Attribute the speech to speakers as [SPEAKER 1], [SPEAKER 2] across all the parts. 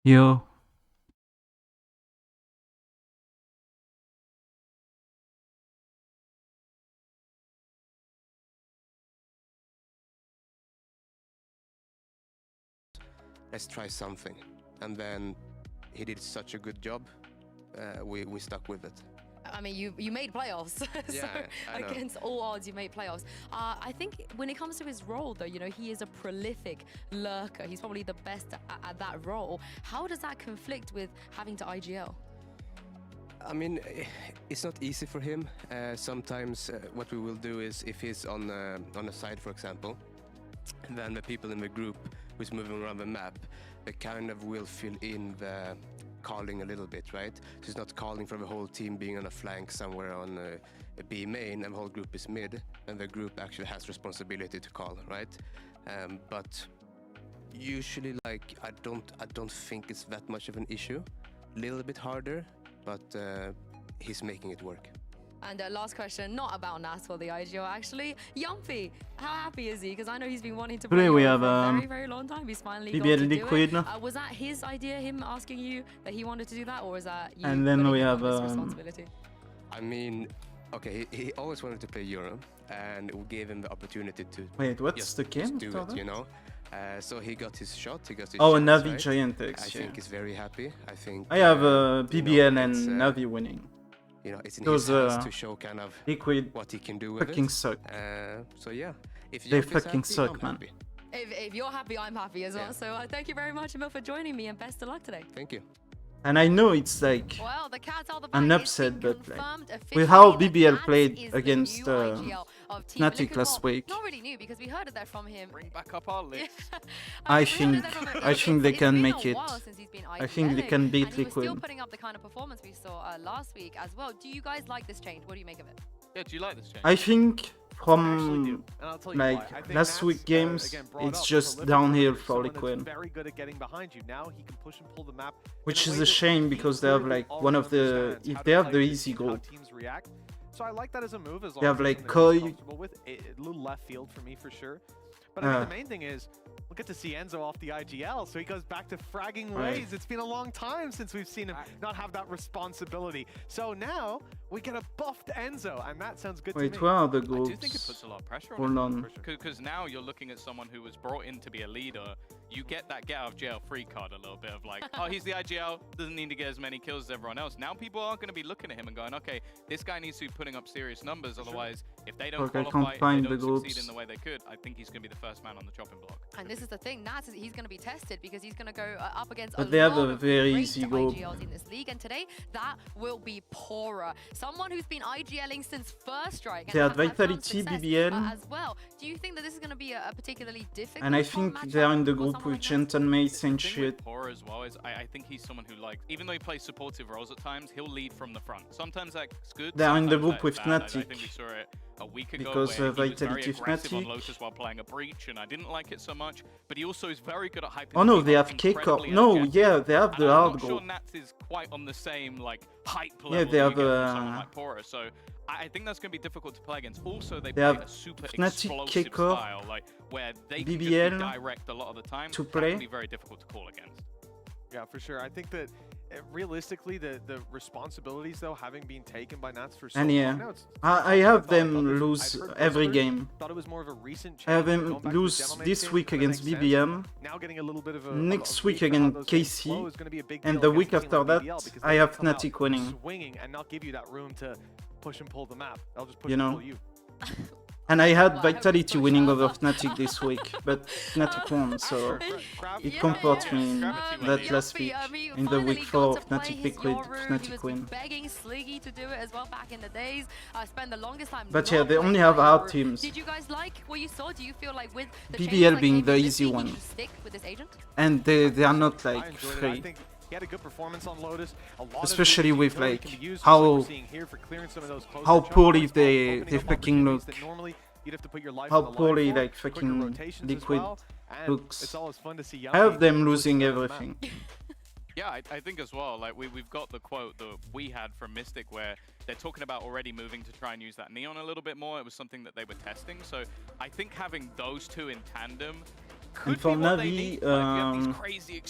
[SPEAKER 1] Yo,
[SPEAKER 2] let's try something. And then he did such a good job, we stuck with it.
[SPEAKER 3] I mean, you made playoffs. So
[SPEAKER 2] Yeah, I know.
[SPEAKER 3] against all odds, you made playoffs. I think when it comes to his role, though, you know, he is a prolific lurker. He's probably the best at that role. How does that conflict with having to IGL?
[SPEAKER 2] I mean, it's not easy for him. Sometimes what we will do is, if he's on a side, for example, then the people in the group who's moving around the map, they kind of will fill in the calling a little bit, right? So it's not calling for the whole team being on a flank somewhere on a B main, and the whole group is mid, and the group actually has responsibility to call, right? But usually, like, I don't think it's that much of an issue. Little bit harder, but he's making it work.
[SPEAKER 3] And last question, not about NAS or the IGL, actually. Yumpy, how happy is he? Because I know he's been wanting to play
[SPEAKER 1] Today we
[SPEAKER 3] Europe
[SPEAKER 1] have,
[SPEAKER 3] for a very, very long time. He's finally got
[SPEAKER 1] BBL
[SPEAKER 3] to do
[SPEAKER 1] Liquid.
[SPEAKER 3] it. Was that his idea, him asking you that he wanted to do that, or is that you
[SPEAKER 1] And then
[SPEAKER 3] putting
[SPEAKER 1] we
[SPEAKER 3] him
[SPEAKER 1] have,
[SPEAKER 3] on this responsibility?
[SPEAKER 2] I mean, okay, he always wanted to play Euro, and we gave him the opportunity to
[SPEAKER 1] Wait, what's
[SPEAKER 2] just,
[SPEAKER 1] the game?
[SPEAKER 2] just do it, you know? So he got his shot, he got his
[SPEAKER 1] Oh,
[SPEAKER 2] chance,
[SPEAKER 1] Navi
[SPEAKER 2] right?
[SPEAKER 1] Giantex,
[SPEAKER 2] I
[SPEAKER 1] yeah.
[SPEAKER 2] think he's very happy. I think
[SPEAKER 1] I have
[SPEAKER 2] you know,
[SPEAKER 1] BBL and
[SPEAKER 2] it's,
[SPEAKER 1] Navi winning.
[SPEAKER 2] you know, it's in
[SPEAKER 1] Those,
[SPEAKER 2] his hands to show kind of
[SPEAKER 1] Liquid
[SPEAKER 2] what he can do with
[SPEAKER 1] fucking
[SPEAKER 2] it.
[SPEAKER 1] suck.
[SPEAKER 2] So yeah, if
[SPEAKER 1] They
[SPEAKER 2] Joff is
[SPEAKER 1] fucking
[SPEAKER 2] happy,
[SPEAKER 1] suck,
[SPEAKER 2] I'm
[SPEAKER 1] man.
[SPEAKER 2] happy.
[SPEAKER 3] If you're happy, I'm happy as well.
[SPEAKER 2] Yeah.
[SPEAKER 3] So thank you very much, Emil, for joining me, and best of luck today.
[SPEAKER 2] Thank you.
[SPEAKER 1] And I know it's like
[SPEAKER 3] Well, the cat's out the
[SPEAKER 1] an
[SPEAKER 3] bag. It's
[SPEAKER 1] upset,
[SPEAKER 3] been
[SPEAKER 1] but like
[SPEAKER 3] confirmed
[SPEAKER 1] with
[SPEAKER 3] officially
[SPEAKER 1] how
[SPEAKER 3] that
[SPEAKER 1] BBL
[SPEAKER 3] Nats
[SPEAKER 1] played
[SPEAKER 3] is the
[SPEAKER 1] against
[SPEAKER 3] new IGL of Team
[SPEAKER 1] Fnatic
[SPEAKER 3] Liquid.
[SPEAKER 1] last
[SPEAKER 3] Well,
[SPEAKER 1] week.
[SPEAKER 3] not really new, because we heard it there from him.
[SPEAKER 4] Bring back up our list.
[SPEAKER 1] I
[SPEAKER 3] mean, we heard it
[SPEAKER 1] think-
[SPEAKER 3] there from him.
[SPEAKER 1] I think they
[SPEAKER 3] It's
[SPEAKER 1] can
[SPEAKER 3] been
[SPEAKER 1] make
[SPEAKER 3] a
[SPEAKER 1] it.
[SPEAKER 3] while since he's been
[SPEAKER 1] I think they
[SPEAKER 3] IGLing,
[SPEAKER 1] can beat
[SPEAKER 3] and he was still
[SPEAKER 1] Liquid.
[SPEAKER 3] putting up the kind of performance we saw last week as well. Do you guys like this change? What do you make of it?
[SPEAKER 4] Yeah, do you like this change?
[SPEAKER 1] I think
[SPEAKER 4] I actually
[SPEAKER 1] from
[SPEAKER 4] do, and I'll tell you
[SPEAKER 1] like
[SPEAKER 4] why. I think
[SPEAKER 1] last
[SPEAKER 4] Nats,
[SPEAKER 1] week games,
[SPEAKER 4] again, brought
[SPEAKER 1] it's
[SPEAKER 4] up
[SPEAKER 1] just
[SPEAKER 4] prolific
[SPEAKER 1] downhill
[SPEAKER 4] player,
[SPEAKER 1] for
[SPEAKER 4] someone that's
[SPEAKER 1] Liquid.
[SPEAKER 4] very good at getting behind you. Now he can push and pull the map, in
[SPEAKER 1] Which
[SPEAKER 4] a
[SPEAKER 1] is
[SPEAKER 4] way
[SPEAKER 1] a
[SPEAKER 4] that
[SPEAKER 1] shame
[SPEAKER 4] he
[SPEAKER 1] because they have
[SPEAKER 4] clearly
[SPEAKER 1] like one of
[SPEAKER 4] already
[SPEAKER 1] the
[SPEAKER 4] understands
[SPEAKER 1] if
[SPEAKER 4] how
[SPEAKER 1] they
[SPEAKER 4] to
[SPEAKER 1] have
[SPEAKER 4] play
[SPEAKER 1] the
[SPEAKER 4] this
[SPEAKER 1] easy
[SPEAKER 4] game, how
[SPEAKER 1] group.
[SPEAKER 4] teams react. So I like that as a move as long
[SPEAKER 1] They have
[SPEAKER 4] as
[SPEAKER 1] like
[SPEAKER 4] it's something that he's
[SPEAKER 1] Koi.
[SPEAKER 4] comfortable with. A little left field for me for sure. But I think the main thing is we'll get to see Enzo off the IGL, so he goes back to fragging
[SPEAKER 1] Right.
[SPEAKER 4] ways. It's been a long time since we've seen him not have that responsibility. So now we get a buffed Enzo, and that sounds good
[SPEAKER 1] Wait,
[SPEAKER 4] to me.
[SPEAKER 1] where are the
[SPEAKER 5] I
[SPEAKER 1] groups?
[SPEAKER 5] do think it puts a lot of pressure on
[SPEAKER 1] Hold
[SPEAKER 5] him.
[SPEAKER 1] on.
[SPEAKER 5] Because now you're looking at someone who was brought in to be a leader. You get that get out of jail free card a little bit of like, oh, he's the IGL, doesn't need to get as many kills as everyone else. Now people are going to be looking at him and going, okay, this guy needs to be putting up serious numbers. Otherwise, if they don't
[SPEAKER 1] Fuck, I
[SPEAKER 5] qualify,
[SPEAKER 1] can't
[SPEAKER 5] if
[SPEAKER 1] find
[SPEAKER 5] they
[SPEAKER 1] the
[SPEAKER 5] don't succeed
[SPEAKER 1] groups.
[SPEAKER 5] in the way they could, I think he's going to be the first man on the chopping block.
[SPEAKER 3] And this is the thing, Nats, he's going to be tested because he's going to go up against
[SPEAKER 1] But
[SPEAKER 3] a
[SPEAKER 1] they have
[SPEAKER 3] lot
[SPEAKER 1] a
[SPEAKER 3] of
[SPEAKER 1] very
[SPEAKER 3] great
[SPEAKER 1] easy group.
[SPEAKER 3] IGLs in this league, and today that will be poorer. Someone who's been IGLing since first strike. And
[SPEAKER 1] They had
[SPEAKER 3] has had some
[SPEAKER 1] Vitality,
[SPEAKER 3] success,
[SPEAKER 1] BBL.
[SPEAKER 3] as well. Do you think that this is going to be a particularly difficult
[SPEAKER 1] And I think
[SPEAKER 3] matchup
[SPEAKER 1] they're in the
[SPEAKER 3] for
[SPEAKER 1] group
[SPEAKER 3] someone
[SPEAKER 1] with
[SPEAKER 3] like Nats?
[SPEAKER 1] Genton Mates and
[SPEAKER 5] The thing
[SPEAKER 1] shit.
[SPEAKER 5] with Pora as well is I think he's someone who likes, even though he plays supportive roles at times, he'll lead from the front. Sometimes that's good.
[SPEAKER 1] They're in the
[SPEAKER 5] sometimes
[SPEAKER 1] group
[SPEAKER 5] that's
[SPEAKER 1] with
[SPEAKER 5] bad. I
[SPEAKER 1] Fnatic.
[SPEAKER 5] think we saw it a week ago
[SPEAKER 1] Because,
[SPEAKER 5] where he was very
[SPEAKER 1] Vitality
[SPEAKER 5] aggressive on
[SPEAKER 1] Fnatic.
[SPEAKER 5] Lotus while playing a breach, and I didn't like it so much. But he also is very good at hyping.
[SPEAKER 1] Oh
[SPEAKER 5] the
[SPEAKER 1] no,
[SPEAKER 5] team
[SPEAKER 1] they
[SPEAKER 5] up
[SPEAKER 1] have K-Cup.
[SPEAKER 5] incredibly
[SPEAKER 1] No,
[SPEAKER 5] energetic.
[SPEAKER 1] yeah, they have
[SPEAKER 5] And
[SPEAKER 1] the
[SPEAKER 5] I'm
[SPEAKER 1] hard
[SPEAKER 5] not
[SPEAKER 1] group.
[SPEAKER 5] sure Nats is quite on the same like hype level
[SPEAKER 1] Yeah, they
[SPEAKER 5] that
[SPEAKER 1] have,
[SPEAKER 5] you get from someone
[SPEAKER 1] uh,
[SPEAKER 5] like Pora. So I think that's going to be difficult to play against. Also, they
[SPEAKER 1] They
[SPEAKER 5] play
[SPEAKER 1] have
[SPEAKER 5] a super
[SPEAKER 1] Fnatic,
[SPEAKER 5] explosive
[SPEAKER 1] K-Cup,
[SPEAKER 5] style, like where they can just
[SPEAKER 1] BBL
[SPEAKER 5] be direct a lot of the time.
[SPEAKER 1] to
[SPEAKER 5] That
[SPEAKER 1] play.
[SPEAKER 5] can be very difficult to call against.
[SPEAKER 4] Yeah, for sure. I think that realistically, the responsibilities though having been taken by Nats for so
[SPEAKER 1] And yeah,
[SPEAKER 4] long now, it's
[SPEAKER 1] I have them lose every game.
[SPEAKER 4] Thought it was more of a recent change.
[SPEAKER 1] I have
[SPEAKER 4] going
[SPEAKER 1] them
[SPEAKER 4] back to the
[SPEAKER 1] lose
[SPEAKER 4] demo main
[SPEAKER 1] this
[SPEAKER 4] game,
[SPEAKER 1] week
[SPEAKER 4] that
[SPEAKER 1] against
[SPEAKER 4] makes sense.
[SPEAKER 1] BBM.
[SPEAKER 4] Now getting a little bit of a
[SPEAKER 1] Next week
[SPEAKER 4] read for how
[SPEAKER 1] against
[SPEAKER 4] those games
[SPEAKER 1] KC,
[SPEAKER 4] flow is gonna be a big
[SPEAKER 1] and
[SPEAKER 4] deal
[SPEAKER 1] the
[SPEAKER 4] against
[SPEAKER 1] week
[SPEAKER 4] a team
[SPEAKER 1] after
[SPEAKER 4] like
[SPEAKER 1] that,
[SPEAKER 4] BBL because
[SPEAKER 1] I
[SPEAKER 4] they
[SPEAKER 1] have
[SPEAKER 4] can come out
[SPEAKER 1] Fnatic winning.
[SPEAKER 4] swinging and not give you that room to push and pull the map. They'll just push
[SPEAKER 1] You
[SPEAKER 4] and
[SPEAKER 1] know.
[SPEAKER 4] pull you.
[SPEAKER 1] And I had
[SPEAKER 3] Well, I hope
[SPEAKER 1] Vitality
[SPEAKER 3] it's
[SPEAKER 1] winning
[SPEAKER 3] not
[SPEAKER 1] over
[SPEAKER 3] sure.
[SPEAKER 1] Fnatic this week, but Fnatic won, so it
[SPEAKER 3] Yeah,
[SPEAKER 1] comforts
[SPEAKER 3] yeah.
[SPEAKER 1] me
[SPEAKER 5] Gravity
[SPEAKER 1] that
[SPEAKER 5] win.
[SPEAKER 1] last
[SPEAKER 3] Yuppie,
[SPEAKER 1] week.
[SPEAKER 3] he
[SPEAKER 1] In the
[SPEAKER 3] finally
[SPEAKER 1] week
[SPEAKER 3] got
[SPEAKER 1] 4
[SPEAKER 3] to
[SPEAKER 1] of
[SPEAKER 3] play
[SPEAKER 1] Fnatic
[SPEAKER 3] his
[SPEAKER 1] Liquid,
[SPEAKER 3] Yoru. He
[SPEAKER 1] Fnatic
[SPEAKER 3] was
[SPEAKER 1] win.
[SPEAKER 3] begging Sliggy to do it as well back in the days. Spent the longest time.
[SPEAKER 1] But
[SPEAKER 3] not
[SPEAKER 1] yeah, they
[SPEAKER 3] playing
[SPEAKER 1] only have
[SPEAKER 3] by
[SPEAKER 1] hard
[SPEAKER 3] Yoru.
[SPEAKER 1] teams.
[SPEAKER 3] Did you guys like what you saw? Do you feel like with the
[SPEAKER 1] BBL
[SPEAKER 3] changes that
[SPEAKER 1] being
[SPEAKER 3] came
[SPEAKER 1] the
[SPEAKER 3] in this
[SPEAKER 1] easy
[SPEAKER 3] league,
[SPEAKER 1] one.
[SPEAKER 3] you should stick with this agent?
[SPEAKER 1] And they are not
[SPEAKER 4] I
[SPEAKER 1] like
[SPEAKER 4] enjoyed it. I
[SPEAKER 1] free.
[SPEAKER 4] think he had a good performance on Lotus. A lot
[SPEAKER 1] Especially
[SPEAKER 4] of
[SPEAKER 1] with,
[SPEAKER 4] utility
[SPEAKER 1] like,
[SPEAKER 4] can be used, just
[SPEAKER 1] how-
[SPEAKER 4] like we're seeing here for clearing some of those closer
[SPEAKER 1] how
[SPEAKER 4] jump
[SPEAKER 1] poorly
[SPEAKER 4] points,
[SPEAKER 1] they
[SPEAKER 4] opening up
[SPEAKER 1] fucking
[SPEAKER 4] opportunities
[SPEAKER 1] look.
[SPEAKER 4] that normally you'd have to put your life
[SPEAKER 1] How
[SPEAKER 4] on the line
[SPEAKER 1] poorly
[SPEAKER 4] for.
[SPEAKER 1] like
[SPEAKER 4] Quicker
[SPEAKER 1] fucking
[SPEAKER 4] rotations as
[SPEAKER 1] Liquid
[SPEAKER 4] well, and
[SPEAKER 1] looks.
[SPEAKER 4] it's always fun to see
[SPEAKER 1] I have
[SPEAKER 4] Yuppie
[SPEAKER 1] them
[SPEAKER 4] push
[SPEAKER 1] losing
[SPEAKER 4] the map.
[SPEAKER 1] everything.
[SPEAKER 5] Yeah, I think as well. Like we've got the quote that we had from Mystic where they're talking about already moving to try and use that neon a little bit more. It was something that they were testing. So I think having those two in tandem could
[SPEAKER 1] for
[SPEAKER 5] be what they
[SPEAKER 1] Navi,
[SPEAKER 5] need. Like, you have these crazy
[SPEAKER 1] I have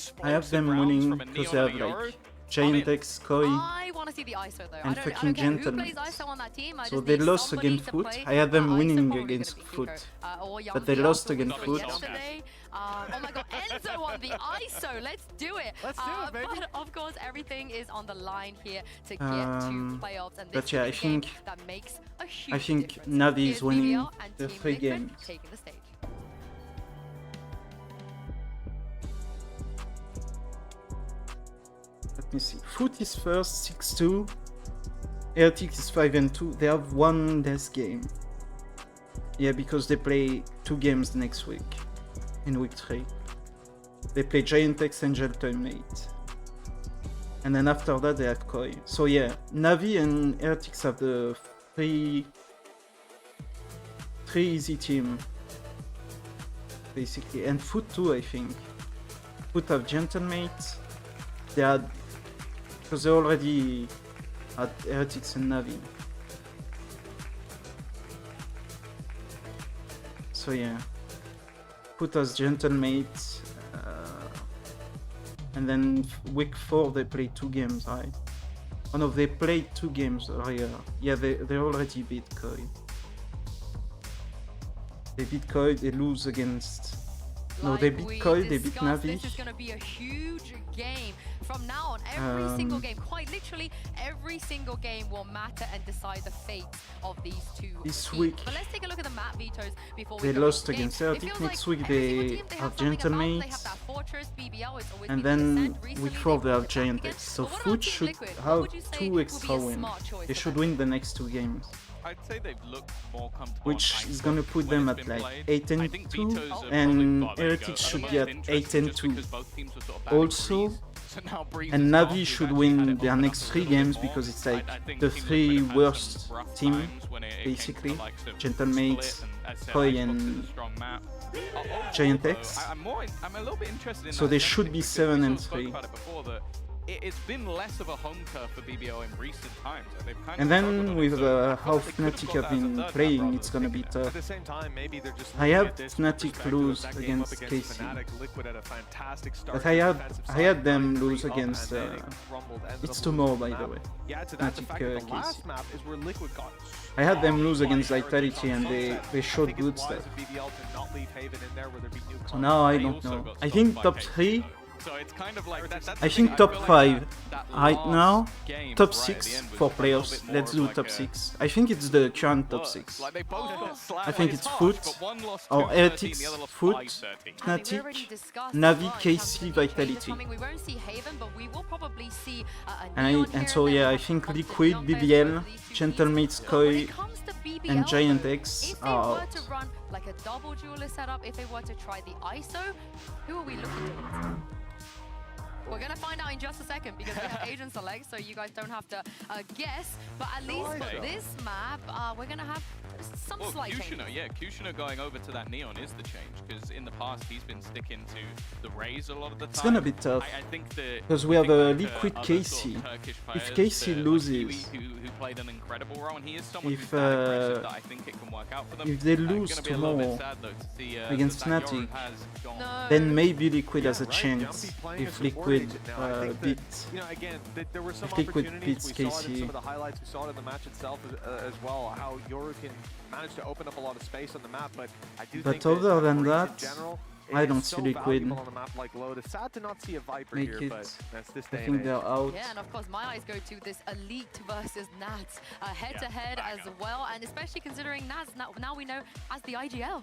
[SPEAKER 5] explosive
[SPEAKER 1] them
[SPEAKER 5] rounds
[SPEAKER 1] winning
[SPEAKER 5] from a
[SPEAKER 1] because
[SPEAKER 5] Neon
[SPEAKER 1] they
[SPEAKER 5] and
[SPEAKER 1] have
[SPEAKER 5] a Yoru.
[SPEAKER 1] like Giant X, Koi,
[SPEAKER 3] I want to see the ISO though.
[SPEAKER 1] and
[SPEAKER 3] I
[SPEAKER 1] fucking
[SPEAKER 3] don't care who
[SPEAKER 1] Gentlemen.
[SPEAKER 3] plays ISO on that team. I
[SPEAKER 1] So
[SPEAKER 3] just
[SPEAKER 1] they
[SPEAKER 3] need
[SPEAKER 1] lost
[SPEAKER 3] somebody
[SPEAKER 1] against
[SPEAKER 3] to
[SPEAKER 1] Foot.
[SPEAKER 3] play.
[SPEAKER 1] I had them
[SPEAKER 3] ISO
[SPEAKER 1] winning
[SPEAKER 3] probably gonna
[SPEAKER 1] against
[SPEAKER 3] be
[SPEAKER 1] Foot,
[SPEAKER 3] Kiko, or
[SPEAKER 1] but they
[SPEAKER 3] Young
[SPEAKER 1] lost
[SPEAKER 3] Biel,
[SPEAKER 1] against
[SPEAKER 3] who
[SPEAKER 1] Foot.
[SPEAKER 3] yesterday. Oh my god, Enzo on the ISO. Let's do it.
[SPEAKER 4] Let's do it, baby.
[SPEAKER 3] But of course, everything is on the line here to get to playoffs, and
[SPEAKER 1] but
[SPEAKER 3] this
[SPEAKER 1] yeah,
[SPEAKER 3] is
[SPEAKER 1] I
[SPEAKER 3] a game
[SPEAKER 1] think-
[SPEAKER 3] that makes a huge
[SPEAKER 1] I think
[SPEAKER 3] difference.
[SPEAKER 1] Navi
[SPEAKER 3] Here's
[SPEAKER 1] is winning
[SPEAKER 3] BBL and
[SPEAKER 1] the
[SPEAKER 3] Team
[SPEAKER 1] 3
[SPEAKER 3] Liquid
[SPEAKER 1] games.
[SPEAKER 3] taking the stage.
[SPEAKER 1] Let me see. Foot is first, 6-2. Heretics is 5-2. They have one death game. Yeah, because they play 2 games next week. In week 3. They play Giant X and Gentlemate. And then after that they have Koi. So yeah, Navi and Heretics have the 3 easy team. Basically. And Foot too, I think. Foot have Gentlemate. They had... Because they already had Heretics and Navi. So yeah. Put as Gentlemate. And then week 4 they play 2 games, right? Oh no, they played 2 games earlier. Yeah, they already beat Koi. They beat Koi, they lose against... No, they beat Koi, they beat Navi.
[SPEAKER 3] This is going to be a huge game. From now on, every single game, quite literally, every single game will matter and decide the fate of these 2
[SPEAKER 1] This
[SPEAKER 3] teams.
[SPEAKER 1] week,
[SPEAKER 3] But let's take a look at the map vetoes before we
[SPEAKER 1] they
[SPEAKER 3] go
[SPEAKER 1] lost
[SPEAKER 3] into the game.
[SPEAKER 1] against
[SPEAKER 3] It
[SPEAKER 1] Heretics.
[SPEAKER 3] feels
[SPEAKER 1] Next
[SPEAKER 3] like
[SPEAKER 1] week
[SPEAKER 3] every single
[SPEAKER 1] they
[SPEAKER 3] team, they
[SPEAKER 1] have
[SPEAKER 3] something about them. They
[SPEAKER 1] Gentlemate.
[SPEAKER 3] have that Fortress, BBL, it's always
[SPEAKER 1] And
[SPEAKER 3] been
[SPEAKER 1] then
[SPEAKER 3] Descent.
[SPEAKER 1] week
[SPEAKER 3] Recently,
[SPEAKER 1] 4 they
[SPEAKER 3] brought
[SPEAKER 1] have
[SPEAKER 3] it back
[SPEAKER 1] Giant
[SPEAKER 3] again.
[SPEAKER 1] X. So
[SPEAKER 3] But what
[SPEAKER 1] Foot
[SPEAKER 3] about Team
[SPEAKER 1] should
[SPEAKER 3] Liquid? What
[SPEAKER 1] have
[SPEAKER 3] would you say
[SPEAKER 1] 2
[SPEAKER 3] would be
[SPEAKER 1] extra
[SPEAKER 3] a
[SPEAKER 1] wins.
[SPEAKER 3] smart choice
[SPEAKER 1] They
[SPEAKER 3] for
[SPEAKER 1] should
[SPEAKER 3] them?
[SPEAKER 1] win the next 2 games.
[SPEAKER 5] I'd say they've looked more comfortable.
[SPEAKER 1] Which
[SPEAKER 5] on
[SPEAKER 1] is
[SPEAKER 5] ISO
[SPEAKER 1] gonna put
[SPEAKER 5] when
[SPEAKER 1] them
[SPEAKER 5] it's
[SPEAKER 1] at
[SPEAKER 5] been
[SPEAKER 1] like
[SPEAKER 5] played.
[SPEAKER 1] 8 and
[SPEAKER 5] I think
[SPEAKER 1] 2,
[SPEAKER 5] vetoes are probably-
[SPEAKER 1] and
[SPEAKER 5] there you go,
[SPEAKER 1] Heretics
[SPEAKER 5] are
[SPEAKER 1] should
[SPEAKER 5] the
[SPEAKER 1] be
[SPEAKER 5] most
[SPEAKER 1] at 8
[SPEAKER 5] interesting
[SPEAKER 1] and
[SPEAKER 5] just
[SPEAKER 1] 2.
[SPEAKER 5] because both teams were sort of bad at
[SPEAKER 1] Also,
[SPEAKER 5] Breeze. So now Breeze
[SPEAKER 1] and
[SPEAKER 5] is
[SPEAKER 1] Navi
[SPEAKER 5] gone. We've
[SPEAKER 1] should
[SPEAKER 5] actually had
[SPEAKER 1] win
[SPEAKER 5] it
[SPEAKER 1] their
[SPEAKER 5] open
[SPEAKER 1] next
[SPEAKER 5] up a
[SPEAKER 1] 3
[SPEAKER 5] little bit
[SPEAKER 1] games
[SPEAKER 5] more.
[SPEAKER 1] because it's
[SPEAKER 5] I
[SPEAKER 1] like
[SPEAKER 5] think
[SPEAKER 1] the
[SPEAKER 5] Team
[SPEAKER 1] 3
[SPEAKER 5] Liquid have had
[SPEAKER 1] worst
[SPEAKER 5] some rough
[SPEAKER 1] team,
[SPEAKER 5] times when it came to the
[SPEAKER 1] basically.
[SPEAKER 5] likes of
[SPEAKER 1] Gentlemate,
[SPEAKER 5] Split and, as I said,
[SPEAKER 1] Koi
[SPEAKER 5] Icebox
[SPEAKER 1] and
[SPEAKER 5] is a strong map.
[SPEAKER 1] Giant
[SPEAKER 5] Although,
[SPEAKER 1] X.
[SPEAKER 5] I'm a little bit interested in
[SPEAKER 1] So
[SPEAKER 5] that
[SPEAKER 1] they
[SPEAKER 5] sense
[SPEAKER 1] should be
[SPEAKER 5] because
[SPEAKER 1] 7
[SPEAKER 5] we
[SPEAKER 1] and
[SPEAKER 5] sort of spoke
[SPEAKER 1] 3.
[SPEAKER 5] about it before that it's been less of a home turf for BBL in recent times. Like they've kind
[SPEAKER 1] And
[SPEAKER 5] of struggled
[SPEAKER 1] then
[SPEAKER 5] on
[SPEAKER 1] with
[SPEAKER 5] it, so I
[SPEAKER 1] how
[SPEAKER 5] feel like they could have
[SPEAKER 1] Fnatic
[SPEAKER 5] got
[SPEAKER 1] have
[SPEAKER 5] that as a
[SPEAKER 1] been
[SPEAKER 5] third map
[SPEAKER 1] playing,
[SPEAKER 5] rather
[SPEAKER 1] it's
[SPEAKER 5] than
[SPEAKER 1] gonna be
[SPEAKER 4] At
[SPEAKER 1] tough.
[SPEAKER 4] the same time, maybe they're just
[SPEAKER 1] I
[SPEAKER 4] looking
[SPEAKER 1] have
[SPEAKER 4] at this from the
[SPEAKER 1] Fnatic
[SPEAKER 4] perspective of
[SPEAKER 1] lose
[SPEAKER 4] that game
[SPEAKER 1] against
[SPEAKER 4] up against
[SPEAKER 1] KC.
[SPEAKER 4] Fnatic. Liquid had a fantastic start
[SPEAKER 1] But
[SPEAKER 4] to
[SPEAKER 1] I
[SPEAKER 4] the
[SPEAKER 1] had
[SPEAKER 4] defensive
[SPEAKER 1] I
[SPEAKER 4] side,
[SPEAKER 1] had them
[SPEAKER 4] 9-3
[SPEAKER 1] lose
[SPEAKER 4] up,
[SPEAKER 1] against
[SPEAKER 4] and then it crumbled, ended
[SPEAKER 1] it's
[SPEAKER 4] up
[SPEAKER 1] tomorrow,
[SPEAKER 4] losing
[SPEAKER 1] by the
[SPEAKER 4] map.
[SPEAKER 1] way.
[SPEAKER 4] Yeah, to that, the
[SPEAKER 1] Fnatic,
[SPEAKER 4] fact that the
[SPEAKER 1] KC.
[SPEAKER 4] last map is where Liquid got
[SPEAKER 1] I had them
[SPEAKER 4] swamped
[SPEAKER 1] lose
[SPEAKER 4] by
[SPEAKER 1] against
[SPEAKER 4] Heretics
[SPEAKER 1] Vitality
[SPEAKER 4] on
[SPEAKER 1] and
[SPEAKER 4] Sunset.
[SPEAKER 1] they
[SPEAKER 4] I
[SPEAKER 1] showed
[SPEAKER 4] think it's
[SPEAKER 1] good
[SPEAKER 4] wise
[SPEAKER 1] stuff.
[SPEAKER 4] of BBL to not leave Haven in there where there'd be new
[SPEAKER 1] So
[SPEAKER 4] content.
[SPEAKER 1] now I
[SPEAKER 5] They
[SPEAKER 1] don't
[SPEAKER 5] also
[SPEAKER 1] know.
[SPEAKER 5] got
[SPEAKER 1] I
[SPEAKER 5] stopped
[SPEAKER 1] think
[SPEAKER 5] by
[SPEAKER 1] top
[SPEAKER 5] KC,
[SPEAKER 1] 3.
[SPEAKER 5] though. So it's kind of like that's
[SPEAKER 1] I
[SPEAKER 5] the
[SPEAKER 1] think
[SPEAKER 5] thing,
[SPEAKER 1] top
[SPEAKER 5] feel like
[SPEAKER 1] 5
[SPEAKER 5] that
[SPEAKER 1] right
[SPEAKER 5] last
[SPEAKER 1] now.
[SPEAKER 5] game
[SPEAKER 1] Top
[SPEAKER 5] right at
[SPEAKER 1] 6
[SPEAKER 5] the end was
[SPEAKER 1] for
[SPEAKER 5] just a little
[SPEAKER 1] playoffs.
[SPEAKER 5] bit more
[SPEAKER 1] Let's
[SPEAKER 5] of
[SPEAKER 1] do
[SPEAKER 5] like
[SPEAKER 1] top
[SPEAKER 5] a
[SPEAKER 1] 6. I think it's the current top
[SPEAKER 5] work.
[SPEAKER 1] 6.
[SPEAKER 5] Like they both got slapped.
[SPEAKER 1] I think it's Foot, or Heretics, Foot, Fnatic, Navi, KC, Vitality.
[SPEAKER 3] We won't see Haven, but we will probably see
[SPEAKER 1] And so yeah, I think Liquid, BBL, Gentlemate, Koi, and Giant X
[SPEAKER 3] if they
[SPEAKER 1] are
[SPEAKER 3] were
[SPEAKER 1] out.
[SPEAKER 3] to run like a double duelist setup, if they were to try the ISO, who are we looking towards? We're gonna find out in just a second because we have agent select, so you guys don't have to guess. But at least for this map, we're gonna have some
[SPEAKER 5] Well,
[SPEAKER 3] slight changes.
[SPEAKER 5] Kushner, yeah, Kushner going over to that Neon is the change because in the past he's been sticking to the Rays a lot of the time.
[SPEAKER 1] It's gonna be tough.
[SPEAKER 5] I think that
[SPEAKER 1] Because we have a
[SPEAKER 5] like,
[SPEAKER 1] Liquid
[SPEAKER 5] other
[SPEAKER 1] KC.
[SPEAKER 5] sort of Turkish
[SPEAKER 1] If
[SPEAKER 5] players,
[SPEAKER 1] KC
[SPEAKER 5] like
[SPEAKER 1] loses,
[SPEAKER 5] Kiwi, who played an incredible role, and he is someone
[SPEAKER 1] if,
[SPEAKER 5] who's that aggressive that I think it can work out for them.
[SPEAKER 1] if they
[SPEAKER 5] It's
[SPEAKER 1] lose
[SPEAKER 5] gonna be a little bit
[SPEAKER 1] tomorrow
[SPEAKER 5] sad, though, to see,
[SPEAKER 1] against
[SPEAKER 5] that
[SPEAKER 1] Fnatic,
[SPEAKER 5] Yoru has gone.
[SPEAKER 3] No.
[SPEAKER 1] then maybe Liquid has a
[SPEAKER 4] right,
[SPEAKER 1] chance
[SPEAKER 4] Jumpy playing
[SPEAKER 1] if
[SPEAKER 4] a support
[SPEAKER 1] Liquid
[SPEAKER 4] agent now. I think that,
[SPEAKER 1] beat.
[SPEAKER 4] you know, again, there were some
[SPEAKER 1] if Liquid
[SPEAKER 4] opportunities.
[SPEAKER 1] beats
[SPEAKER 4] We saw it in
[SPEAKER 1] KC.
[SPEAKER 4] some of the highlights. We saw it in the match itself as well. How Yoru can manage to open up a lot of space on the map. But I do
[SPEAKER 1] But
[SPEAKER 4] think that
[SPEAKER 1] other than
[SPEAKER 4] Breeze in
[SPEAKER 1] that,
[SPEAKER 4] general
[SPEAKER 1] I
[SPEAKER 4] is
[SPEAKER 1] don't
[SPEAKER 4] so
[SPEAKER 1] see Liquid
[SPEAKER 4] valuable on a map like Load. It's sad to not see a Viper
[SPEAKER 1] Make
[SPEAKER 4] here,
[SPEAKER 1] it.
[SPEAKER 4] but that's this
[SPEAKER 1] I
[SPEAKER 4] day
[SPEAKER 1] think
[SPEAKER 4] and
[SPEAKER 1] they're
[SPEAKER 4] age.
[SPEAKER 1] out.
[SPEAKER 3] Yeah, and of course my eyes go to this Elite versus Nats head-to-head as well, and especially considering Nats now we know as the IGL.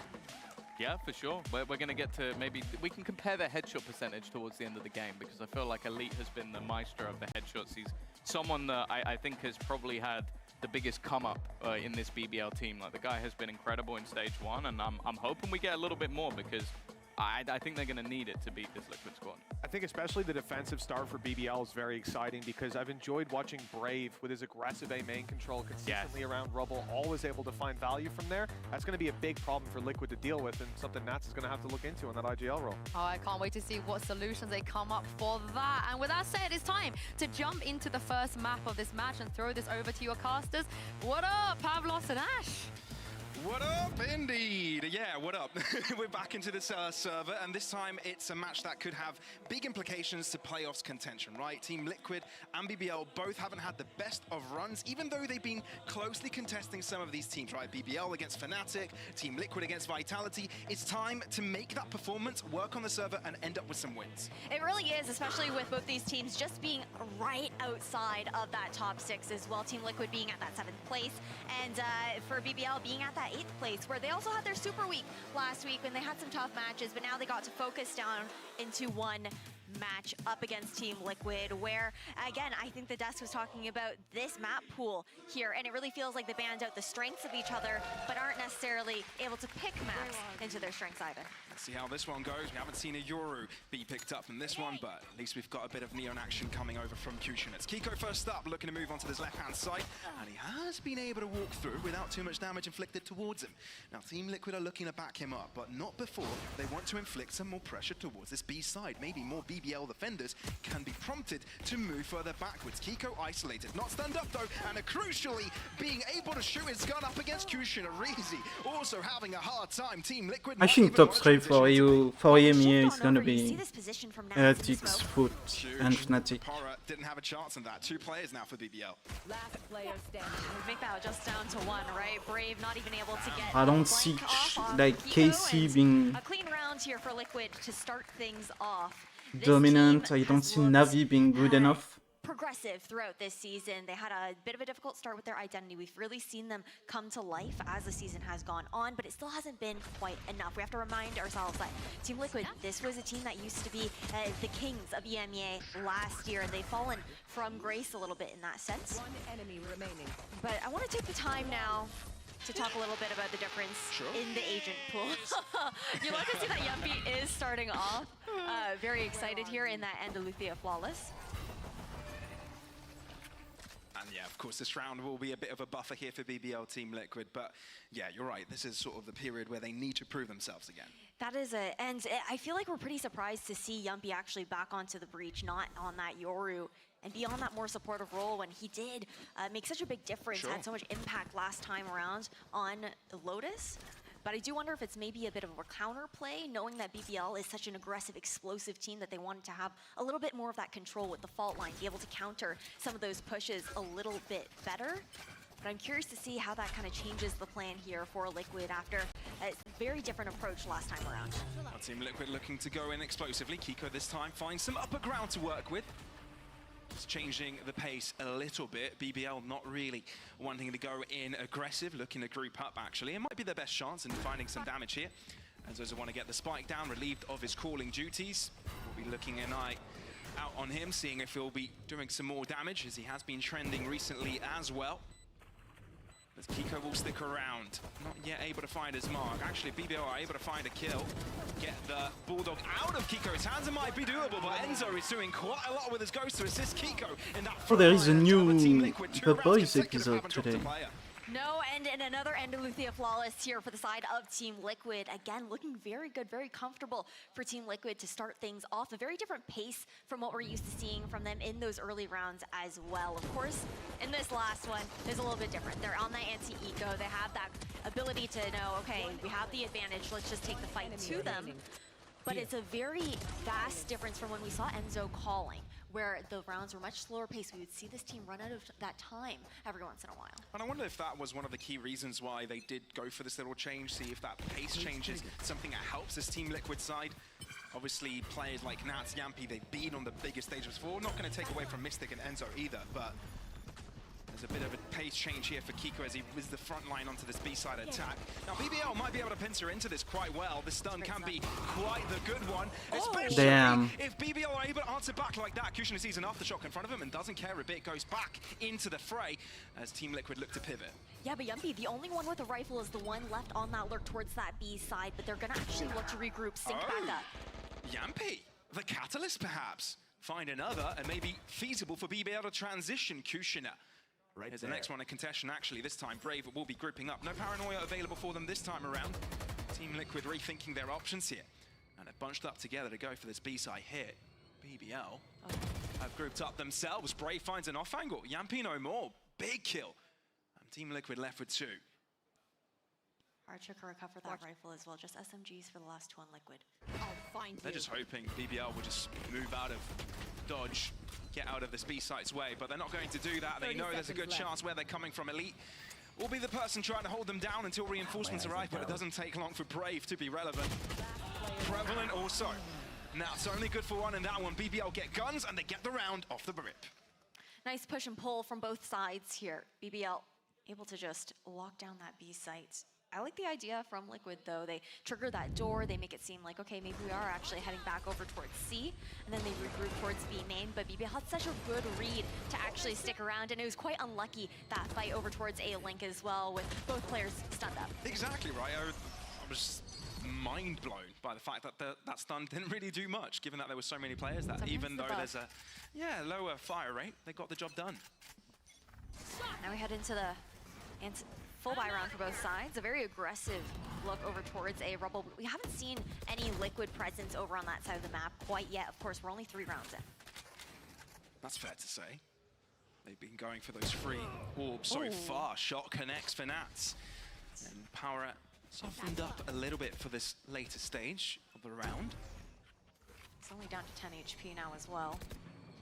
[SPEAKER 5] Yeah, for sure. We're going to get to maybe we can compare their headshot percentage towards the end of the game because I feel like Elite has been the maestro of the headshots. He's someone that I think has probably had the biggest come up in this BBL team. Like the guy has been incredible in stage 1, and I'm hoping we get a little bit more because I think they're going to need it to beat this Liquid squad.
[SPEAKER 4] I think especially the defensive start for BBL is very exciting because I've enjoyed watching Brave with his aggressive A main control consistently around Rubble, always able to find value from there. That's going to be a big problem for Liquid to deal with and something Nats is going to have to look into in that IGL role.
[SPEAKER 3] Oh, I can't wait to see what solutions they come up for that. And with that said, it's time to jump into the first map of this match and throw this over to your casters. What up, Pavlos and Ash?
[SPEAKER 6] What up, indeed? Yeah, what up? We're back into this server, and this time it's a match that could have big implications to playoffs contention, right? Team Liquid and BBL both haven't had the best of runs, even though they've been closely contesting some of these teams, right? BBL against Fnatic, Team Liquid against Vitality. It's time to make that performance work on the server and end up with some wins.
[SPEAKER 7] It really is, especially with both these teams just being right outside of that top 6 as well. Team Liquid being at that 7th place, and for BBL being at that 8th place, where they also had their super week last week when they had some tough matches, but now they got to focus down into one match up against Team Liquid, where again I think the desk was talking about this map pool here, and it really feels like they band out the strengths of each other but aren't necessarily able to pick maps into their strengths either.
[SPEAKER 6] Let's see how this one goes. We haven't seen a Yoru be picked up in this one, but at least we've got a bit of Neon action coming over from Kushin. It's Kiko first up, looking to move on to this left-hand side, and he has been able to walk through without too much damage inflicted towards him. Now, Team Liquid are looking to back him up, but not before they want to inflict some more pressure towards this B side. Maybe more BBL defenders can be prompted to move further backwards. Kiko isolated, not stand up though, and crucially being able to shoot his gun up against Kushin. Arizi also having a hard time. Team Liquid.
[SPEAKER 1] I think top 3 for you, for EMEA is gonna
[SPEAKER 7] You see
[SPEAKER 1] be
[SPEAKER 7] this position from now
[SPEAKER 1] Heretics, Foot, and Fnatic.
[SPEAKER 6] Pora didn't have a chance in that. 2 players now for BBL.
[SPEAKER 8] Last player standing.
[SPEAKER 7] Make that just down to 1, right? Brave not even able to get
[SPEAKER 1] I don't
[SPEAKER 7] a
[SPEAKER 1] see
[SPEAKER 7] blank off on
[SPEAKER 1] like
[SPEAKER 7] Kiko,
[SPEAKER 1] KC
[SPEAKER 7] and
[SPEAKER 1] being
[SPEAKER 7] a clean round here for Liquid to start things off. This
[SPEAKER 1] dominant.
[SPEAKER 7] team
[SPEAKER 1] I don't
[SPEAKER 7] has
[SPEAKER 1] see
[SPEAKER 7] looked,
[SPEAKER 1] NAVI being good enough.
[SPEAKER 7] Progressive throughout this season. They had a bit of a difficult start with their identity. We've really seen them come to life as the season has gone on, but it still hasn't been quite enough. We have to remind ourselves that Team Liquid, this was a team that used to be the kings of EMEA last year, and they've fallen from grace a little bit in that sense.
[SPEAKER 8] One enemy remaining.
[SPEAKER 7] But I want to take the time now to talk a little bit about the difference in the agent pool. You love to see that Yumpy is starting off very excited here in that Andalusia Flawless.
[SPEAKER 6] And yeah, of course, this round will be a bit of a buffer here for BBL Team Liquid. But yeah, you're right. This is sort of the period where they need to prove themselves again.
[SPEAKER 7] That is it. And I feel like we're pretty surprised to see Yumpy actually back onto the breach, not on that Yoru, and be on that more supportive role when he did make such a big difference, had so much impact last time around on Lotus. But I do wonder if it's maybe a bit of a counter play, knowing that BBL is such an aggressive, explosive team that they wanted to have a little bit more of that control with the fault line, be able to counter some of those pushes a little bit better. But I'm curious to see how that kind of changes the plan here for Liquid after a very different approach last time around.
[SPEAKER 6] Our Team Liquid looking to go in explosively. Kiko this time finds some upper ground to work with. It's changing the pace a little bit. BBL not really wanting to go in aggressive, looking to group up actually. It might be their best chance in finding some damage here. Enzo's want to get the spike down, relieved of his calling duties. We'll be looking an eye out on him, seeing if he'll be doing some more damage, as he has been trending recently as well. As Kiko will stick around, not yet able to find his mark. Actually, BBL are able to find a kill, get the Bulldog out of Kiko's hands. It might be doable, but Enzo is doing quite a lot with his ghost to assist Kiko in that.
[SPEAKER 1] Oh, there is a new
[SPEAKER 6] Liquid,
[SPEAKER 1] The Boys episode today.
[SPEAKER 7] No, and another Andalusia Flawless here for the side of Team Liquid. Again, looking very good, very comfortable for Team Liquid to start things off. A very different pace from what we're used to seeing from them in those early rounds as well. Of course, in this last one, it's a little bit different. They're on that anti-eco. They have that ability to know, okay, we have the advantage. Let's just take the fight to them. But it's a very vast difference from when we saw Enzo calling, where the rounds were much slower paced. We would see this team run out of that time every once in a while.
[SPEAKER 6] And I wonder if that was one of the key reasons why they did go for this little change, see if that pace change is something that helps this Team Liquid side. Obviously, players like Nats, Yampy, they've been on the biggest stages before. Not going to take away from Mystic and Enzo either, but there's a bit of a pace change here for Kiko as he was the front line onto this B-side attack. Now, BBL might be able to pincer into this quite well. The stun can be quite the good one, especially if BBL are able to answer back like that. Kushin sees an aftershock in front of him and doesn't care a bit, goes back into the fray as Team Liquid look to pivot.
[SPEAKER 7] Yeah, but Yumpy, the only one with a rifle is the one left on that lurk towards that B side, but they're going to actually look to regroup, sync back up.
[SPEAKER 6] Yampy, the catalyst perhaps. Find another and maybe feasible for BBL to transition Kushina. Here's the next one, a contestation actually. This time, Brave will be grouping up. No paranoia available for them this time around. Team Liquid rethinking their options here. And they're bunched up together to go for this B-side hit. BBL have grouped up themselves. Brave finds an off angle. Yampy no more. Big kill. And Team Liquid left with 2.
[SPEAKER 7] Archer can recover that rifle as well. Just SMGs for the last two on Liquid.
[SPEAKER 8] I'll find
[SPEAKER 6] They're just hoping BBL will just move out of dodge, get out of this B site's way, but they're not going to do that. They
[SPEAKER 8] 30
[SPEAKER 6] know there's a good
[SPEAKER 8] seconds left.
[SPEAKER 6] chance where they're coming from. Elite will be the person trying to hold them down until reinforcements arrive, but it doesn't take long for Brave to be relevant. Prevalent also. Now it's only good for one in that one. BBL get guns and they get the round off the rip.
[SPEAKER 7] Nice push and pull from both sides here. BBL able to just lock down that B site. I like the idea from Liquid though. They trigger that door, they make it seem like, okay, maybe we are actually heading back over towards C, and then they regroup towards B main, but BBL had such a good read to actually stick around, and it was quite unlucky that fight over towards A Link as well, with both players stunned up.
[SPEAKER 6] Exactly right. I was mind blown by the fact that that stun didn't really do much, given that there were so many players that
[SPEAKER 7] Sometimes
[SPEAKER 6] even
[SPEAKER 7] the
[SPEAKER 6] though
[SPEAKER 7] buff.
[SPEAKER 6] there's a lower fire rate, they got the job done.
[SPEAKER 7] Now we head into the full buy round for both sides. A very aggressive look over towards A Rubble. We haven't seen any Liquid presence over on that side of the map quite yet. Of course, we're only 3 rounds in.
[SPEAKER 6] That's fair to say. They've been going for those free orbs so far. Shot connects for Nats. And Power softened up a little bit for this later stage of the round.
[SPEAKER 7] It's only down to 10 HP now as well.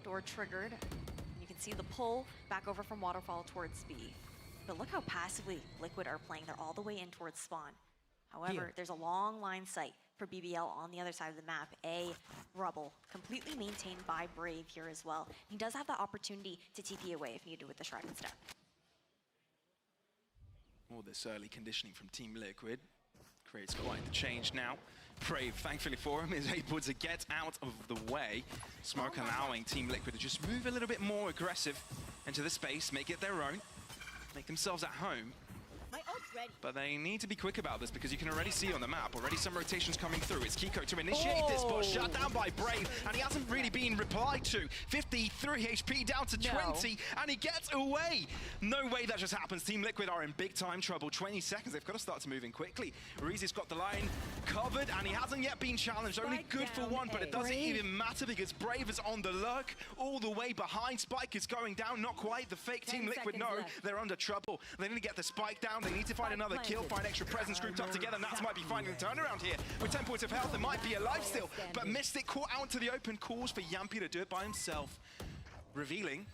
[SPEAKER 7] Door triggered. You can see the pull back over from Waterfall towards B. But look how passively Liquid are playing. They're all the way in towards spawn. However, there's a long line sight for BBL on the other side of the map. A Rubble, completely maintained by Brave here as well. He does have the opportunity to TP away if needed with the Shrouded Step.
[SPEAKER 6] All this early conditioning from Team Liquid creates quite the change now. Brave, thankfully for him, is able to get out of the way. Smoke allowing Team Liquid to just move a little bit more aggressive into the space, make it their own, make themselves at home.
[SPEAKER 8] My ult's ready.
[SPEAKER 6] But they need to be quick about this because you can already see on the map, already some rotations coming through. It's Kiko to initiate this, but shut down by Brave, and he hasn't really been replied to. 53 HP down to 20, and he gets away. No way that just happens. Team Liquid are in big time trouble. 20 seconds, they've got to start to move in quickly. Reezy's got the line covered, and he hasn't yet been challenged. Only good for one, but it doesn't even matter because Brave is on the lurk all the way behind. Spike is going down, not quite. The fake Team Liquid know they're under trouble. They need to get the Spike down. They need to find another kill, find extra presence grouped up together. Nats might be finding the turnaround here. With 10 points of health, they might be alive still. But Mystic caught out into the open, calls for Yampy to do it by himself. Revealing,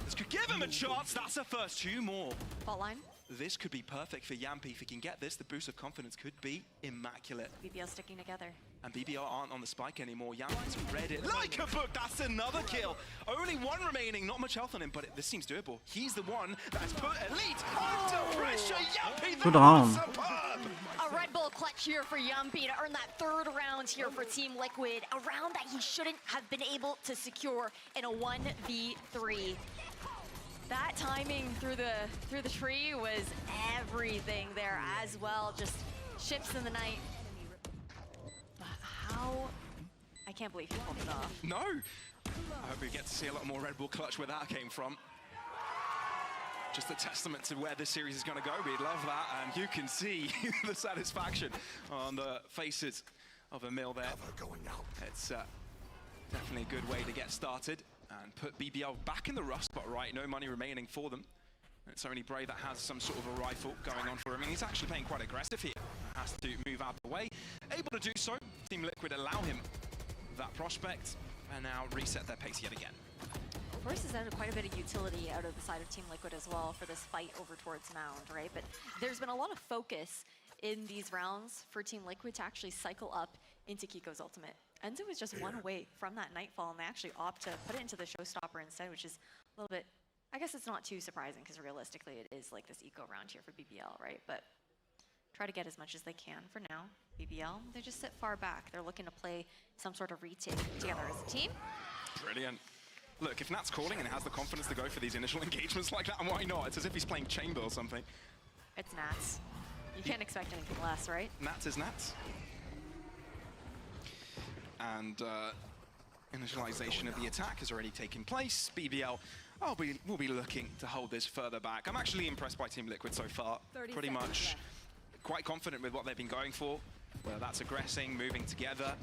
[SPEAKER 6] this could give him a chance. That's a first 2 more.
[SPEAKER 7] Fault line.
[SPEAKER 6] This could be perfect for Yampy. If he can get this, the boost of confidence could be immaculate.
[SPEAKER 7] BBL sticking together.
[SPEAKER 6] And BBL aren't on the spike anymore. Yampy's read it like a book. That's another kill. Only 1 remaining. Not much health on him, but this seems doable. He's the one that's put Elite under pressure. Yampy, that was superb.
[SPEAKER 7] A Red Bull clutch here for Yampy to earn that 3rd round here for Team Liquid. A round that he shouldn't have been able to secure in a 1v3. That timing through the tree was everything there as well. Just ships in the night. How? I can't believe he pulled it off.
[SPEAKER 6] No. I hope we get to see a lot more Red Bull clutch where that came from. Just a testament to where this series is going to go. We'd love that, and you can see the satisfaction on the faces of Emil there. It's definitely a good way to get started and put BBL back in the rough spot, right? No money remaining for them. It's only Brave that has some sort of a rifle going on for him, and he's actually playing quite aggressive here. Has to move out of the way. Able to do so. Team Liquid allow him that prospect, and now reset their pace yet again.
[SPEAKER 7] Force has added quite a bit of utility out of the side of Team Liquid as well for this fight over towards Mound, right? But there's been a lot of focus in these rounds for Team Liquid to actually cycle up into Kiko's ultimate. Enzo was just 1 away from that Nightfall, and they actually opt to put it into the Showstopper instead, which is a little bit, I guess it's not too surprising because realistically it is like this eco round here for BBL, right? But try to get as much as they can for now. BBL, they just sit far back. They're looking to play some sort of retake together as a team.
[SPEAKER 6] Brilliant. Look, if Nat's calling and has the confidence to go for these initial engagements like that, why not? It's as if he's playing Chamber or something.
[SPEAKER 7] It's Nats. You can't expect anything less, right?
[SPEAKER 6] Nats is Nats. And initialization of the attack has already taken place. BBL will be looking to hold this further back. I'm actually impressed by Team Liquid so far. Pretty much quite confident with what they've been going for. Whether that's aggressing, moving together,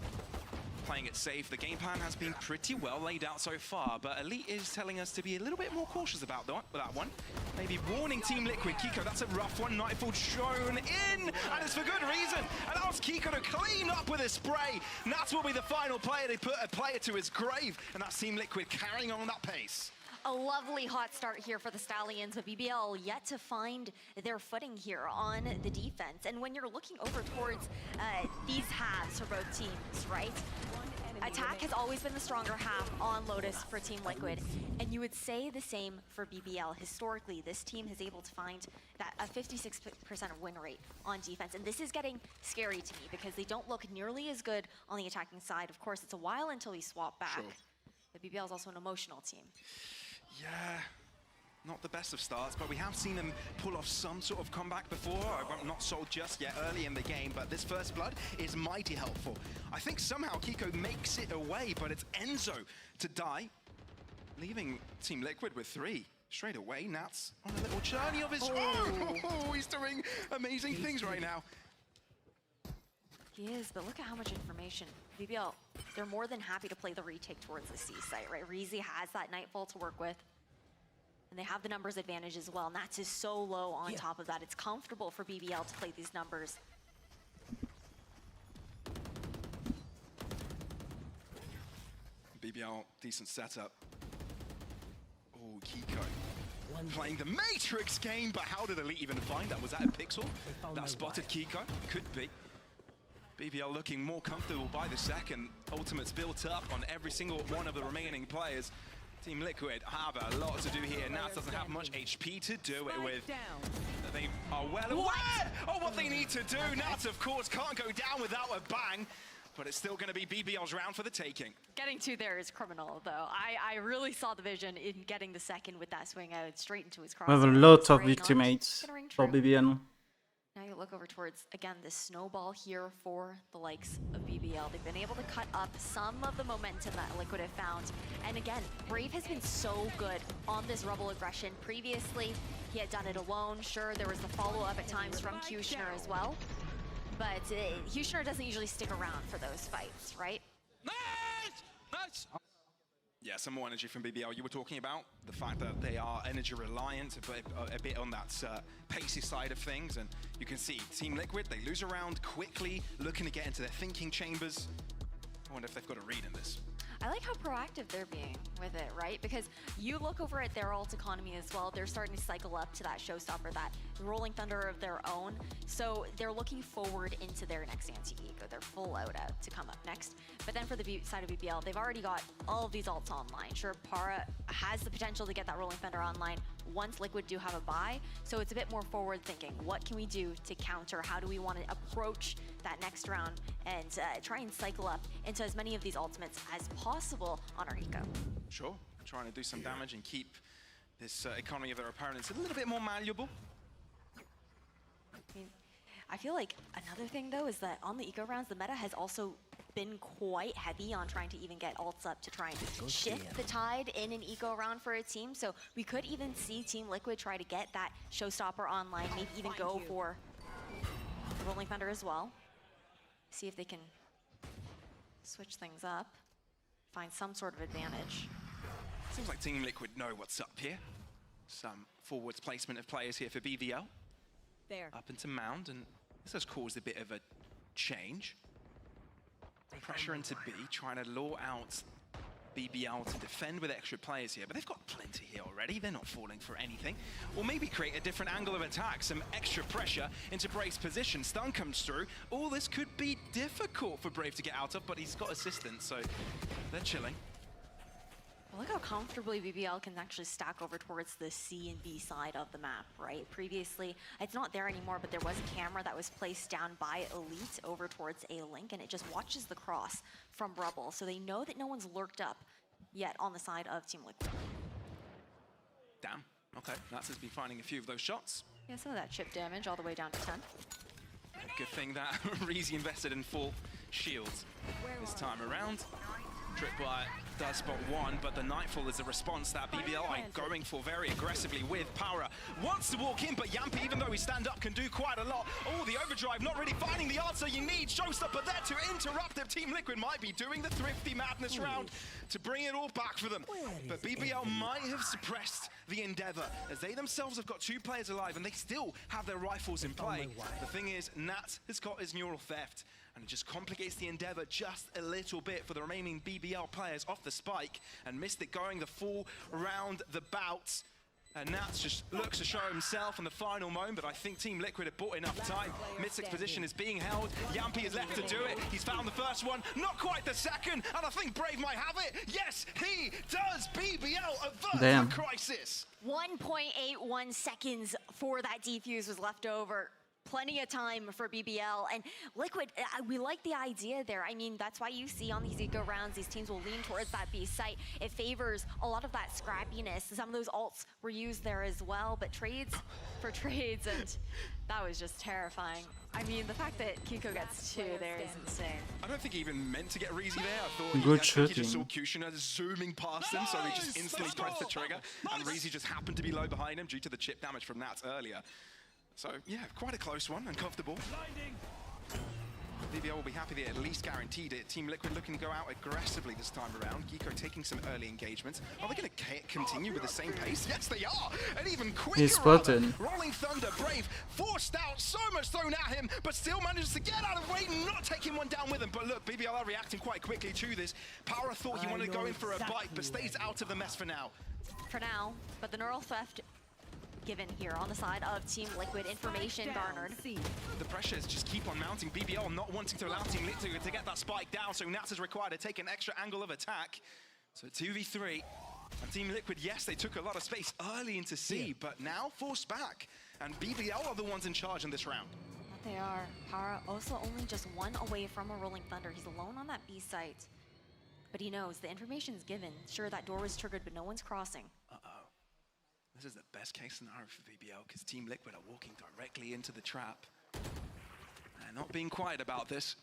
[SPEAKER 6] playing it safe. The game plan has been pretty well laid out so far, but Elite is telling us to be a little bit more cautious about that one. Maybe warning Team Liquid. Kiko, that's a rough one. Nightfall shown in, and it's for good reason. Allows Kiko to clean up with a spray. Nats will be the final player. They put a player to his grave, and that's Team Liquid carrying on that pace.
[SPEAKER 7] A lovely hot start here for the Stallions, but BBL yet to find their footing here on the defense. And when you're looking over towards these halves for both teams, right? Attack has always been the stronger half on Lotus for Team Liquid, and you would say the same for BBL. Historically, this team has able to find that a 56% win rate on defense, and this is getting scary to me because they don't look nearly as good on the attacking side. Of course, it's a while until we swap back.
[SPEAKER 6] Sure.
[SPEAKER 7] But BBL is also an emotional team.
[SPEAKER 6] Yeah, not the best of starts, but we have seen them pull off some sort of comeback before. I'm not sold just yet early in the game, but this first blood is mighty helpful. I think somehow Kiko makes it away, but it's Enzo to die, leaving Team Liquid with 3. Straight away, Nats on a little journey of his own. Oh, he's doing amazing things right now.
[SPEAKER 7] He is, but look at how much information. BBL, they're more than happy to play the retake towards the C site, right? Reezy has that Nightfall to work with. And they have the numbers advantage as well. Nats is so low on top of that. It's comfortable for BBL to play these numbers.
[SPEAKER 6] BBL, decent setup. Oh, Kiko. Playing the Matrix game, but how did Elite even find that? Was that a pixel that spotted Kiko? Could be. BBL looking more comfortable by the second. Ultimate's built up on every single one of the remaining players. Team Liquid have a lot to do here. Nats doesn't have much HP to do it with. They are well aware of what they need to do. Nats, of course, can't go down without a bang, but it's still going to be BBL's round for the taking.
[SPEAKER 7] Getting 2 there is criminal, though. I really saw the vision in getting the second with that swing out straight into his cross.
[SPEAKER 1] We have a lot of ultimates for BBL.
[SPEAKER 7] Now you look over towards, again, this snowball here for the likes of BBL. They've been able to cut up some of the momentum that Liquid have found. And again, Brave has been so good on this Rebel aggression. Previously, he had done it alone. Sure, there was the follow-up at times from Kushner as well. But Kushner doesn't usually stick around for those fights, right?
[SPEAKER 6] Nice! Yeah, some more energy from BBL. You were talking about the fact that they are energy reliant, a bit on that pacey side of things. And you can see Team Liquid, they lose a round quickly, looking to get into their thinking chambers. I wonder if they've got a read in this.
[SPEAKER 7] I like how proactive they're being with it, right? Because you look over at their ult economy as well, they're starting to cycle up to that showstopper, that rolling thunder of their own. So they're looking forward into their next anti-eco. They're full out to come up next. But then for the side of BBL, they've already got all of these ults online. Sure, Para has the potential to get that rolling thunder online once Liquid do have a buy. So it's a bit more forward thinking. What can we do to counter? How do we want to approach that next round and try and cycle up into as many of these ultimates as possible on our eco?
[SPEAKER 6] Sure, trying to do some damage and keep this economy of their opponents a little bit more malleable.
[SPEAKER 7] I mean, I feel like another thing though is that on the eco rounds, the meta has also been quite heavy on trying to even get ults up to try and shift the tide in an eco round for a team. So we could even see Team Liquid try to get that showstopper online, maybe even go for the Rolling Thunder as well. See if they can switch things up, find some sort of advantage.
[SPEAKER 6] Seems like Team Liquid know what's up here. Some forwards placement of players here for BBL.
[SPEAKER 8] There.
[SPEAKER 6] Up into Mound, and this has caused a bit of a change. Pressure into B, trying to lure out BBL to defend with extra players here, but they've got plenty here already. They're not falling for anything. Or maybe create a different angle of attack, some extra pressure into Brave's position. Stun comes through. All this could be difficult for Brave to get out of, but he's got assistance, so they're chilling.
[SPEAKER 7] Well, look how comfortably BBL can actually stack over towards the C and B side of the map, right? Previously, it's not there anymore, but there was a camera that was placed down by Elite over towards A-Link, and it just watches the cross from Rebel, so they know that no one's lurked up yet on the side of Team Liquid.
[SPEAKER 6] Damn, okay, Nats has been finding a few of those shots.
[SPEAKER 7] Yeah, some of that chip damage all the way down to 10.
[SPEAKER 6] Good thing that Reezy invested in full shields this time around. Tripped by does spot one, but the Nightfall is a response that BBL are going for very aggressively with Power. Wants to walk in, but Yampi, even though he stand up, can do quite a lot. Oh, the overdrive, not really finding the answer you need. Showstopper there to interrupt him. Team Liquid might be doing the thrifty madness round to bring it all back for them. But BBL might have suppressed the Endeavor, as they themselves have got 2 players alive and they still have their rifles in play. The thing is, Nat has got his neural theft, and it just complicates the Endeavor just a little bit for the remaining BBL players off the spike, and Mystic going the full round the bout. And Nats just looks to show himself in the final moment, but I think Team Liquid have bought enough time. Mystic's position is being held. Yampi is left to do it. He's found the first one, not quite the second, and I think Brave might have it. Yes, he does! BBL avert the crisis!
[SPEAKER 7] 1.81 seconds for that defuse was left over. Plenty of time for BBL, and Liquid, we like the idea there. I mean, that's why you see on these eco rounds, these teams will lean towards that B site. It favors a lot of that scrappiness. Some of those ults were used there as well, but trades for trades, and that was just terrifying. I mean, the fact that Kiko gets 2 there is insane.
[SPEAKER 6] I don't think he even meant to get Reezy there. I thought he just saw Kushner zooming past him, so he just instantly pressed the trigger, and Reezy just happened to be low behind him due to the chip damage from Nats earlier. So, yeah, quite a close one, and comfortable. BBL will be happy they at least guaranteed it. Team Liquid looking to go out aggressively this time around. Geeko taking some early engagements. Are they going to continue with the same pace? Yes, they are! And even quicker!
[SPEAKER 1] He's spotted.
[SPEAKER 6] Rolling Thunder, Brave, forced out, so much thrown at him, but still manages to get out of the way, not taking one down with him. But look, BBL are reacting quite quickly to this. Power thought he wanted to go in for a bite, but stays out of the mess for now.
[SPEAKER 7] For now, but the neural theft given here on the side of Team Liquid, information garnered.
[SPEAKER 6] The pressures just keep on mounting. BBL not wanting to allow Team Liquid to get that spike down, so Nats is required to take an extra angle of attack. So 2v3, and Team Liquid, yes, they took a lot of space early into C, but now forced back, and BBL are the ones in charge in this round.
[SPEAKER 7] They are. Power also only just 1 away from a Rolling Thunder. He's alone on that B site, but he knows the information is given. Sure, that door was triggered, but no one's crossing.
[SPEAKER 6] This is the best case scenario for BBL, because Team Liquid are walking directly into the trap. And not being quiet about this.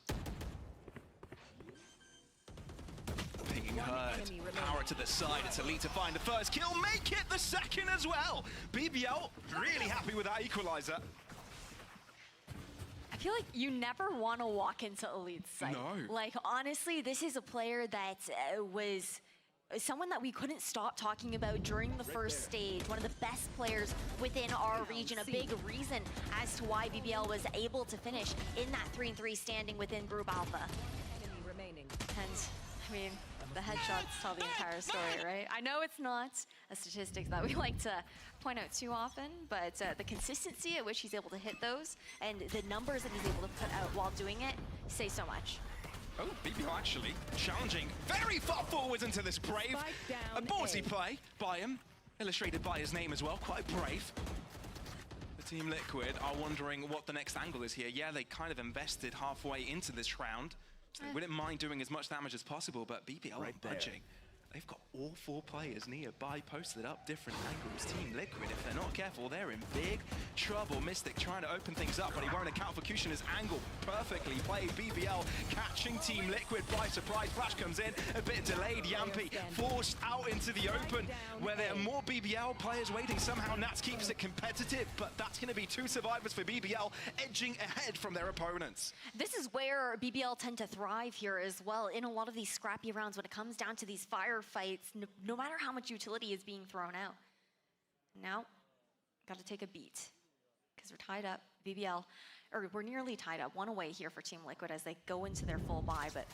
[SPEAKER 6] Pinging Herd, Power to the side, it's Elite to find the first kill, make it the second as well! BBL really happy with that equalizer.
[SPEAKER 7] I feel like you never want to walk into Elite's site.
[SPEAKER 6] No.
[SPEAKER 7] Like, honestly, this is a player that was someone that we couldn't stop talking about during the first stage, one of the best players within our region, a big reason as to why BBL was able to finish in that 3-3 standing within Group Alpha. And, I mean, the headshots tell the entire story, right? I know it's not a statistic that we like to point out too often, but the consistency at which he's able to hit those and the numbers that he's able to put out while doing it say so much.
[SPEAKER 6] Oh, BBL actually challenging very far forwards into this Brave. A ballsy play by him, illustrated by his name as well, quite brave. The Team Liquid are wondering what the next angle is here. Yeah, they kind of invested halfway into this round, so they wouldn't mind doing as much damage as possible, but BBL are budging. They've got all 4 players nearby posted up different angles. Team Liquid, if they're not careful, they're in big trouble. Mystic trying to open things up, but he won't account for Kushner's angle. Perfectly played. BBL catching Team Liquid by surprise. Flash comes in, a bit delayed. Yampi forced out into the open, where there are more BBL players waiting. Somehow Nats keeps it competitive, but that's going to be 2 survivors for BBL, edging ahead from their opponents.
[SPEAKER 7] This is where BBL tend to thrive here as well, in a lot of these scrappy rounds when it comes down to these fire fights, no matter how much utility is being thrown out. Now, got to take a beat, because we're tied up. BBL, or we're nearly tied up, 1 away here for Team Liquid as they go into their full buy, but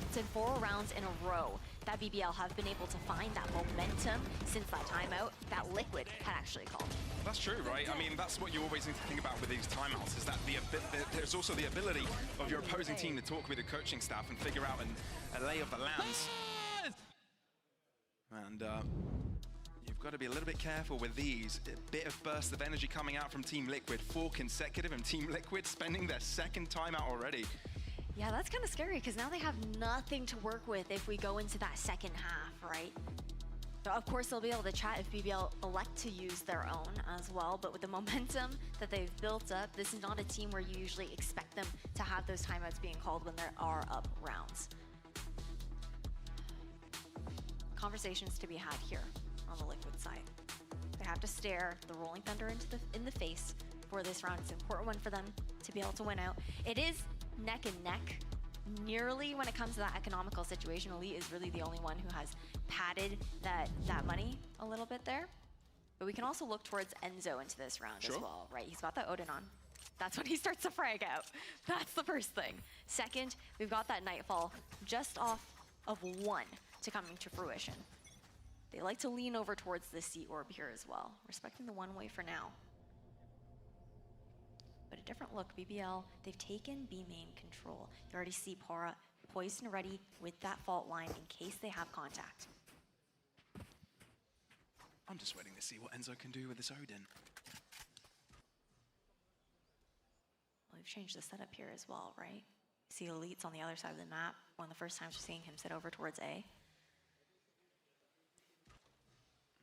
[SPEAKER 7] it's in 4 rounds in a row that BBL have been able to find that momentum since that timeout that Liquid had actually called.
[SPEAKER 6] That's true, right? I mean, that's what you always need to think about with these timeouts, is that there's also the ability of your opposing team to talk with the coaching staff and figure out a lay of the lands. And you've got to be a little bit careful with these. A bit of burst of energy coming out from Team Liquid, 4 consecutive, and Team Liquid spending their 2nd timeout already.
[SPEAKER 7] Yeah, that's kind of scary, because now they have nothing to work with if we go into that second half, right? So of course, they'll be able to chat if BBL elect to use their own as well, but with the momentum that they've built up, this is not a team where you usually expect them to have those timeouts being called when there are up rounds. conversations to be had here on the Liquid side. They have to stare the Rolling Thunder in the face for this round. It's an important one for them to be able to win out. It is neck and neck. Nearly when it comes to that economical situation, Elite is really the only one who has padded that money a little bit there. But we can also look towards Enzo into this round as well, right? He's got that Odin on. That's when he starts to frag out. That's the first thing. Second, we've got that Nightfall just off of 1 to coming to fruition. They like to lean over towards the Sea Orb here as well, respecting the one way for now. But a different look, BBL, they've taken B main control. You already see Pora poised and ready with that fault line in case they have contact.
[SPEAKER 6] I'm just waiting to see what Enzo can do with this Odin.
[SPEAKER 7] Well, we've changed the setup here as well, right? See Elites on the other side of the map. One of the first times we're seeing him sit over towards A.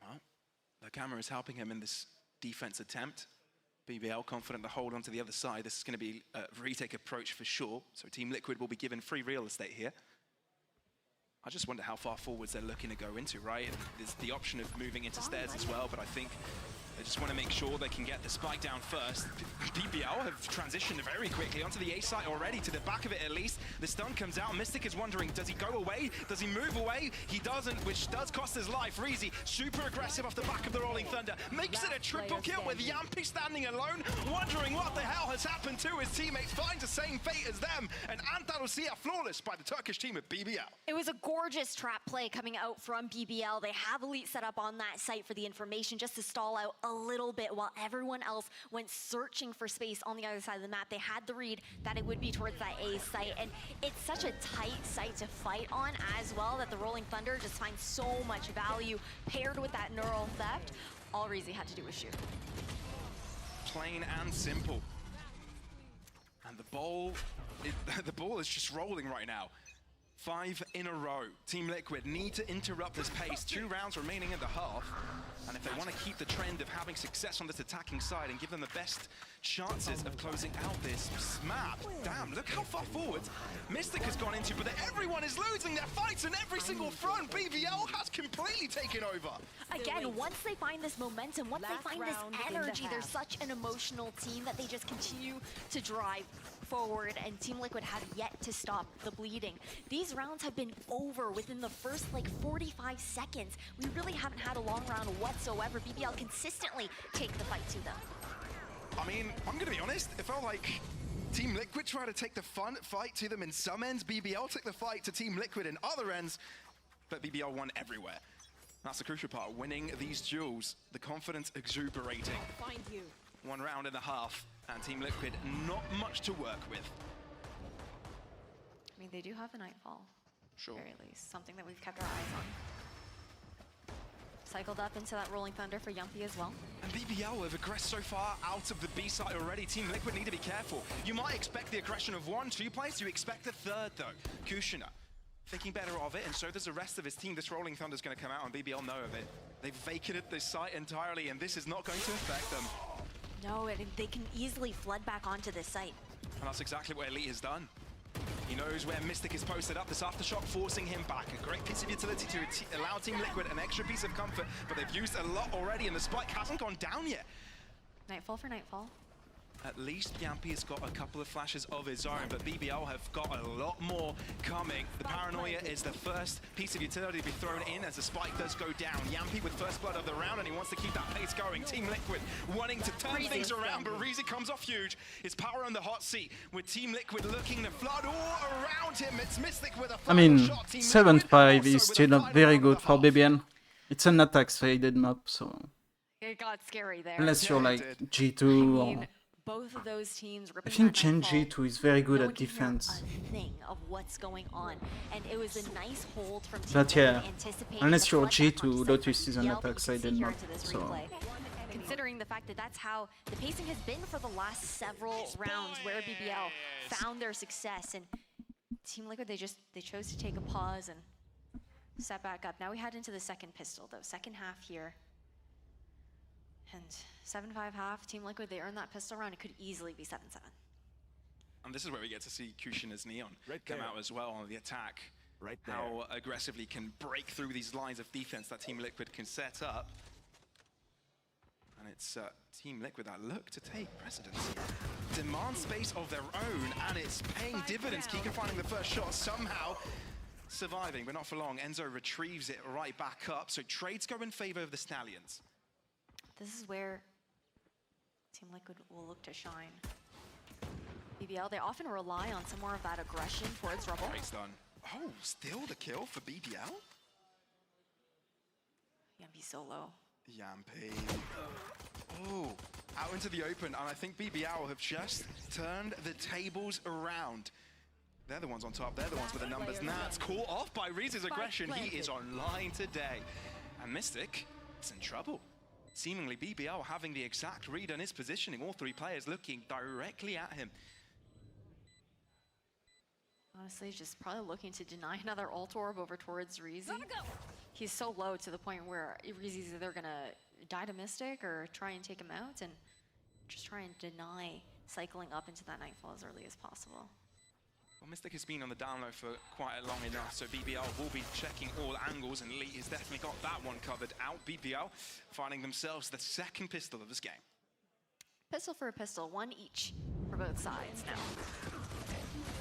[SPEAKER 6] Well, the camera is helping him in this defense attempt. BBL confident to hold on to the other side. This is going to be a retake approach for sure. So Team Liquid will be given free real estate here. I just wonder how far forwards they're looking to go into, right? There's the option of moving into stairs as well, but I think they just want to make sure they can get the spike down first. BBL have transitioned very quickly onto the A site already, to the back of it at least. The stun comes out. Mystic is wondering, does he go away? Does he move away? He doesn't, which does cost his life. Reezy, super aggressive off the back of the Rolling Thunder. Makes it a triple kill with Yampy standing alone, wondering what the hell has happened to his teammates. Finds the same fate as them, and Andalusia flawless by the Turkish team of BBL.
[SPEAKER 7] It was a gorgeous trap play coming out from BBL. They have Elite set up on that site for the information just to stall out a little bit while everyone else went searching for space on the other side of the map. They had the read that it would be towards that A site, and it's such a tight site to fight on as well that the Rolling Thunder just finds so much value paired with that neural theft. All Reezy had to do was shoot.
[SPEAKER 6] Plain and simple. And the ball is just rolling right now. 5 in a row. Team Liquid need to interrupt this pace. 2 rounds remaining in the half. And if they want to keep the trend of having success on this attacking side and give them the best chances of closing out this map. Damn, look how far forward Mystic has gone into, but everyone is losing their fights in every single front. BBL has completely taken over.
[SPEAKER 7] Again, once they find this momentum, once they find this energy, they're such an emotional team that they just continue to drive forward, and Team Liquid have yet to stop the bleeding. These rounds have been over within the first like 45 seconds. We really haven't had a long round whatsoever. BBL consistently take the fight to them.
[SPEAKER 6] I mean, I'm gonna be honest, it felt like Team Liquid tried to take the fight to them in some ends. BBL took the fight to Team Liquid in other ends, but BBL won everywhere. That's the crucial part, winning these duels, the confidence exuberating.
[SPEAKER 8] I'll find you.
[SPEAKER 6] 1 round and a half, and Team Liquid not much to work with.
[SPEAKER 7] I mean, they do have the Nightfall,
[SPEAKER 6] Sure.
[SPEAKER 7] at very least. Something that we've kept our eyes on. Cycled up into that Rolling Thunder for Yumpy as well.
[SPEAKER 6] And BBL have aggressed so far out of the B side already. Team Liquid need to be careful. You might expect the aggression of 1, 2 players. You expect a third, though. Kushina thinking better of it, and so does the rest of his team. This Rolling Thunder's going to come out, and BBL know of it. They've vacated this site entirely, and this is not going to affect them.
[SPEAKER 7] No, they can easily flood back onto this site.
[SPEAKER 6] And that's exactly what Elite has done. He knows where Mystic is posted up. This aftershock forcing him back. A great piece of utility to allow Team Liquid an extra piece of comfort, but they've used a lot already, and the spike hasn't gone down yet.
[SPEAKER 7] Nightfall for Nightfall.
[SPEAKER 6] At least Yampy has got a couple of flashes of his own, but BBL have got a lot more coming. The Paranoia is the first piece of utility to be thrown in as the spike does go down. Yampy with first blood of the round, and he wants to keep that pace going. Team Liquid wanting to turn things around, but Reezy comes off huge. His power on the hot seat, with Team Liquid looking to flood all around him. It's Mystic with a final shot.
[SPEAKER 1] 7-5 is still not very good for BBL. It's an attack-faded map, so...
[SPEAKER 7] It got scary there.
[SPEAKER 1] Unless you're like G2 or...
[SPEAKER 7] Both of those teams.
[SPEAKER 1] I think Gen G2 is very good at defense.
[SPEAKER 7] A thing of what's going on, and it was a nice hold from Team
[SPEAKER 1] But yeah,
[SPEAKER 7] anticipating
[SPEAKER 1] unless you're
[SPEAKER 7] the
[SPEAKER 1] G2, Lotus is an attack-sided map, so...
[SPEAKER 7] Considering the fact that that's how the pacing has been for the last several rounds where BBL found their success, and Team Liquid, they chose to take a pause and step back up. Now we head into the second pistol though, second half here. And 7-5 half, Team Liquid, they earned that pistol round. It could easily be 7-7.
[SPEAKER 6] And this is where we get to see Kushina's Neon come out as well on the attack.
[SPEAKER 9] Right there.
[SPEAKER 6] how aggressively can break through these lines of defense that Team Liquid can set up. And it's Team Liquid that look to take precedence. Demand space of their own, and it's paying dividends. Kika finding the first shot, somehow surviving, but not for long. Enzo retrieves it right back up, so trades go in favor of the Stallions.
[SPEAKER 7] This is where Team Liquid will look to shine. BBL, they often rely on some more of that aggression towards Rubble.
[SPEAKER 6] Trades done. Oh, still the kill for BBL?
[SPEAKER 7] Yampi so low.
[SPEAKER 6] Yampi. Oh, out into the open, and I think BBL have just turned the tables around. They're the ones on top, they're the ones with the numbers. Nats caught off by Reese's aggression. He is online today. And Mystic is in trouble. Seemingly BBL having the exact read on his positioning. All three players looking directly at him.
[SPEAKER 7] Honestly, just probably looking to deny another ult orb over towards Reezy. He's so low to the point where Reezy's either gonna die to Mystic or try and take him out and just try and deny cycling up into that Nightfall as early as possible.
[SPEAKER 6] Well, Mystic has been on the down low for quite long enough, so BBL will be checking all angles, and Lee has definitely got that one covered out. BBL finding themselves the second pistol of this game.
[SPEAKER 7] Pistol for a pistol, one each for both sides now.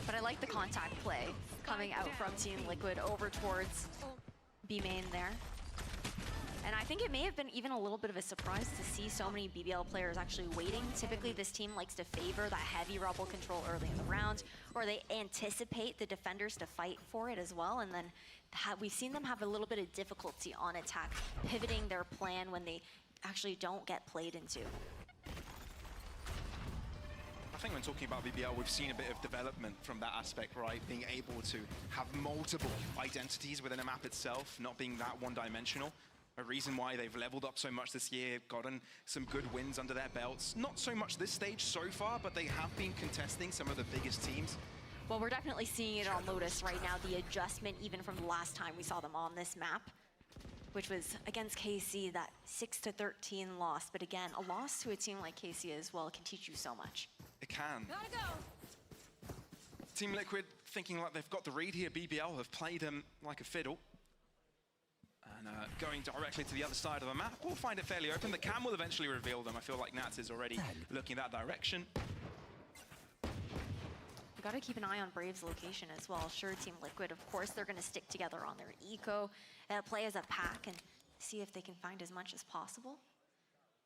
[SPEAKER 7] But I like the contact play coming out from Team Liquid over towards B main there. And I think it may have been even a little bit of a surprise to see so many BBL players actually waiting. Typically, this team likes to favor that heavy Rubble control early in the round, or they anticipate the defenders to fight for it as well. And then we've seen them have a little bit of difficulty on attack, pivoting their plan when they actually don't get played into.
[SPEAKER 6] I think when talking about BBL, we've seen a bit of development from that aspect, right? Being able to have multiple identities within a map itself, not being that one-dimensional. A reason why they've leveled up so much this year, gotten some good wins under their belts. Not so much this stage so far, but they have been contesting some of the biggest teams.
[SPEAKER 7] Well, we're definitely seeing it on Lotus right now, the adjustment even from the last time we saw them on this map, which was against KC, that 6-13 loss. But again, a loss to a team like KC as well can teach you so much.
[SPEAKER 6] It can.
[SPEAKER 8] Gotta go.
[SPEAKER 6] Team Liquid thinking like they've got the read here. BBL have played them like a fiddle. And going directly to the other side of the map, we'll find it fairly open. The cam will eventually reveal them. I feel like Nats is already looking that direction.
[SPEAKER 7] We gotta keep an eye on Brave's location as well. Sure, Team Liquid, of course, they're gonna stick together on their eco, play as a pack, and see if they can find as much as possible.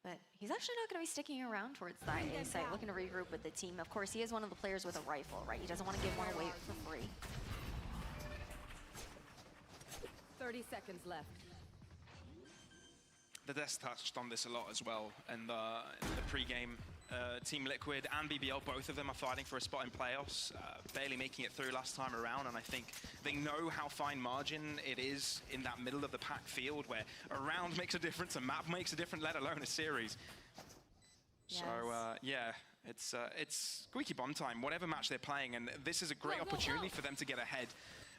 [SPEAKER 7] But he's actually not gonna be sticking around towards that A site, looking to regroup with the team. Of course, he is one of the players with a rifle, right? He doesn't want to give one away for free.
[SPEAKER 8] 30 seconds left.
[SPEAKER 6] The Desk touched on this a lot as well, and in the pre-game, Team Liquid and BBL, both of them are fighting for a spot in playoffs, barely making it through last time around, and I think they know how fine margin it is in that middle of the pack field where a round makes a difference, a map makes a difference, let alone a series. Yes. So, yeah, it's squeaky bum time, whatever match they're playing, and this is a great opportunity for them to get ahead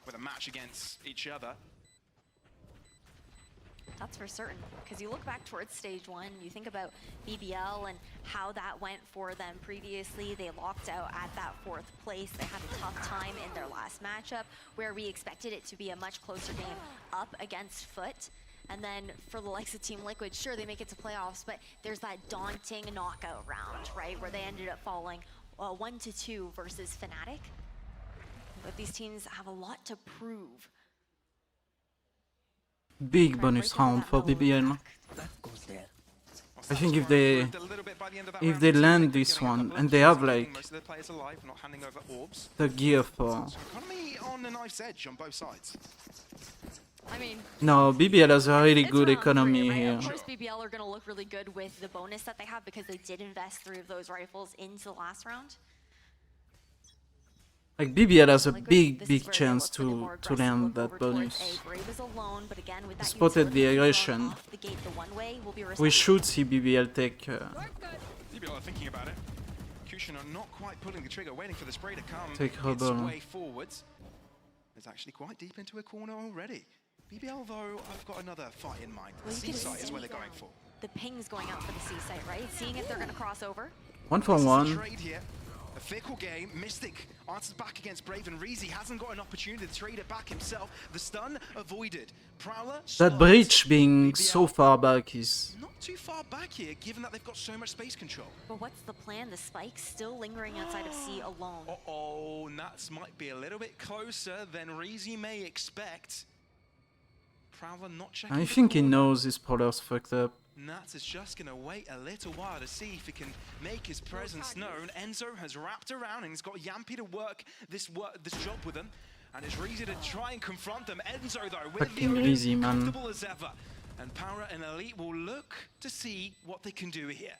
[SPEAKER 6] with a match against each other.
[SPEAKER 7] That's for certain, because you look back towards stage one, you think about BBL and how that went for them previously. They locked out at that 4th place. They had a tough time in their last matchup, where we expected it to be a much closer game up against Foot. And then for the likes of Team Liquid, sure, they make it to playoffs, but there's that daunting knockout round, right, where they ended up falling 1-2 versus Fnatic. But these teams have a lot to prove.
[SPEAKER 1] Big bonus round for BBL. I think if they land this one and they have like the gear for.
[SPEAKER 6] Economy on a knife's edge on both sides.
[SPEAKER 7] I mean,
[SPEAKER 1] no, BBL has a really good economy
[SPEAKER 7] right?
[SPEAKER 1] here.
[SPEAKER 7] Of course, BBL are going to look really good with the bonus that they have because they did invest 3 of those rifles into the last round.
[SPEAKER 1] Like BBL has a big chance to land that bonus. Spotted the aggression. We should see BBL take.
[SPEAKER 6] BBL are thinking about it. Kushin are not quite pulling the trigger, waiting for the spray to come.
[SPEAKER 1] Take
[SPEAKER 6] its way forwards. It's actually quite deep into a corner already. BBL though, I've got another fight in mind. The C site is where they're going for.
[SPEAKER 7] The ping's going out for the C site, right? Seeing if they're going to cross over.
[SPEAKER 1] 1-for-1.
[SPEAKER 6] Trade here. A fickle game. Mystic answers back against Brave, and Reezy hasn't got an opportunity to trade it back himself. The stun avoided. Prowler
[SPEAKER 1] That breach being so far back is...
[SPEAKER 6] not too far back here, given that they've got so much space control.
[SPEAKER 7] But what's the plan? The spike still lingering outside of C alone.
[SPEAKER 6] Uh-oh, Nats might be a little bit closer than Reezy may expect. Prowler not checking.
[SPEAKER 1] I think he knows his prowler's fucked up.
[SPEAKER 6] Nats is just going to wait a little while to see if he can make his presence known. Enzo has wrapped around and he's got Yampy to work this job with him. And it's Reezy to try and confront them. Enzo, though, with
[SPEAKER 1] Fucking
[SPEAKER 6] the
[SPEAKER 1] Reezy, man.
[SPEAKER 6] comfortable as ever. And Power and Elite will look to see what they can do here.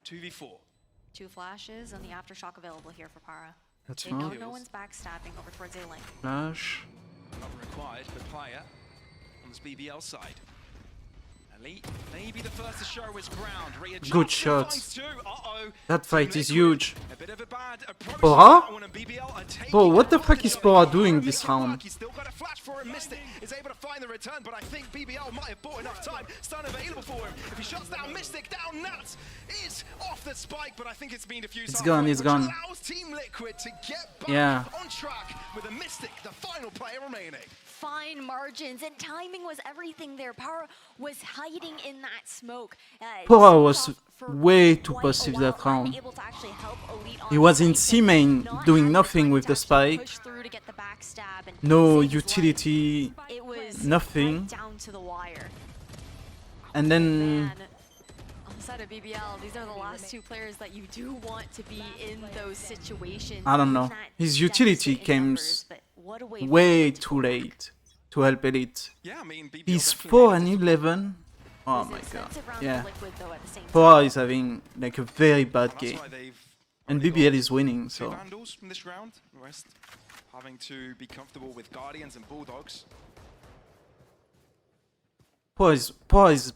[SPEAKER 6] 2v4.
[SPEAKER 7] 2 flashes and the aftershock available here for Para.
[SPEAKER 1] That's
[SPEAKER 7] They know
[SPEAKER 1] right.
[SPEAKER 7] no one's backstabbing over towards A-Lane.
[SPEAKER 1] Flash.
[SPEAKER 6] Not required for player on this BBL side. Elite, maybe the first to show his ground.
[SPEAKER 1] Good shots.
[SPEAKER 6] Uh-oh.
[SPEAKER 1] That fight is huge.
[SPEAKER 6] A bit of a bad approach.
[SPEAKER 1] Pora?
[SPEAKER 6] When a BBL are taking
[SPEAKER 1] Bro, what the fuck is
[SPEAKER 6] advantage.
[SPEAKER 1] Pora doing this round?
[SPEAKER 6] He's still got a flash for him. Mystic is able to find the return, but I think BBL might have bought enough time. Stun available for him. If he shuts down Mystic, down Nats is off the spike, but I think it's been diffused.
[SPEAKER 1] It's gone, it's gone.
[SPEAKER 6] Allows Team Liquid to get back on track with a Mystic, the final player remaining.
[SPEAKER 7] Fine margins and timing was everything there. Power was hiding in that smoke.
[SPEAKER 1] Pora was way too passive that round. He was in C main doing nothing with the spike. No utility, nothing.
[SPEAKER 7] Down to the wire.
[SPEAKER 1] And then
[SPEAKER 7] On the side of BBL, these are the last 2 players that you do want to be in those situations.
[SPEAKER 1] I don't know. His utility came way too late to help Elite.
[SPEAKER 6] Yeah, I mean, BBL
[SPEAKER 1] He's
[SPEAKER 6] definitely
[SPEAKER 1] 4 and 11. Oh my god. Yeah. Pora is having like a very bad
[SPEAKER 6] That's
[SPEAKER 1] game.
[SPEAKER 6] why they've
[SPEAKER 1] And
[SPEAKER 6] already
[SPEAKER 1] BBL
[SPEAKER 6] got
[SPEAKER 1] is winning,
[SPEAKER 6] 2
[SPEAKER 1] so...
[SPEAKER 6] Vandals from this round. The rest having to be comfortable with Guardians and Bulldogs.
[SPEAKER 1] Pora is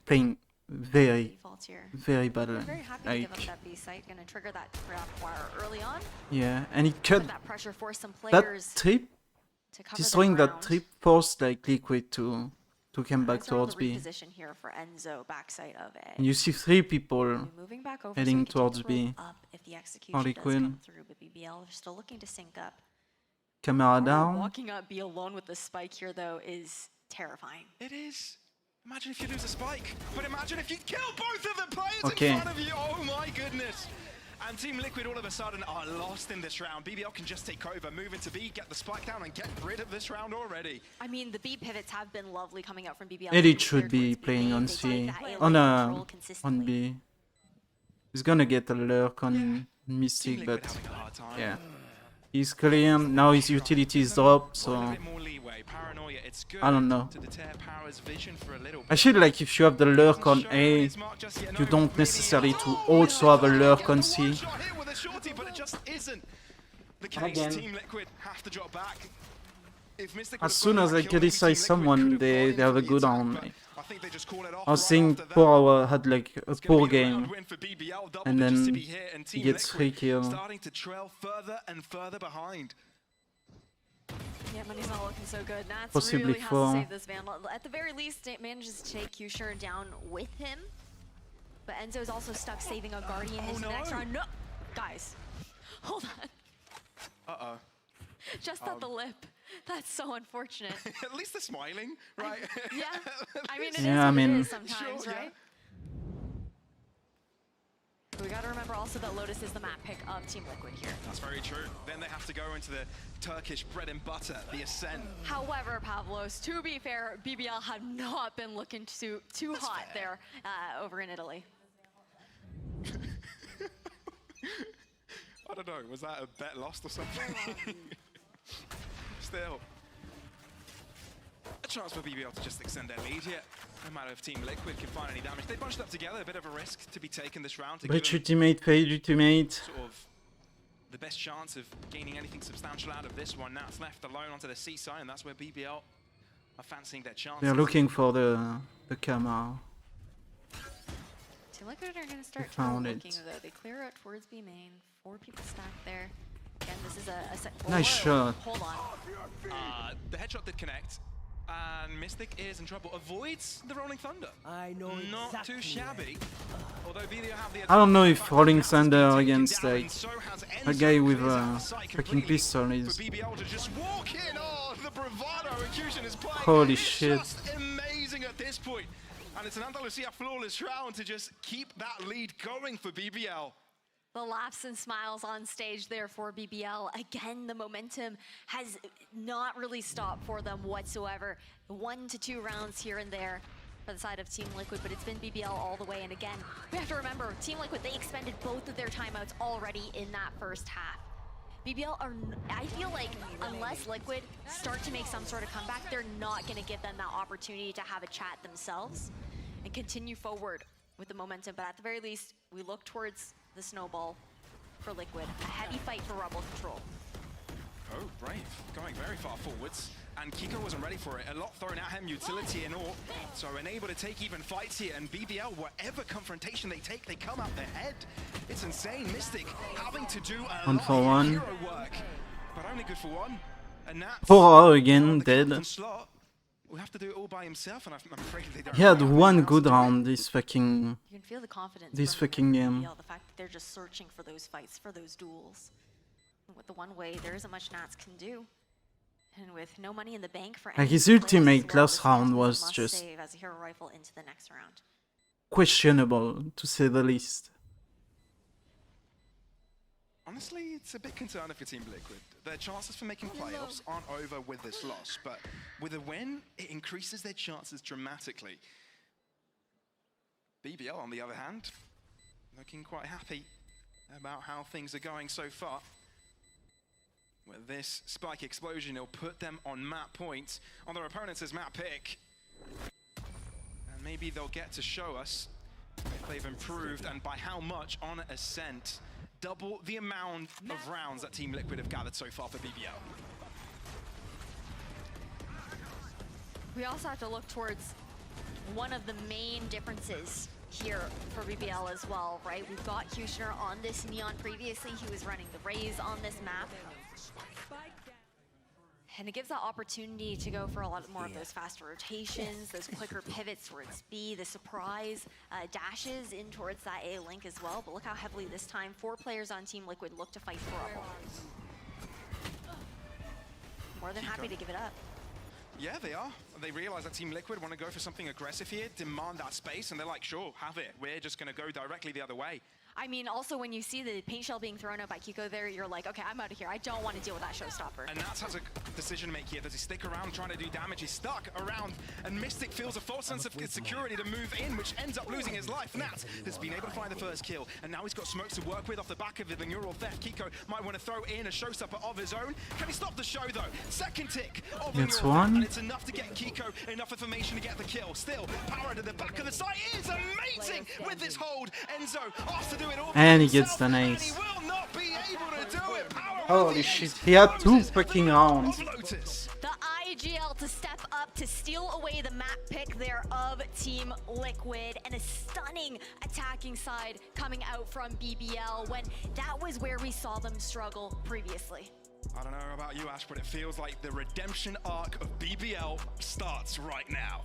[SPEAKER 1] playing very,
[SPEAKER 7] Defaults here.
[SPEAKER 1] very badly.
[SPEAKER 7] We're very happy to give up
[SPEAKER 1] Like,
[SPEAKER 7] that B site. Gonna trigger that trap wire early on.
[SPEAKER 1] yeah, and he cut
[SPEAKER 7] Put that pressure for some
[SPEAKER 1] that
[SPEAKER 7] players
[SPEAKER 1] trip.
[SPEAKER 7] to cover
[SPEAKER 1] Destroying
[SPEAKER 7] the
[SPEAKER 1] that
[SPEAKER 7] ground.
[SPEAKER 1] trip forced like Liquid to come back
[SPEAKER 7] Nice round
[SPEAKER 1] towards
[SPEAKER 7] of
[SPEAKER 1] B.
[SPEAKER 7] reposition here for Enzo, backside of A.
[SPEAKER 1] And you see 3 people
[SPEAKER 7] Moving back over
[SPEAKER 1] heading
[SPEAKER 7] so we can
[SPEAKER 1] towards
[SPEAKER 7] keep
[SPEAKER 1] B.
[SPEAKER 7] rope up if the execution
[SPEAKER 1] Harley
[SPEAKER 7] does
[SPEAKER 1] Quinn.
[SPEAKER 7] come through, but BBL are still looking to sync up.
[SPEAKER 1] Camera down.
[SPEAKER 7] Walking up B alone with the spike here though is terrifying.
[SPEAKER 6] It is. Imagine if you lose a spike, but imagine if you kill both of the players
[SPEAKER 1] Okay.
[SPEAKER 6] in front of you. Oh my goodness. And Team Liquid all of a sudden are lost in this round. BBL can just take over, move into B, get the spike down, and get rid of this round already.
[SPEAKER 7] I mean, the B pivots have been lovely coming out from BBL.
[SPEAKER 1] Elite should be playing on C. On B. He's gonna get a lurk on Mystic,
[SPEAKER 6] Team
[SPEAKER 1] but
[SPEAKER 6] Liquid having a hard time.
[SPEAKER 1] yeah. He's clear. Now his utility is dropped,
[SPEAKER 6] A
[SPEAKER 1] so
[SPEAKER 6] little bit more leeway. Paranoia, it's good
[SPEAKER 1] I don't know.
[SPEAKER 6] to deter Power's vision for a little
[SPEAKER 1] I
[SPEAKER 6] bit.
[SPEAKER 1] feel like if you have the lurk on A,
[SPEAKER 6] It's marked just yet.
[SPEAKER 1] you
[SPEAKER 6] No,
[SPEAKER 1] don't
[SPEAKER 6] maybe
[SPEAKER 1] necessarily
[SPEAKER 6] not.
[SPEAKER 1] to
[SPEAKER 6] Oh,
[SPEAKER 1] also have a lurk on
[SPEAKER 6] One
[SPEAKER 1] C.
[SPEAKER 6] shot here with a shorty, but it just isn't the case.
[SPEAKER 1] Again.
[SPEAKER 6] Team Liquid have to drop back. If Mystic
[SPEAKER 1] As
[SPEAKER 6] would've
[SPEAKER 1] soon
[SPEAKER 6] gone
[SPEAKER 1] as
[SPEAKER 6] for
[SPEAKER 1] they
[SPEAKER 6] that kill, maybe
[SPEAKER 1] criticize
[SPEAKER 6] Team Liquid
[SPEAKER 1] someone,
[SPEAKER 6] could've
[SPEAKER 1] they
[SPEAKER 6] gone
[SPEAKER 1] have a
[SPEAKER 6] into
[SPEAKER 1] good
[SPEAKER 6] the
[SPEAKER 1] on.
[SPEAKER 6] attack, but I think they just call it off
[SPEAKER 1] I was
[SPEAKER 6] right
[SPEAKER 1] saying
[SPEAKER 6] after that.
[SPEAKER 1] Pora had like a
[SPEAKER 6] It's gonna
[SPEAKER 1] poor
[SPEAKER 6] be the round
[SPEAKER 1] game,
[SPEAKER 6] win for BBL, double
[SPEAKER 1] and
[SPEAKER 6] digits to
[SPEAKER 1] then
[SPEAKER 6] be here, and
[SPEAKER 1] he
[SPEAKER 6] Team
[SPEAKER 1] gets 3
[SPEAKER 6] Liquid
[SPEAKER 1] kills.
[SPEAKER 6] starting to trail further and further behind.
[SPEAKER 7] Yeah, money's not looking so good. Nats
[SPEAKER 1] Possibly
[SPEAKER 7] really has to
[SPEAKER 1] 4.
[SPEAKER 7] save this Vandal. At the very least, it manages to take Q-Sure down with him. But Enzo's also stuck saving a Guardian into the next
[SPEAKER 6] no.
[SPEAKER 7] round. No! Guys, hold on.
[SPEAKER 6] Uh-oh.
[SPEAKER 7] Just at the lip. That's so unfortunate.
[SPEAKER 6] At least they're smiling, right?
[SPEAKER 7] Yeah. I mean, it is
[SPEAKER 1] Yeah, I
[SPEAKER 7] what it
[SPEAKER 1] mean-
[SPEAKER 7] is sometimes,
[SPEAKER 6] Sure, yeah.
[SPEAKER 7] right? But we gotta remember also that Lotus is the map pick of Team Liquid here.
[SPEAKER 6] That's very true. Then they have to go into the Turkish bread and butter, the Ascent.
[SPEAKER 7] However, Pavlos, to be fair, BBL have not been looking too hot there over in Italy.
[SPEAKER 6] I don't know, was that a bet lost or something? Still. A chance for BBL to just extend their lead here. No matter if Team Liquid can find any damage. They bunched up together, a bit of a risk to be taken this round to
[SPEAKER 1] Breach
[SPEAKER 6] give them
[SPEAKER 1] ultimate, fade ultimate.
[SPEAKER 6] sort of the best chance of gaining anything substantial out of this one. Now it's left alone onto the seaside, and that's where BBL are fancying their chances.
[SPEAKER 1] They're looking for the camera.
[SPEAKER 7] Team Liquid are gonna start
[SPEAKER 1] found
[SPEAKER 7] looking
[SPEAKER 1] it.
[SPEAKER 7] though. They clear out towards B main. 4 people stacked there. Again, this is a set.
[SPEAKER 1] Nice shot.
[SPEAKER 7] Hold on.
[SPEAKER 6] The headshot did connect. And Mystic is in trouble. Avoids the Rolling Thunder.
[SPEAKER 9] I know
[SPEAKER 6] Not
[SPEAKER 9] exactly
[SPEAKER 6] too shabby. Although BBL have the
[SPEAKER 1] I don't know if
[SPEAKER 6] advantage,
[SPEAKER 1] Rolling
[SPEAKER 6] has
[SPEAKER 1] Thunder
[SPEAKER 6] taken
[SPEAKER 1] against
[SPEAKER 6] down,
[SPEAKER 1] like
[SPEAKER 6] and so has
[SPEAKER 1] a
[SPEAKER 6] Enzo,
[SPEAKER 1] guy with
[SPEAKER 6] clears out
[SPEAKER 1] a
[SPEAKER 6] the site
[SPEAKER 1] fucking
[SPEAKER 6] completely
[SPEAKER 1] pistol
[SPEAKER 6] for
[SPEAKER 1] is
[SPEAKER 6] BBL to just walk in. Oh, the bravado Accusation is playing.
[SPEAKER 1] Holy
[SPEAKER 6] It's
[SPEAKER 1] shit.
[SPEAKER 6] just amazing at this point. And it's an Andalusia flawless round to just keep that lead going for BBL.
[SPEAKER 7] The laughs and smiles on stage there for BBL. Again, the momentum has not really stopped for them whatsoever. 1 to 2 rounds here and there for the side of Team Liquid, but it's been BBL all the way. And again, we have to remember, Team Liquid, they expended both of their timeouts already in that first half. BBL are, I feel like, unless Liquid start to make some sort of comeback, they're not going to give them that opportunity to have a chat themselves and continue forward with the momentum. But at the very least, we look towards the snowball for Liquid. A heavy fight for Rebel Control.
[SPEAKER 6] Oh, Brave, going very far forwards. And Kiko wasn't ready for it. A lot thrown at him, utility and all. So unable to take even fights here. And BBL, whatever confrontation they take, they come out ahead. It's insane. Mystic having to do a
[SPEAKER 1] One
[SPEAKER 6] lot
[SPEAKER 1] for
[SPEAKER 6] of
[SPEAKER 1] one.
[SPEAKER 6] hero work. But only good for one. And that's
[SPEAKER 1] 4 again,
[SPEAKER 6] the
[SPEAKER 1] dead.
[SPEAKER 6] captain slot. We have to do it all by himself, and I'm afraid they don't.
[SPEAKER 1] He had
[SPEAKER 6] have
[SPEAKER 1] one
[SPEAKER 6] anyone else
[SPEAKER 1] good
[SPEAKER 6] to do it.
[SPEAKER 1] round this fucking...
[SPEAKER 7] You can feel the confidence.
[SPEAKER 1] This
[SPEAKER 7] from
[SPEAKER 1] fucking game.
[SPEAKER 7] BBL, the fact that they're just searching for those fights, for those duels. And with the one way, there isn't much Nats can do. And with no money in the bank for any
[SPEAKER 1] His
[SPEAKER 7] players
[SPEAKER 1] ultimate
[SPEAKER 7] as well,
[SPEAKER 1] last
[SPEAKER 7] this
[SPEAKER 1] round
[SPEAKER 7] is a
[SPEAKER 1] was
[SPEAKER 7] must
[SPEAKER 1] just
[SPEAKER 7] save as a hero rifle into the next round.
[SPEAKER 1] questionable, to say the least.
[SPEAKER 6] Honestly, it's a bit concerning for Team Liquid. Their chances for making playoffs aren't over with this loss, but with a win, it increases their chances dramatically. BBL, on the other hand, looking quite happy about how things are going so far. With this spike explosion, it'll put them on map points on their opponents' map pick. And maybe they'll get to show us if they've improved and by how much on Ascent. Double the amount of rounds that Team Liquid have gathered so far for BBL.
[SPEAKER 7] We also have to look towards one of the main differences here for BBL as well, right? We've got Hushner on this Neon previously. He was running the Rays on this map. And it gives that opportunity to go for a lot more of those faster rotations, those quicker pivots towards B, the surprise dashes in towards that A link as well. But look how heavily this time 4 players on Team Liquid look to fight for Rebel. More than happy to give it up.
[SPEAKER 6] Yeah, they are. They realize that Team Liquid want to go for something aggressive here, demand that space, and they're like, sure, have it. We're just going to go directly the other way.
[SPEAKER 7] I mean, also when you see the paint shell being thrown out by Kiko there, you're like, okay, I'm out of here. I don't want to deal with that showstopper.
[SPEAKER 6] And Nats has a decision to make here. Does he stick around trying to do damage? He's stuck around, and Mystic feels a false sense of security to move in, which ends up losing his life. Nats has been able to find the first kill, and now he's got smokes to work with off the back of the neural theft. Kiko might want to throw in a showstopper of his own. Can he stop the show, though? Second tick of the
[SPEAKER 1] That's
[SPEAKER 6] neural
[SPEAKER 1] one.
[SPEAKER 6] theft, and it's enough to get Kiko enough information to get the kill. Still, power to the back of the site is amazing with this hold. Enzo asked to do it all by
[SPEAKER 1] And he gets
[SPEAKER 6] himself,
[SPEAKER 1] the
[SPEAKER 6] and
[SPEAKER 1] nice.
[SPEAKER 6] he will not be able to do it. Power
[SPEAKER 1] Holy
[SPEAKER 6] of the
[SPEAKER 1] shit,
[SPEAKER 6] Ents
[SPEAKER 1] he had 2
[SPEAKER 6] loses
[SPEAKER 1] fucking
[SPEAKER 6] the
[SPEAKER 1] rounds.
[SPEAKER 6] of Lotus.
[SPEAKER 7] The IGL to step up to steal away the map pick there of Team Liquid, and a stunning attacking side coming out from BBL when that was where we saw them struggle previously.
[SPEAKER 6] I don't know about you, Ash, but it feels like the redemption arc of BBL starts right now.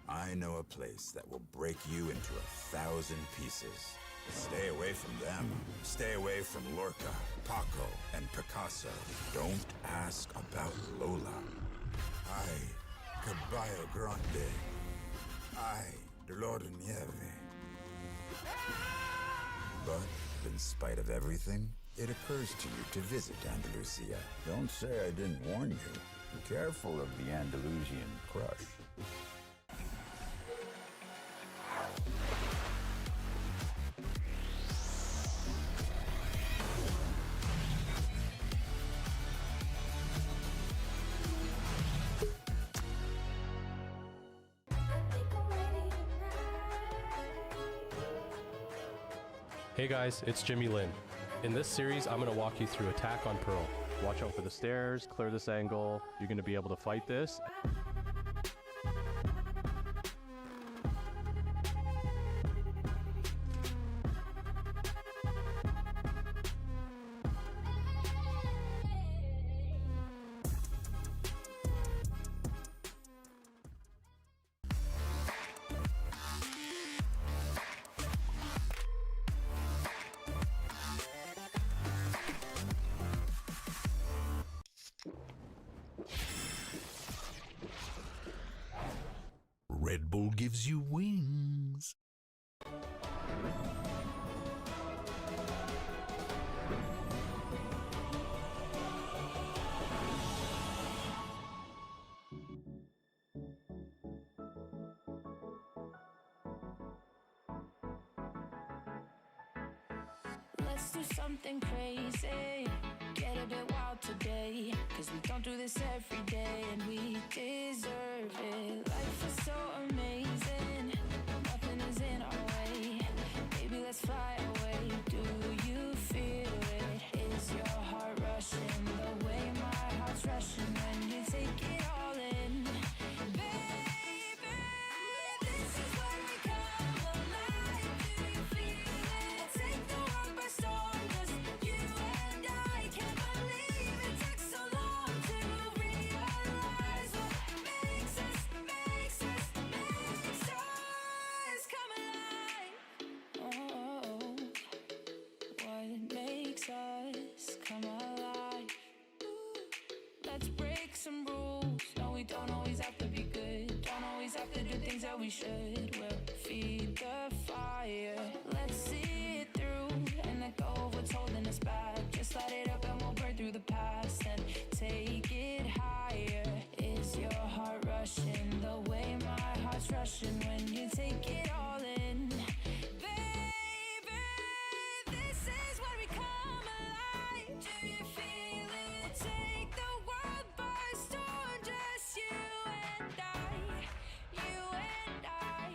[SPEAKER 10] I know a place that will break you into 1,000 pieces. Stay away from them. Stay away from Lorca, Paco, and Picasso. Don't ask about Lola. I, Caballo Grande. I, Dolor de Nieve. But, in spite of everything, it occurs to you to visit Andalusia. Don't say I didn't warn you. Be careful of the Andalusian crush.
[SPEAKER 11] Hey guys, it's Jimmy Lin.
[SPEAKER 9] In this series, I'm going to walk you through attack on Pearl. Watch out for the stairs, clear this angle. You're going to be able to fight this.
[SPEAKER 10] Red Bull gives you wings.
[SPEAKER 11] Let's do something crazy, get a bit wild today, cause we don't do this every day and we deserve it. Life is so amazing, nothing is in our way. Baby, let's fly away. Do you feel it? Is your heart rushing the way my heart's rushing when you take it all in? Baby, this is when we come alive. Do you feel it? Take the world by storm, just you and I. Can't believe it took so long to realize what makes us come alive. Oh, what makes us come alive? Let's break some rules. No, we don't always have to be good. Don't always have to do things that we should. We'll feed the fire. Let's see it through and let go of what's holding us back. Just light it up and we'll burn through the past and take it higher. Is your heart rushing the way my heart's rushing when you take it all in? Baby, this is when we come alive. Do you feel it? Take the world by storm, just you and I. You and I.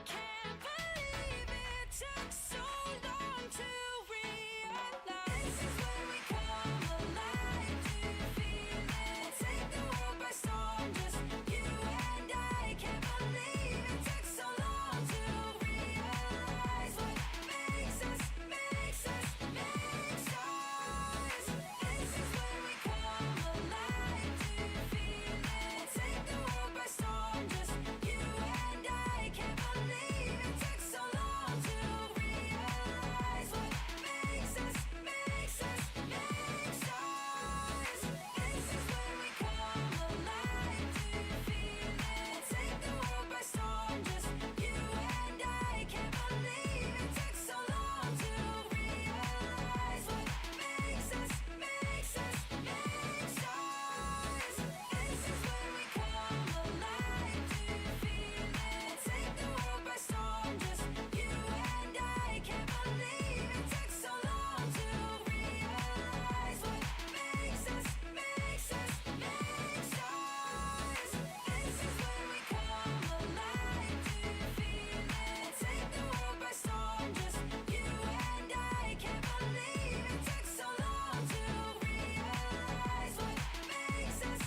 [SPEAKER 11] Can't believe it took so long to realize. This is when we come alive. Do you feel it? Take the world by storm, just you and I. Can't believe it took so long to realize what makes us. This is when we come alive. Do you feel it? Take the world by storm, just you and I. Can't believe it took so long to realize what makes us. This is when we come alive. Do you feel it? Take the world by storm, just you and I. Can't believe it took so long to realize what makes us. This is when we come alive. Do you feel it? Take the world by storm, just you and I. Can't believe it took so long to realize what makes us. This is when we come alive. Do you feel it? Take the world by storm, just you and I. Can't believe it took so long to realize what makes us.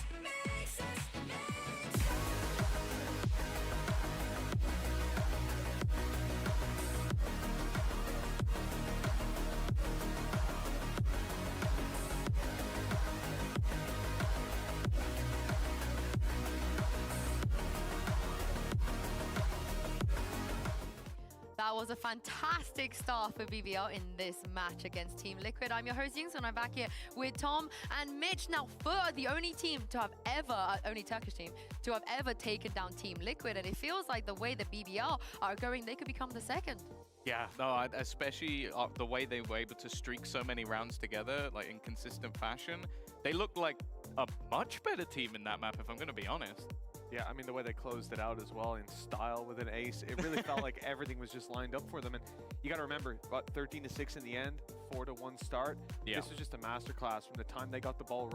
[SPEAKER 3] That was a fantastic start for BBL in this match against Team Liquid. I'm your host, Yingsun, and I'm back here with Tom and Mitch. Now, for the only team to have ever, only Turkish team, to have ever taken down Team Liquid, and it feels like the way the BBL are going, they could become the second.
[SPEAKER 5] Yeah, no, especially the way they were able to streak so many rounds together, like in consistent fashion. They looked like a much better team in that map, if I'm going to be honest.
[SPEAKER 4] Yeah, I mean, the way they closed it out as well in style with an ace, it really felt like everything was just lined up for them. And you got to remember, about 13-6 in the end, 4-1 start.
[SPEAKER 5] Yeah.
[SPEAKER 4] This was just a masterclass. From the time they got the ball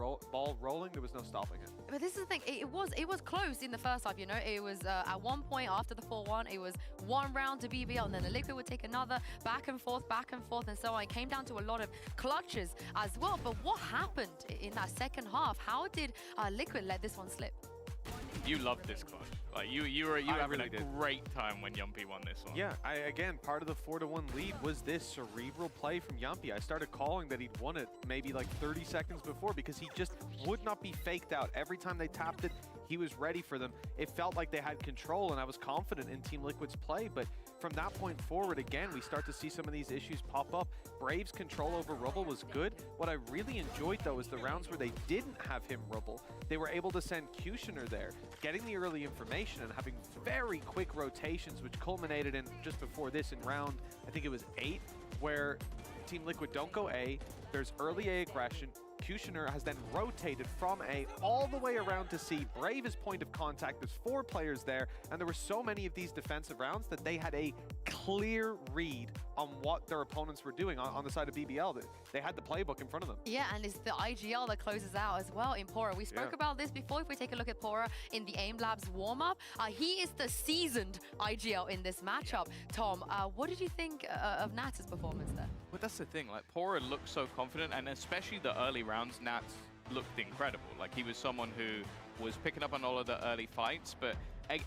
[SPEAKER 4] rolling, there was no stopping it.
[SPEAKER 3] But this is the thing, it was close in the first half, you know. It was at one point after the 4-1, it was one round to BBL, and then the Liquid would take another, back and forth, and so on. It came down to a lot of clutches as well. But what happened in that second half? How did Liquid let this one slip?
[SPEAKER 5] You loved this clutch. Like you were having
[SPEAKER 4] really
[SPEAKER 5] a
[SPEAKER 4] did.
[SPEAKER 5] great time when Yumpy won this one.
[SPEAKER 4] Yeah, again, part of the 4-1 lead was this cerebral play from Yumpy. I started calling that he'd won it maybe like 30 seconds before because he just would not be faked out. Every time they tapped it, he was ready for them. It felt like they had control, and I was confident in Team Liquid's play. But from that point forward, again, we start to see some of these issues pop up. Brave's control over Rubble was good. What I really enjoyed, though, is the rounds where they didn't have him Rubble. They were able to send Kushner there, getting the early information and having very quick rotations, which culminated in just before this in round, I think it was 8, where Team Liquid don't go A. There's early A aggression. Kushner has then rotated from A all the way around to C. Brave is point of contact. There's 4 players there, and there were so many of these defensive rounds that they had a clear read on what their opponents were doing on the side of BBL. They had the playbook in front of them.
[SPEAKER 3] Yeah, and it's the IGL that closes out as well in Pora. We spoke about this before. If we take a look at Pora in the AIM Labs warm-up, he is the seasoned IGL in this matchup. Tom, what did you think of Nats' performance there?
[SPEAKER 5] But that's the thing, like Pora looked so confident, and especially the early rounds, Nats looked incredible. Like he was someone who was picking up on all of the early fights, but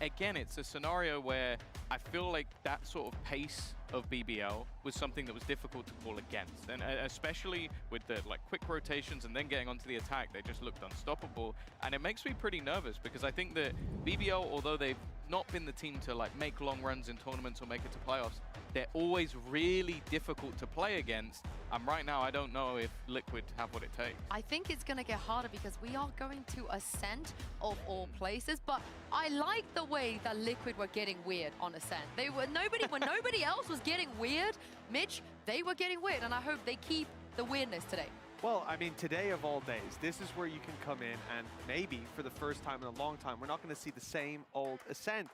[SPEAKER 5] again, it's a scenario where I feel like that sort of pace of BBL was something that was difficult to call against, and especially with the quick rotations and then getting onto the attack, they just looked unstoppable, and it makes me pretty nervous because I think that BBL, although they've not been the team to make long runs in tournaments or make it to playoffs, they're always really difficult to play against. And right now, I don't know if Liquid have what it takes.
[SPEAKER 3] I think it's going to get harder because we are going to Ascent of all places. But I like the way that Liquid were getting weird on Ascent. They were when nobody else was getting weird, Mitch, they were getting weird. And I hope they keep the weirdness today.
[SPEAKER 4] Well, I mean, today of all days, this is where you can come in and maybe for the first time in a long time, we're not going to see the same old Ascent.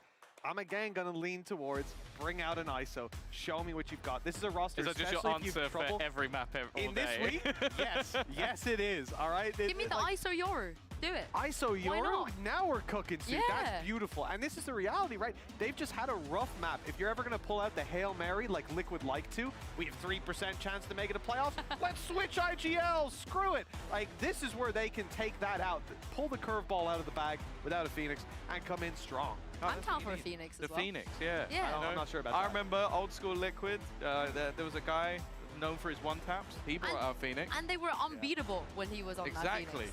[SPEAKER 4] I'm again going to lean towards bring out an ISO. Show me what you've got. This is a roster.
[SPEAKER 5] Is that just your answer for every map all
[SPEAKER 4] in
[SPEAKER 5] day?
[SPEAKER 4] This week? Yes. Yes, it is. All right.
[SPEAKER 3] Give me the ISO Yoru. Do it.
[SPEAKER 4] ISO Yoru? Now we're cooking, Sue.
[SPEAKER 3] Yeah.
[SPEAKER 4] That's beautiful. And this is the reality, right? They've just had a rough map. If you're ever going to pull out the Hail Mary like Liquid like to, we have 3% chance to make it a playoffs. Let's switch IGL. Screw it. Like, this is where they can take that out, pull the curveball out of the bag without a Phoenix, and come in strong.
[SPEAKER 3] I'm down for a Phoenix as well.
[SPEAKER 5] The Phoenix, yeah.
[SPEAKER 4] I'm not sure about
[SPEAKER 5] I
[SPEAKER 4] that.
[SPEAKER 5] remember old school Liquid. There was a guy known for his one-taps. He brought out Phoenix.
[SPEAKER 3] And they were unbeatable when he was on that Phoenix.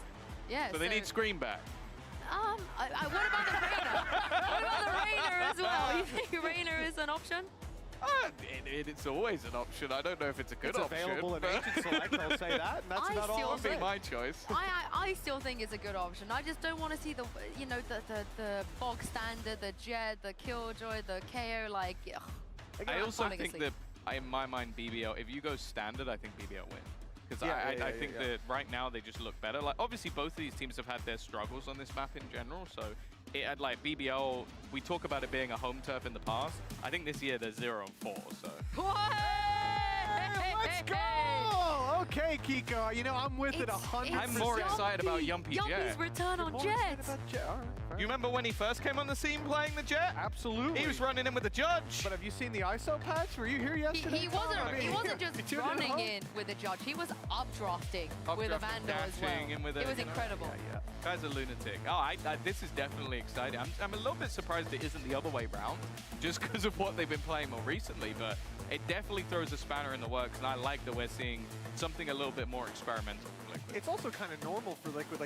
[SPEAKER 3] Yeah,
[SPEAKER 5] so they need Scream back.
[SPEAKER 3] What about the Rainer? What about the Rainer as well? You think Rainer is an option?
[SPEAKER 5] It's always an option. I don't know if it's a good option.
[SPEAKER 4] It's available in Agent Select, I'll say that. And that's about all.
[SPEAKER 5] That'll be my choice.
[SPEAKER 3] I still think it's a good option. I just don't want to see the bog standard, the Jet, the Killjoy, the KO, like, ugh.
[SPEAKER 5] I also think that, in my mind, BBL, if you go standard, I think BBL win. Because I think that right now they just look better. Like, obviously, both of these teams have had their struggles on this map in general, so it had BBL, we talk about it being a home turf in the past. I think this year they're 0-4, so.
[SPEAKER 4] Let's go! Okay, Kiko, you know, I'm with it 100%.
[SPEAKER 5] I'm more excited about Yumpy Jet.
[SPEAKER 3] Yumpy's return on Jet.
[SPEAKER 5] You remember when he first came on the scene playing the Jet?
[SPEAKER 4] Absolutely.
[SPEAKER 5] He was running in with the Judge.
[SPEAKER 4] But have you seen the ISO patch? Were you here yesterday?
[SPEAKER 3] He wasn't just running in with the Judge. He was updrafting with a Vandal as well. It was incredible.
[SPEAKER 4] Yeah.
[SPEAKER 5] Guy's a lunatic. Oh, this is definitely exciting. I'm a little bit surprised it isn't the other way round, just because of what they've been playing more recently, but it definitely throws a spanner in the works, and I like that we're seeing something a little bit more experimental from Liquid.
[SPEAKER 4] It's also kind of normal for Liquid,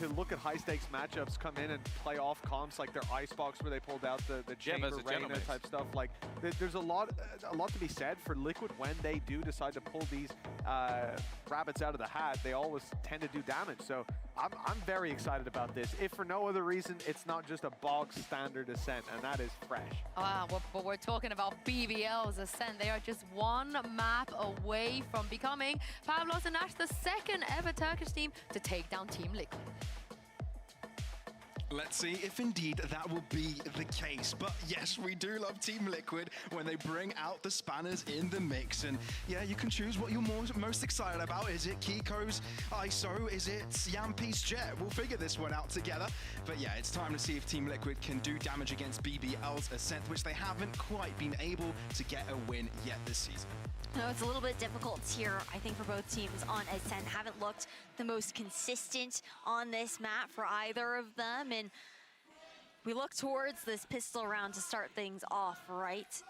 [SPEAKER 4] to look at high-stakes matchups, come in and play off comps like their Icebox where they pulled out the Chamber Reina type stuff. Like, there's a lot to be said for Liquid when they do decide to pull these rabbits out of the hat. They always tend to do damage. So I'm very excited about this. If for no other reason, it's not just a bog standard Ascent, and that is fresh.
[SPEAKER 3] But we're talking about BBL's Ascent. They are just one map away from becoming Pavlos and Ash, the second ever Turkish team to take down Team Liquid.
[SPEAKER 6] Let's see if indeed that will be the case. But yes, we do love Team Liquid when they bring out the spanners in the mix. And yeah, you can choose what you're most excited about. Is it Kiko's ISO? Is it Yampi's Jet? We'll figure this one out together. But yeah, it's time to see if Team Liquid can do damage against BBL's Ascent, which they haven't quite been able to get a win yet this season.
[SPEAKER 7] No, it's a little bit difficult here, I think, for both teams on Ascent. Haven't looked the most consistent on this map for either of them. And we look towards this pistol round to start things off, right?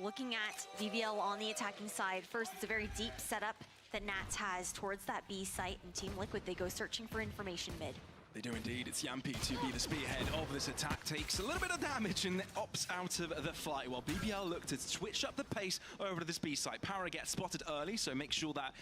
[SPEAKER 7] Looking at BBL on the attacking side. First, it's a very deep setup that Nats has towards that B site. And Team Liquid, they go searching for information mid.
[SPEAKER 6] They do indeed. It's Yampi to be the spearhead of this attack. Takes a little bit of damage and opts out of the fight, while BBL look to switch up the pace over to this B site. Power gets spotted early, so make sure that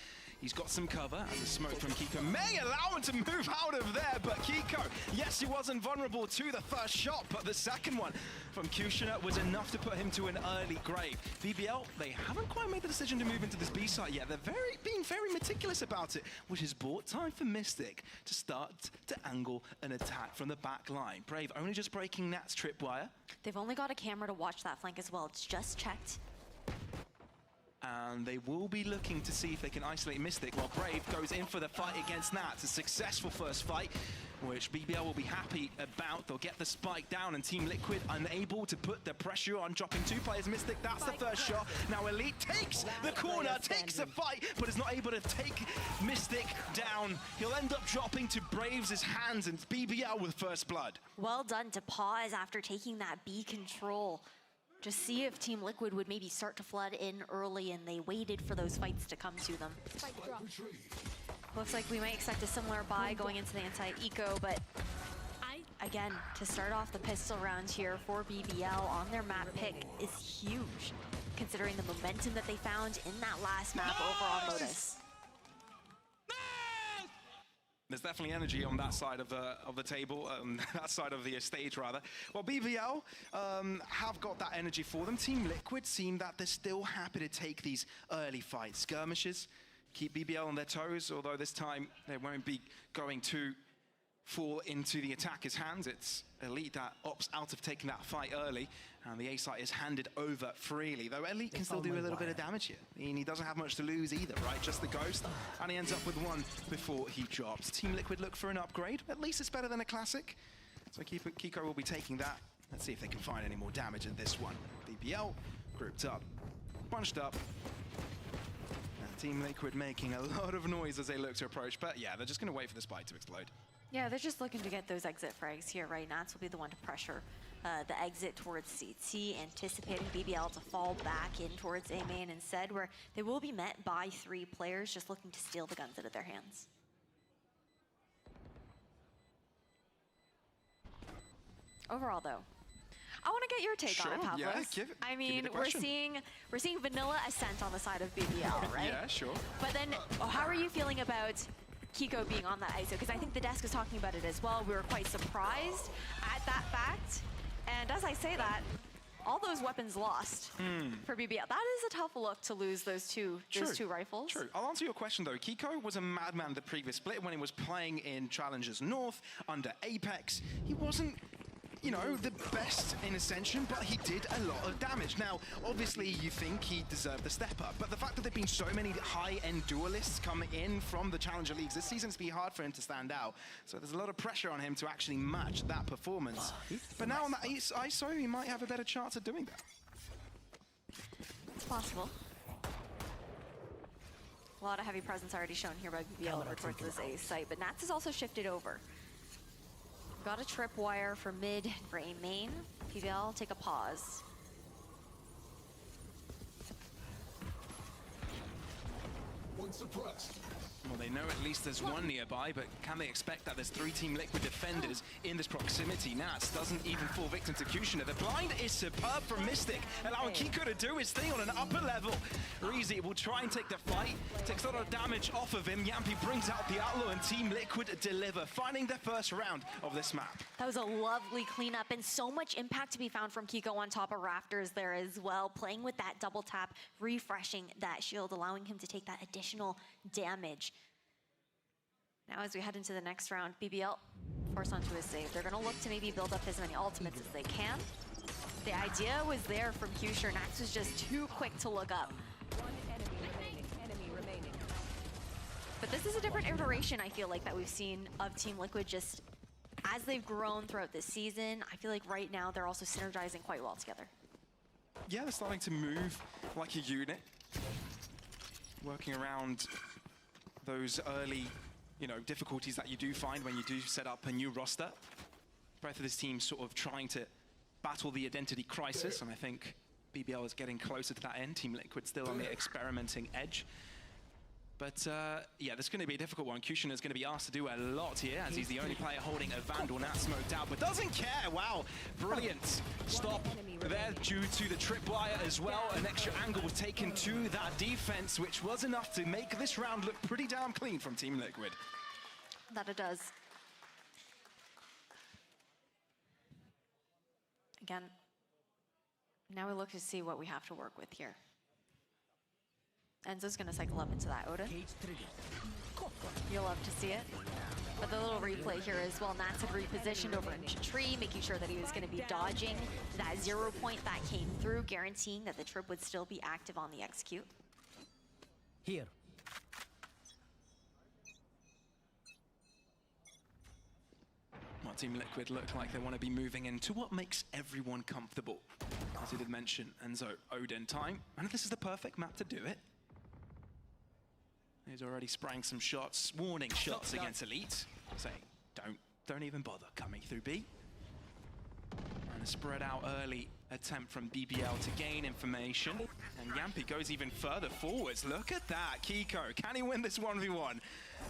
[SPEAKER 6] he's got some cover, as the smoke from Kiko may allow him to move out of there. But Kiko, yes, he wasn't vulnerable to the first shot, but the second one from Kushner was enough to put him to an early grave. BBL, they haven't quite made the decision to move into this B site yet. They're being very meticulous about it, which has bought time for Mystic to start to angle an attack from the back line. Brave only just breaking Nat's tripwire.
[SPEAKER 7] They've only got a camera to watch that flank as well. It's just checked.
[SPEAKER 6] And they will be looking to see if they can isolate Mystic, while Brave goes in for the fight against Nats. A successful first fight, which BBL will be happy about. They'll get the spike down, and Team Liquid unable to put the pressure on, dropping 2 players. Mystic, that's the first shot. Now Elite takes the corner, takes the fight, but is not able to take Mystic down. He'll end up dropping to Braves' hands, and BBL with first blood.
[SPEAKER 7] Well done to pause after taking that B control. Just see if Team Liquid would maybe start to flood in early, and they waited for those fights to come to them. Looks like we might expect a similar buy going into the anti-eco, but again, to start off the pistol round here for BBL on their map pick is huge, considering the momentum that they found in that last map over on Lotus.
[SPEAKER 6] There's definitely energy on that side of the table, that side of the stage rather. Well, BBL have got that energy for them. Team Liquid seem that they're still happy to take these early fights. Skirmishes, keep BBL on their toes, although this time they won't be going to fall into the attacker's hands. It's Elite that opts out of taking that fight early, and the A site is handed over freely, though Elite can still do a little bit of damage here. And he doesn't have much to lose either, right? Just the ghost, and he ends up with 1 before he drops. Team Liquid look for an upgrade. At least it's better than a classic. So Kiko will be taking that. Let's see if they can find any more damage in this one. BBL grouped up, bunched up. And Team Liquid making a lot of noise as they look to approach, but yeah, they're just gonna wait for the spike to explode.
[SPEAKER 7] Yeah, they're just looking to get those exit frags here, right? Nats will be the one to pressure the exit towards CT, anticipating BBL to fall back in towards A main instead, where they will be met by 3 players just looking to steal the guns out of their hands. Overall, though, I want to get your take on it, Pavlos.
[SPEAKER 6] Yeah, give
[SPEAKER 7] I
[SPEAKER 6] me
[SPEAKER 7] mean,
[SPEAKER 6] the
[SPEAKER 7] we're
[SPEAKER 6] question.
[SPEAKER 7] seeing vanilla Ascent on the side of BBL, right?
[SPEAKER 6] Yeah, sure.
[SPEAKER 7] But then, how are you feeling about Kiko being on that ISO? Because I think the desk was talking about it as well. We were quite surprised at that fact. And as I say that, all those weapons lost for BBL. That is a tough look to lose those two rifles.
[SPEAKER 6] True. I'll answer your question though. Kiko was a madman the previous split when he was playing in Challengers North under Apex. He wasn't, you know, the best in Ascension, but he did a lot of damage. Now, obviously, you think he deserved the step up, but the fact that there've been so many high-end duelists coming in from the Challenger Leagues this season, it's been hard for him to stand out. So there's a lot of pressure on him to actually match that performance. But now on that ISO, he might have a better chance of doing that.
[SPEAKER 7] It's possible. A lot of heavy presence already shown here by BBL over towards this A site, but Nats has also shifted over. Got a tripwire for mid for A main. BBL, take a pause.
[SPEAKER 12] One suppressed.
[SPEAKER 6] Well, they know at least there's one nearby, but can they expect that there's 3 Team Liquid defenders in this proximity? Nats doesn't even fall victim to Kushner. The blind is superb from Mystic, allowing Kiko to do his thing on an upper level. Reezy will try and take the fight, takes a lot of damage off of him. Yampi brings out the Outlaw, and Team Liquid deliver, finding their first round of this map.
[SPEAKER 7] That was a lovely cleanup, and so much impact to be found from Kiko on top of Rafters there as well, playing with that double tap, refreshing that shield, allowing him to take that additional damage. Now as we head into the next round, BBL forced onto a save. They're gonna look to maybe build up as many ultimates as they can. The idea was there from Q-Sure. Nax was just too quick to look up.
[SPEAKER 8] One enemy remaining.
[SPEAKER 7] But this is a different iteration, I feel like, that we've seen of Team Liquid just as they've grown throughout this season. I feel like right now they're also synergizing quite well together.
[SPEAKER 6] Yeah, they're starting to move like a unit, working around those early, difficulties that you do find when you do set up a new roster. Both of this team sort of trying to battle the identity crisis, and I think BBL is getting closer to that end. Team Liquid still on the experimenting edge. But yeah, this is going to be a difficult one. Q-Sure is going to be asked to do a lot here, as he's the only player holding a Vandal. Nat smoked out, but doesn't care. Wow, brilliant stop there due to the tripwire as well. An extra angle was taken to that defense, which was enough to make this round look pretty damn clean from Team Liquid.
[SPEAKER 7] That it does. Again, now we look to see what we have to work with here. Enzo's gonna cycle up into that Odin. You'll love to see it. But the little replay here as well, Nats had repositioned over into tree, making sure that he was gonna be dodging that 0 point that came through, guaranteeing that the trip would still be active on the execute.
[SPEAKER 13] Here.
[SPEAKER 6] Well, Team Liquid look like they want to be moving into what makes everyone comfortable. As he did mention, Enzo, Odin time. And this is the perfect map to do it. He's already spraying some shots, warning shots against Elite, saying, don't even bother coming through B. And a spread out early attempt from BBL to gain information. And Yampi goes even further forwards. Look at that, Kiko. Can he win this 1v1?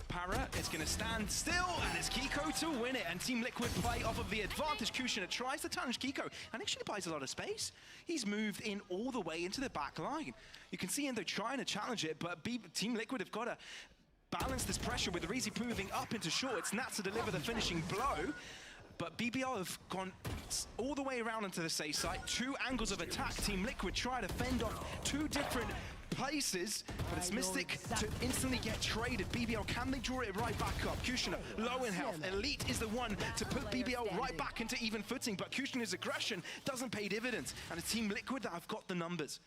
[SPEAKER 6] Para is going to stand still, and it's Kiko to win it. And Team Liquid play off of the advantage. Q-Sure tries to challenge Kiko, and actually buys a lot of space. He's moved in all the way into the back line. You can see Endo trying to challenge it, but Team Liquid have got to balance this pressure with Reezy moving up into short. It's Nats to deliver the finishing blow. But BBL have gone all the way around into the safe site. 2 angles of attack. Team Liquid try to fend off 2 different places, but it's Mystic to instantly get traded. BBL, can they draw it right back up? Q-Sure low in health. Elite is the one to put BBL right back into even footing, but Q-Sure's aggression doesn't pay dividends, and it's Team Liquid that have got the numbers.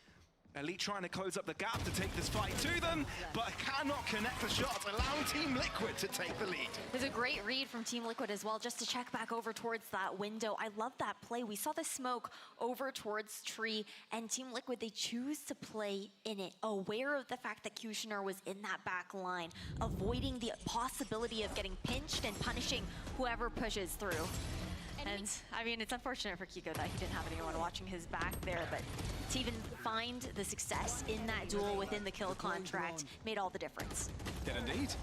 [SPEAKER 6] Elite trying to close up the gap to take this fight to them, but cannot connect the shots, allowing Team Liquid to take the lead.
[SPEAKER 7] There's a great read from Team Liquid as well, just to check back over towards that window. I love that play. We saw the smoke over towards tree, and Team Liquid, they choose to play in it, aware of the fact that Q-Sure was in that back line, avoiding the possibility of getting pinched and punishing whoever pushes through. And I mean, it's unfortunate for Kiko that he didn't have anyone watching his back there, but to even find the success in that duel within the kill contract made all the difference.
[SPEAKER 6] Yeah, indeed.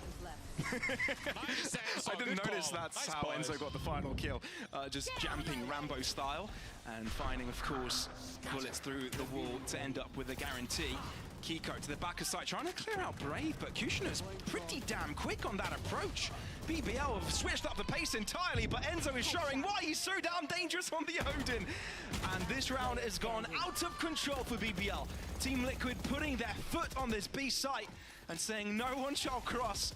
[SPEAKER 6] I didn't notice that's how Enzo got the final kill, just jumping Rambo style and finding, of course, bullets through the wall to end up with a guarantee. Kiko to the back of site, trying to clear out Brave, but Q-Sure's pretty damn quick on that approach. BBL have switched up the pace entirely, but Enzo is showing why he's so damn dangerous on the Odin. And this round has gone out of control for BBL. Team Liquid putting their foot on this B site and saying no one shall cross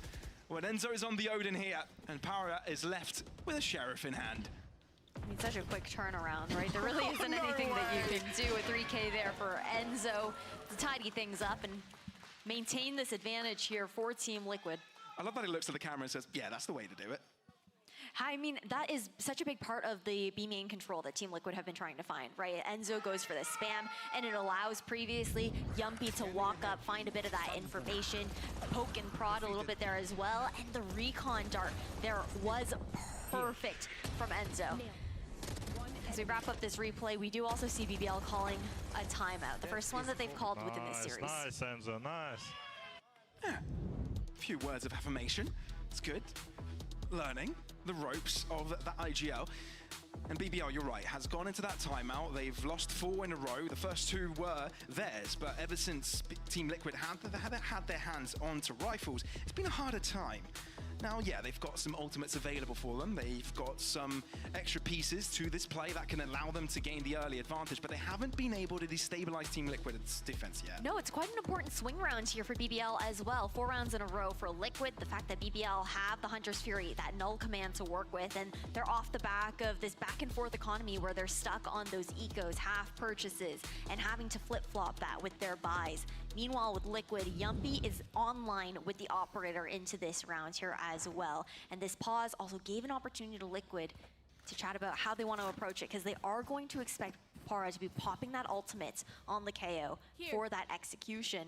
[SPEAKER 6] when Enzo is on the Odin here, and Para is left with a sheriff in hand.
[SPEAKER 7] I mean, such a quick turnaround, right? There really isn't anything that you can do with 3K there for Enzo to tidy things up and maintain this advantage here for Team Liquid.
[SPEAKER 6] I love that he looks at the camera and says, yeah, that's the way to do it.
[SPEAKER 7] I mean, that is such a big part of the B main control that Team Liquid have been trying to find, right? Enzo goes for the spam, and it allows previously Yumpy to walk up, find a bit of that information, poke and prod a little bit there as well, and the recon dart there was perfect from Enzo. As we wrap up this replay, we do also see BBL calling a timeout, the first one that they've called within this series.
[SPEAKER 14] Nice, Enzo, nice.
[SPEAKER 6] Yeah, a few words of affirmation. It's good. Learning the ropes of that IGL. And BBL, you're right, has gone into that timeout. They've lost 4 in a row. The first 2 were theirs, but ever since Team Liquid had their hands onto rifles, it's been a harder time. Now, yeah, they've got some ultimates available for them. They've got some extra pieces to this play that can allow them to gain the early advantage, but they haven't been able to destabilize Team Liquid's defense yet.
[SPEAKER 7] No, it's quite an important swing round here for BBL as well. 4 rounds in a row for Liquid. The fact that BBL have the Hunter's Fury, that null command to work with, and they're off the back of this back and forth economy where they're stuck on those ecos, half purchases, and having to flip-flop that with their buys. Meanwhile, with Liquid, Yumpy is online with the operator into this round here as well. And this pause also gave an opportunity to Liquid to chat about how they want to approach it, because they are going to expect Para to be popping that ultimate on the KO for that execution.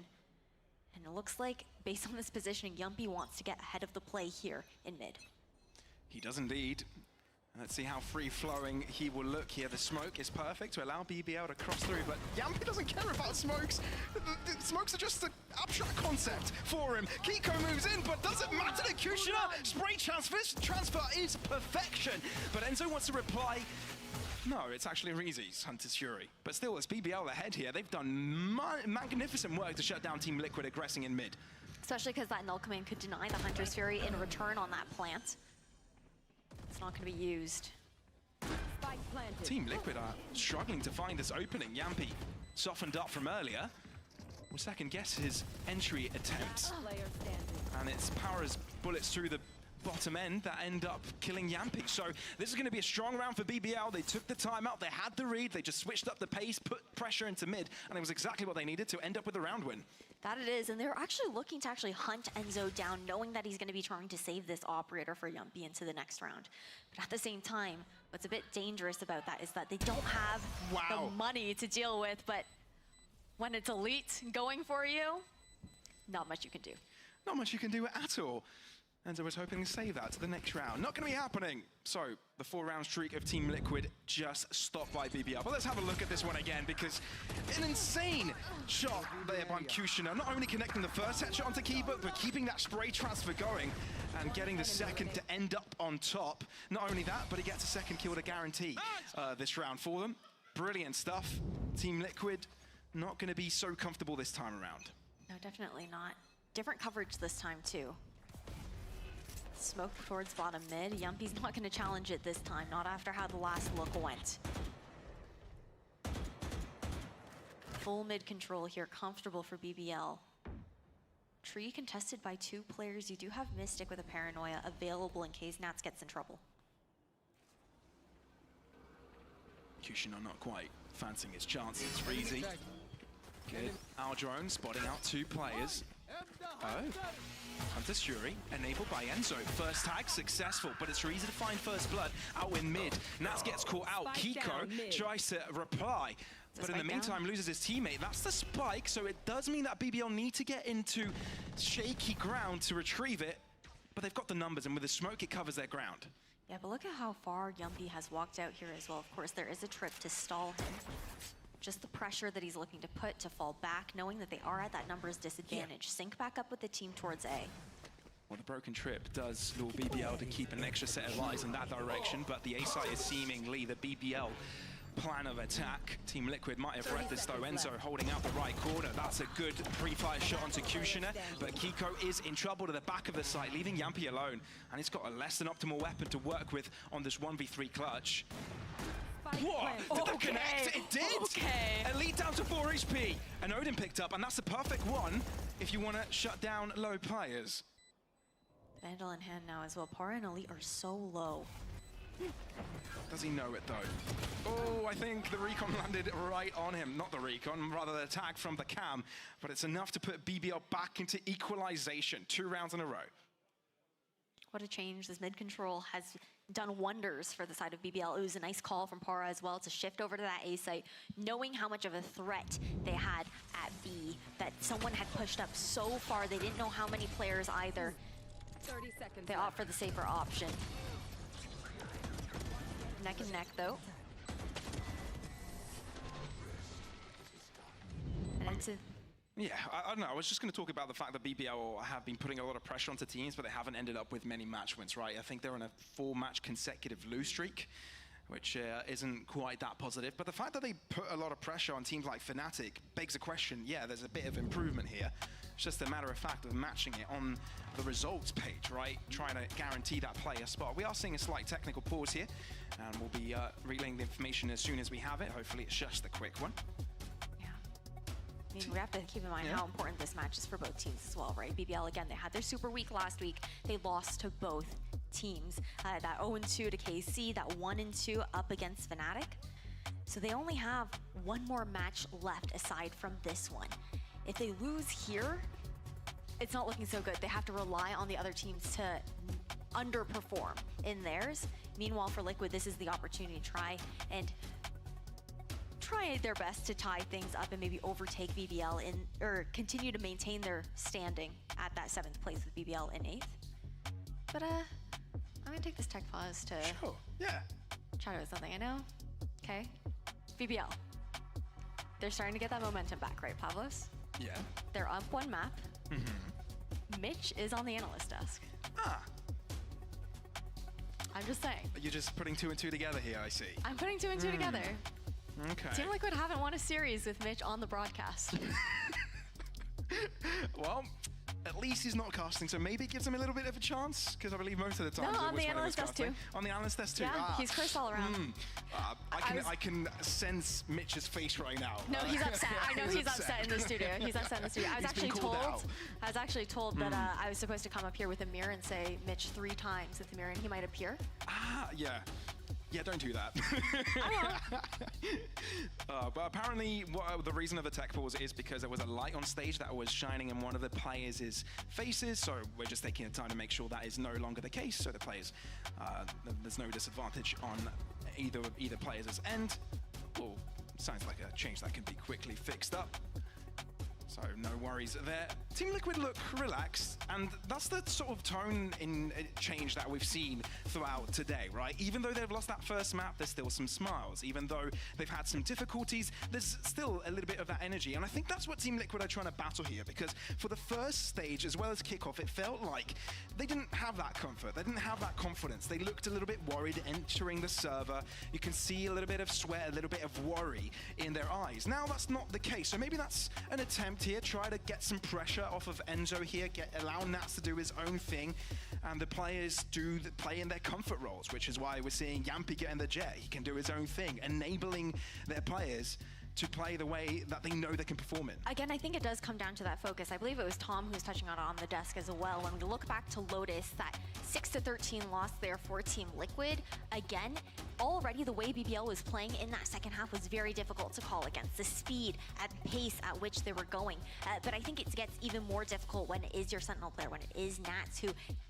[SPEAKER 7] And it looks like, based on this positioning, Yumpy wants to get ahead of the play here in mid.
[SPEAKER 6] He does indeed. Let's see how free-flowing he will look here. The smoke is perfect to allow BBL to cross through, but Yumpy doesn't care about smokes. The smokes are just an abstract concept for him. Kiko moves in, but doesn't matter to Kushner. Spray transfer is perfection. But Enzo wants to reply. No, it's actually Reezy's Hunter's Fury. But still, it's BBL ahead here. They've done magnificent work to shut down Team Liquid aggressing in mid.
[SPEAKER 7] Especially because that null command could deny the Hunter's Fury in return on that plant. It's not going to be used.
[SPEAKER 6] Team Liquid are struggling to find this opening. Yumpy softened up from earlier. Will second guess his entry attempts. And it's Para's bullets through the bottom end that end up killing Yumpy. So this is going to be a strong round for BBL. They took the time out, they had the read, they just switched up the pace, put pressure into mid, and it was exactly what they needed to end up with the round win.
[SPEAKER 7] That it is, and they're actually looking to hunt Enzo down, knowing that he's going to be trying to save this operator for Yumpy into the next round. But at the same time, what's a bit dangerous about that is that they don't have the money to deal with, but when it's elite going for you, not much you can do.
[SPEAKER 6] Not much you can do at all. Enzo was hoping to save that to the next round. Not going to be happening. So the 4-round streak of Team Liquid just stopped by BBL. But let's have a look at this one again, because an insane shot there by Kushner. Not only connecting the first headshot onto Kiba, but keeping that spray transfer going and getting the second to end up on top. Not only that, but he gets a second kill to guarantee this round for them. Brilliant stuff. Team Liquid not going to be so comfortable this time around.
[SPEAKER 7] No, definitely not. Different coverage this time, too. Smoke towards bottom mid. Yumpy's not going to challenge it this time, not after how the last look went. Full mid control here, comfortable for BBL. Tree contested by 2 players. You do have Mystic with a Paranoia available in case Nats gets in trouble.
[SPEAKER 6] Kushner not quite fancying his chances. Reezy. Good. Our drone spotting out 2 players. Oh. Hunter's Fury, enabled by Enzo. First tag, successful, but it's easy to find first blood out in mid. Nats gets caught out. Kiko tries to reply, but in the meantime loses his teammate. That's the spike, so it does mean that BBL need to get into shaky ground to retrieve it, but they've got the numbers, and with the smoke, it covers their ground.
[SPEAKER 7] Yeah, but look at how far Yumpy has walked out here as well. Of course, there is a trip to stall him. Just the pressure that he's looking to put to fall back, knowing that they are at that numbers disadvantage. Sync back up with the team towards A.
[SPEAKER 6] Well, the broken trip does lure BBL to keep an extra set of eyes in that direction, but the A site is seemingly the BBL plan of attack. Team Liquid might have read this though. Enzo holding out the right corner. That's a good pre-fire shot onto Kushner, but Kiko is in trouble to the back of the site, leaving Yumpy alone. And he's got a less than optimal weapon to work with on this 1v3 clutch. What? Did that connect? It did!
[SPEAKER 7] Okay.
[SPEAKER 6] Elite down to 4 HP. And Odin picked up, and that's the perfect one if you want to shut down low players.
[SPEAKER 7] Vandal in hand now as well. Para and Elite are so low.
[SPEAKER 6] Does he know it though? Oh, I think the recon landed right on him. Not the recon, rather the attack from the cam. But it's enough to put BBL back into equalization. 2 rounds in a row.
[SPEAKER 7] What a change. This mid control has done wonders for the side of BBL. It was a nice call from Para as well to shift over to that A site, knowing how much of a threat they had at B, that someone had pushed up so far. They didn't know how many players either.
[SPEAKER 8] 30 seconds.
[SPEAKER 7] They opt for the safer option. Neck and neck though. And into...
[SPEAKER 6] Yeah, I don't know. I was just going to talk about the fact that BBL have been putting a lot of pressure onto teams, but they haven't ended up with many match wins, right? I think they're on a 4-match consecutive lose streak. which isn't quite that positive. But the fact that they put a lot of pressure on teams like Fnatic begs a question. Yeah, there's a bit of improvement here. It's just a matter of fact of matching it on the results page, right? Trying to guarantee that player spot. We are seeing a slight technical pause here, and we'll be relaying the information as soon as we have it. Hopefully it's just a quick one.
[SPEAKER 7] Yeah. I mean, we have to keep in mind how important this match is for both teams as well, right? BBL, again, they had their super week last week. They lost to both teams. That 0-2 to KC, that 1-2 up against Fnatic. So they only have one more match left aside from this one. If they lose here, it's not looking so good. They have to rely on the other teams to underperform in theirs. Meanwhile, for Liquid, this is the opportunity to try their best to tie things up and maybe overtake BBL or continue to maintain their standing at that 7th place with BBL in 8th. But I'm gonna take this tech pause to chat about something I know. Okay, BBL. They're starting to get that momentum back, right, Pavlos?
[SPEAKER 6] Yeah.
[SPEAKER 7] They're up one map. Mitch is on the analyst desk. I'm just saying.
[SPEAKER 6] You're just putting 2 and 2 together here, I see.
[SPEAKER 7] I'm putting 2 and 2 together.
[SPEAKER 6] Okay.
[SPEAKER 7] Team Liquid haven't won a series with Mitch on the broadcast.
[SPEAKER 6] Well, at least he's not casting, so maybe it gives him a little bit of a chance, because I believe most of the time
[SPEAKER 7] No, on the analyst desk too.
[SPEAKER 6] On the analyst desk too.
[SPEAKER 7] Yeah, he's cursed all around.
[SPEAKER 6] I can sense Mitch's face right now.
[SPEAKER 7] No, he's upset. I know he's upset in the studio. He's upset in the studio. I was actually told that I was supposed to come up here with a mirror and say Mitch 3 times with the mirror, and he might appear.
[SPEAKER 6] Yeah. Yeah, don't do that. But apparently, the reason of the tech pause is because there was a light on stage that was shining in one of the players' faces. So we're just taking the time to make sure that is no longer the case. So the players, there's no disadvantage on either player's end. Well, sounds like a change that can be quickly fixed up. So no worries there. Team Liquid look relaxed, and that's the sort of tone in change that we've seen throughout today, right? Even though they've lost that first map, there's still some smiles. Even though they've had some difficulties, there's still a little bit of that energy. And I think that's what Team Liquid are trying to battle here, because for the first stage, as well as kickoff, it felt like they didn't have that comfort. They didn't have that confidence. They looked a little bit worried entering the server. You can see a little bit of sweat, a little bit of worry in their eyes. Now that's not the case. So maybe that's an attempt here, try to get some pressure off of Enzo here, allow Nats to do his own thing, and the players play in their comfort roles, which is why we're seeing Yampy get in the jet. He can do his own thing, enabling their players to play the way that they know they can perform in.
[SPEAKER 7] Again, I think it does come down to that focus. I believe it was Tom who was touching on the desk as well. When we look back to Lotus, that 6-13 loss there for Team Liquid, again, already the way BBL was playing in that second half was very difficult to call against. The speed and pace at which they were going. But I think it gets even more difficult when it is your Sentinel player, when it is Nats, who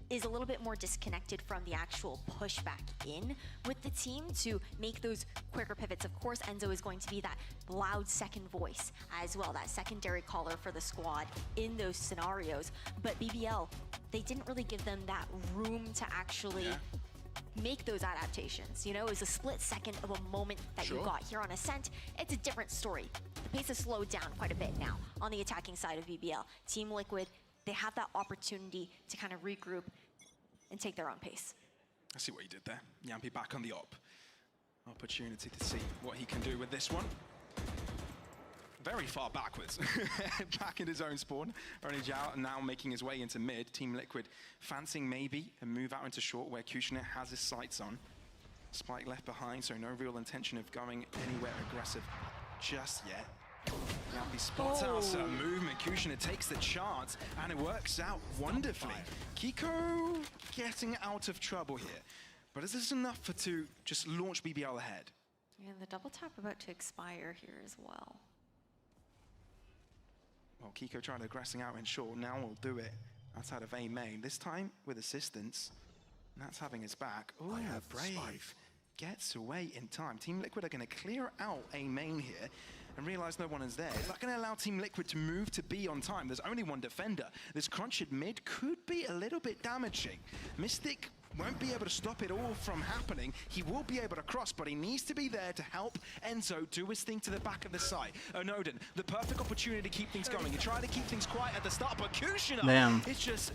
[SPEAKER 7] is a little bit more disconnected from the actual pushback in with the team to make those quicker pivots. Of course, Enzo is going to be that loud second voice as well, that secondary caller for the squad in those scenarios. But BBL, they didn't really give them that room to actually make those adaptations. You know, it was a split second of a moment that you got here on Ascent. It's a different story. The pace has slowed down quite a bit now on the attacking side of BBL. Team Liquid, they have that opportunity to kind of regroup and take their own pace.
[SPEAKER 6] I see what you did there. Yampy back on the opportunity to see what he can do with this one. Very far backwards. Back in his own spawn. Only Zhao now making his way into mid. Team Liquid fancying maybe a move out into short where Kushner has his sights on. Spike left behind, so no real intention of going anywhere aggressive just yet. Yampy spots out some movement. Kushner takes the chance, and it works out wonderfully. Kiko getting out of trouble here. But is this enough to just launch BBL ahead?
[SPEAKER 7] And the double tap about to expire here as well.
[SPEAKER 6] Well, Kiko tried aggressing out in short. Now we'll do it outside of A main. This time with assistance. That's having his back. Oh, Brave gets away in time. Team Liquid are going to clear out A main here and realize no one is there. Is that going to allow Team Liquid to move to B on time? There's only one defender. This crunch at mid could be a little bit damaging. Mystic won't be able to stop it all from happening. He will be able to cross, but he needs to be there to help Enzo do his thing to the back of the site. Onoden, the perfect opportunity to keep things going. He tried to keep things quiet at the start, but Kushner, it's just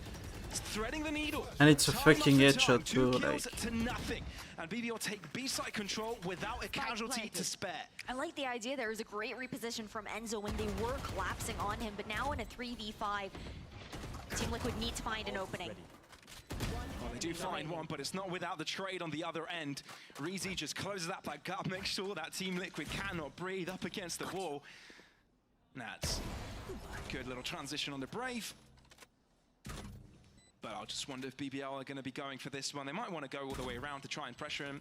[SPEAKER 6] threading the needle.
[SPEAKER 1] And it's a
[SPEAKER 6] Time
[SPEAKER 1] fucking
[SPEAKER 6] off the
[SPEAKER 1] headshot
[SPEAKER 6] tongue,
[SPEAKER 1] too,
[SPEAKER 6] 2 kills
[SPEAKER 1] like.
[SPEAKER 6] to nothing. And BBL take B-side control without a casualty to spare.
[SPEAKER 7] I like the idea. There was a great reposition from Enzo when they were collapsing on him, but now in a 3v5, Team Liquid need to find an opening.
[SPEAKER 6] Well, they do find one, but it's not without the trade on the other end. Reezy just closes that back up, makes sure that Team Liquid cannot breathe up against the wall. That's good little transition on the Brave. But I just wonder if BBL are going to be going for this one. They might want to go all the way around to try and pressure him.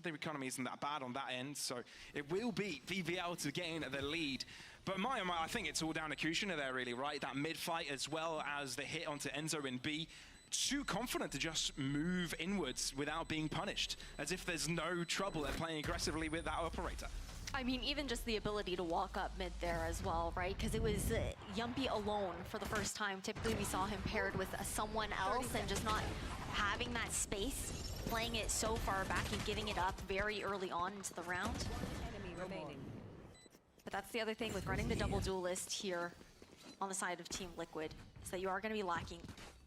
[SPEAKER 6] The economy isn't that bad on that end, so it will be BBL to gain the lead. But I think it's all down to Kushner there, really, right? That mid-fight as well as the hit onto Enzo in B. Too confident to just move inwards without being punished, as if there's no trouble at playing aggressively with that operator.
[SPEAKER 7] I mean, even just the ability to walk up mid there as well, right? Because it was Yumpy alone for the first time. Typically, we saw him paired with someone else and just not having that space, playing it so far back and getting it up very early on into the round.
[SPEAKER 8] Enemy remaining.
[SPEAKER 7] But that's the other thing with running the double duelist here on the side of Team Liquid, is that you are going to be lacking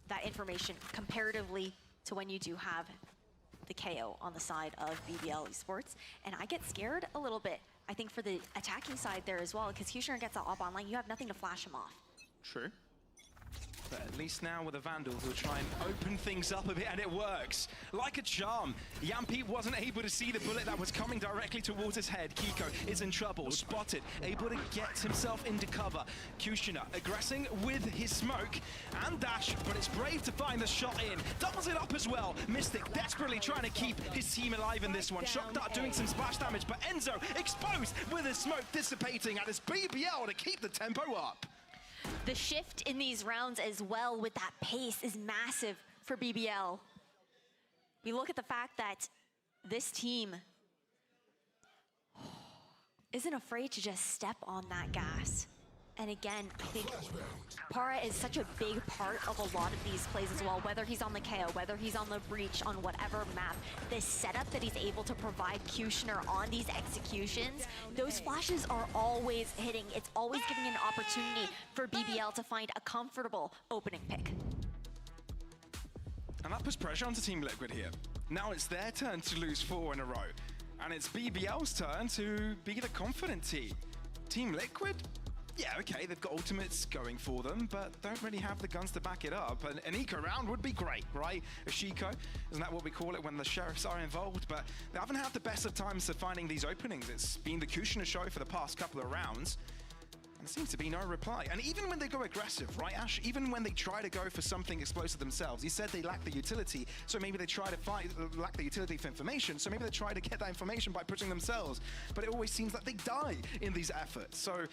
[SPEAKER 7] that information comparatively to when you do have the KO on the side of BBL Esports. And I get scared a little bit, I think, for the attacking side there as well, because Kushner gets that op online, you have nothing to flash him off.
[SPEAKER 6] True. But at least now with a Vandal, who'll try and open things up a bit, and it works. Like a charm. Yampi wasn't able to see the bullet that was coming directly towards his head. Kiko is in trouble, spotted, able to get himself into cover. Kushner aggressing with his smoke and dash, but it's Brave to find the shot in. Doubles it up as well. Mystic desperately trying to keep his team alive in this one. Shock Dart doing some splash damage, but Enzo exposed with his smoke dissipating, and it's BBL to keep the tempo up.
[SPEAKER 7] The shift in these rounds as well with that pace is massive for BBL. We look at the fact that this team isn't afraid to just step on that gas. And again, I think Para is such a big part of a lot of these plays as well, whether he's on the KO, whether he's on the breach, on whatever map. This setup that he's able to provide Kushner on these executions, those flashes are always hitting. It's always giving an opportunity for BBL to find a comfortable opening pick.
[SPEAKER 6] And that puts pressure onto Team Liquid here. Now it's their turn to lose 4 in a row. And it's BBL's turn to be the confident team. Team Liquid? Yeah, okay, they've got ultimates going for them, but don't really have the guns to back it up. An eco round would be great, right? A Shiko, isn't that what we call it when the sheriffs are involved? But they haven't had the best of times for finding these openings. It's been the Kushner show for the past couple of rounds. And there seems to be no reply. And even when they go aggressive, right, Ash? Even when they try to go for something explosive themselves, you said they lack the utility, so maybe they try to lack the utility for information, so maybe they try to get that information by pushing themselves. But it always seems like they die in these efforts. So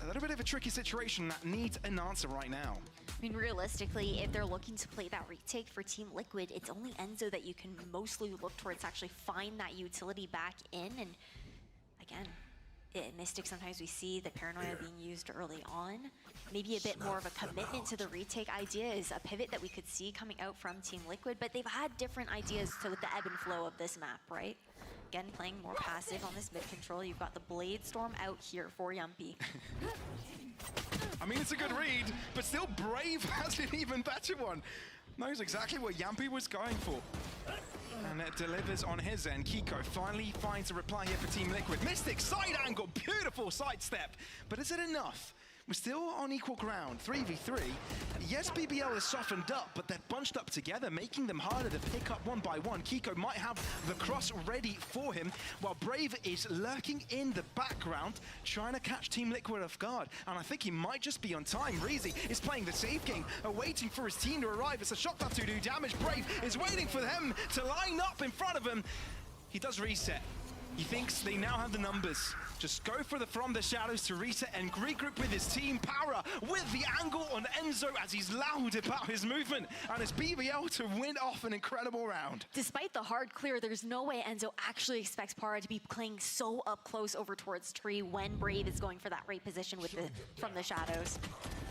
[SPEAKER 6] a little bit of a tricky situation that needs an answer right now.
[SPEAKER 7] I mean, realistically, if they're looking to play that retake for Team Liquid, it's only Enzo that you can mostly look towards to actually find that utility back in. And again, Mystic, sometimes we see the paranoia being used early on. Maybe a bit more of a commitment to the retake idea is a pivot that we could see coming out from Team Liquid, but they've had different ideas with the ebb and flow of this map, right? Again, playing more passive on this mid control. You've got the Blade Storm out here for Yumpy.
[SPEAKER 6] I mean, it's a good read, but still Brave has an even better one. Knows exactly what Yumpy was going for. And it delivers on his end. Kiko finally finds a reply here for Team Liquid. Mystic, side angle, beautiful sidestep. But is it enough? We're still on equal ground, 3v3. Yes, BBL is softened up, but they're bunched up together, making them harder to pick up one by one. Kiko might have the cross ready for him, while Brave is lurking in the background, trying to catch Team Liquid off guard. And I think he might just be on time. Reezy is playing the safe game, waiting for his team to arrive. It's a shot to do damage. Brave is waiting for them to line up in front of him. He does reset. He thinks they now have the numbers. Just go for the From the Shadows to reset and regroup with his team. Para with the angle on Enzo as he's loud about his movement. And it's BBL to win off an incredible round.
[SPEAKER 7] Despite the hard clear, there's no way Enzo actually expects Para to be playing so up close over towards Tree when Brave is going for that right position with the From the Shadows.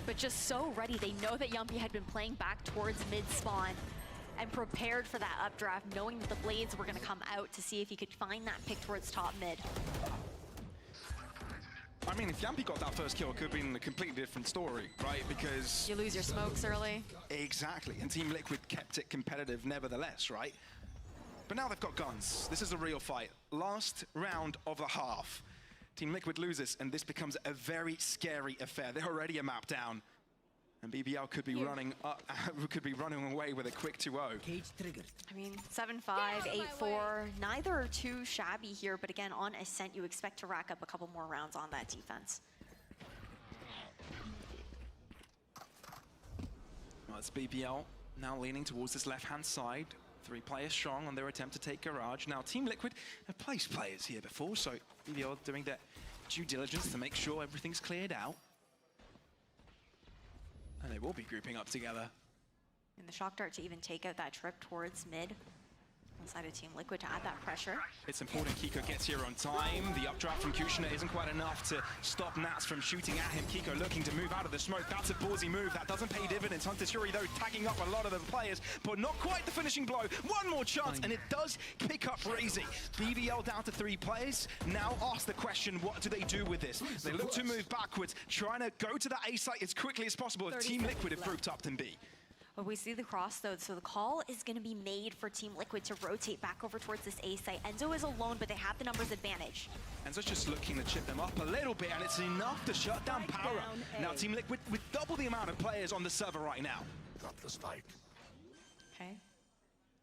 [SPEAKER 7] But just so ready. They know that Yumpy had been playing back towards mid-spawn and prepared for that updraft, knowing that the Blades were going to come out to see if he could find that pick towards top mid.
[SPEAKER 6] I mean, if Yampi got that first kill, it could have been a completely different story, right? Because...
[SPEAKER 3] You lose your smokes early.
[SPEAKER 6] Exactly, and Team Liquid kept it competitive nevertheless, right? But now they've got guns. This is a real fight. Last round of the half. Team Liquid loses, and this becomes a very scary affair. They're already a map down. And BBL could be running up, could be running away with a quick 2-0.
[SPEAKER 13] Cage triggered.
[SPEAKER 7] I mean, 7-5, 8-4. Neither are too shabby here, but again, on Ascent, you expect to rack up a couple more rounds on that defense.
[SPEAKER 6] Well, it's BBL now leaning towards this left-hand side. 3 players strong on their attempt to take Garage. Now, Team Liquid have placed players here before, so BBL doing their due diligence to make sure everything's cleared out. And they will be grouping up together.
[SPEAKER 7] And the shock dart to even take out that trip towards mid. Inside of Team Liquid to add that pressure.
[SPEAKER 6] It's important Kiko gets here on time. The updraft from Kushner isn't quite enough to stop Nats from shooting at him. Kiko looking to move out of the smoke. That's a ballsy move. That doesn't pay dividends. Hunter Shuri, though, tagging up a lot of the players, but not quite the finishing blow. One more chance, and it does pick up Razy. BBL down to 3 players. Now ask the question, what do they do with this? They look to move backwards, trying to go to the A site as quickly as possible if Team Liquid have grouped up in B.
[SPEAKER 7] But we see the cross though, so the call is going to be made for Team Liquid to rotate back over towards this A site. Enzo is alone, but they have the numbers advantage.
[SPEAKER 6] Enzo's just looking to chip them up a little bit, and it's enough to shut down Power. Now Team Liquid with double the amount of players on the server right now.
[SPEAKER 12] Drop the spike.
[SPEAKER 7] Okay.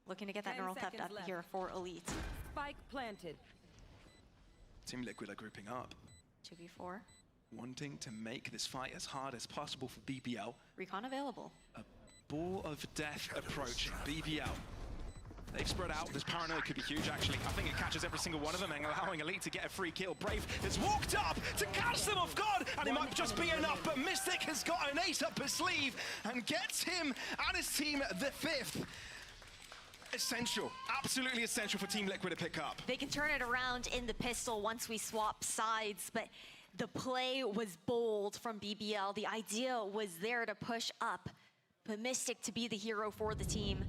[SPEAKER 7] Looking to get that neural theft up here for Elite.
[SPEAKER 8] Spike planted.
[SPEAKER 6] Team Liquid are grouping up.
[SPEAKER 7] 2v4.
[SPEAKER 6] Wanting to make this fight as hard as possible for BBL.
[SPEAKER 7] Recon available.
[SPEAKER 6] A ball of death approaching BBL. They've spread out. This paranoia could be huge, actually. I think it catches every single one of them and allowing Elite to get a free kill. Brave has walked up to catch them off guard, and it might just be enough, but Mystic has got an ace up his sleeve and gets him and his team the 5th. Essential, absolutely essential for Team Liquid to pick up.
[SPEAKER 7] They can turn it around in the pistol once we swap sides, but the play was bold from BBL. The idea was there to push up, but Mystic to be the hero for the team.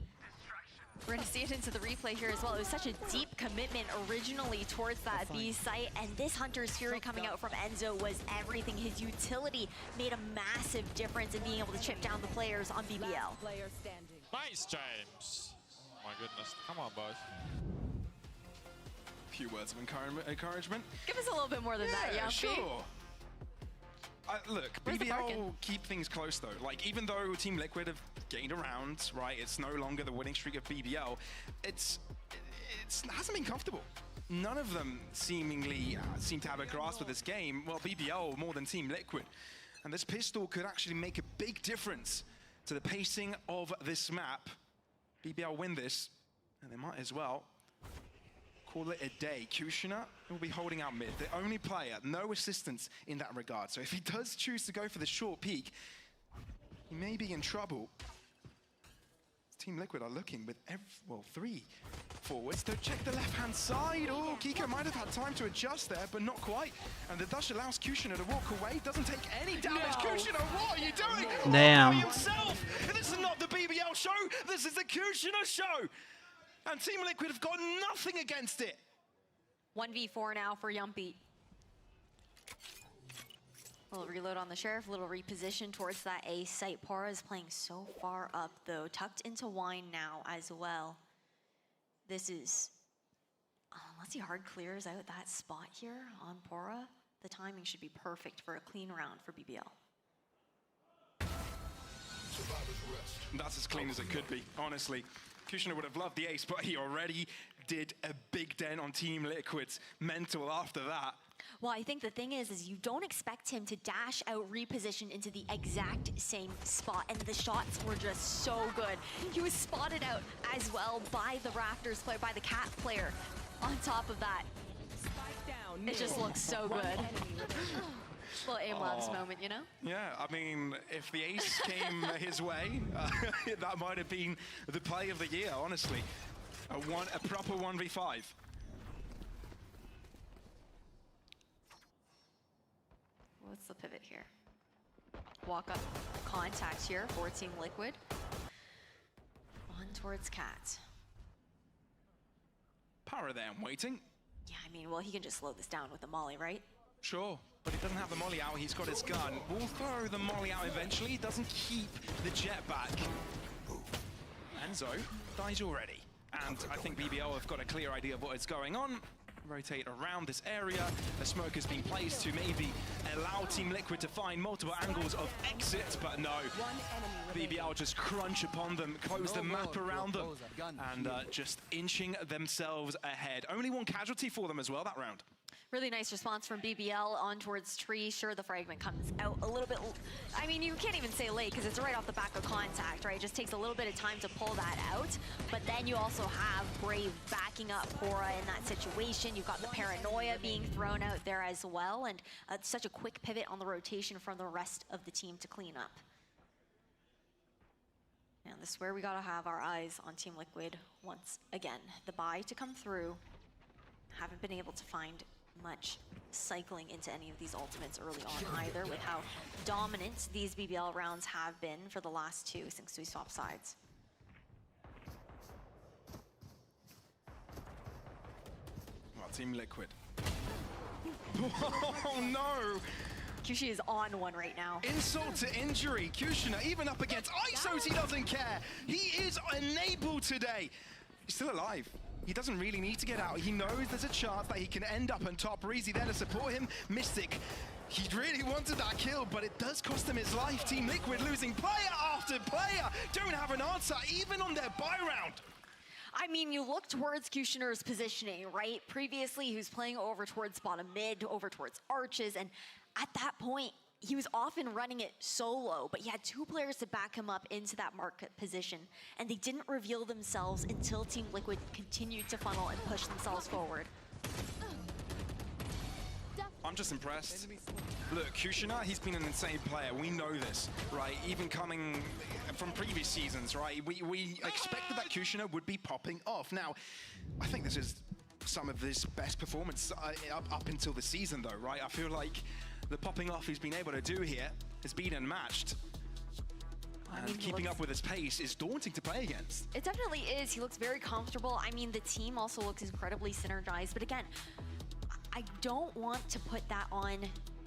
[SPEAKER 7] We're going to see it into the replay here as well. It was such a deep commitment originally towards that B site, and this Hunter's Fury coming out from Enzo was everything. His utility made a massive difference in being able to chip down the players on BBL.
[SPEAKER 8] Player standing.
[SPEAKER 14] Nice, James. Oh my goodness. Come on, boys.
[SPEAKER 6] Few words of encouragement.
[SPEAKER 7] Give us a little bit more than that, Yampi.
[SPEAKER 6] Sure. Look, BBL keep things close though. Like, even though Team Liquid have gained a round, right? It's no longer the winning streak of BBL. It hasn't been comfortable. None of them seemingly seem to have a grasp of this game. Well, BBL more than Team Liquid. And this pistol could actually make a big difference to the pacing of this map. BBL win this, and they might as well call it a day. Kushner will be holding out mid, the only player, no assistance in that regard. So if he does choose to go for the short peak, he may be in trouble. Team Liquid are looking with, 3 forwards. So check the left-hand side. Oh, Kiko might have had time to adjust there, but not quite. And the dash allows Kushner to walk away. Doesn't take any damage. No. Kushner, what are you doing?
[SPEAKER 1] Damn.
[SPEAKER 6] Oh, himself. This is not the BBL show. This is the Kushner show. And Team Liquid have got nothing against it.
[SPEAKER 7] 1v4 now for Yampi. A little reload on the Sheriff, a little reposition towards that A site. Pora is playing so far up though, tucked into Wine now as well. This is, unless he hard clears out that spot here on Pora, the timing should be perfect for a clean round for BBL.
[SPEAKER 6] That's as clean as it could be, honestly. Kushner would have loved the ace, but he already did a big dent on Team Liquid's mental after that.
[SPEAKER 7] Well, I think the thing is you don't expect him to dash out, reposition into the exact same spot, and the shots were just so good. He was spotted out as well by the Raptors player, by the Cat player. On top of that, it just looks so good. Little aim labs moment, you know?
[SPEAKER 6] Yeah, I mean, if the ace came his way, that might have been the play of the year, honestly. A proper 1v5.
[SPEAKER 7] What's the pivot here? Walk up contact here for Team Liquid. On towards Cat.
[SPEAKER 6] Power there, I'm waiting.
[SPEAKER 7] Yeah, I mean, well, he can just slow this down with the molly, right?
[SPEAKER 6] Sure, but he doesn't have the molly out. He's got his gun. Will throw the molly out eventually. He doesn't keep the jet back. Enzo dies already. And I think BBL have got a clear idea of what is going on. Rotate around this area. A smoke has been placed to maybe allow Team Liquid to find multiple angles of exit, but no. BBL just crunch upon them, close the map around them, and just inching themselves ahead. Only one casualty for them as well that round.
[SPEAKER 7] Really nice response from BBL on towards Tree. Sure, the fragment comes out a little bit, I mean, you can't even say late because it's right off the back of contact, right? It just takes a little bit of time to pull that out. But then you also have Brave backing up Cora in that situation. You've got the paranoia being thrown out there as well. And such a quick pivot on the rotation from the rest of the team to clean up. And this is where we gotta have our eyes on Team Liquid once again. The buy to come through. Haven't been able to find much cycling into any of these ultimates early on either, with how dominant these BBL rounds have been for the last two since we swapped sides.
[SPEAKER 6] Well, Team Liquid. Oh no!
[SPEAKER 7] Kushi is on one right now.
[SPEAKER 6] Insult to injury. Kushina, even up against ISOs, he doesn't care. He is enabled today. He's still alive. He doesn't really need to get out. He knows there's a chance that he can end up on top. Reezy there to support him. Mystic, he really wanted that kill, but it does cost him his life. Team Liquid losing player after player. Don't have an answer, even on their buy round.
[SPEAKER 7] I mean, you look towards Kushner's positioning, right? Previously, he was playing over towards bottom mid, over towards arches, and at that point, he was often running it solo, but he had two players to back him up into that market position, and they didn't reveal themselves until Team Liquid continued to funnel and push themselves forward.
[SPEAKER 6] I'm just impressed. Look, Kushina, he's been an insane player. We know this, right? Even coming from previous seasons, right? We expected that Kushina would be popping off. Now, I think this is some of his best performance up until the season, though, right? I feel like the popping off he's been able to do here has been unmatched. And keeping up with his pace is daunting to play against.
[SPEAKER 7] It definitely is. He looks very comfortable. I mean, the team also looks incredibly synergized. But again, I don't want to put that on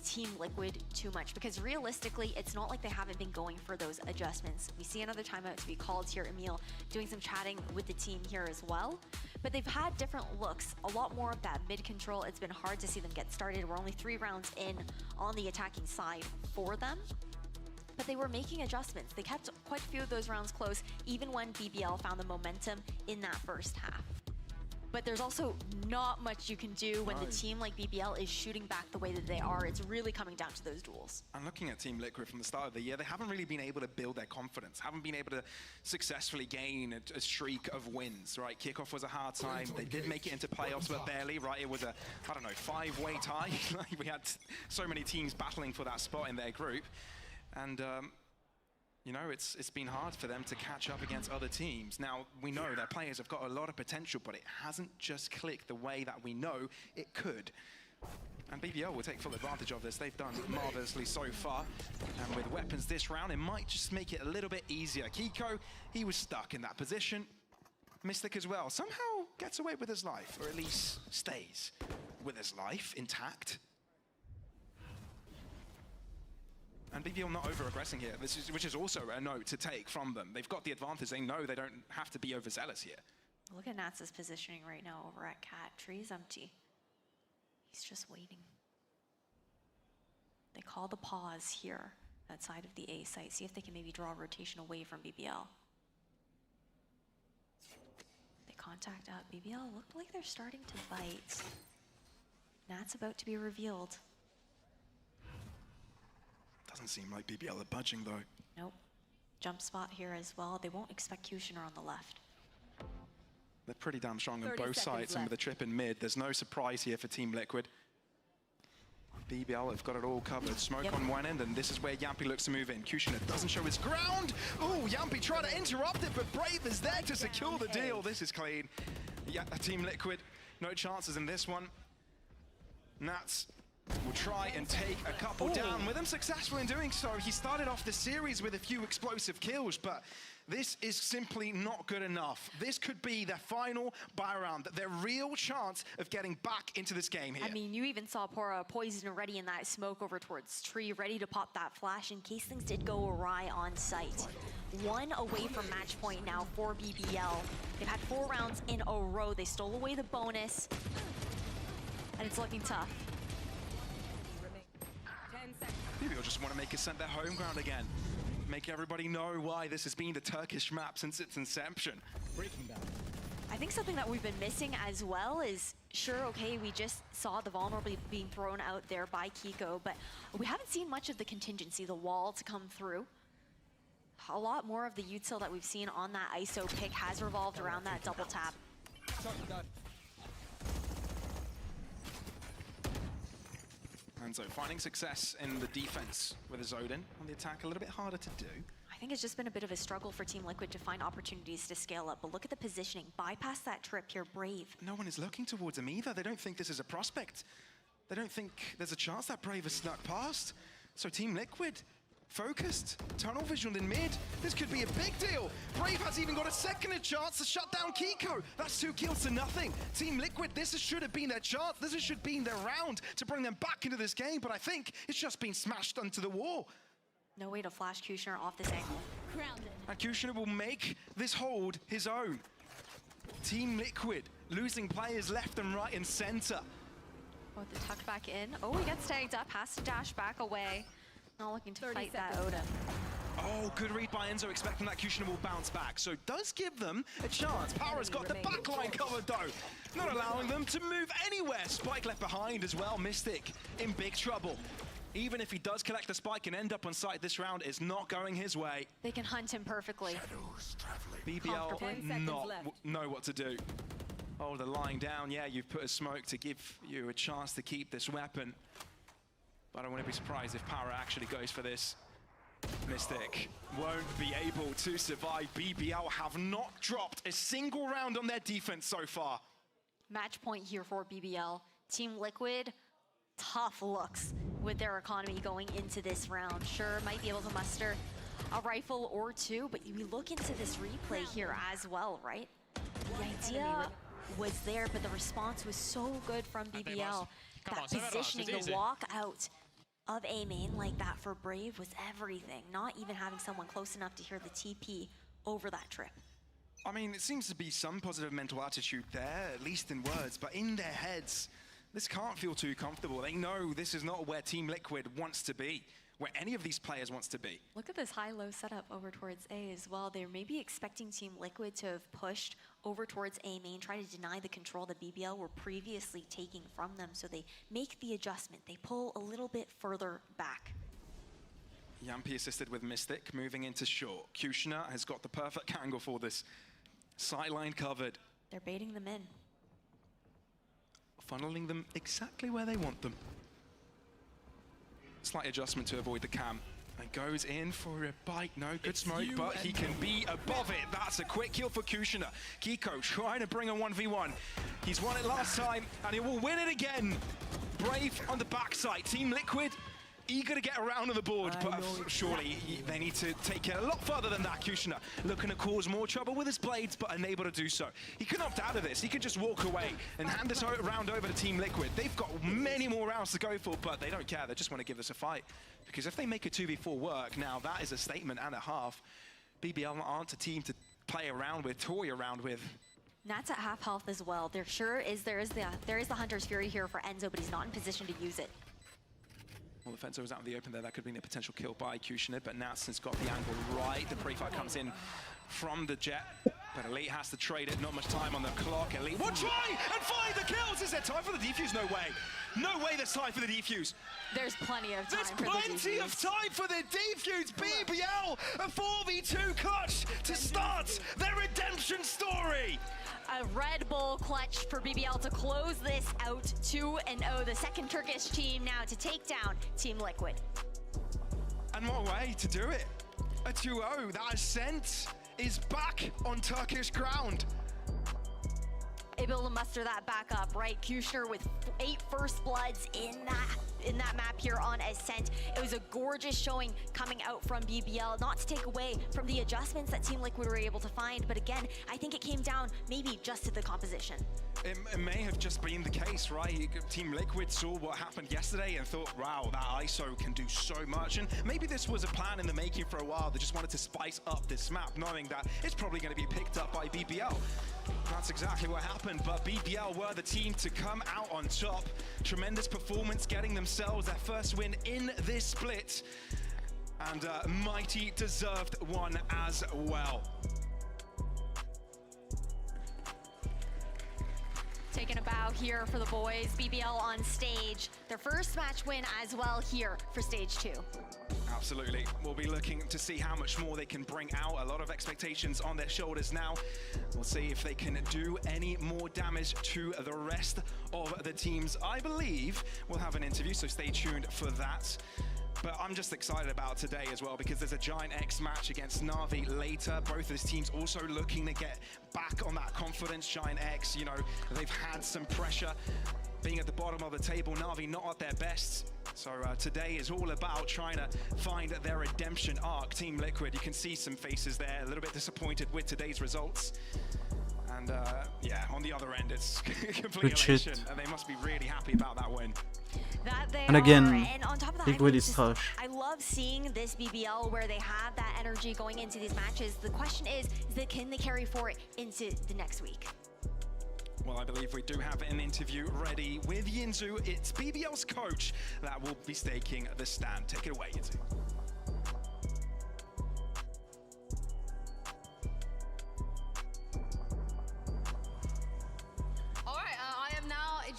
[SPEAKER 7] Team Liquid too much, because realistically, it's not like they haven't been going for those adjustments. We see another timeout to be called here. Emil doing some chatting with the team here as well. But they've had different looks, a lot more of that mid control. It's been hard to see them get started. We're only 3 rounds in on the attacking side for them. But they were making adjustments. They kept quite a few of those rounds close, even when BBL found the momentum in that first half. But there's also not much you can do when the team like BBL is shooting back the way that they are. It's really coming down to those duels.
[SPEAKER 6] And looking at Team Liquid from the start of the year, they haven't really been able to build their confidence, haven't been able to successfully gain a streak of wins, right? Kickoff was a hard time. They did make it into playoffs, but barely, right? It was a, I don't know, 5-way tie. We had so many teams battling for that spot in their group. And, you know, it's been hard for them to catch up against other teams. Now, we know their players have got a lot of potential, but it hasn't just clicked the way that we know it could. And BBL will take full advantage of this. They've done marvelously so far. And with weapons this round, it might just make it a little bit easier. Kiko, he was stuck in that position. Mystic as well, somehow gets away with his life, or at least stays with his life intact. And BBL not over-aggressing here, which is also a note to take from them. They've got the advantage. They know they don't have to be overzealous here.
[SPEAKER 7] Look at Nats's positioning right now over at Cat. Tree's empty. He's just waiting. They call the pause here outside of the A site. See if they can maybe draw a rotation away from BBL. They contact up. BBL looked like they're starting to bite. Nat's about to be revealed.
[SPEAKER 6] Doesn't seem like BBL are budging though.
[SPEAKER 7] Nope. Jump spot here as well. They won't expect Kushner on the left.
[SPEAKER 6] They're pretty damn strong on both sides, and with a trip in mid, there's no surprise here for Team Liquid. BBL have got it all covered. Smoke on one end, and this is where Yampi looks to move in. Kushner doesn't show his ground. Oh, Yampi tried to interrupt it, but Brave is there to secure the deal. This is clean. Yeah, Team Liquid, no chances in this one. Nats will try and take a couple down with him, successful in doing so. He started off the series with a few explosive kills, but This is simply not good enough. This could be their final buy round, their real chance of getting back into this game here.
[SPEAKER 7] I mean, you even saw Poison already in that smoke over towards Tree, ready to pop that flash in case things did go awry on site. 1 away from match point now for BBL. They've had 4 rounds in a row. They stole away the bonus, and it's looking tough.
[SPEAKER 6] BBL just want to make it their home ground again. Make everybody know why this has been the Turkish map since its inception.
[SPEAKER 13] Breaking down.
[SPEAKER 7] I think something that we've been missing as well is, sure, okay, we just saw the vulnerable being thrown out there by Kiko, but we haven't seen much of the contingency, the wall to come through. A lot more of the util that we've seen on that ISO pick has revolved around that double tap.
[SPEAKER 6] And so finding success in the defense with his Odin. On the attack, a little bit harder to do.
[SPEAKER 7] I think it's just been a bit of a struggle for Team Liquid to find opportunities to scale up, but look at the positioning. Bypass that trip here, Brave.
[SPEAKER 6] No one is looking towards him either. They don't think this is a prospect. They don't think there's a chance that Brave has snuck past. So Team Liquid, focused, tunnel visioned in mid. This could be a big deal. Brave has even got a second chance to shut down Kiko. That's 2 kills to nothing. Team Liquid, this should have been their chance. This should have been their round to bring them back into this game, but I think it's just been smashed onto the wall.
[SPEAKER 7] No way to flash Kushner off this angle.
[SPEAKER 6] And Kushner will make this hold his own. Team Liquid losing players left and right and center.
[SPEAKER 7] Oh, the tuck back in. Oh, he gets tagged up, has to dash back away. Not looking to fight that Odin.
[SPEAKER 6] Oh, good read by Enzo, expecting that Kushner will bounce back. So does give them a chance. Power's got the backline covered though. Not allowing them to move anywhere. Spike left behind as well. Mystic in big trouble. Even if he does collect the spike and end up on site this round, it's not going his way.
[SPEAKER 7] They can hunt him perfectly.
[SPEAKER 6] BBL not know what to do. Oh, the lying down. Yeah, you've put a smoke to give you a chance to keep this weapon. But I wouldn't be surprised if Power actually goes for this. Mystic won't be able to survive. BBL have not dropped a single round on their defense so far.
[SPEAKER 7] Match point here for BBL. Team Liquid, tough looks with their economy going into this round. Sure, might be able to muster a rifle or 2, but we look into this replay here as well, right? The idea was there, but the response was so good from BBL. That positioning, the walk out of A main like that for Brave was everything. Not even having someone close enough to hear the TP over that trip.
[SPEAKER 6] I mean, it seems to be some positive mental attitude there, at least in words, but in their heads, this can't feel too comfortable. They know this is not where Team Liquid wants to be, where any of these players wants to be.
[SPEAKER 7] Look at this high-low setup over towards A as well. They're maybe expecting Team Liquid to have pushed over towards A main, try to deny the control that BBL were previously taking from them, so they make the adjustment. They pull a little bit further back.
[SPEAKER 6] Yampi assisted with Mystic, moving into short. Kushner has got the perfect angle for this. Sideline covered.
[SPEAKER 7] They're baiting them in.
[SPEAKER 6] Funneling them exactly where they want them. Slight adjustment to avoid the cam. And goes in for a bite. No good smoke, but he can be above it. That's a quick kill for Kushner. Kiko trying to bring a 1v1. He's won it last time, and he will win it again. Brave on the backside. Team Liquid eager to get around on the board, but surely they need to take it a lot further than that. Kushner looking to cause more trouble with his blades, but unable to do so. He can opt out of this. He can just walk away and hand this round over to Team Liquid. They've got many more rounds to go for, but they don't care. They just want to give this a fight. Because if they make a 2v4 work, now that is a statement and a half. BBL aren't a team to play around with, toy around with.
[SPEAKER 7] Nat's at half health as well. There is the Hunter's Fury here for Enzo, but he's not in position to use it.
[SPEAKER 6] Well, the Fencer was out in the open there. That could have been a potential kill by Kushner, but Nats has got the angle right. The pre-fire comes in from the Jet, but Elite has to trade it. Not much time on the clock. Elite will try and find the kills. Is there time for the defuse? No way. No way there's time for the defuse.
[SPEAKER 7] There's plenty of time for the defuse.
[SPEAKER 6] There's plenty of time for the defuse. BBL, a 4v2 clutch to start their redemption story.
[SPEAKER 7] A Red Bull clutch for BBL to close this out 2-0. The second Turkish team now to take down Team Liquid.
[SPEAKER 6] And what a way to do it. A 2-0. That ascent is back on Turkish ground.
[SPEAKER 7] Able to muster that back up, right? Kushner with 8 first bloods in that in that map here on Ascent. It was a gorgeous showing coming out from BBL, not to take away from the adjustments that Team Liquid were able to find, but again, I think it came down maybe just to the composition.
[SPEAKER 6] It may have just been the case, right? Team Liquid saw what happened yesterday and thought, wow, that ISO can do so much. And maybe this was a plan in the making for a while. They just wanted to spice up this map, knowing that it's probably going to be picked up by BBL. That's exactly what happened, but BBL were the team to come out on top. Tremendous performance, getting themselves their first win in this split. And mighty deserved one as well.
[SPEAKER 7] Taking a bow here for the boys. BBL on stage. Their first match win as well here for stage 2.
[SPEAKER 6] Absolutely. We'll be looking to see how much more they can bring out. A lot of expectations on their shoulders now. We'll see if they can do any more damage to the rest of the teams. I believe we'll have an interview, so stay tuned for that. But I'm just excited about today as well because there's a Giant X match against NAVI later. Both of these teams also looking to get back on that confidence. Giant X, you know, they've had some pressure being at the bottom of the table. NAVI not at their best. So today is all about trying to find their redemption arc. Team Liquid, you can see some faces there, a little bit disappointed with today's results. And yeah, on the other end, it's complete elation, and they must be really happy about that win.
[SPEAKER 7] That they
[SPEAKER 1] And again,
[SPEAKER 7] are. And on top of that,
[SPEAKER 1] Liquid is harsh.
[SPEAKER 7] I love seeing this BBL where they have that energy going into these matches. The question is that can they carry forward into the next week?
[SPEAKER 6] Well, I believe we do have an interview ready with Yinzu. It's BBL's coach that will be staking the stand. Take it away, Yinzu.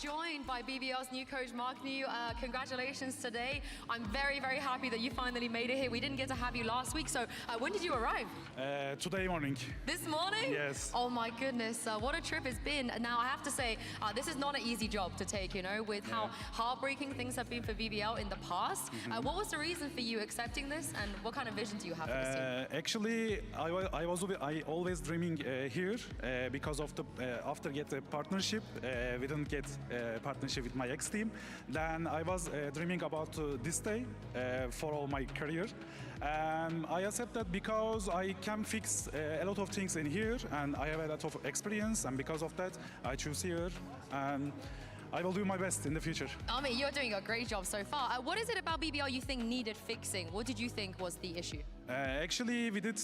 [SPEAKER 3] Joined by BBL's new coach, Mark New. Congratulations today. I'm very, very happy that you finally made it here. We didn't get to have you last week, so when did you arrive?
[SPEAKER 15] Today morning.
[SPEAKER 3] This morning?
[SPEAKER 15] Yes.
[SPEAKER 3] Oh my goodness, what a trip it's been. Now, I have to say, this is not an easy job to take, you know, with how heartbreaking things have been for BBL in the past. What was the reason for you accepting this, and what kind of vision do you have for this team?
[SPEAKER 15] Actually, I always dreaming here because of the after get a partnership, we didn't get partnership with my ex-team. Then I was dreaming about this day for all my career. I accept that because I can fix a lot of things in here and I have a lot of experience, and because of that I choose here. I will do my best in the future.
[SPEAKER 3] I mean, you're doing a great job so far. What is it about BBL you think needed fixing? What did you think was the issue?
[SPEAKER 15] Actually, we did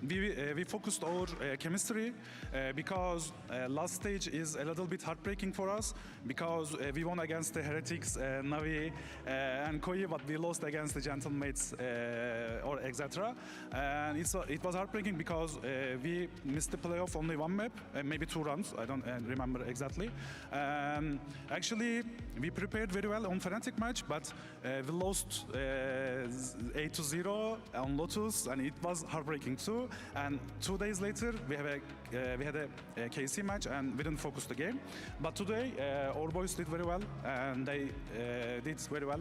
[SPEAKER 15] we focused our chemistry because last stage is a little bit heartbreaking for us because we won against the Heretics, NAVI and Koi, but we lost against the Gentlemates or etc. And it was heartbreaking because we missed the playoff only one map, maybe 2 rounds, I don't remember exactly. Actually, we prepared very well on Fnatic match, but we lost 8-0 on Lotus, and it was heartbreaking too. And 2 days later, we had a KC match, and we didn't focus the game. But today, our boys did very well, and they did very well.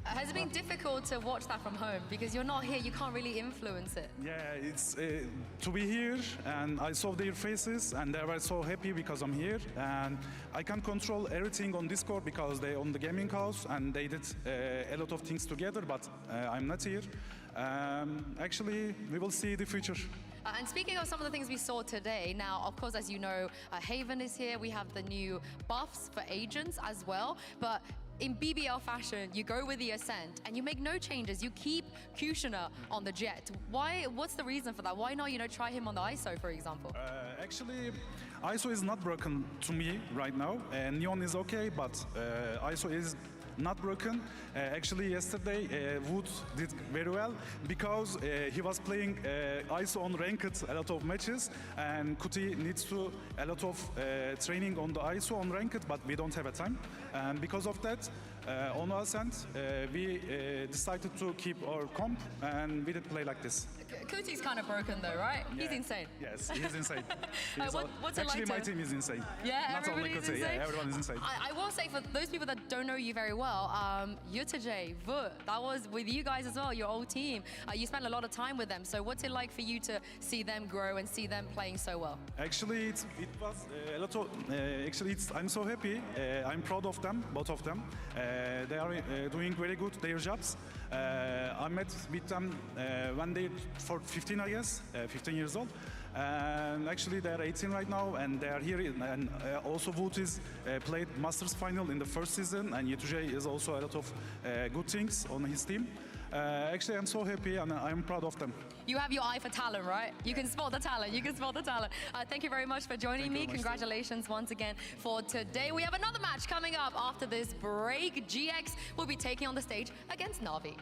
[SPEAKER 3] Has it been difficult to watch that from home? Because you're not here, you can't really influence it.
[SPEAKER 15] Yeah, it's to be here, and I saw their faces, and they were so happy because I'm here. And I can't control everything on Discord because they own the gaming house, and they did a lot of things together, but I'm not here. Actually, we will see the future.
[SPEAKER 3] And speaking of some of the things we saw today, now, of course, as you know, Haven is here. We have the new buffs for agents as well. But in BBL fashion, you go with the Ascent and you make no changes. You keep Kushner on the Jet. Why? What's the reason for that? Why not, you know, try him on the ISO, for example?
[SPEAKER 15] Actually, ISO is not broken to me right now. Neon is okay, but ISO is not broken. Actually, yesterday Wood did very well because he was playing ISO on ranked a lot of matches, and Kuti needs to a lot of training on the ISO on ranked, but we don't have a time. And because of that, On our end, we decided to keep our comp and we did play like this.
[SPEAKER 3] Kuti's kind of broken though, right?
[SPEAKER 15] Yeah.
[SPEAKER 3] He's insane.
[SPEAKER 15] Yes, he's insane.
[SPEAKER 3] What's it
[SPEAKER 15] Actually,
[SPEAKER 3] like
[SPEAKER 15] my
[SPEAKER 3] to...
[SPEAKER 15] team is insane.
[SPEAKER 3] Yeah,
[SPEAKER 15] not only
[SPEAKER 3] everybody's
[SPEAKER 15] Kuti.
[SPEAKER 3] insane.
[SPEAKER 15] Yeah, everyone is insane.
[SPEAKER 3] I will say, for those people that don't know you very well, Yutaje, Vut, that was with you guys as well, your old team. You spent a lot of time with them. So what's it like for you to see them grow and see them playing so well?
[SPEAKER 15] Actually, it was a lot of. I'm so happy. I'm proud of them, both of them. They are doing very good their jobs. I met with them when they for 15, I guess, 15 years old. And actually, they're 18 right now, and they are here. And also, Wout is played Masters final in the first season, and Yetuje is also a lot of good things on his team. Actually, I'm so happy, and I'm proud of them.
[SPEAKER 3] You have your eye for talent, right? You can spot the talent. You can spot the talent. Thank you very much for joining me. Congratulations once again for today. We have another match coming up after this break. GX will be taking on the stage against NAVI.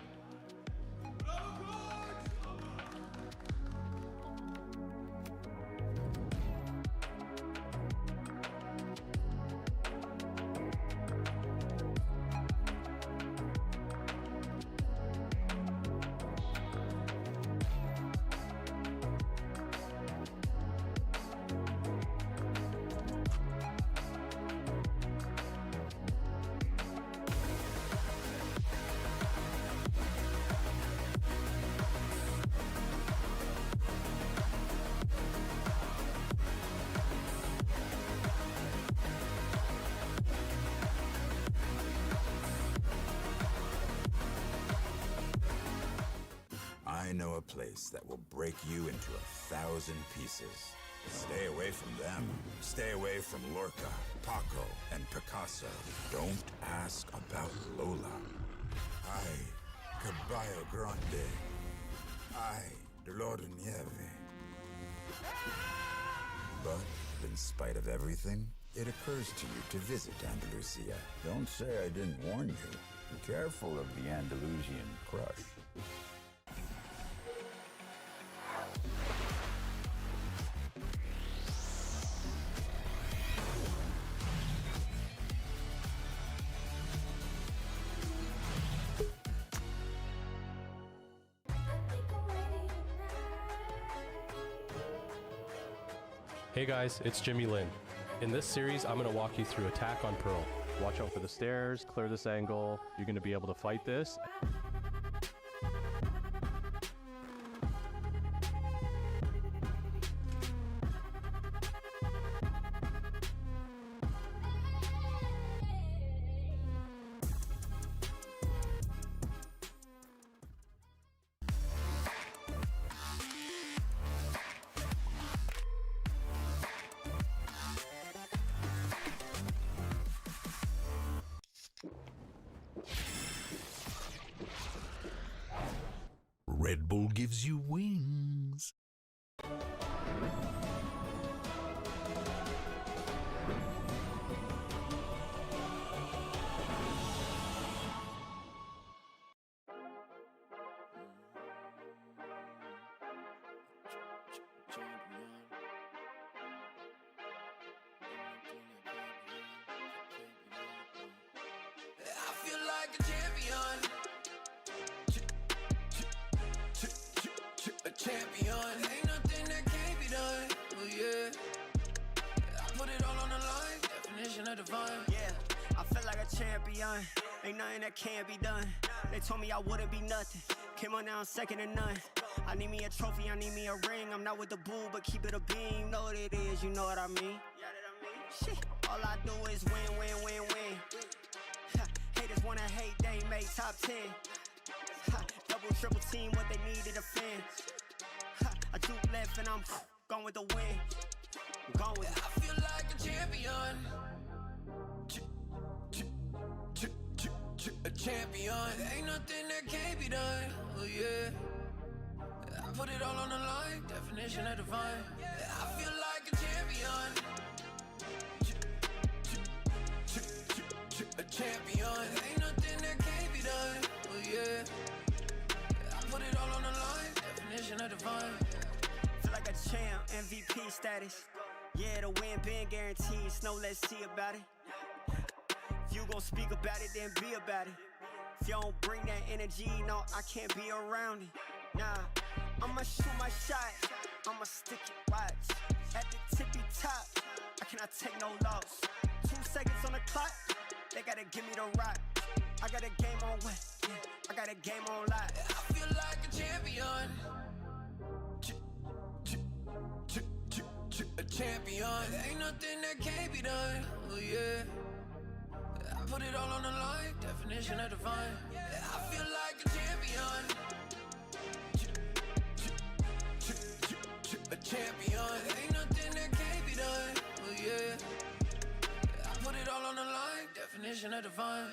[SPEAKER 10] I know a place that will break you into 1,000 pieces. Stay away from them. Stay away from Lorca, Paco, and Picasso. Don't ask about Lola. Ay, Caballo Grande. Ay, Dolor de Nieve. But in spite of everything, it occurs to you to visit Andalusia. Don't say I didn't warn you. Be careful of the Andalusian crush.
[SPEAKER 9] Hey guys, it's Jimmy Lin. In this series, I'm going to walk you through Attack on Pearl. Watch out for the stairs, clear this angle. You're going to be able to fight this.
[SPEAKER 16] Red Bull gives you wings.
[SPEAKER 11] I feel like a champion. A champion. Ain't nothing that can't be done. Oh yeah. I put it all on the line. Definition of divine.
[SPEAKER 17] Yeah, I feel like a champion. Ain't nothing that can't be done. They told me I wouldn't be nothing. Came on now second to none. I need me a trophy, I need me a ring. I'm not with the bull, but keep it a beam. Know what it is, you know what I mean? Shit, all I do is win, win, win, win. Haters wanna hate, they ain't made top 10. Double, triple team, what they need to defend. I do left and I'm gone with the win. I'm gone with it.
[SPEAKER 11] I feel like a champion. A champion. Ain't nothing that can't be done. Oh yeah. I put it all on the line. Definition of divine. I feel like a champion. A champion. Ain't nothing that can't be done. Oh yeah. I put it all on the line. Definition of divine.
[SPEAKER 17] Feel like a champ, MVP status. Yeah, the win been guaranteed, so let's see about it. you gon' speak about it, then be about it. If you don't bring that energy, no, I can't be around it. Nah, I'ma shoot my shot, I'ma stick it, watch. At the tippy top, I cannot take no loss. 2 seconds on the clock, they gotta give me the rock. I got a game on wet, yeah, I got a game on lock.
[SPEAKER 11] I feel like a champion. A champion. Ain't nothing that can't be done. Oh yeah. I put it all on the line. Definition of divine. I feel like a champion. A champion. Ain't nothing that can't be done. Oh yeah. I put it all on the line. Definition of divine.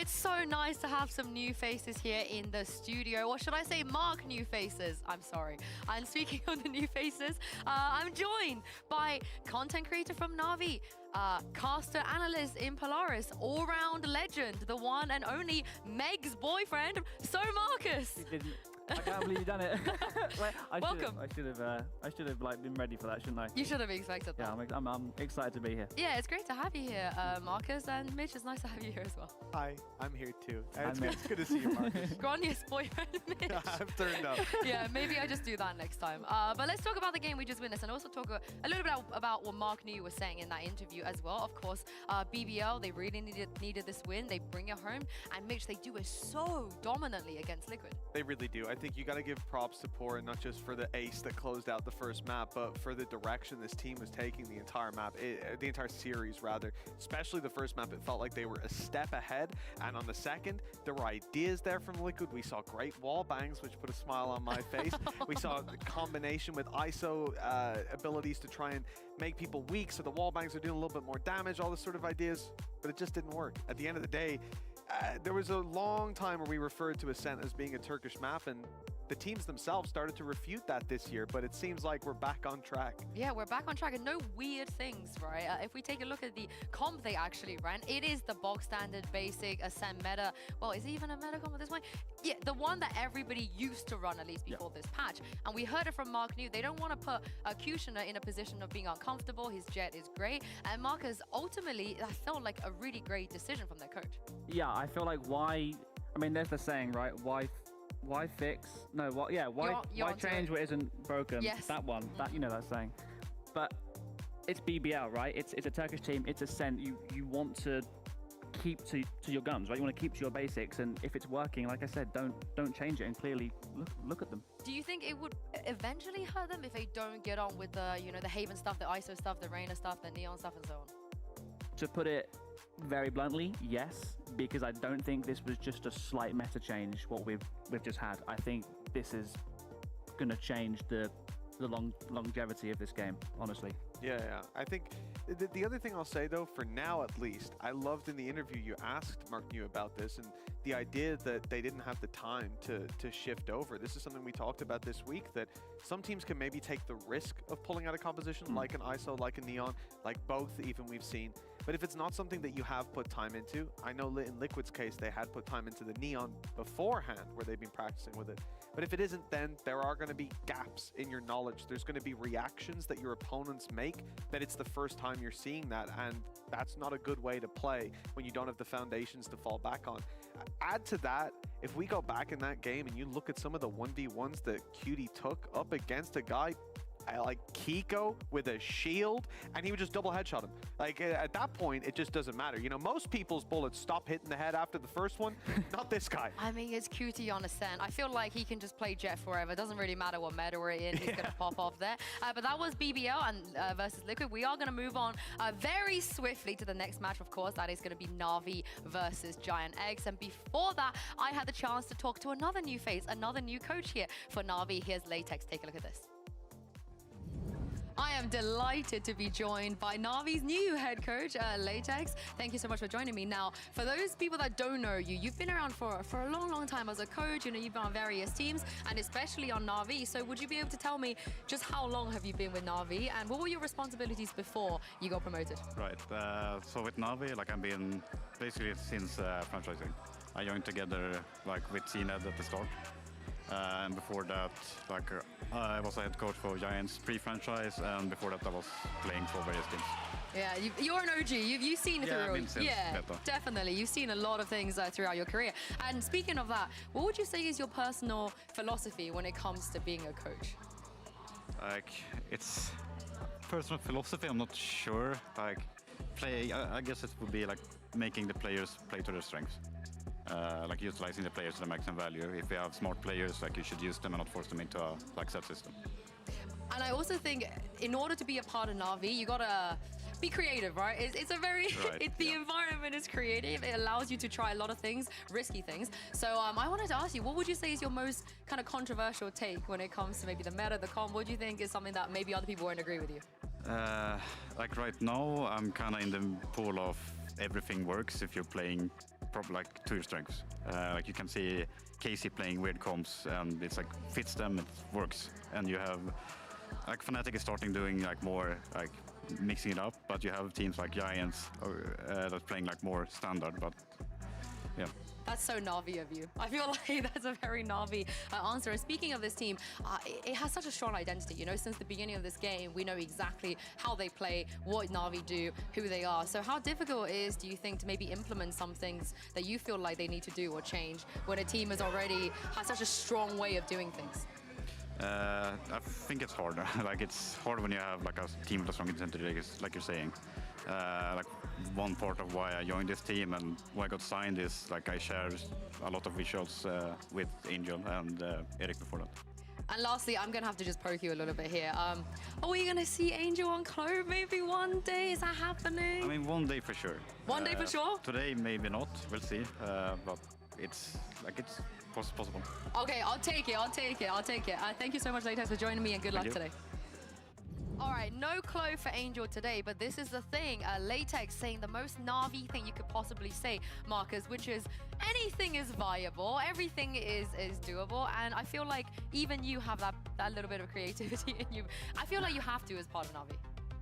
[SPEAKER 3] So nice to have some new faces here in the studio, or should I say mark new faces? I'm sorry. And speaking of the new faces, I'm joined by content creator from NAVI, caster analyst in Polaris, all-round legend, the one and only Meg's boyfriend, So Marcus.
[SPEAKER 18] I can't believe you've done it.
[SPEAKER 3] Welcome.
[SPEAKER 18] I should have like been ready for that, shouldn't I?
[SPEAKER 3] You should have expected that.
[SPEAKER 18] Yeah, I'm excited to be here.
[SPEAKER 3] Yeah, it's great to have you here, Marcus, and Mitch. It's nice to have you here as well.
[SPEAKER 4] Hi, I'm here too. It's good to see you, Marcus.
[SPEAKER 3] Granius boyfriend, Mitch.
[SPEAKER 4] I've turned up.
[SPEAKER 3] Yeah, maybe I just do that next time. But let's talk about the game we just witnessed, and also talk a little bit about what Mark New was saying in that interview as well. Of course, BBL, they really needed this win. They bring it home, and Mitch, they do it so dominantly against Liquid.
[SPEAKER 4] They really do. I think you got to give props to Poor, not just for the ace that closed out the first map, but for the direction this team was taking the entire map, the entire series rather. Especially the first map, it felt like they were a step ahead, and on the second, there were ideas there from Liquid. We saw great wall bangs, which put a smile on my face. We saw the combination with ISO abilities to try and make people weak, so the wall bangs are doing a little bit more damage, all this sort of ideas, but it just didn't work. At the end of the day, there was a long time where we referred to Ascent as being a Turkish map, and the teams themselves started to refute that this year, but it seems like we're back on track.
[SPEAKER 3] Yeah, we're back on track, and no weird things, right? If we take a look at the comp they actually ran, it is the bog standard basic Ascent meta. Well, is it even a meta comp at this point? Yeah, the one that everybody used to run, at least before this patch. And we heard it from Mark New. They don't want to put Kushner in a position of being uncomfortable. His jet is great. And Marcus, ultimately, that felt like a really great decision from their coach.
[SPEAKER 18] Yeah, I feel like there's the saying, right? Why fix? No, what? Yeah, why change what isn't broken?
[SPEAKER 3] Yes.
[SPEAKER 18] That one. That, you know that saying. But it's BBL, right? It's a Turkish team. It's Ascent. You want to keep to your guns, right? You want to keep to your basics, and if it's working, like I said, don't change it. And clearly, look at them.
[SPEAKER 3] Do you think it would eventually hurt them if they don't get on with the the Haven stuff, the ISO stuff, the Reyna stuff, the Neon stuff, and so on?
[SPEAKER 18] To put it very bluntly, yes, because I don't think this was just a slight meta change, what we've just had. I think this is going to change the longevity of this game, honestly.
[SPEAKER 4] Yeah. I think the other thing I'll say, though, for now at least, I loved in the interview you asked Mark New about this, and the idea that they didn't have the time to shift over. This is something we talked about this week, that some teams can maybe take the risk of pulling out a composition like an ISO, like a Neon, like both even we've seen. But if it's not something that you have put time into, I know in Liquid's case, they had put time into the Neon beforehand where they've been practicing with it. But if it isn't, then there are going to be gaps in your knowledge. There's going to be reactions that your opponents make that it's the first time you're seeing that, and that's not a good way to play when you don't have the foundations to fall back on. add to that, if we go back in that game and you look at some of the 1v1s that Cutie took up against a guy like Kiko with a shield, and he would just double headshot him. Like, at that point, it just doesn't matter. You know, most people's bullets stop hitting the head after the first one, not this guy.
[SPEAKER 3] I mean, it's Cutie on Ascent. I feel like he can just play Jet forever. It doesn't really matter what meta we're in. He's going to pop off there. But that was BBL and versus Liquid. We are going to move on very swiftly to the next match, of course. That is going to be NAVI versus Giant Eggs. And before that, I had the chance to talk to another new face, another new coach here for NAVI. Here's Latex. Take a look at this. I am delighted to be joined by NAVI's new head coach, Latex. Thank you so much for joining me. Now, for those people that don't know you, you've been around for a long, long time as a coach. You know, you've been on various teams, and especially on NAVI. So would you be able to tell me just how long have you been with NAVI, and what were your responsibilities before you got promoted?
[SPEAKER 19] Right. So with NAVI, like I've been basically since franchising. I joined together like with CNED at the start. And before that, like I was a head coach for Giants pre-franchise, and before that I was playing for various teams.
[SPEAKER 3] Yeah, you're an OG. You've seen it through. Yeah, definitely. You've seen a lot of things throughout your career. And speaking of that, what would you say is your personal philosophy when it comes to being a coach?
[SPEAKER 19] Like, it's personal philosophy. I'm not sure. Like, I guess it would be like making the players play to their strengths. Like utilizing the players to the maximum value. If you have smart players, like you should use them and not force them into a like set system.
[SPEAKER 3] And I also think in order to be a part of NAVI, you gotta be creative, right? It's a very, the environment is creative. It allows you to try a lot of things, risky things. So I wanted to ask you, what would you say is your most kind of controversial take when it comes to maybe the meta, the comp? What do you think is something that maybe other people won't agree with you?
[SPEAKER 19] Like right now, I'm kind of in the pool of everything works if you're playing like to your strengths. Like you can see Casey playing weird comps, and it's like fits them, it works. And you have like Fnatic is starting doing like more like mixing it up, but you have teams like Giants that's playing like more standard. But yeah.
[SPEAKER 3] That's so Na'Vi of you. I feel like that's a very Na'Vi answer. And speaking of this team, it has such a strong identity. You know, since the beginning of this game, we know exactly how they play, what Na'Vi do, who they are. So how difficult do you think, to maybe implement some things that you feel like they need to do or change when a team has such a strong way of doing things?
[SPEAKER 19] I think it's harder. Like it's hard when you have like a team with a strong identity, like you're saying. Like one part of why I joined this team and why I got signed is like I share a lot of visuals with Angel and Eric before that.
[SPEAKER 3] And lastly, I'm gonna have to just poke you a little bit here. Are we gonna see Angel on Clove maybe one day? Is that happening?
[SPEAKER 19] I mean, one day for sure.
[SPEAKER 3] One day for sure?
[SPEAKER 19] Today, maybe not. We'll see. But it's possible.
[SPEAKER 3] Okay, I'll take it. Thank you so much, Latex, for joining me, and good luck today. All right, no Clove for Angel today, but this is the thing. Latex saying the most Na'Vi thing you could possibly say, Marcus, which is anything is viable, everything is doable, and I feel like even you have that little bit of creativity in you. I feel like you have to as part of Na'Vi.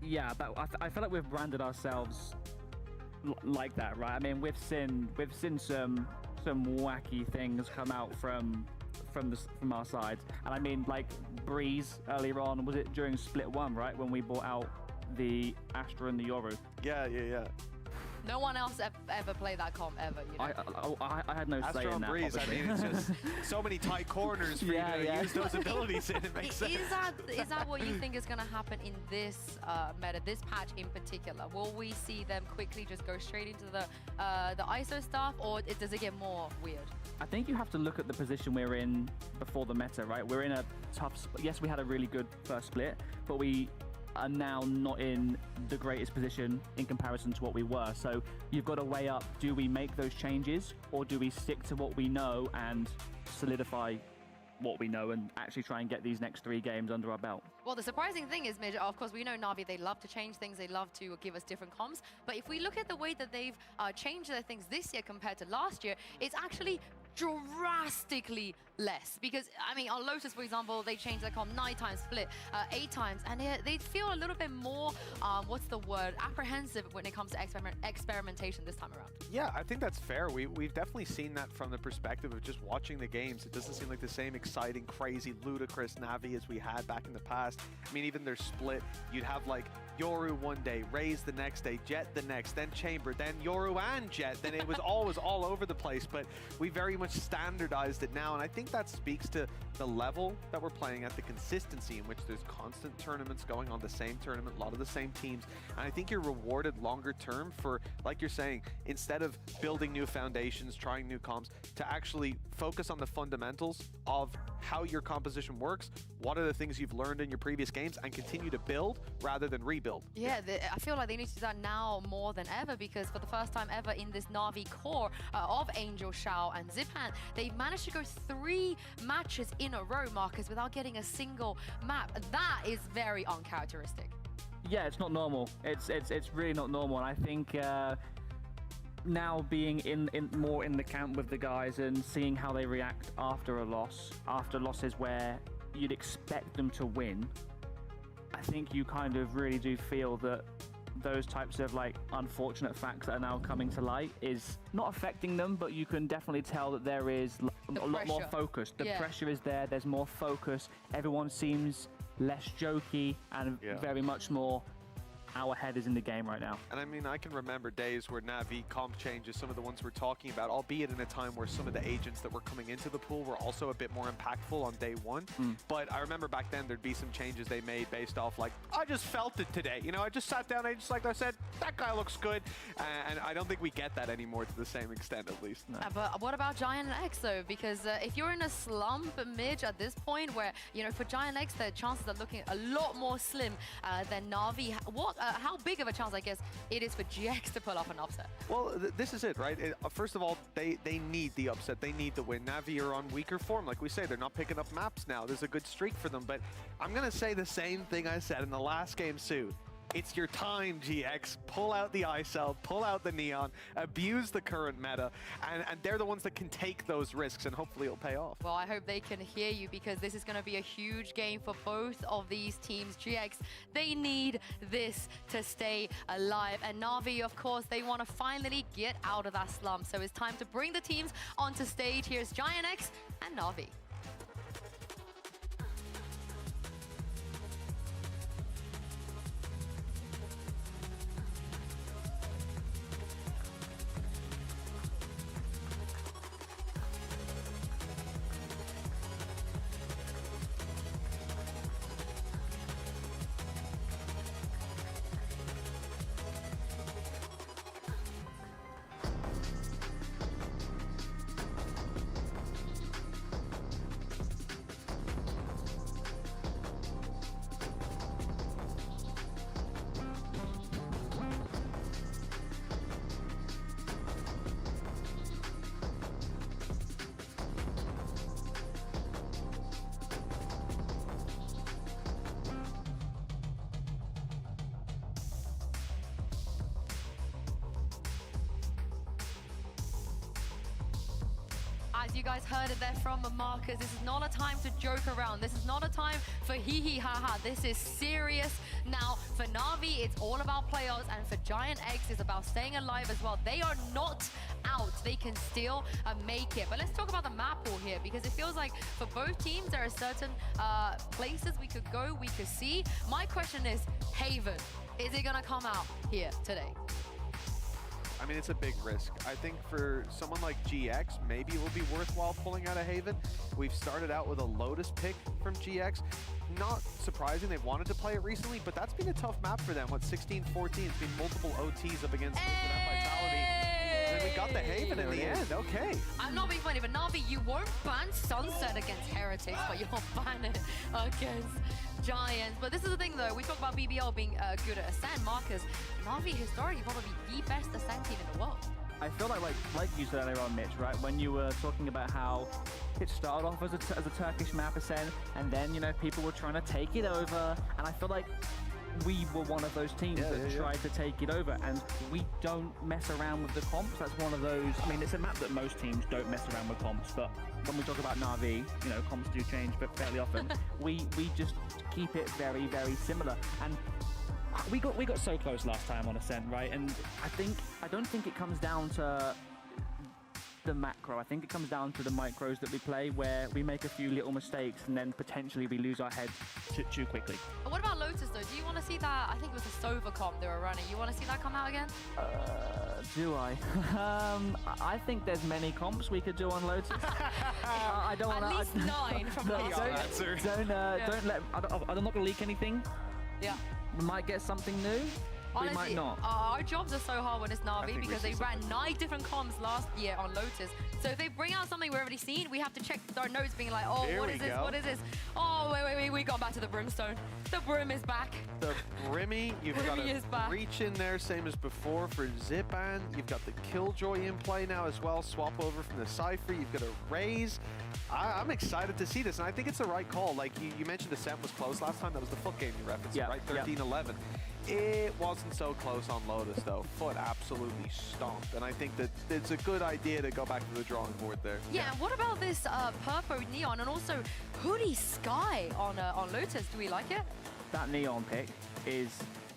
[SPEAKER 18] Yeah, but I feel like we've branded ourselves like that, right? I mean, we've seen some wacky things come out from our side, and I mean, like Breeze earlier on, was it during Split 1, right, when we brought out the Astra and the Yoru?
[SPEAKER 4] Yeah.
[SPEAKER 3] No one else ever played that comp ever, you know?
[SPEAKER 18] I had no say in that.
[SPEAKER 4] Breeze, I mean, it's just so many tight corners for you to use those abilities in. It makes sense.
[SPEAKER 3] Is that what you think is going to happen in this meta, this patch in particular? Will we see them quickly just go straight into the ISO stuff, or does it get more weird?
[SPEAKER 18] I think you have to look at the position we're in before the meta, right? We're in a tough split. Yes, we had a really good first split, but we are now not in the greatest position in comparison to what we were. So you've got to weigh up, do we make those changes, or do we stick to what we know and solidify what we know and actually try and get these next 3 games under our belt?
[SPEAKER 3] Well, the surprising thing is, Midge, of course, we know Na'Vi, they love to change things, they love to give us different comps, but if we look at the way that they've changed their things this year compared to last year, it's actually drastically less? Because, I mean, on Lotus, for example, they changed their comp 9 times, Split 8 times, and they feel a little bit more, what's the word, apprehensive when it comes to experimentation this time around.
[SPEAKER 4] Yeah, I think that's fair. We've definitely seen that from the perspective of just watching the games. It doesn't seem like the same exciting, crazy, ludicrous Navi as we had back in the past. I mean, even their Split, you'd have like Yoru one day, Raze the next day, Jet the next, then Chamber, then Yoru and Jet. Then it was always all over the place, but we very much standardized it now, and I think that speaks to the level that we're playing at, the consistency in which there's constant tournaments going on, the same tournament, a lot of the same teams, and I think you're rewarded longer term for, like you're saying, instead of building new foundations, trying new comps, to actually focus on the fundamentals of how your composition works, what are the things you've learned in your previous games, and continue to build rather than rebuild.
[SPEAKER 3] Yeah, I feel like they need to do that now more than ever, because for the first time ever in this Na'Vi core of Angel, Xiao, and Zipan, they've managed to go 3 matches in a row, Marcus, without getting a single map. That is very uncharacteristic.
[SPEAKER 18] Yeah, it's not normal. It's really not normal, and I think now being more in the camp with the guys and seeing how they react after a loss, after losses where you'd expect them to win, I think you kind of really do feel that those types of like unfortunate facts that are now coming to light is not affecting them, but you can definitely tell that there is a lot more focus. The pressure is there, there's more focus, everyone seems less jokey and very much more our head is in the game right now.
[SPEAKER 4] And I mean, I can remember days where Navi comp changes, some of the ones we're talking about, albeit in a time where some of the agents that were coming into the pool were also a bit more impactful on day one. But I remember back then there'd be some changes they made based off like, I just felt it today. You know, I just sat down, I just like I said, that guy looks good. And I don't think we get that anymore to the same extent, at least.
[SPEAKER 3] No. But what about Giant X though? Because if you're in a slump mid at this point where, you know, for Giant X, the chances are looking a lot more slim than Na'Vi. How big of a chance, I guess, it is for GX to pull off an upset?
[SPEAKER 4] Well, this is it, right? First of all, they need the upset. They need the win. Navi are on weaker form. Like we say, they're not picking up maps now. There's a good streak for them. But I'm going to say the same thing I said in the last game, Sue. It's your time, GX. Pull out the ISL, pull out the Neon, abuse the current meta, and they're the ones that can take those risks, and hopefully it'll pay off.
[SPEAKER 3] Well, I hope they can hear you, because this is going to be a huge game for both of these teams. GX, they need this to stay alive, and Na'Vi, of course, they want to finally get out of that slump. So it's time to bring the teams onto stage. Here's Giant X and Na'Vi. As you guys heard it there from Marcus, this is not a time to joke around. This is not a time for hee hee ha ha. This is serious. Now, for Na'Vi, it's all about playoffs, and for Giant X, it's about staying alive as well. They are not out. They can still make it. But let's talk about the map pool here, because it feels like for both teams, there are certain places we could go, we could see. My question is, Haven, is it going to come out here today?
[SPEAKER 4] I mean, it's a big risk. I think for someone like GX, maybe it will be worthwhile pulling out a Haven. We've started out with a Lotus pick from GX. Not surprising, they've wanted to play it recently, but that's been a tough map for them. What, 16-14? It's been multiple OTs up against Vitality. And then we got the Haven in the end, okay.
[SPEAKER 3] I'm not being funny, but Na'Vi, you won't ban Sunset against Heretics, but you'll ban it against Giants. But this is the thing though, we talk about BBL being good at Ascent. Marcus, Na'Vi historically probably the best Ascent team in the world.
[SPEAKER 18] I feel like you said earlier on, Mitch, right? When you were talking about how it started off as a Turkish map Ascent, and then, you know, people were trying to take it over, and I feel like we were one of those teams that tried to take it over, and we don't mess around with the comps. That's one of those. I mean, it's a map that most teams don't mess around with comps, but when we talk about NAVI, you know, comps do change, but fairly often. we just keep it very, very similar. And we got so close last time on Ascent, right? And I don't think it comes down to the macro. I think it comes down to the micros that we play, where we make a few little mistakes and then potentially we lose our heads too quickly.
[SPEAKER 3] What about Lotus though? Do you want to see that? I think it was a Sova comp they were running. You want to see that come out again?
[SPEAKER 18] Do I? I think there's many comps we could do on Lotus. I don't want to.
[SPEAKER 3] At least 9 from last year.
[SPEAKER 18] I'm not going to leak anything.
[SPEAKER 3] Yeah.
[SPEAKER 18] We might get something new.
[SPEAKER 3] Honestly,
[SPEAKER 18] we might not.
[SPEAKER 3] Our jobs are so hard when it's NAVI because they ran 9 different comps last year on Lotus. So if they bring out something we've already seen, we have to check our notes being like, oh, what is this? What is this? Oh, wait, we got back to the Brimstone. The Brim is back.
[SPEAKER 4] The Brimmy, you've
[SPEAKER 3] Brimmy
[SPEAKER 4] got a reach in there, same as before for Zipan. You've got the Killjoy in play now as well. Swap over from the Cypher. You've got a Raze. I'm excited to see this, and I think it's the right call. Like you mentioned, Ascent was close last time. That was the Foot game you referenced, right? 13-11. It wasn't so close on Lotus, though. Foot absolutely stomped, and I think that it's a good idea to go back to the drawing board there.
[SPEAKER 3] Yeah, and what about this Purple Neon and also Hoodie Sky on Lotus? Do we like it?
[SPEAKER 18] That Neon pick is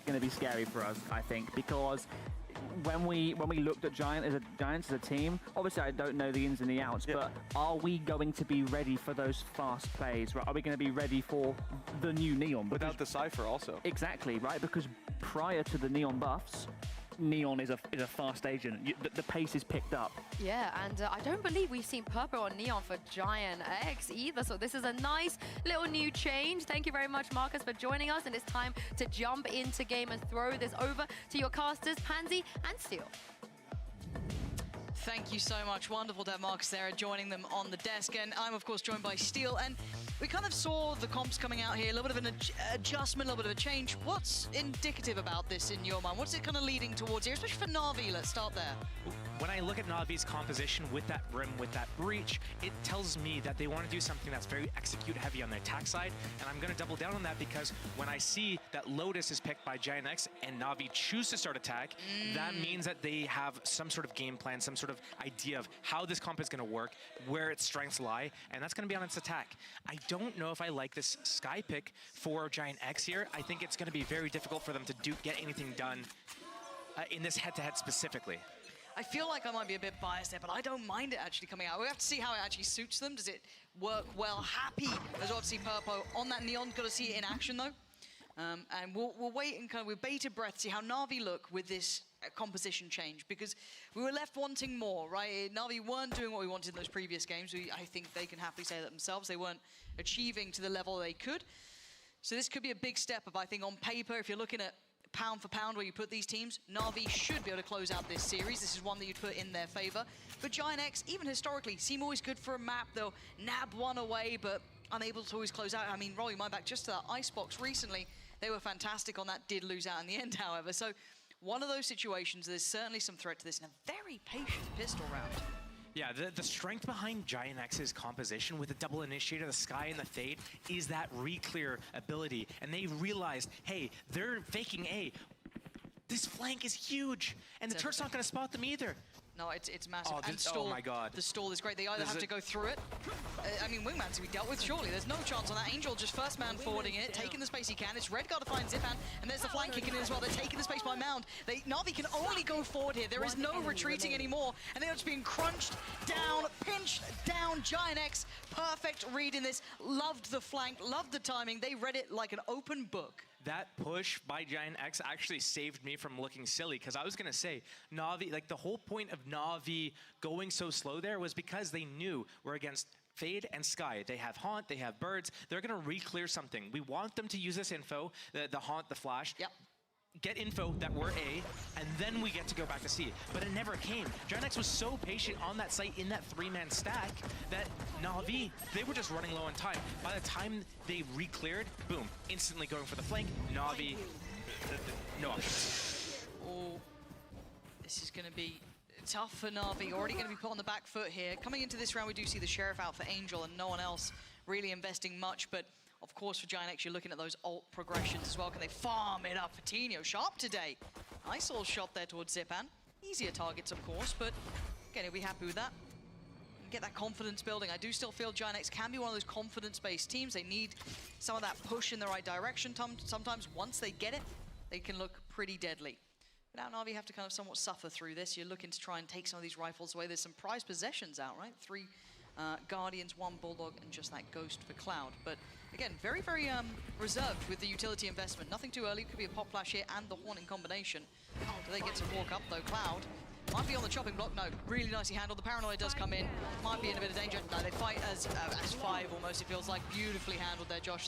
[SPEAKER 18] going to be scary for us, I think, because when we looked at Giants as a team, obviously I don't know the ins and the outs, but are we going to be ready for those fast plays? Right? Are we going to be ready for the new Neon?
[SPEAKER 4] Without the Cypher also.
[SPEAKER 18] Exactly, right? Because prior to the Neon buffs, Neon is a fast agent. The pace is picked up.
[SPEAKER 3] Yeah, and I don't believe we've seen Purple or Neon for Giant X either, so this is a nice little new change. Thank you very much, Marcus, for joining us, and it's time to jump into game and throw this over to your casters, Pansy and Steel.
[SPEAKER 20] Thank you so much. Wonderful to have Marcus there joining them on the desk. And I'm, of course, joined by Steel. And we kind of saw the comps coming out here, a little bit of an adjustment, a little bit of a change. What's indicative about this in your mind? What's it kind of leading towards here, especially for NAVI? Let's start there.
[SPEAKER 21] When I look at NAVI's composition with that Brim, with that Breach, it tells me that they want to do something that's very execute heavy on the attack side, and I'm going to double down on that because when I see that Lotus is picked by Giant X and NAVI choose to start attack, that means that they have some sort of game plan, some sort of idea of how this comp is going to work, where its strengths lie, and that's going to be on its attack. I don't know if I like this Sky pick for Giant X here. I think it's going to be very difficult for them to get anything done in this head-to-head specifically.
[SPEAKER 20] I feel like I might be a bit biased there, but I don't mind it actually coming out. We have to see how it actually suits them. Does it work well? Happy as well to see Purpo on that Neon. Got to see it in action though. And we'll wait and kind of with bated breath to see how NAVI look with this composition change, because we were left wanting more, right? NAVI weren't doing what we wanted in those previous games. I think they can happily say that themselves. They weren't achieving to the level they could. So this could be a big step up, I think, on paper. If you're looking at pound for pound where you put these teams, NAVI should be able to close out this series. This is one that you'd put in their favor. But Giant X, even historically, seem always good for a map. They'll nab one away, but unable to always close out. I mean, roll your mind back just to that Icebox recently. They were fantastic on that, did lose out in the end, however. So one of those situations, there's certainly some threat to this, and a very patient pistol round.
[SPEAKER 21] Yeah, the strength behind Giant X's composition with the double initiator, the Sky, and the Fade is that re-clear ability. And they realized, hey, they're faking A. This flank is huge, and the Turk's not going to spot them either.
[SPEAKER 20] No, it's massive.
[SPEAKER 21] Oh,
[SPEAKER 20] and stall,
[SPEAKER 21] oh my god.
[SPEAKER 20] The stall is great. They either have to go through it. I mean, Wingman's to be dealt with, surely. There's no chance on that. Angel just first man forwarding it, taking the space he can. It's Redguard to find Zipan, and there's the flank kicking in as well. They're taking the space by Mound. NAVI can only go forward here. There is no retreating anymore, and they're just being crunched down, pinched down. Giant X, perfect read in this. Loved the flank, loved the timing. They read it like an open book.
[SPEAKER 21] That push by Giant X actually saved me from looking silly, because I was going to say, NAVI, like the whole point of NAVI going so slow there was because they knew we're against Fade and Sky. They have Haunt, they have Birds. They're going to re-clear something. We want them to use this info, the Haunt, the Flash.
[SPEAKER 20] Yep.
[SPEAKER 21] Get info that we're A, and then we get to go back to C. But it never came. Giant X was so patient on that site in that three-man stack that NAVI, they were just running low on time. By the time they re-cleared, boom, instantly going for the flank. NAVI, no options.
[SPEAKER 20] Oh, this is going to be tough for NAVI. Already going to be put on the back foot here. Coming into this round, we do see the Sheriff out for Angel and no one else really investing much, but Of course, for Giant X, you're looking at those ult progressions as well. Can they farm it up? Coutinho, sharp today. Nice little shot there towards Zipan. Easier targets, of course, but again, he'll be happy with that. Get that confidence building. I do still feel Giant X can be one of those confidence-based teams. They need some of that push in the right direction. Sometimes once they get it, they can look pretty deadly. But now Navi have to kind of somewhat suffer through this. You're looking to try and take some of these rifles away. There's some prized possessions out, right? 3 Guardians, 1 Bulldog, and just that Ghost for Cloud. But again, very, very reserved with the utility investment. Nothing too early. Could be a pop flash here and the Horn in combination. Do they get to walk up, though? Cloud might be on the chopping block. No, really nicely handled. The Paranoia does come in. Might be in a bit of danger. No, they fight as 5 almost, it feels like. Beautifully handled there, Josh.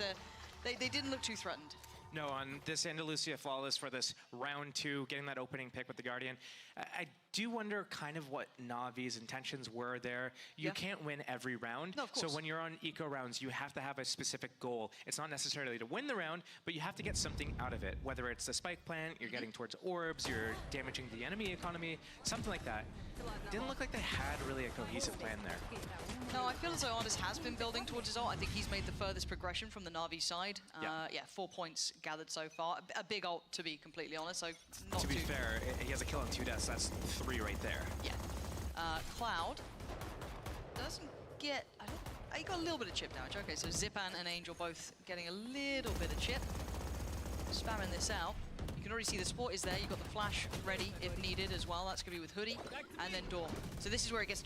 [SPEAKER 20] They didn't look too threatened.
[SPEAKER 21] No, on this Andalusia Flawless for this round 2, getting that opening pick with the Guardian, I do wonder kind of what Navi's intentions were there. You can't win every round.
[SPEAKER 20] No, of course.
[SPEAKER 21] So when you're on eco rounds, you have to have a specific goal. It's not necessarily to win the round, but you have to get something out of it. Whether it's a spike plant, you're getting towards orbs, you're damaging the enemy economy, something like that. Didn't look like they had really a cohesive plan there.
[SPEAKER 20] No, I feel as though Artis has been building towards his ult. I think he's made the furthest progression from the Navi side. Yeah, 4 points gathered so far. A big ult, to be completely honest. So not
[SPEAKER 21] to be fair, he has a kill on 2 deaths. That's 3 right there.
[SPEAKER 20] Yeah. Cloud doesn't get... he got a little bit of chip damage. Okay, so Zipan and Angel both getting a little bit of chip. Spamming this out. You can already see the support is there. You've got the flash ready if needed as well. That's going to be with Hoodie and then Door. So this is where it gets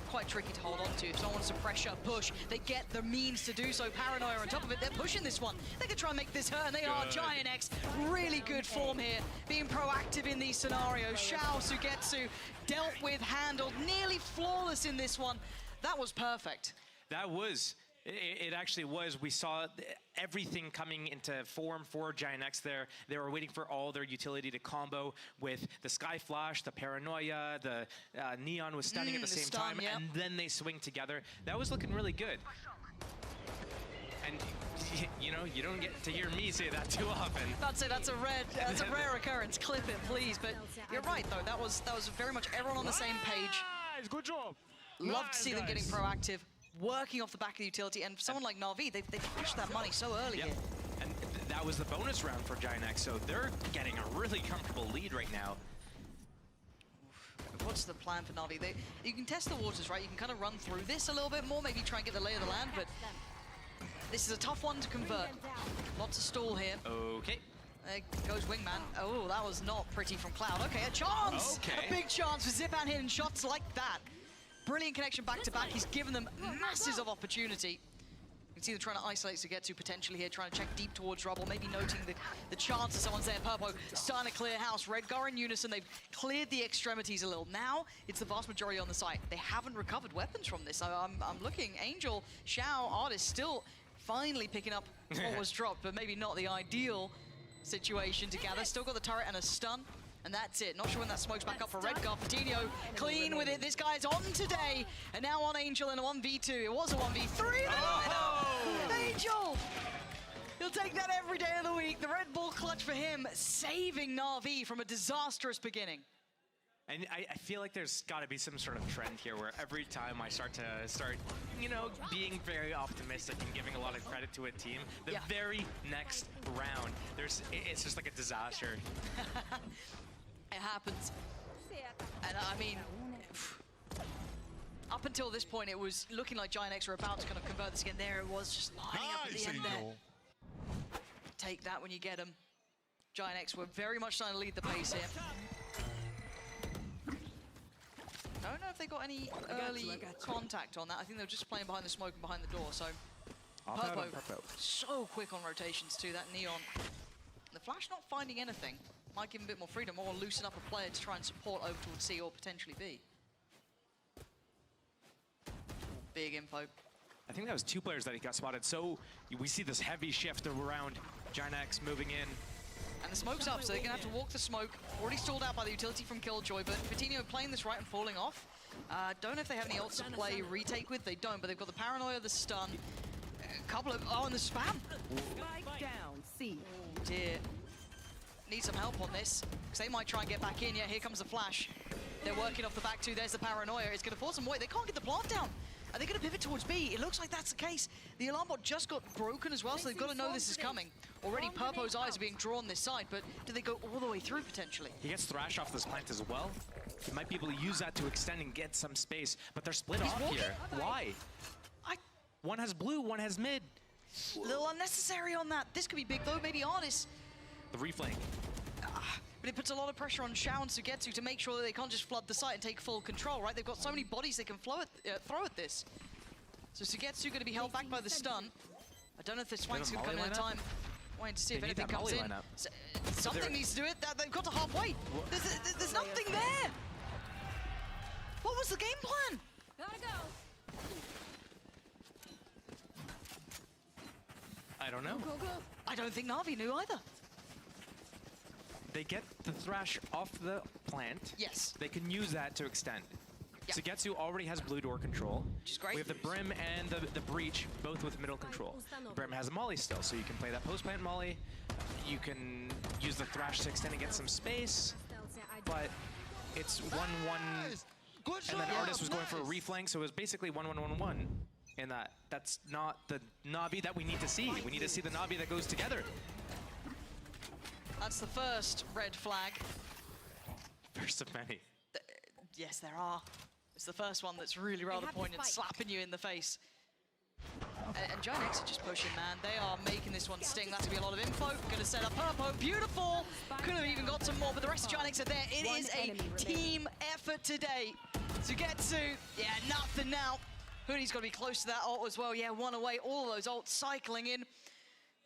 [SPEAKER 20] quite tricky to hold on to. If someone wants to pressure, push, they get the means to do so. Paranoia on top of it. They're pushing this one. They can try and make this hurt, and they are. Giant X, really good form here. Being proactive in these scenarios. Shao, Sugetsu, dealt with, handled, nearly flawless in this one. That was perfect.
[SPEAKER 21] That was. It actually was. We saw everything coming into form for Giant X there. They were waiting for all their utility to combo with the Sky Flash, the Paranoia, the Neon was stunning at the same time, and then they swing together. That was looking really good. And you know, you don't get to hear me say that too often.
[SPEAKER 20] I'd say that's a rare occurrence. Clip it, please. But you're right, though. That was very much everyone on the same page.
[SPEAKER 21] Good job.
[SPEAKER 20] Love to see them getting proactive, working off the back of the utility, and for someone like Navi, they pushed that money so early here.
[SPEAKER 21] And that was the bonus round for Giant X, so they're getting a really comfortable lead right now.
[SPEAKER 20] What's the plan for Navi? You can test the waters, right? You can kind of run through this a little bit more, maybe try and get the lay of the land, but this is a tough one to convert. Lots of stall here.
[SPEAKER 21] Okay.
[SPEAKER 20] There goes Wingman. Oh, that was not pretty from Cloud. Okay, a chance!
[SPEAKER 21] Okay.
[SPEAKER 20] A big chance for Zipan hitting shots like that. Brilliant connection back-to-back. He's given them masses of opportunity. You can see them trying to isolate Sugetsu potentially here, trying to check deep towards Rubble, maybe noting the chance that someone's there. Purpo starting to clear house. Redgar in unison, they've cleared the extremities a little. Now, it's the vast majority on the site. They haven't recovered weapons from this. I'm looking, Angel, Shao, Artis still finally picking up what was dropped, but maybe not the ideal situation to gather. Still got the turret and a stun. And that's it. Not sure when that smoke's back up for Redgar. Coutinho clean with it. This guy's on today. And now on Angel in a 1v2. It was a 1v3. Angel! He'll take that every day of the week. The Red Bull clutch for him, saving Na'Vi from a disastrous beginning.
[SPEAKER 21] And I feel like there's got to be some sort of trend here where every time I start, you know, being very optimistic and giving a lot of credit to a team, the very next round, it's just like a disaster.
[SPEAKER 20] It happens. And I mean, up until this point, it was looking like Giant X were about to kind of convert this again. There it was, just lining up at the end there. Take that when you get them. Giant X were very much trying to lead the pace here. I don't know if they got any early contact on that. I think they were just playing behind the smoke and behind the door. So Purpo, so quick on rotations too. That Neon. The Flash not finding anything. Might give him a bit more freedom or loosen up a player to try and support over towards C or potentially B. Big info.
[SPEAKER 21] I think that was 2 players that he got spotted. So we see this heavy shift around Giant X moving in.
[SPEAKER 20] And the smoke's up, so they're going to have to walk the smoke. Already stalled out by the utility from Killjoy, but Coutinho playing this right and falling off. Don't know if they have any ults to play retake with. They don't, but they've got the Paranoia, the stun. A couple of... Oh, and the spam.
[SPEAKER 8] Spike down, C.
[SPEAKER 20] Oh, dear. Need some help on this, because they might try and get back in. Yeah, here comes the flash. They're working off the back too. There's the Paranoia. It's going to force them away. They can't get the plant down. Are they going to pivot towards towards B. It looks like that's the case. The alarm bot just got broken as well, so they've got to know this is coming. Already Purpo's eyes are being drawn this side, but do they go all the way through potentially?
[SPEAKER 21] He gets thrashed off this plant as well. He might be able to use that to extend and get some space, but they're split off here. Why? One has blue, one has mid.
[SPEAKER 20] A little unnecessary on that. This could be big though, maybe Artis.
[SPEAKER 21] The reflank.
[SPEAKER 20] But it puts a lot of pressure on Xiao and Sugetsu to make sure that they can't just flood the site and take full control, right? They've got so many bodies they can throw at this. So Sugetsu going to be held back by the stun. I don't know if the swank's going to come in in time. Waiting to see if anything comes in. Something needs to do it. They've got to halfway. There's nothing there. What was the game plan?
[SPEAKER 3] Gotta go.
[SPEAKER 21] I don't know.
[SPEAKER 20] I don't think Navi knew either.
[SPEAKER 21] They get the thrash off the plant.
[SPEAKER 20] Yes.
[SPEAKER 21] They can use that to extend.
[SPEAKER 20] Yep.
[SPEAKER 21] Sugetsu already has blue door control.
[SPEAKER 20] Which is great.
[SPEAKER 21] We have the Brim and the Breach, both with middle control. Brim has a Molly still, so you can play that post-plant Molly. You can use the thrash to extend and get some space, but it's 1-1. And then Artis was going for a reflank, so it was basically 1-1-1-1. And that's not the Navi that we need to see. We need to see the Navi that goes together.
[SPEAKER 20] That's the first red flag.
[SPEAKER 21] First of many.
[SPEAKER 20] Yes, there are. It's the first one that's really rather poignant, slapping you in the face. And Giant are just pushing, man. They are making this one sting. That's going to be a lot of info. Going to set up Purpo. Beautiful. Could have even got some more, but the rest of Giant are there. It is a team effort today. Sugetsu, yeah, nothing now. Hoodie's got to be close to that ult as well. Yeah, one away. All of those ults cycling in.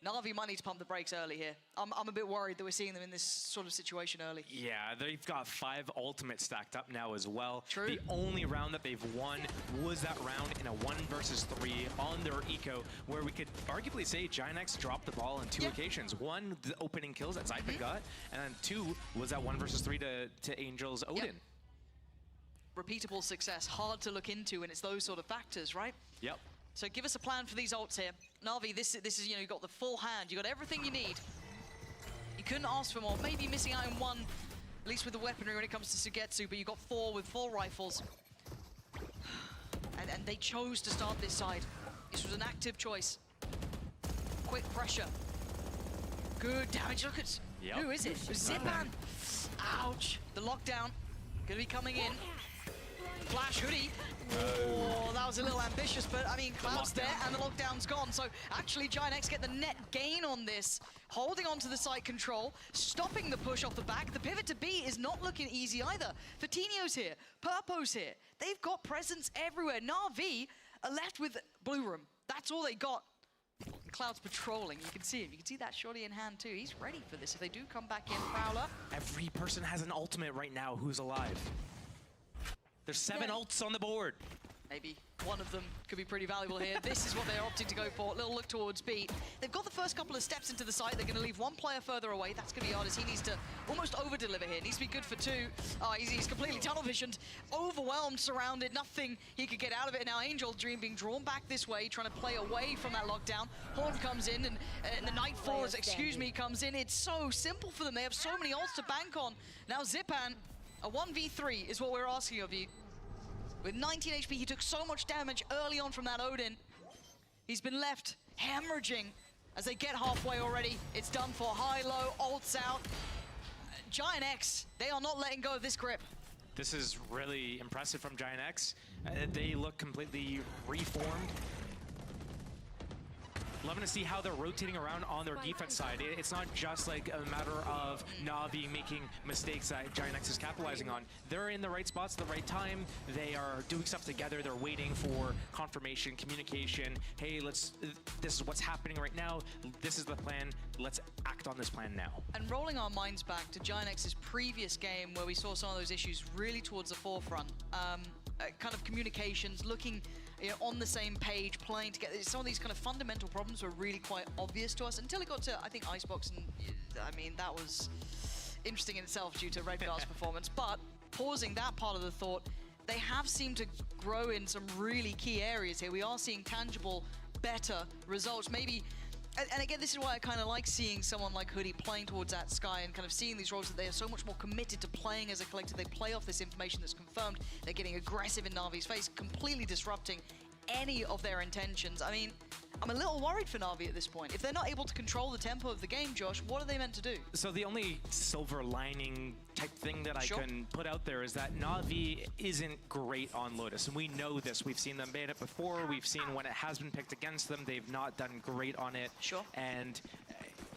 [SPEAKER 20] Navi might need to pump the brakes early here. I'm a bit worried that we're seeing them in this sort of situation early.
[SPEAKER 21] Yeah, they've got 5 ultimates stacked up now as well.
[SPEAKER 20] True.
[SPEAKER 21] The only round that they've won was that round in a 1 versus 3 on their eco, where we could arguably say Giant dropped the ball on 2 occasions. 1, the opening kills that Zypin got, and then 2 was that 1 versus 3 to Angel's Odin.
[SPEAKER 20] Yep. Repeatable success, hard to look into, and it's those sort of factors, right?
[SPEAKER 21] Yep.
[SPEAKER 20] So give us a plan for these ults here. Navi, this is, you know, you got the full hand, you got everything you need. You couldn't ask for more. Maybe missing out in 1, at least with the weaponry when it comes to Sugetsu, but you got 4 with 4 rifles. And they chose to start this side. This was an active choice. Quick pressure. Good damage. Look at who is it? Zipan. Ouch. The lockdown gonna be coming in. Flash Hoodie. Oh, that was a little ambitious, but I mean, Cloud's there and the lockdown's gone. So actually, Giant get the net gain on this, holding on to the site control, stopping the push off the back. The pivot to B is not looking easy either. Fatinho's here, Purpo's here. They've got presence everywhere. Navi are left with Blue Room. That's all they got. And Cloud's patrolling. You can see him. You can see that shorty in hand too. He's ready for this. If they do come back in, Prowler.
[SPEAKER 21] Every person has an ultimate right now who's alive. There's 7 ults on the board.
[SPEAKER 20] Maybe one of them could be pretty valuable here. This is what they're opting to go for. Little look towards B. They've got the first couple of steps into the site. They're going to leave 1 player further away. That's going to be Artis. He needs to almost over-deliver here. Needs to be good for 2. He's completely tunnel-visioned, overwhelmed, surrounded. Nothing he could get out of it. Now Angel Dream being drawn back this way, trying to play away from that lockdown. Horn comes in, and the Nightfall, comes in. It's so simple for them. They have so many ults to bank on. Now Zipan, a 1v3 is what we're asking of you. With 19 HP, he took so much damage early on from that Odin. He's been left hemorrhaging as they get halfway already. It's done for. High, low, ults out. Giant X, they are not letting go of this grip.
[SPEAKER 21] This is really impressive from Giant X. They look completely reformed. Loving to see how they're rotating around on their defense side. It's not just like a matter of Navi making mistakes that Giant X is capitalizing on. They're in the right spots at the right time. They are doing stuff together. They're waiting for confirmation, communication. Hey, this is what's happening right now. This is the plan. Let's act on this plan now.
[SPEAKER 20] And rolling our minds back to Giant X's previous game where we saw some of those issues really towards the forefront. Kind of communications, looking on the same page, playing together. Some of these kind of fundamental problems were really quite obvious to us until it got to, I think, Icebox, and I mean, that was interesting in itself due to Redgar's performance. But pausing that part of the thought, they have seemed to grow in some really key areas here. We are seeing tangible, better results. Maybe, and again, this is why I kind of like seeing someone like Hoodie playing towards that Sky and kind of seeing these roles that they are so much more committed to playing as a collective. They play off this information that's confirmed. They're getting aggressive in Navi's face, completely disrupting any of their intentions. I mean, I'm a little worried for Na'Vi at this point. If they're not able to control the tempo of the game, Josh, what are they meant to do?
[SPEAKER 21] So the only silver lining type thing that I can put out there is that Na'Vi isn't great on Lotus, and we know this. We've seen them ban it before. We've seen when it has been picked against them, they've not done great on it. And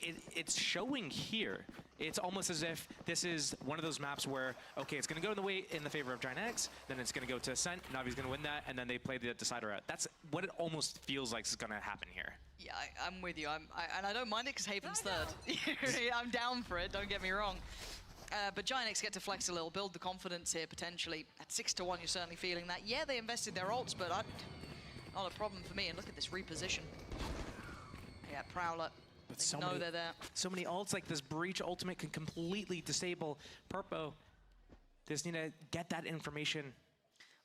[SPEAKER 21] it's showing here. It's almost as if this is one of those maps where, okay, it's going to go in the favor of Giant X, then it's going to go to Ascent, Navi's going to win that, and then they play the decider out. That's what it almost feels like is going to happen here.
[SPEAKER 20] Yeah, I'm with you. And I don't mind it because Haven's third. I'm down for it, don't get me wrong. But Giant X get to flex a little, build the confidence here potentially. At 6-1, you're certainly feeling that. Yeah, they invested their ults, but not a problem for me. And look at this reposition. Yeah, Prowler.
[SPEAKER 21] But so many,
[SPEAKER 20] they're there.
[SPEAKER 21] So many ults, like this Breach ultimate can completely disable Purpo. They just need to get that information.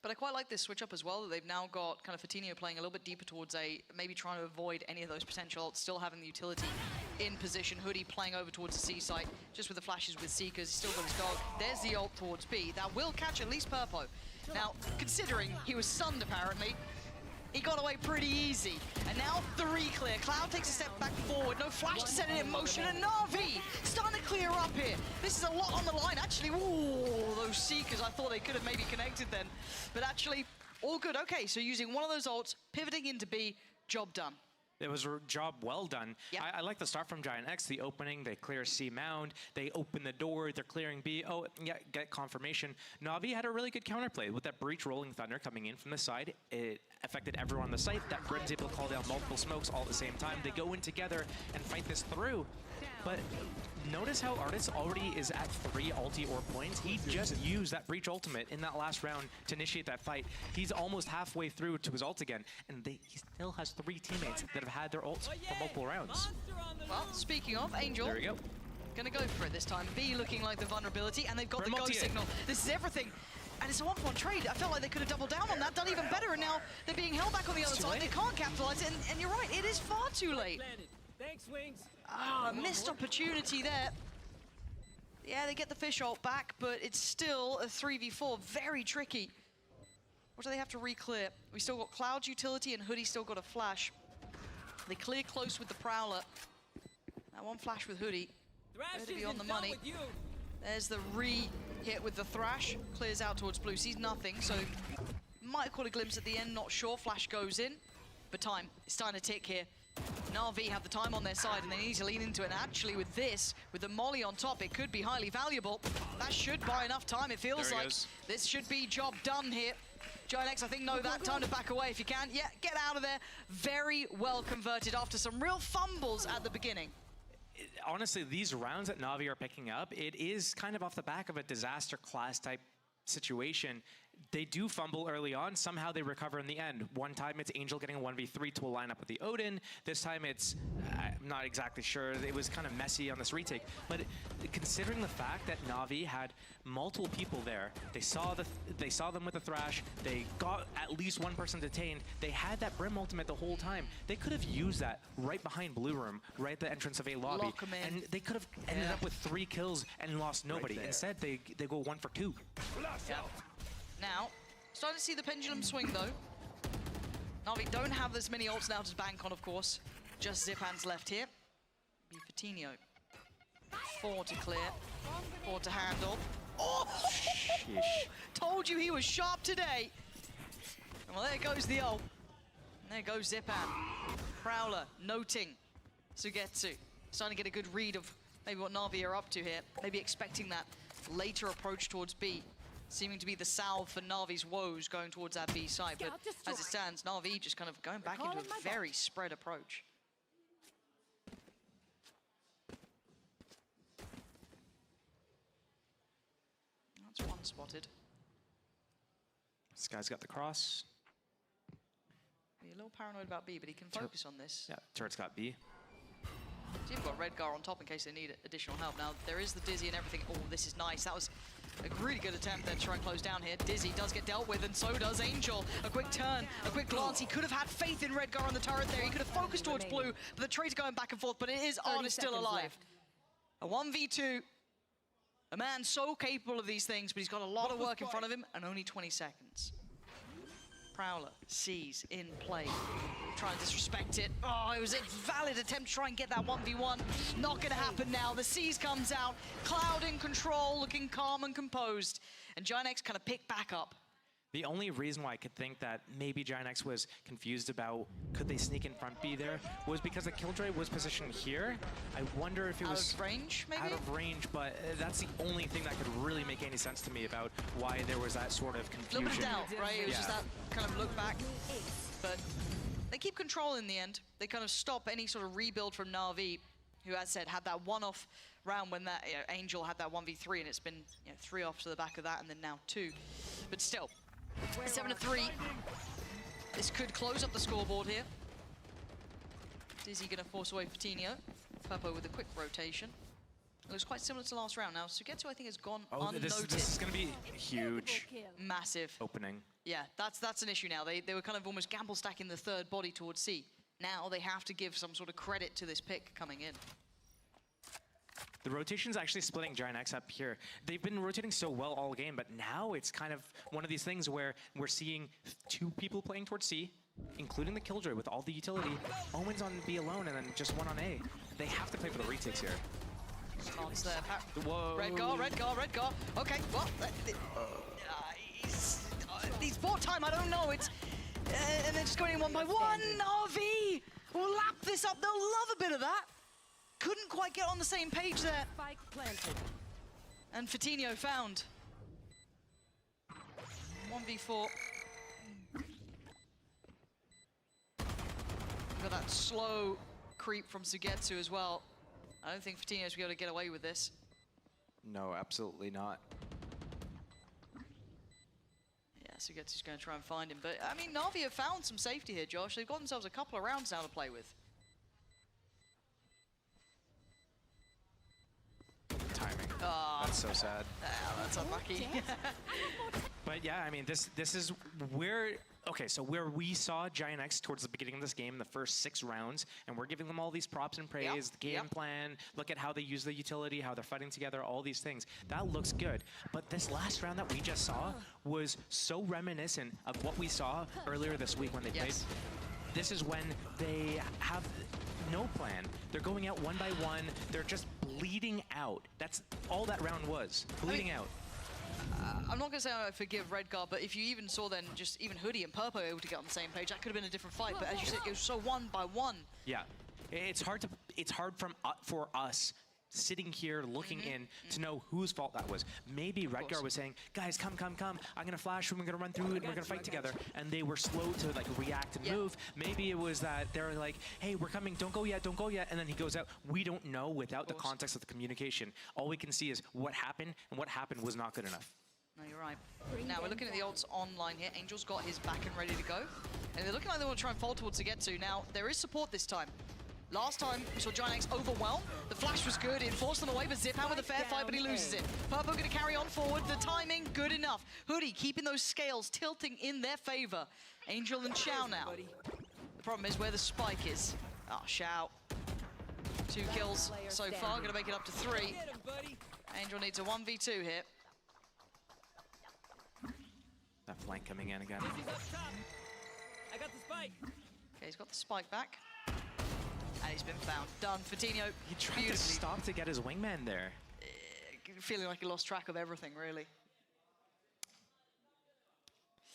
[SPEAKER 20] But I quite like this switch up as well, that they've now got kind of Fatinho playing a little bit deeper towards A, maybe trying to avoid any of those potential ults, still having the utility in position. Hoodie playing over towards the C site, just with the flashes with Seekers. He's still got his dog. There's the ult towards B. That will catch at least Purpo. Now, considering he was stunned apparently, he got away pretty easy. And now 3 clear. Cloud takes a step back forward. No flash to set it in motion. And Na'Vi starting to clear up here. This is a lot on the line, actually. Ooh, those Seekers, I thought they could have maybe connected then. But actually, all good. Okay, so using one of those ults, pivoting into B, job done.
[SPEAKER 21] It was a job well done.
[SPEAKER 20] Yep.
[SPEAKER 21] I like the start from Giant X, the opening, they clear C mound, they open the door, they're clearing B. Oh, yeah, get confirmation. Na'Vi had a really good counterplay with that Breach Rolling Thunder coming in from the side. It affected everyone on the site. That Brim's able to call down multiple smokes all at the same time. They go in together and fight this through. But notice how Artis already is at 3 ulti or points. He just used that Breach ultimate in that last round to initiate that fight. He's almost halfway through to his ult again, and he still has 3 teammates that have had their ults for multiple rounds.
[SPEAKER 20] Well, speaking of, Angel.
[SPEAKER 21] There we go.
[SPEAKER 20] Gonna go for it this time. B looking like the vulnerability, and they've got the go signal. This is everything. And it's a 1-1 trade. I felt like they could have doubled down on that, done even better, and now they're being held back on the other side. They can't capitalize it, and you're right, it is far too late.
[SPEAKER 8] Thanks, Wings.
[SPEAKER 20] Ah, missed opportunity there. Yeah, they get the fish ult back, but it's still a 3v4. Very tricky. What do they have to re-clear? We still got Cloud's utility, and Hoodie still got a flash. They clear close with the Prowler. Now 1 flash with Hoodie. Better to be on the money. There's the re-hit with the Thrash. Clears out towards Blue. Sees nothing, so might have caught a glimpse at the end, not sure. Flash goes in, but time is starting to tick here. Na'Vi have the time on their side, and they need to lean into it. And actually with this, with the molly on top, it could be highly valuable. That should buy enough time, it feels like. This should be job done here. Giant X, I think, know that. Time to back away if you can. Yeah, get out of there. Very well converted after some real fumbles at the beginning.
[SPEAKER 21] Honestly, these rounds that Na'Vi are picking up, it is kind of off the back of a disaster class type situation. They do fumble early on. Somehow they recover in the end. One time it's Angel getting a 1v3 to a lineup with the Odin. This time it's, I'm not exactly sure. It was kind of messy on this retake. But considering the fact that Na'Vi had multiple people there, they saw them with the Thrash. They got at least one person detained. They had that Brim ultimate the whole time. They could have used that right behind Blue Room, right at the entrance of A lobby. And they could have ended up with 3 kills and lost nobody. Instead, they go 1 for 2.
[SPEAKER 20] Yeah. Now, starting to see the pendulum swing though. Na'Vi don't have as many ults now to bank on, of course. Just Ziphan's left here. Be Fatinho. 4 to clear, 4 to handle. Oh! Told you he was sharp today. Well, there goes the ult. And there goes Ziphan. Prowler noting Sugetsu. Starting to get a good read of maybe what Na'Vi are up to here. Maybe expecting that later approach towards B. Seeming to be the salve for Na'Vi's woes going towards that B side. But as it stands, Na'Vi just kind of going back into a very spread approach. That's 1 spotted.
[SPEAKER 21] This guy's got the cross.
[SPEAKER 20] Be a little paranoid about B, but he can focus on this.
[SPEAKER 21] Yeah, turret's got B.
[SPEAKER 20] He's even got Redgar on top in case they need additional help. Now, there is the Dizzy and everything. Oh, this is nice. That was a really good attempt there to try and close down here. Dizzy does get dealt with, and so does Angel. A quick turn, a quick glance. He could have had faith in Redgar on the turret there. He could have focused towards Blue, but the trade's going back and forth, but it is Artis still alive. A 1v2. A man so capable of these things, but he's got a lot of work in front of him and only 20 seconds. Prowler sees in play. Trying to disrespect it. Oh, it was a valid attempt to try and get that 1v1. Not gonna happen now. The Seas comes out. Cloud in control, looking calm and composed. And Giant kind of picked back up.
[SPEAKER 21] The only reason why I could think that maybe Giant was confused about could they sneak in front B there was because the Killjoy was positioned here. I wonder if it was
[SPEAKER 20] out of range, maybe?
[SPEAKER 21] Out of range, but that's the only thing that could really make any sense to me about why there was that sort of confusion.
[SPEAKER 20] A little bit of doubt, right? It was just that kind of look back. But they keep control in the end. They kind of stop any sort of rebuild from NAVI, who, as said, had that one-off round when that Angel had that 1v3, and it's been 3 off to the back of that, and then now 2. But still, 7-3. This could close up the scoreboard here. Dizzy gonna force away Fatinho. Purpo with a quick rotation. It looks quite similar to last round now. Sugetsu, I think, has gone unnoticed.
[SPEAKER 21] This is gonna be huge.
[SPEAKER 20] Massive.
[SPEAKER 21] Opening.
[SPEAKER 20] Yeah, that's an issue now. They were kind of almost gamble stacking the third body towards C. Now they have to give some sort of credit to this pick coming in.
[SPEAKER 21] The rotation's actually splitting Giant X up here. They've been rotating so well all game, but now it's kind of one of these things where we're seeing 2 people playing towards C, including the Killjoy with all the utility. Omen's on B alone and then just 1 on A. They have to play for the retakes here.
[SPEAKER 20] Chance there.
[SPEAKER 21] Whoa.
[SPEAKER 20] Red Gar. Okay, well, he's bought time, I don't know. It's and they're just going in 1 by 1. NAVI will lap this up. They'll love a bit of that. Couldn't quite get on the same page there.
[SPEAKER 8] Spike planted.
[SPEAKER 20] And Fatinho found. 1v4. Got that slow creep from Sugetsu as well. I don't think Fatinho's going to be able to get away with this.
[SPEAKER 21] No, absolutely not.
[SPEAKER 20] Yeah, Sugetsu's going to try and find him. But, I mean, NAVI have found some safety here, Josh. They've got themselves a couple of rounds now to play with.
[SPEAKER 21] Timing.
[SPEAKER 20] Oh,
[SPEAKER 21] that's so sad.
[SPEAKER 20] That's unlucky.
[SPEAKER 21] But yeah, I mean, this is where, okay, so where we saw Giant X towards the beginning of this game, the first 6 rounds, and we're giving them all these props and praise, the game plan, look at how they use the utility, how they're fighting together, all these things. That looks good. But this last round that we just saw was so reminiscent of what we saw earlier this week when they played. This is when they have no plan. They're going out 1 by 1. They're just bleeding out. That's all that round was, bleeding out.
[SPEAKER 20] I'm not going to say I forgive Redguard, but if you even saw then just even Hoodie and Purpo able to get on the same page, that could have been a different fight. But as you said, it was so 1 by 1.
[SPEAKER 21] Yeah, it's hard for us sitting here looking in to know whose fault that was. Maybe Redguard was saying, guys, come. I'm going to flash, we're going to run through and we're going to fight together. And they were slow to like react and move. Maybe it was that they were like, hey, we're coming, don't go yet. And then he goes out. We don't know without the context of the communication. All we can see is what happened, and what happened was not good enough.
[SPEAKER 20] No, you're right. Now we're looking at the odds online here. Angel's got his back and ready to go. And they're looking like they want to try and fall towards Sugetsu. Now, there is support this time. Last time, we saw Giant X overwhelm. The flash was good. It forced them away, but Zip out with a fair fight, but he loses it. Purpo going to carry on forward. The timing, good enough. Hoodie keeping those scales tilting in their favor. Angel and Xiao now. The problem is where the spike is. Oh, Xiao. 2 kills so far. Going to make it up to 3. Angel needs a 1v2 here.
[SPEAKER 21] That flank coming in again.
[SPEAKER 8] I got the spike.
[SPEAKER 20] Okay, he's got the spike back. And he's been found. Done. Fatinho.
[SPEAKER 21] He tried to stop to get his wingman there.
[SPEAKER 20] Feeling like he lost track of everything, really.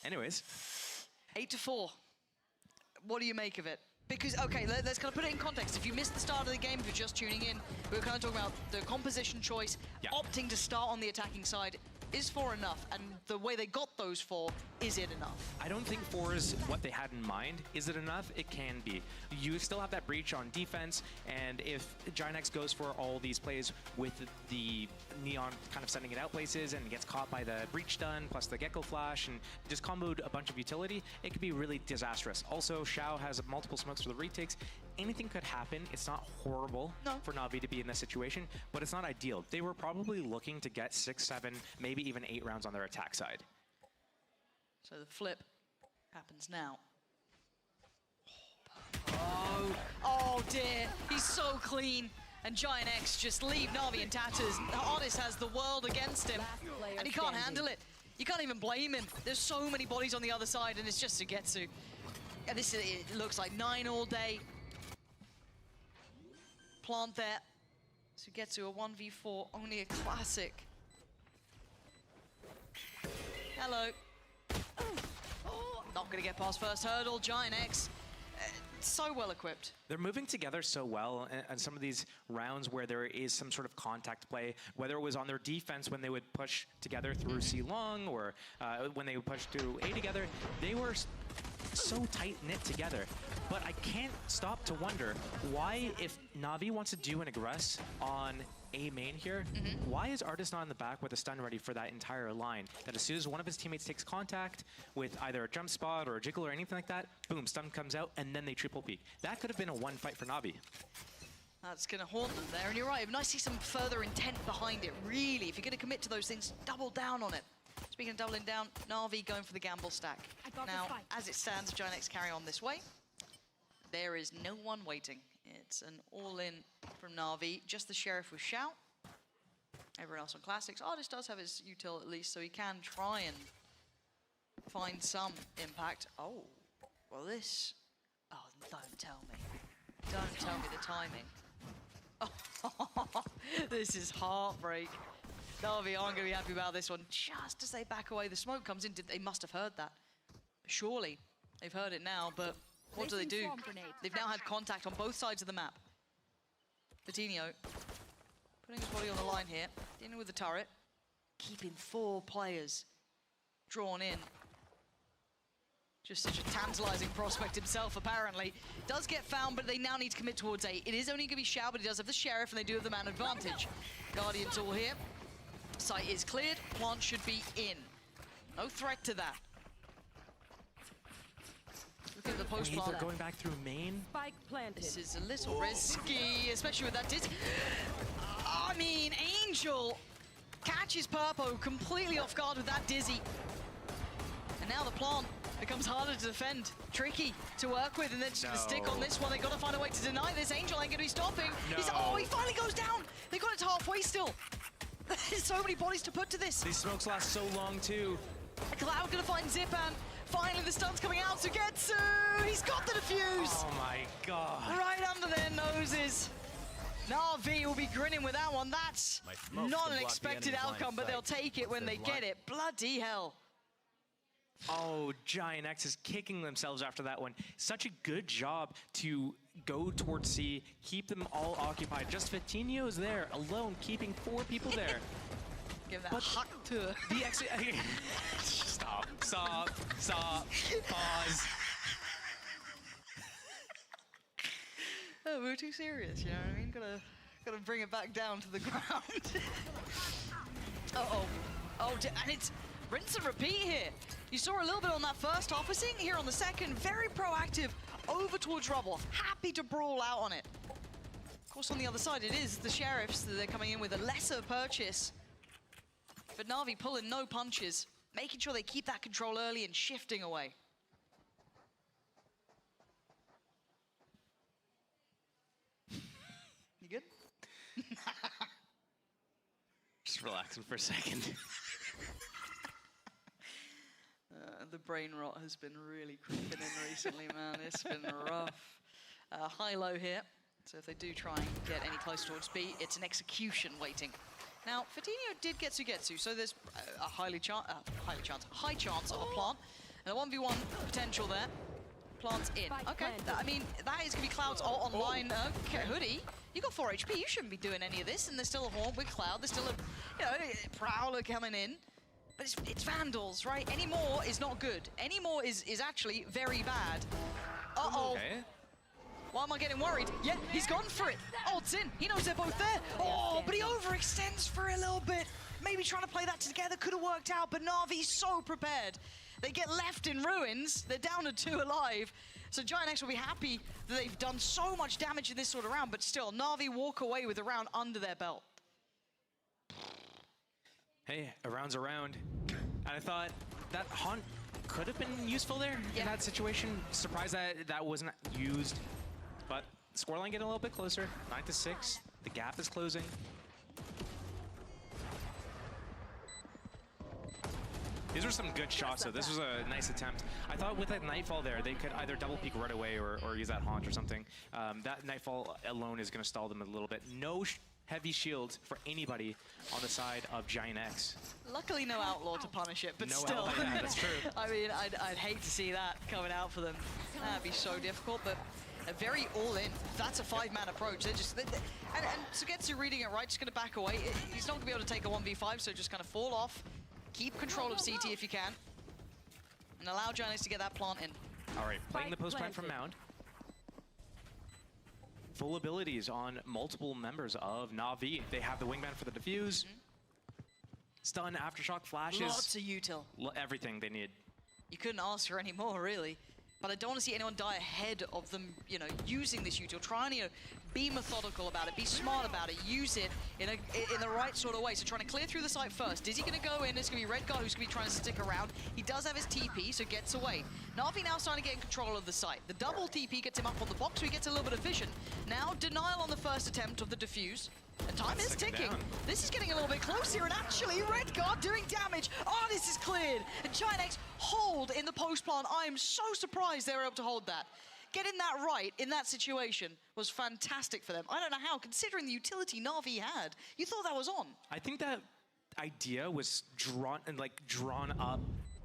[SPEAKER 21] Anyways.
[SPEAKER 20] 8-4. What do you make of it? Because, okay, let's kind of put it in context. If you missed the start of the game, if you're just tuning in, we were kind of talking about the composition choice, opting to start on the attacking side. Is 4 enough? And the way they got those 4, is it enough?
[SPEAKER 21] I don't think 4 is what they had in mind. Is it enough? It can be. You still have that breach on defense, and if Giant X goes for all these plays with the Neon kind of sending it out places and gets caught by the breach stun, plus the Gecko flash, and just comboed a bunch of utility, it could be really disastrous. Also, Xiao has multiple smokes for the retakes. Anything could happen. It's not horrible for Navi to be in this situation, but it's not ideal. They were probably looking to get 6, 7, maybe even 8 rounds on their attack side.
[SPEAKER 20] So the flip happens now. Oh dear, he's so clean. And Giant X just leave Navi in tatters. The Artist has the world against him, and he can't handle it. You can't even blame him. There's so many bodies on the other side, and it's just Sugetsu. Yeah, this is, it looks like 9 all day. Plant there. Sugetsu, a 1v4, only a classic. Hello. Oh, not gonna get past first hurdle. Giant X, so well equipped.
[SPEAKER 21] They're moving together so well in some of these rounds where there is some sort of contact play, whether it was on their defense when they would push together through C long or when they would push through A together. They were so tight-knit together. But I can't stop to wonder why, if Navi wants to do an aggress on A main here, why is Artis not in the back with a stun ready for that entire line? That as soon as one of his teammates takes contact with either a jump spot or a jiggle or anything like that, boom, stun comes out, and then they triple peek. That could have been a one fight for Navi.
[SPEAKER 20] That's going to haunt them there, and you're right. Nice to see some further intent behind it, really. If you're going to commit to those things, double down on it. Speaking of doubling down, Navi going for the gamble stack. Now, as it stands, Giant X carry on this way. There is no one waiting. It's an all-in from Navi. Just the Sheriff with Shout. Everyone else on Classics. Artis does have his util at least, so he can try and find some impact. Oh, well this... Oh, don't tell me. Don't tell me the timing. Oh, this is heartbreak. Navi aren't going to be happy about this one. Just as they back away, the smoke comes in. They must have heard that. Surely they've heard it now, but what do? They've now had contact on both sides of the map. Coutinho putting his body on the line here, dealing with the turret, keeping 4 players drawn in. Just such a tantalizing prospect himself, apparently. Does get found, but they now need to commit towards A. It is only going to be Xiao, but he does have the Sheriff, and they do have the man advantage. Guardian's all here. Site is cleared. Plant should be in. No threat to that. Look at the post plant.
[SPEAKER 21] They're going back through main.
[SPEAKER 8] Spike planted.
[SPEAKER 20] This is a little risky, especially with that dizzy. I mean, Angel catches Purpo completely off guard with that dizzy. And now the plant becomes harder to defend, tricky to work with, and they're just gonna stick on this one. They gotta find a way to deny this. Angel ain't gonna be stopping. Oh, he finally goes down. They got it to halfway still. There's so many bodies to put to this.
[SPEAKER 21] These smokes last so long too.
[SPEAKER 20] Cloud gonna find Zipan. Finally the stun's coming out. Sugetsu, he's got the defuse.
[SPEAKER 21] Oh my god.
[SPEAKER 20] Right under their noses. Navi will be grinning with that one. That's not an expected outcome, but they'll take it when they get it. Bloody hell.
[SPEAKER 21] Oh, Giant X is kicking themselves after that one. Such a good job to go towards C, keep them all occupied. Just Vitinho is there, alone, keeping 4 people there.
[SPEAKER 20] Give that hug to
[SPEAKER 21] the X. Stop, pause.
[SPEAKER 20] Oh, we're too serious, you know what I mean? Gotta bring it back down to the ground. Uh-oh. Oh, and it's rinse and repeat here. You saw a little bit on that first half. We're seeing it here on the second. Very proactive over towards Rubble. Happy to brawl out on it. Of course, on the other side, it is the Sheriffs that they're coming in with a lesser purchase. But Navi pulling no punches, making sure they keep that control early and shifting away. You good?
[SPEAKER 21] Just relaxing for a second.
[SPEAKER 20] The brain rot has been really creeping in recently, man. It's been rough. High-low here. So if they do try and get any close towards B, it's an execution waiting. Now, Vitinho did get Sugetsu, so there's a high chance of a plant. And a 1v1 potential there. Plant's in. Okay, I mean, that is going to be Cloud's ult online. Okay, Hoodie, you got 4 HP. You shouldn't be doing any of this. And there's still a Haunt with Cloud. There's still a, Prowler coming in. But it's Vandals, right? Any more is not good. Any more is actually very bad. Uh-oh. Okay. Why am I getting worried? Yeah, he's gone for it. Ult's in. He knows they're both there. Oh, but he overextends for a little bit. Maybe trying to play that together could have worked out, but Navi's so prepared. They get left in ruins. They're down to 2 alive. So Giant X will be happy that they've done so much damage in this sort of round, but still, Navi walk away with a round under their belt.
[SPEAKER 21] Hey, a round's a round. And I thought that Haunt could have been useful there in that situation. Surprised that that wasn't used. But scoreline getting a little bit closer. 9-6. The gap is closing. These were some good shots, so this was a nice attempt. I thought with that Nightfall there, they could either double peek right away or use that haunt or something. That Nightfall alone is going to stall them a little bit. No heavy shield for anybody on the side of Giant X.
[SPEAKER 20] Luckily, no Outlaw to punish it, but
[SPEAKER 21] No
[SPEAKER 20] still.
[SPEAKER 21] Outlaw, yeah, that's true.
[SPEAKER 20] I mean, I'd hate to see that coming out for them. That'd be so difficult, but a very all-in. That's a 5-man approach. They're just, and Sugetsu reading it right, just going to back away. He's not going to be able to take a 1v5, so just kind of fall off. Keep control of CT if you can, and allow Giant X to get that plant in.
[SPEAKER 21] All right, playing the post plant from Mound. Full abilities on multiple members of NAVI. They have the wingman for the defuse. Stun, aftershock, flashes.
[SPEAKER 20] Lots of util.
[SPEAKER 21] Everything they need.
[SPEAKER 20] You couldn't ask for any more, really. But I don't want to see anyone die ahead of them, you know, using this util. Trying to, you know, be methodical about it, be smart about it, use it in the right sort of way. So trying to clear through the site first. Dizzy going to go in. It's going to be Redguard who's going to be trying to stick around. He does have his TP, so gets away. Na'Vi now starting to get in control of the site. The double TP gets him up on the box, so he gets a little bit of vision. Now, denial on the first attempt of the defuse. And time is ticking. This is getting a little bit closer, and actually, Redguard doing damage. Oh, this is cleared. And Giant X hold in the post plant. I am so surprised they were able to hold that. Getting that right in that situation was fantastic for them. I don't know how, considering the utility Na'Vi had. You thought that was on.
[SPEAKER 21] I think that idea was drawn up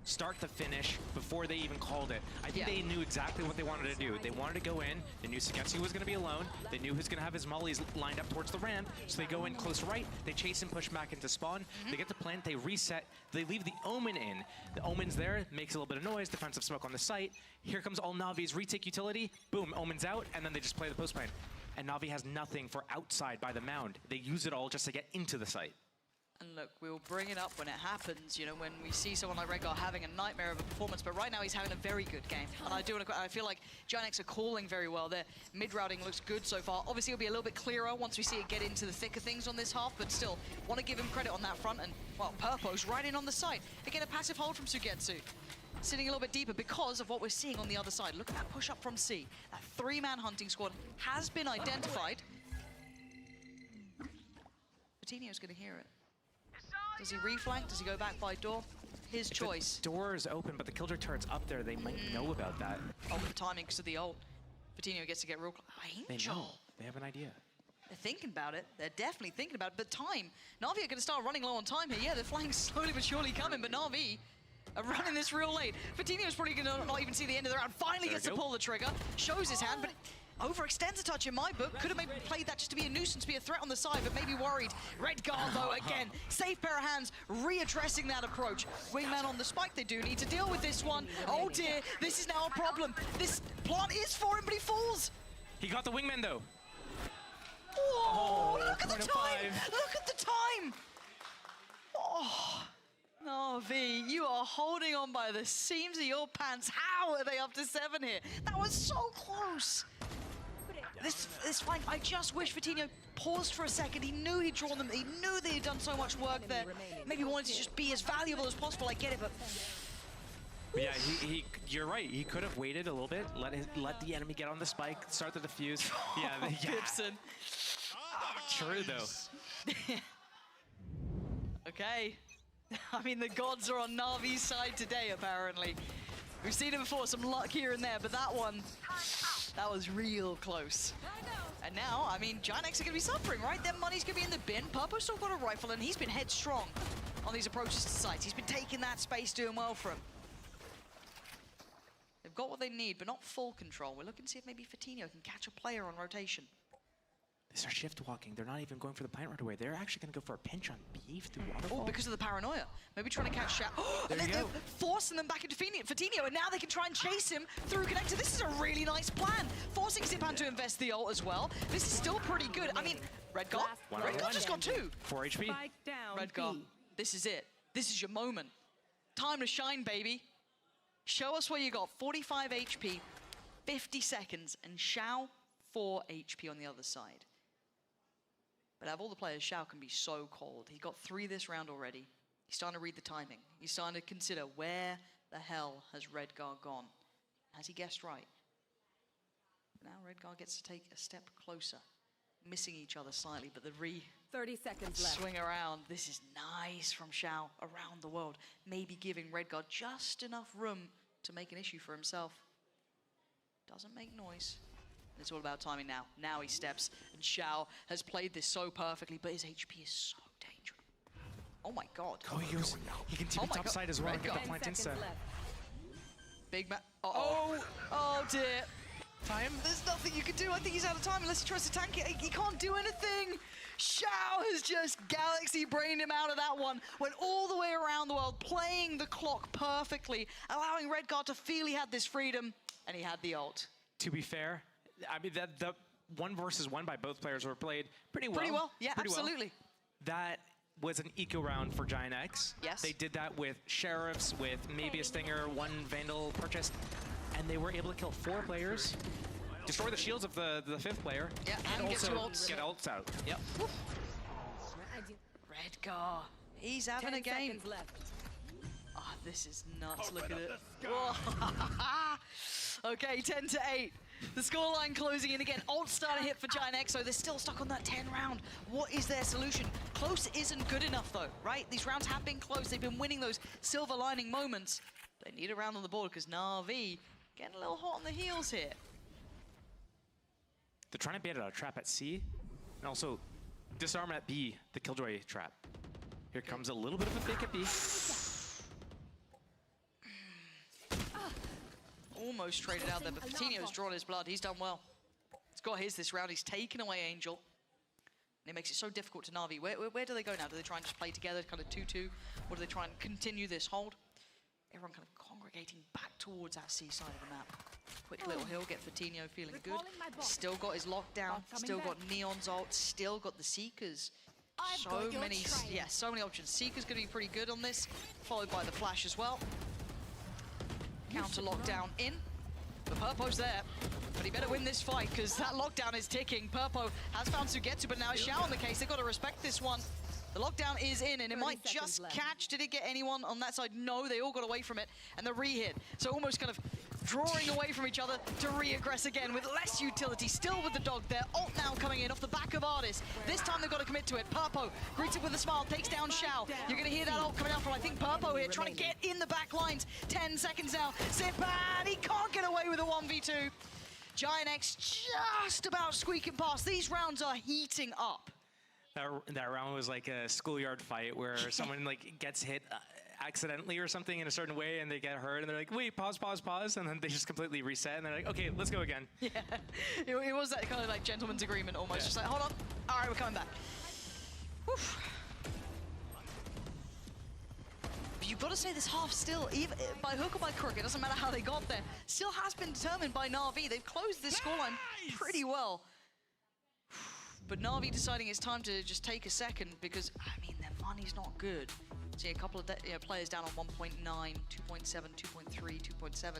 [SPEAKER 21] start to finish before they even called it. I think they knew exactly what they wanted to do. They wanted to go in. They knew Sugetsu was going to be alone. They knew he was going to have his mollies lined up towards the ramp. So they go in close right. They chase and push back into spawn. They get the plant. They reset. They leave the Omen in. The Omen's there. Makes a little bit of noise. Defensive smoke on the site. Here comes all Navi's retake utility. Boom. Omen's out. And then they just play the post plant. And Na'Vi has nothing for outside by the mound. They use it all just to get into the site.
[SPEAKER 20] And look, we'll bring it up when it happens, you know, when we see someone like Redguard having a nightmare of a performance, but right now he's having a very good game. And I feel like Giant X are calling very well. Their mid-routing looks good so far. Obviously, it'll be a little bit clearer once we see it get into the thick of things on this half, but still, want to give him credit on that front. And, well, Purpo's right in on the side. Again, a passive hold from Sugetsu. Sitting a little bit deeper because of what we're seeing on the other side. Look at that push up from C. That 3-man hunting squad has been identified. Coutinho's going to hear it. Does he reflank? Does he go back by door? His choice.
[SPEAKER 21] The door is open, but the Killjoy turret's up there. They might know about that.
[SPEAKER 20] Oh, the timing because of the ult. Coutinho gets to get real close.
[SPEAKER 21] They know. They have an idea.
[SPEAKER 20] They're thinking about it. They're definitely thinking about it. But time. Na'Vi are going to start running low on time here. Yeah, they're flying slowly but surely coming, but Na'Vi are running this real late. Coutinho's probably going to not even see the end of the round. Finally gets to pull the trigger. Shows his hand, but overextends a touch in my book. Could have maybe played that just to be a nuisance, be a threat on the side, but maybe worried. Redguard, though, again, safe pair of hands, readdressing that approach. Wingman on the spike, they do need to deal with this one. Oh dear, this is now a problem. This plant is for him, but he falls.
[SPEAKER 21] He got the wingman, though.
[SPEAKER 20] Whoa, look at the time! Look at the time! Oh, Na'Vi, you are holding on by the seams of your pants. How are they up to 7 here? That was so close. This fight, I just wish Coutinho paused for a second. He knew he'd drawn them. He knew that he'd done so much work there. Maybe he wanted to just be as valuable as possible. I get it, but
[SPEAKER 21] yeah, you're right. He could have waited a little bit, let the enemy get on the spike, start the defuse. Yeah,
[SPEAKER 20] Gibson.
[SPEAKER 21] True, though.
[SPEAKER 20] Okay. I mean, the gods are on Navi's side today, apparently. We've seen it before, some luck here and there, but that one, that was real close. And now, I mean, Giant X are going to be suffering, right? Their money's going to be in the bin. Purpo's still got a rifle, and he's been headstrong on these approaches to sites. He's been taking that space, doing well for him. They've got what they need, but not full control. We're looking to see if maybe Coutinho can catch a player on rotation.
[SPEAKER 21] These are shift walking. They're not even going for the plant right away. They're actually going to go for a pinch on beef through waterfall.
[SPEAKER 20] Oh, because of the paranoia. Maybe trying to catch Shaq. And then they're forcing them back into Coutinho, and now they can try and chase him through connector. This is a really nice plan. Forcing Zipan to invest the ult as well. This is still pretty good. I mean, Redguard just got 2.
[SPEAKER 21] 4 HP.
[SPEAKER 20] Redguard, this is it. This is your moment. Time to shine, baby. Show us what you got. 45 HP, 50 seconds, and Xiao 4 HP on the other side. But out of all the players, Xiao can be so cold. He got 3 this round already. He's starting to read the timing. He's starting to consider where the hell has Redguard gone. Has he guessed right? But now Redguard gets to take a step closer. missing each other slightly, but the
[SPEAKER 2] 30 seconds left.
[SPEAKER 20] swing around. This is nice from Xiao around the world. Maybe giving Redguard just enough room to make an issue for himself. Doesn't make noise. It's all about timing now. Now he steps, and Xiao has played this so perfectly, but his HP is so dangerous. Oh my god.
[SPEAKER 21] Oh, he can TP top side as well and get the plant insta.
[SPEAKER 20] Big man. Oh dear.
[SPEAKER 21] Time?
[SPEAKER 20] There's nothing you can do. I think he's out of time unless he tries to tank it. He can't do anything. Xiao has just galaxy brained him out of that one. Went all the way around the world, playing the clock perfectly, allowing Redguard to feel he had this freedom, and he had the ult.
[SPEAKER 21] To be fair, I mean, the 1 versus 1 by both players were played pretty well.
[SPEAKER 20] Pretty well, yeah,
[SPEAKER 21] pretty
[SPEAKER 20] absolutely.
[SPEAKER 21] Well. That was an eco round for Giant X.
[SPEAKER 20] Yes.
[SPEAKER 21] They did that with Sheriffs, with maybe a Stinger, 1 Vandal purchased, and they were able to kill 4 players, destroy the shields of the 5th player, and
[SPEAKER 20] get
[SPEAKER 21] also
[SPEAKER 20] ults.
[SPEAKER 21] get ults out. Yep.
[SPEAKER 20] Redguard, he's having a game.
[SPEAKER 2] Left.
[SPEAKER 20] Oh, this is nuts. Look at it. Okay, 10-8. The scoreline closing in again. Ult starting to hit for Giant X, so they're still stuck on that 10 round. What is their solution? Close isn't good enough though, right? These rounds have been close. They've been winning those silver lining moments. They need a round on the board because NAVI getting a little hot on the heels here.
[SPEAKER 21] They're trying to bait out a trap at C, and also disarm at B, the Killjoy trap. Here comes a little bit of a fake at B.
[SPEAKER 20] Almost traded out there, but Coutinho's drawn his blood. He's done well. He's got his this round. He's taken away Angel. And it makes it so difficult to Na'Vi. Where do they go now? Do they try and just play together, kind of 2-2? Or do they try and continue this hold? Everyone kind of congregating back towards that C side of the map. Quick little hill, get Coutinho feeling good. Still got his lockdown, still got Neon's ult, still got the Seekers. So many options. Seeker's going to be pretty good on this, followed by the Flash as well. Counter lockdown in. The Purpo's there, but he better win this fight because that lockdown is ticking. Purpo has found Sugetsu, but now it's Xiao on the case. They've got to respect this one. The lockdown is in, and it might just catch. Did it get anyone on that side? No, they all got away from it, and the re-hit. So almost kind of drawing away from each other to re-aggress again with less utility. Still with the dog there. Ult now coming in off the back of Artis. This time they've got to commit to it. Purpo greets it with a smile, takes down Xiao. You're going to hear that ult coming out from, I think, Purpo here, trying to get in the back lines. 10 seconds now. Zipan, he can't get away with a 1v2. Giant X just about squeaking past. These rounds are heating up.
[SPEAKER 21] That round was like a schoolyard fight where someone like gets hit accidentally or something in a certain way and they get hurt and they're like, wait, pause, and then they just completely reset and they're like, okay, let's go again.
[SPEAKER 20] Yeah, it was that kind of like gentleman's agreement almost. Yeah. Just like, hold on, all right, we're coming back. Woof. But you've got to say this half still, even by hook or by crook, it doesn't matter how they got there, still has been determined by Na'Vi. They've closed this scoreline pretty well. But Na'Vi deciding it's time to just take a second because, I mean, their money's not good. See a couple of players down on 1.9, 2.7, 2.3, 2.7.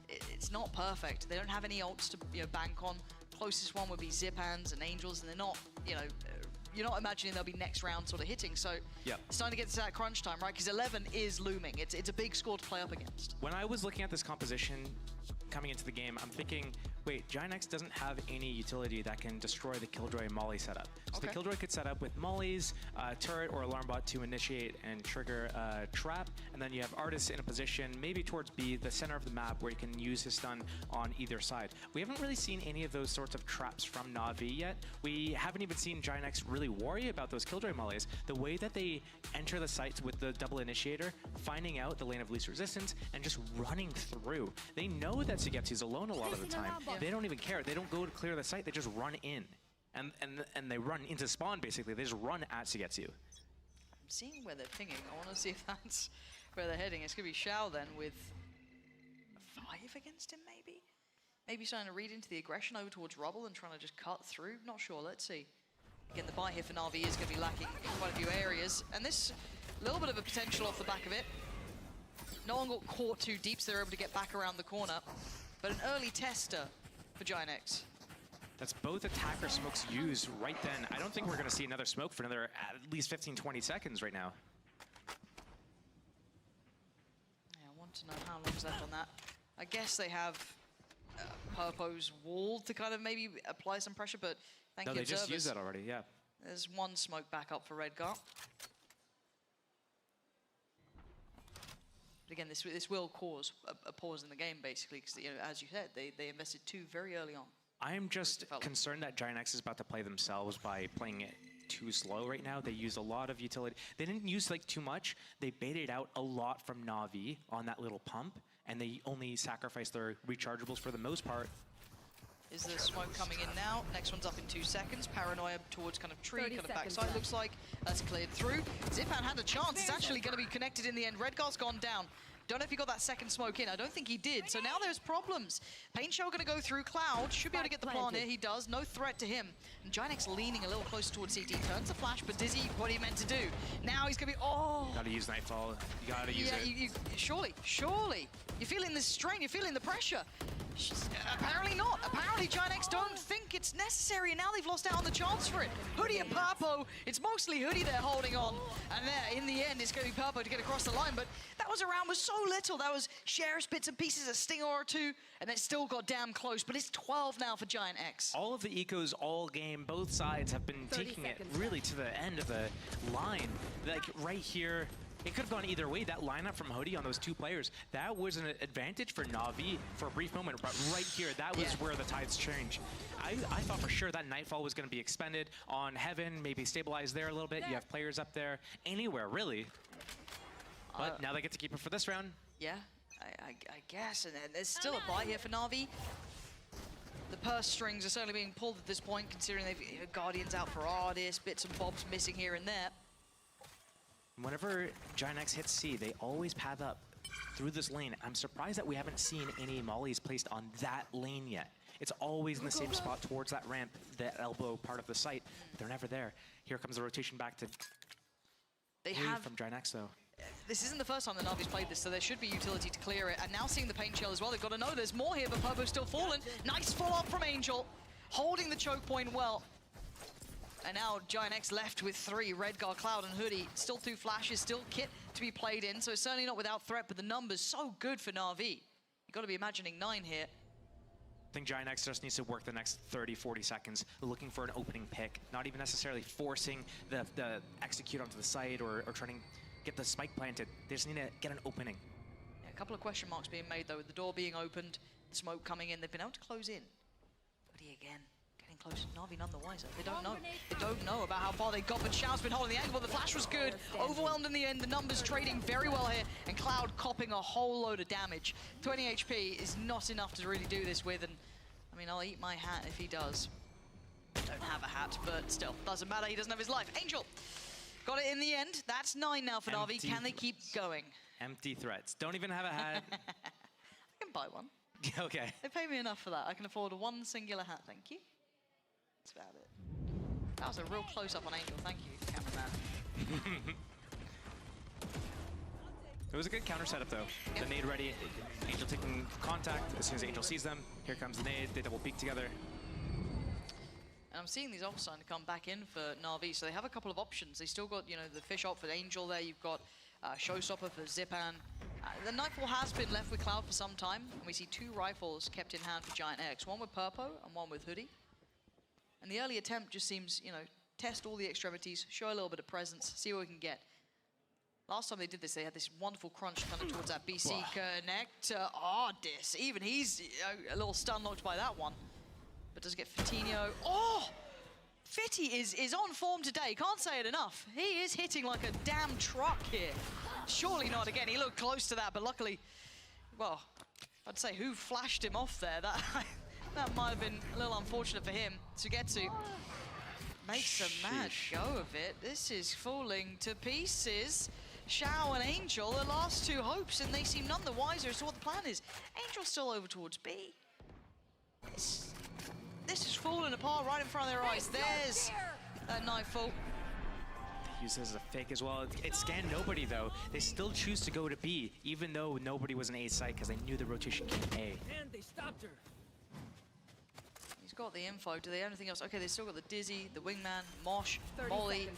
[SPEAKER 20] It's not perfect. They don't have any ults to bank on. Closest one would be Zipans and Angels, and they're not, you're not imagining they'll be next round sort of hitting. So it's time to get to that crunch time, right? Because 11 is looming. It's a big score to play up against.
[SPEAKER 21] When I was looking at this composition coming into the game, I'm thinking, wait, Giant X doesn't have any utility that can destroy the Killjoy Molly setup. So the Killjoy could set up with Molly's turret or alarm bot to initiate and trigger a trap, and then you have Artis in a position maybe towards B, the center of the map, where he can use his stun on either side. We haven't really seen any of those sorts of traps from Na'Vi yet. We haven't even seen Giant X really worry about those Killjoy Mollies. The way that they enter the sites with the double initiator, finding out the lane of least resistance, and just running through. They know that Sugetsu's alone a lot of the time. They don't even care. They don't go to clear the site. They just run in. And they run into spawn, basically. They just run at Sugetsu.
[SPEAKER 20] I'm seeing where they're pinging. I want to see if that's where they're heading. It's going to be Xiao then with 5 against him, maybe? Maybe starting to read into the aggression over towards Rubble and trying to just cut through. Not sure. Let's see. Again, the buy here for Na'Vi is going to be lacking in quite a few areas. And this little bit of a potential off the back of it. No one got caught too deep, so they're able to get back around the corner. But an early tester for Giant X.
[SPEAKER 21] That's both attacker smokes used right then. I don't think we're going to see another smoke for another at least 15, 20 seconds right now.
[SPEAKER 20] Yeah, I want to know how long's left on that. I guess they have Purpo's wall to kind of maybe apply some pressure, but thank you,
[SPEAKER 21] No, they just
[SPEAKER 20] observers.
[SPEAKER 21] used that already, yeah.
[SPEAKER 20] There's one smoke back up for Redgar. But again, this will cause a pause in the game, basically, because, you know, as you said, they invested 2 very early on.
[SPEAKER 21] I'm just concerned that Giant X is about to play themselves by playing it too slow right now. They used a lot of utility. They didn't use like too much. They baited out a lot from NAVI on that little pump, and they only sacrificed their rechargeables for the most part.
[SPEAKER 20] Is the smoke coming in now? Next one's up in 2 seconds. Paranoia towards kind of tree, kind of backside, looks like. That's cleared through. Zipan had a chance. It's actually going to be connected in the end. Redgar's gone down. Don't know if he got that second smoke in. I don't think he did. So now there's problems. Paint Shell going to go through. Cloud should be able to get the plant here. He does. No threat to him. And Giant X leaning a little closer towards CT. Turns the flash, but Dizzy, what he meant to do. Now he's going to be... Oh!
[SPEAKER 21] Gotta use Nightfall. You gotta use it.
[SPEAKER 20] Surely. You're feeling the strain. You're feeling the pressure. Apparently not. Apparently Giant X don't think it's necessary, and now they've lost out on the chance for it. Hoodie and Purpo. It's mostly Hoodie they're holding on. And there, in the end, it's going to be Purpo to get across the line, but that was around with so little. That was shares, bits and pieces, a stinger or two, and it still got damn close, but it's 12 now for Giant X.
[SPEAKER 21] All of the ecos all game, both sides have been taking it really to the end of the line. Like right here, it could have gone either way. That lineup from Hoodie on those 2 players, that was an advantage for NAVI for a brief moment, but right here, that was where the tides change. I thought for sure that Nightfall was going to be expended on Heaven, maybe stabilize there a little bit. You have players up there, anywhere really. But now they get to keep it for this round.
[SPEAKER 20] Yeah, I guess, and there's still a buy here for NAVI. The purse strings are certainly being pulled at this point, considering they've Guardians out for Ardis, bits and bobs missing here and there.
[SPEAKER 21] Whenever Giant X hits C, they always path up through this lane. I'm surprised that we haven't seen any mollies placed on that lane yet. It's always in the same spot towards that ramp, that elbow part of the site. They're never there. Here comes the rotation back to from Giant X, though.
[SPEAKER 20] This isn't the first time that Navi's played this, so there should be utility to clear it. And now seeing the Paint Shell as well, they've got to know there's more here, but Purpo's still fallen. Nice follow-up from Angel, holding the choke point well. And now Giant X left with 3, Redgar, Cloud, and Hoodie. Still 2 flashes, still kit to be played in, so it's certainly not without threat, but the numbers so good for Na'Vi. You've got to be imagining 9 here.
[SPEAKER 21] I think Giant X just needs to work the next 30, 40 seconds looking for an opening pick, not even necessarily forcing the execute onto the site or trying to get the spike planted. They just need to get an opening.
[SPEAKER 20] Yeah, a couple of question marks being made, though, with the door being opened, the smoke coming in. They've been able to close in. Hoodie again. Getting close. Na'Vi none the wiser. They don't know. They don't know about how far they got, but Xiao's been holding the angle, but the flash was good. Overwhelmed in the end. The numbers trading very well here, and Cloud copping a whole load of damage. 20 HP is not enough to really do this with, and I mean, I'll eat my hat if he does. Don't have a hat, but still, doesn't matter. He doesn't have his life. Angel got it in the end. That's 9 now for Na'Vi. Can they keep going?
[SPEAKER 21] Empty threats. Don't even have a hat.
[SPEAKER 20] I can buy one.
[SPEAKER 21] Okay.
[SPEAKER 20] They pay me enough for that. I can afford one singular hat, thank you. That's about it. That was a real close-up on Angel. Thank you, cameraman.
[SPEAKER 21] It was a good counter setup, though. The nade ready, Angel taking contact. As soon as Angel sees them, here comes the nade. They double peek together.
[SPEAKER 20] And I'm seeing these ults starting to come back in for Na'Vi, so they have a couple of options. They still got, you know, the fish ult for Angel there. You've got Showstopper for Zipan. The Nightfall has been left with Cloud for some time, and we see 2 rifles kept in hand for Giant X. One with Purpo and one with Hoodie. And the early attempt just seems, you know, test all the extremities, show a little bit of presence, see what we can get. Last time they did this, they had this wonderful crunch kind of towards that BC connect. Ardis, even he's a little stun locked by that one. But does it get Fatinho? Oh! Fitty is on form today, can't say it enough. He is hitting like a damn truck here. Surely not again, he looked close to that, but luckily, well, I'd say who flashed him off there? That might have been a little unfortunate for him to get to. Makes a mad go of it. This is falling to pieces. Xiao and Angel, the last 2 hopes, and they seem none the wiser as to what the plan is. Angel's still over towards B. This is falling apart right in front of their eyes. There's that Nightfall.
[SPEAKER 21] They use this as a fake as well. It scanned nobody, though. They still choose to go to B, even though nobody was an A site, because they knew the rotation came A.
[SPEAKER 8] And they stopped her.
[SPEAKER 20] He's got the info. Do they have anything else? Okay, they still got the Dizzy, the Wingman, Mosh, Molly.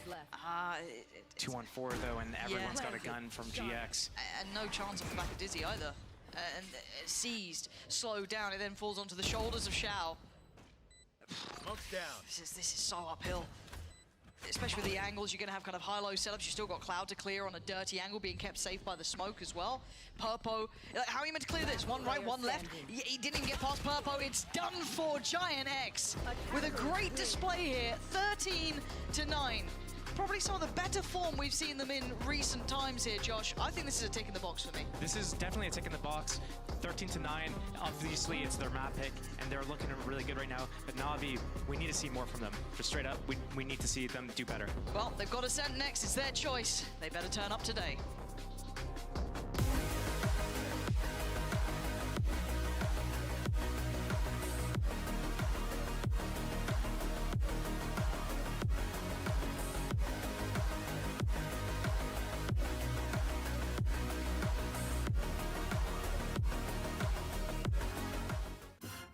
[SPEAKER 21] 2-on-4, though, and everyone's got a gun from GX.
[SPEAKER 20] And no chance of the back of Dizzy either. and seized, slowed down. It then falls onto the shoulders of Xiao.
[SPEAKER 5] Smoke's down.
[SPEAKER 20] This is so uphill. Especially with the angles, you're going to have kind of high-low setups. You still got Cloud to clear on a dirty angle, being kept safe by the smoke as well. Purpo, how are you meant to clear this? One right, one left. He didn't even get past Purpo. It's done for Giant X with a great display here, 13-9. Probably some of the better form we've seen them in recent times here, Josh. I think this is a tick in the box for me.
[SPEAKER 21] This is definitely a tick in the box. 13-9. Obviously, it's their map pick, and they're looking really good right now. But Navi, we need to see more from them. Just straight up, we need to see them do better.
[SPEAKER 20] Well, they've got to send next. It's their choice. They better turn up today.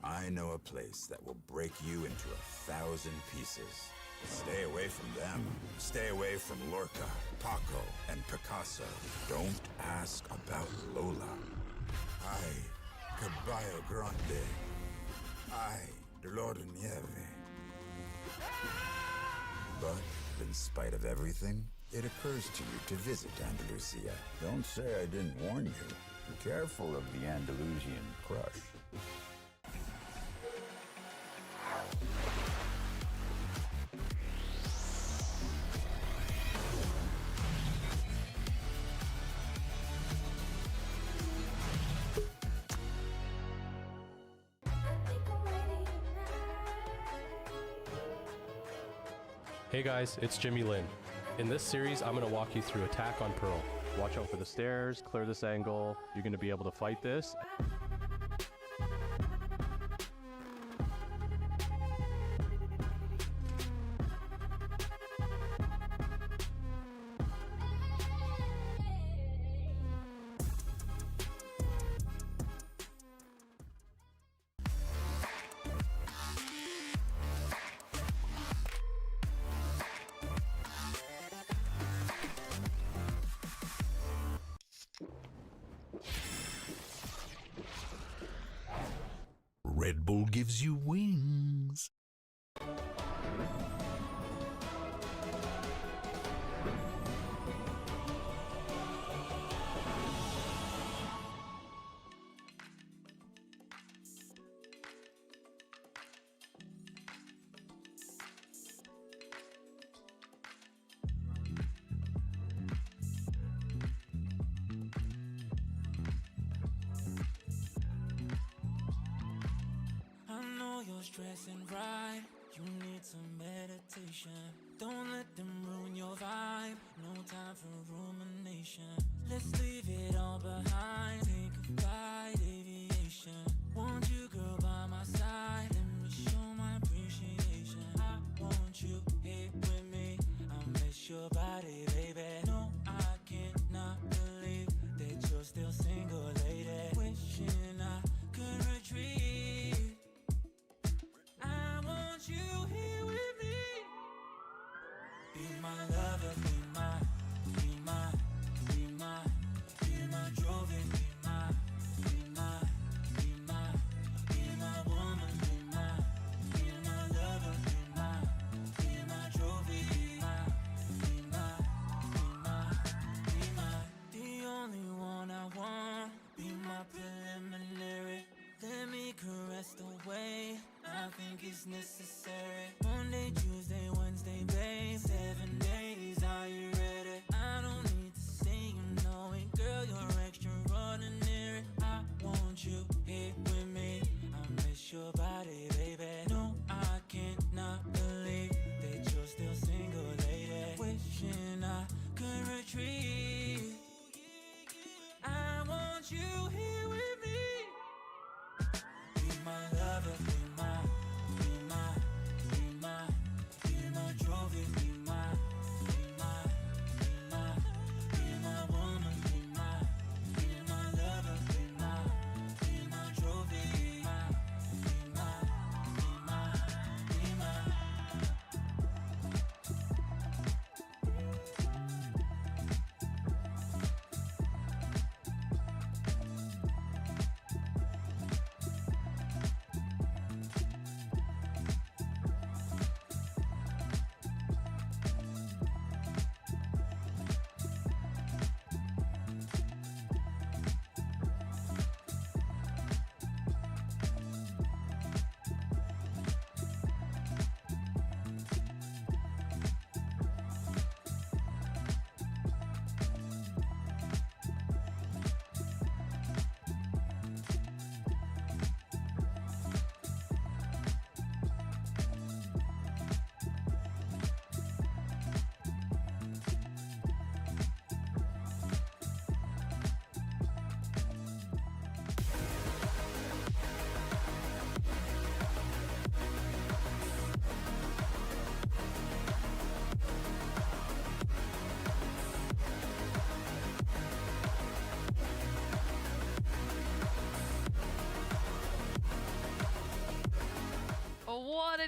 [SPEAKER 10] I know a place that will break you into 1,000 pieces. Stay away from them. Stay away from Lorca, Paco, and Picasso. Don't ask about Lola. Ay, Caballo Grande. Ay, Dolor de Nieve. But in spite of everything, it occurs to you to visit Andalusia.
[SPEAKER 22] Don't say I didn't warn you. Be careful of the Andalusian crush.
[SPEAKER 9] Hey guys, it's Jimmy Lin. In this series, I'm going to walk you through Attack on Pearl. Watch out for the stairs, clear this angle. You're going to be able to fight this.
[SPEAKER 16] Red Bull gives you wings.
[SPEAKER 11] Stressing right, you need some meditation. Don't let them ruin your vibe. No time for rumination. Let's leave it all behind. Take a flight, aviation. Want you, girl, by my side. Let me show my appreciation. I want you here with me. I miss your body, baby. No, I cannot believe that you're still single, lady. Wishing I could retreat. You here with me. Be my lover, be my trophy, be my woman, be my lover, be my trophy, be my the only one I want. Be my preliminary. Let me caress the way I think it's necessary. Monday, Tuesday, Wednesday, babe. 7 days, are you ready? I don't need to say you know it, girl, you're extraordinary. I want you here with me. I miss your body, baby. No, I cannot believe that you're still single, lady. Wishing I could retreat. I want you here with me. Be my lover, be my trophy, be my woman, be my lover, be my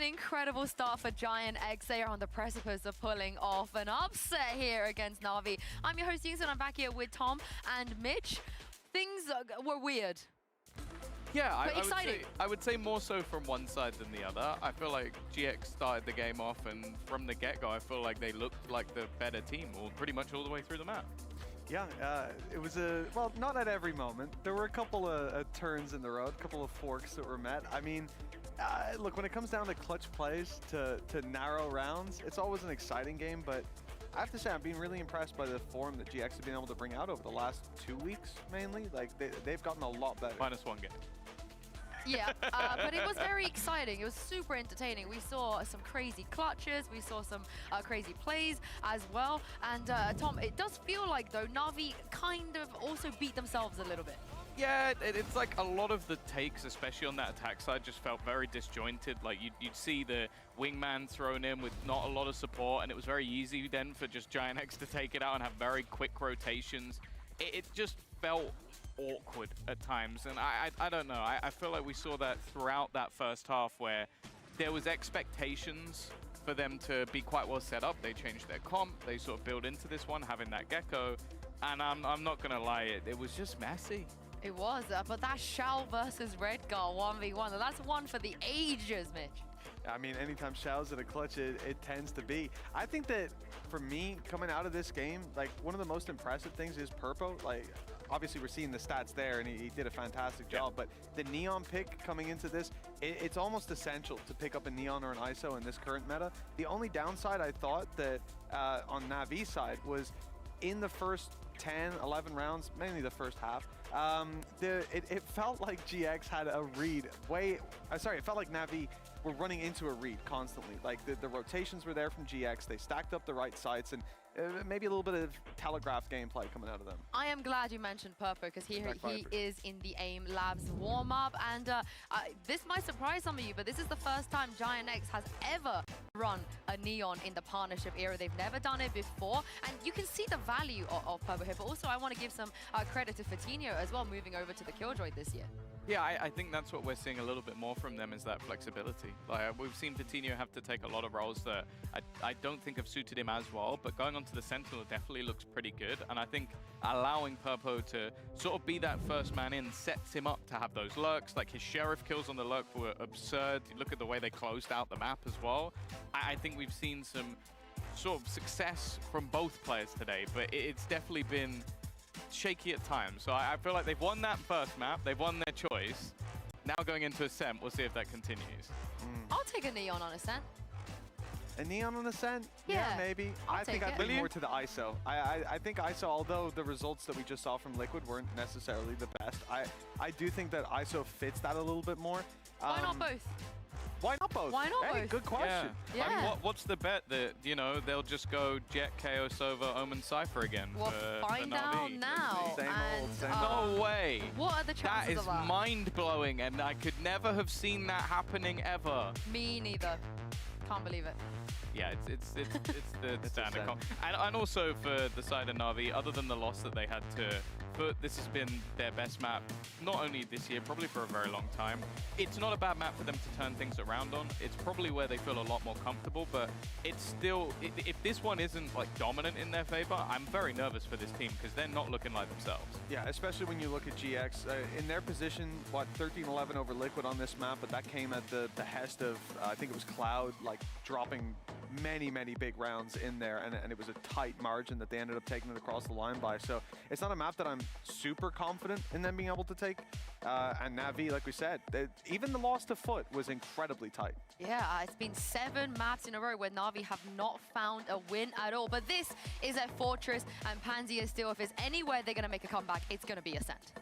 [SPEAKER 3] incredible start for Giant X. They are on the precipice of pulling off an upset here against Navi. I'm your host, Yings, and I'm back here with Tom and Mitch. Things were weird.
[SPEAKER 12] Yeah,
[SPEAKER 3] But exciting.
[SPEAKER 12] I would say more so from one side than the other. I feel like GX started the game off, and from the get-go, I feel like they looked like the better team, or pretty much all the way through the map.
[SPEAKER 4] Yeah, it was well, not at every moment. There were a couple of turns in the road, a couple of forks that were met. I mean, look, when it comes down to clutch plays, to narrow rounds, it's always an exciting game, but I have to say I'm being really impressed by the form that GX have been able to bring out over the last 2 weeks, mainly. Like, they've gotten a lot better.
[SPEAKER 12] -1 game.
[SPEAKER 3] Yeah, but it was very exciting. It was super entertaining. We saw some crazy clutches. We saw some crazy plays as well. And Tom, it does feel like, though, Navi kind of also beat themselves a little bit.
[SPEAKER 12] Yeah, it's like a lot of the takes, especially on that attack side, just felt very disjointed. Like, you'd see the wingman thrown in with not a lot of support, and it was very easy then for just Giant X to take it out and have very quick rotations. It just felt awkward at times, and I don't know. I feel like we saw that throughout that first half, where there was expectations for them to be quite well set up. They changed their comp, they sort of build into this one, having that Gecko, and I'm not gonna lie, it was just messy.
[SPEAKER 3] It was, but that Shao versus Redgar 1v1, that's one for the ages, Mitch.
[SPEAKER 4] I mean, anytime Shao's at a clutch, it tends to be. I think that, for me, coming out of this game, like, one of the most impressive things is Purpo. Like, obviously, we're seeing the stats there, and he did a fantastic job, but the Neon pick coming into this, it's almost essential to pick up a Neon or an ISO in this current meta. The only downside I thought that on NAVI's side was in the first 10, 11 rounds, mainly the first half, it felt like GX had a read it felt like Navi were running into a read constantly. Like, the rotations were there from GX, they stacked up the right sites, and maybe a little bit of telegraphed gameplay coming out of them.
[SPEAKER 3] I am glad you mentioned Purpo, because he is in the AIM Labs warm-up, and this might surprise some of you, but this is the first time Giant X has ever run a Neon in the partnership era. They've never done it before, and you can see the value of Purpo here, but also I want to give some credit to Fatinho as well, moving over to the Killjoy this year.
[SPEAKER 12] Yeah, I think that's what we're seeing a little bit more from them, is that flexibility. Like, we've seen Fatinho have to take a lot of roles that I don't think have suited him as well, but going onto the Sentinel definitely looks pretty good, and I think allowing Purpo to sort of be that first man in sets him up to have those lurks. Like, his Sheriff kills on the lurk were absurd. You look at the way they closed out the map as well. I think we've seen some sort of success from both players today, but it's definitely been shaky at times. So I feel like they've won that first map, they've won their choice. Now going into Ascent, we'll see if that continues.
[SPEAKER 3] I'll take a Neon on Ascent.
[SPEAKER 4] A Neon on Ascent?
[SPEAKER 3] Yeah,
[SPEAKER 4] maybe. I think I'd lean more to the ISO. I think ISO, although the results that we just saw from Liquid weren't necessarily the best, I do think that ISO fits that a little bit more.
[SPEAKER 3] Why not both?
[SPEAKER 4] Why not both?
[SPEAKER 3] Why not both?
[SPEAKER 4] Good question.
[SPEAKER 3] Yeah.
[SPEAKER 12] I mean, what's the bet that, you know, they'll just go Jet, KO, Sova, Omen, Cypher again?
[SPEAKER 3] We'll find out now.
[SPEAKER 4] Same old, same
[SPEAKER 12] No way.
[SPEAKER 3] What are the chances of that?
[SPEAKER 12] That is mind-blowing, and I could never have seen that happening ever.
[SPEAKER 3] Me neither. Can't believe it.
[SPEAKER 12] Yeah, it's the standard comp. And also for the side of Navi, other than the loss that they had to Foot, this has been their best map, not only this year, probably for a very long time. It's not a bad map for them to turn things around on. It's probably where they feel a lot more comfortable, but it's still, if this one isn't like dominant in their favor, I'm very nervous for this team because they're not looking like themselves.
[SPEAKER 4] Yeah, especially when you look at GX. In their position, what, 13-11 over Liquid on this map, but that came at the behest of, I think it was Cloud, like dropping many big rounds in there, and it was a tight margin that they ended up taking it across the line by. So it's not a map that I'm super confident in them being able to take. And Navi, like we said, even the loss to Foot was incredibly tight.
[SPEAKER 3] Yeah, it's been 7 maps in a row where Navi have not found a win at all. But this is a Fortress, and Pansy is still, if there's anywhere they're going to make a comeback, it's going to be Ascent.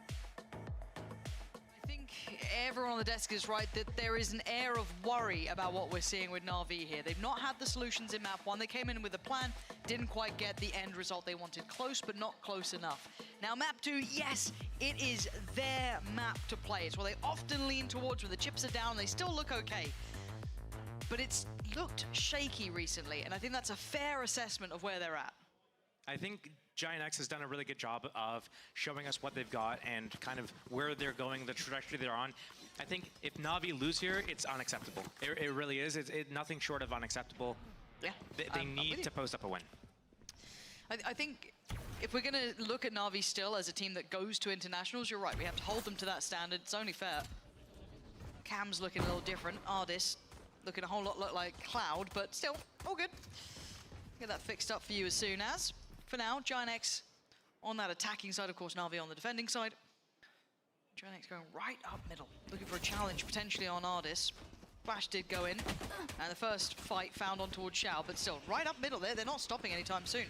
[SPEAKER 20] Everyone on the desk is right that there is an air of worry about what we're seeing with Na'Vi here. They've not had the solutions in map 1. They came in with a plan, didn't quite get the end result they wanted. Close, but not close enough. Now map 2, yes, it is their map to play. It's what they often lean towards when the chips are down. They still look okay. But it's looked shaky recently, and I think that's a fair assessment of where they're at.
[SPEAKER 21] I think Giant X has done a really good job of showing us what they've got and kind of where they're going, the trajectory they're on. I think if Navi lose here, it's unacceptable. It really is. It's nothing short of unacceptable.
[SPEAKER 20] Yeah.
[SPEAKER 21] They need to post up a win.
[SPEAKER 20] I think if we're going to look at Navi still as a team that goes to internationals, you're right. We have to hold them to that standard. It's only fair. Cam's looking a little different. Ardis looking a whole lot like Cloud, but still, all good. Get that fixed up for you as soon as. For now, Giant X on that attacking side, of course, Navi on the defending side. Giant X going right up middle, looking for a challenge potentially on Ardis. Flash did go in, and the first fight found on towards Xiao, but still, right up middle there. They're not stopping anytime soon.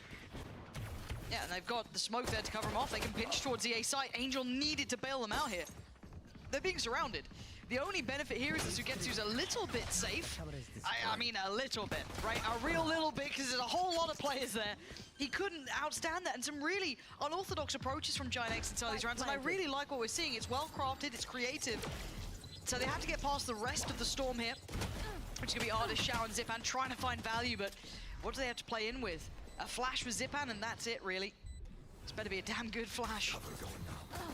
[SPEAKER 20] Yeah, and they've got the smoke there to cover them off. They can pinch towards the A site. Angel needed to bail them out here. They're being surrounded. The only benefit here is that Sugetsu's a little bit safe. I mean, a little bit, right? A real little bit, because there's a whole lot of players there. He couldn't outstand that, and some really unorthodox approaches from Giant X inside these rounds, and I really like what we're seeing. It's well-crafted, it's creative. So they have to get past the rest of the storm here, which is going to be Ardis, Xiao, and Zipan trying to find value, but what do they have to play in with? A flash with Zipan, and that's it, really. It's better be a damn good flash.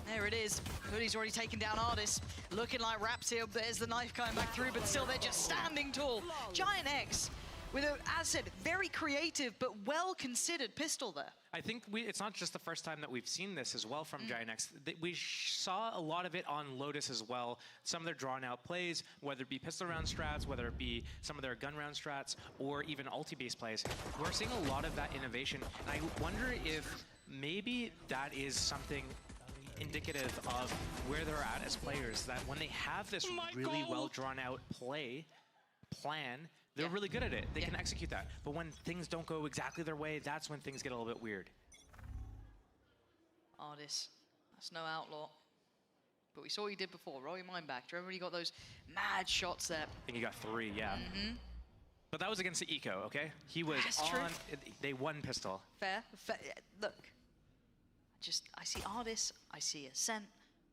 [SPEAKER 20] There it is. Hoodie's already taken down Ardis. Looking like Raps here. There's the knife coming back through, but still they're just standing tall. Giant X with a, as said, very creative but well-considered pistol there.
[SPEAKER 21] I think it's not just the first time that we've seen this as well from Giant X. We saw a lot of it on Lotus as well. Some of their drawn-out plays, whether it be pistol round strats, whether it be some of their gun round strats, or even ulti-based plays. We're seeing a lot of that innovation, and I wonder if maybe that is something indicative of where they're at as players, that when they have this really well drawn out plan, they're really good at it. They can execute that. But when things don't go exactly their way, that's when things get a little bit weird.
[SPEAKER 20] Ardis, that's no outlaw. But we saw what he did before. Roll your mind back. Do you remember when he got those mad shots there?
[SPEAKER 21] I think he got 3, yeah. But that was against the Eco, okay? He was on, they won pistol.
[SPEAKER 20] Fair. Look, I see Ardis, I see Ascent.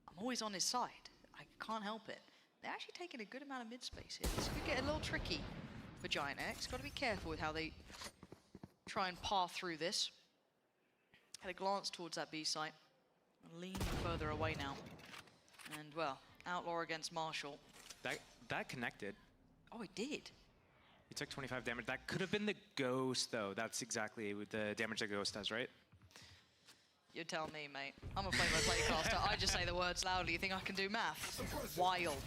[SPEAKER 20] I'm always on his side. I can't help it. They're actually taking a good amount of mid-space here. This could get a little tricky for Giant X. Got to be careful with how they try and path through this. Had a glance towards that B site. Leaning further away now. And, well, Outlaw against Marshall.
[SPEAKER 21] That connected.
[SPEAKER 20] Oh, it did.
[SPEAKER 21] He took 25 damage. That could have been the Ghost, though. That's exactly the damage the Ghost does, right?
[SPEAKER 20] You tell me, mate. I'm a play-by-play caster. I just say the words loudly. You think I can do math? Wild.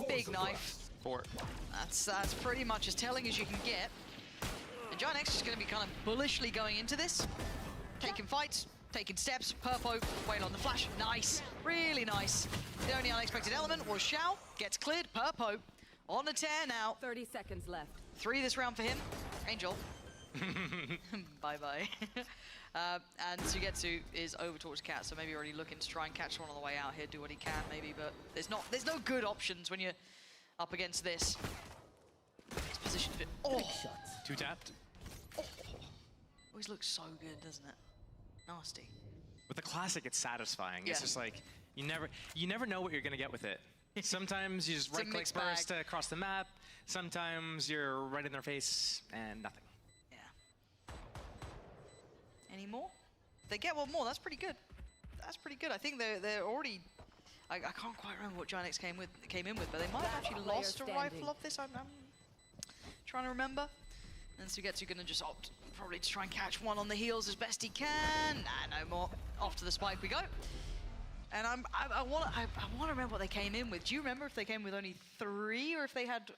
[SPEAKER 20] Big knife.
[SPEAKER 21] 4.
[SPEAKER 20] That's pretty much as telling as you can get. And Giant X is going to be kind of bullishly going into this. Taking fights, taking steps. Purpo, wait on the flash. Nice. Really nice. The only unexpected element was Xiao. Gets cleared. Purpo on the tear now.
[SPEAKER 2] 30 seconds left.
[SPEAKER 20] 3 this round for him. Angel. Bye-bye. And Sugetsu is over towards Cat, so maybe already looking to try and catch one on the way out here, do what he can maybe, but there's no good options when you're up against this. This position's a bit... Oh!
[SPEAKER 21] 2 tapped.
[SPEAKER 20] Oh! Always looks so good, doesn't it? Nasty.
[SPEAKER 21] With the classic, it's satisfying. It's just like, you never know what you're gonna get with it. Sometimes you just right-click burst across the map. Sometimes you're right in their face and nothing.
[SPEAKER 20] Any more? If they get one more, that's pretty good. That's pretty good. I think they're already... I can't quite remember what Giant X came in with, but they might have actually lost a rifle off this. I'm trying to remember. And Sugetsu gonna just opt probably to try and catch one on the heels as best he can. Nah, no more. Off to the spike we go. And I want to remember what they came in with. Do you remember if they came with only 3 or if they had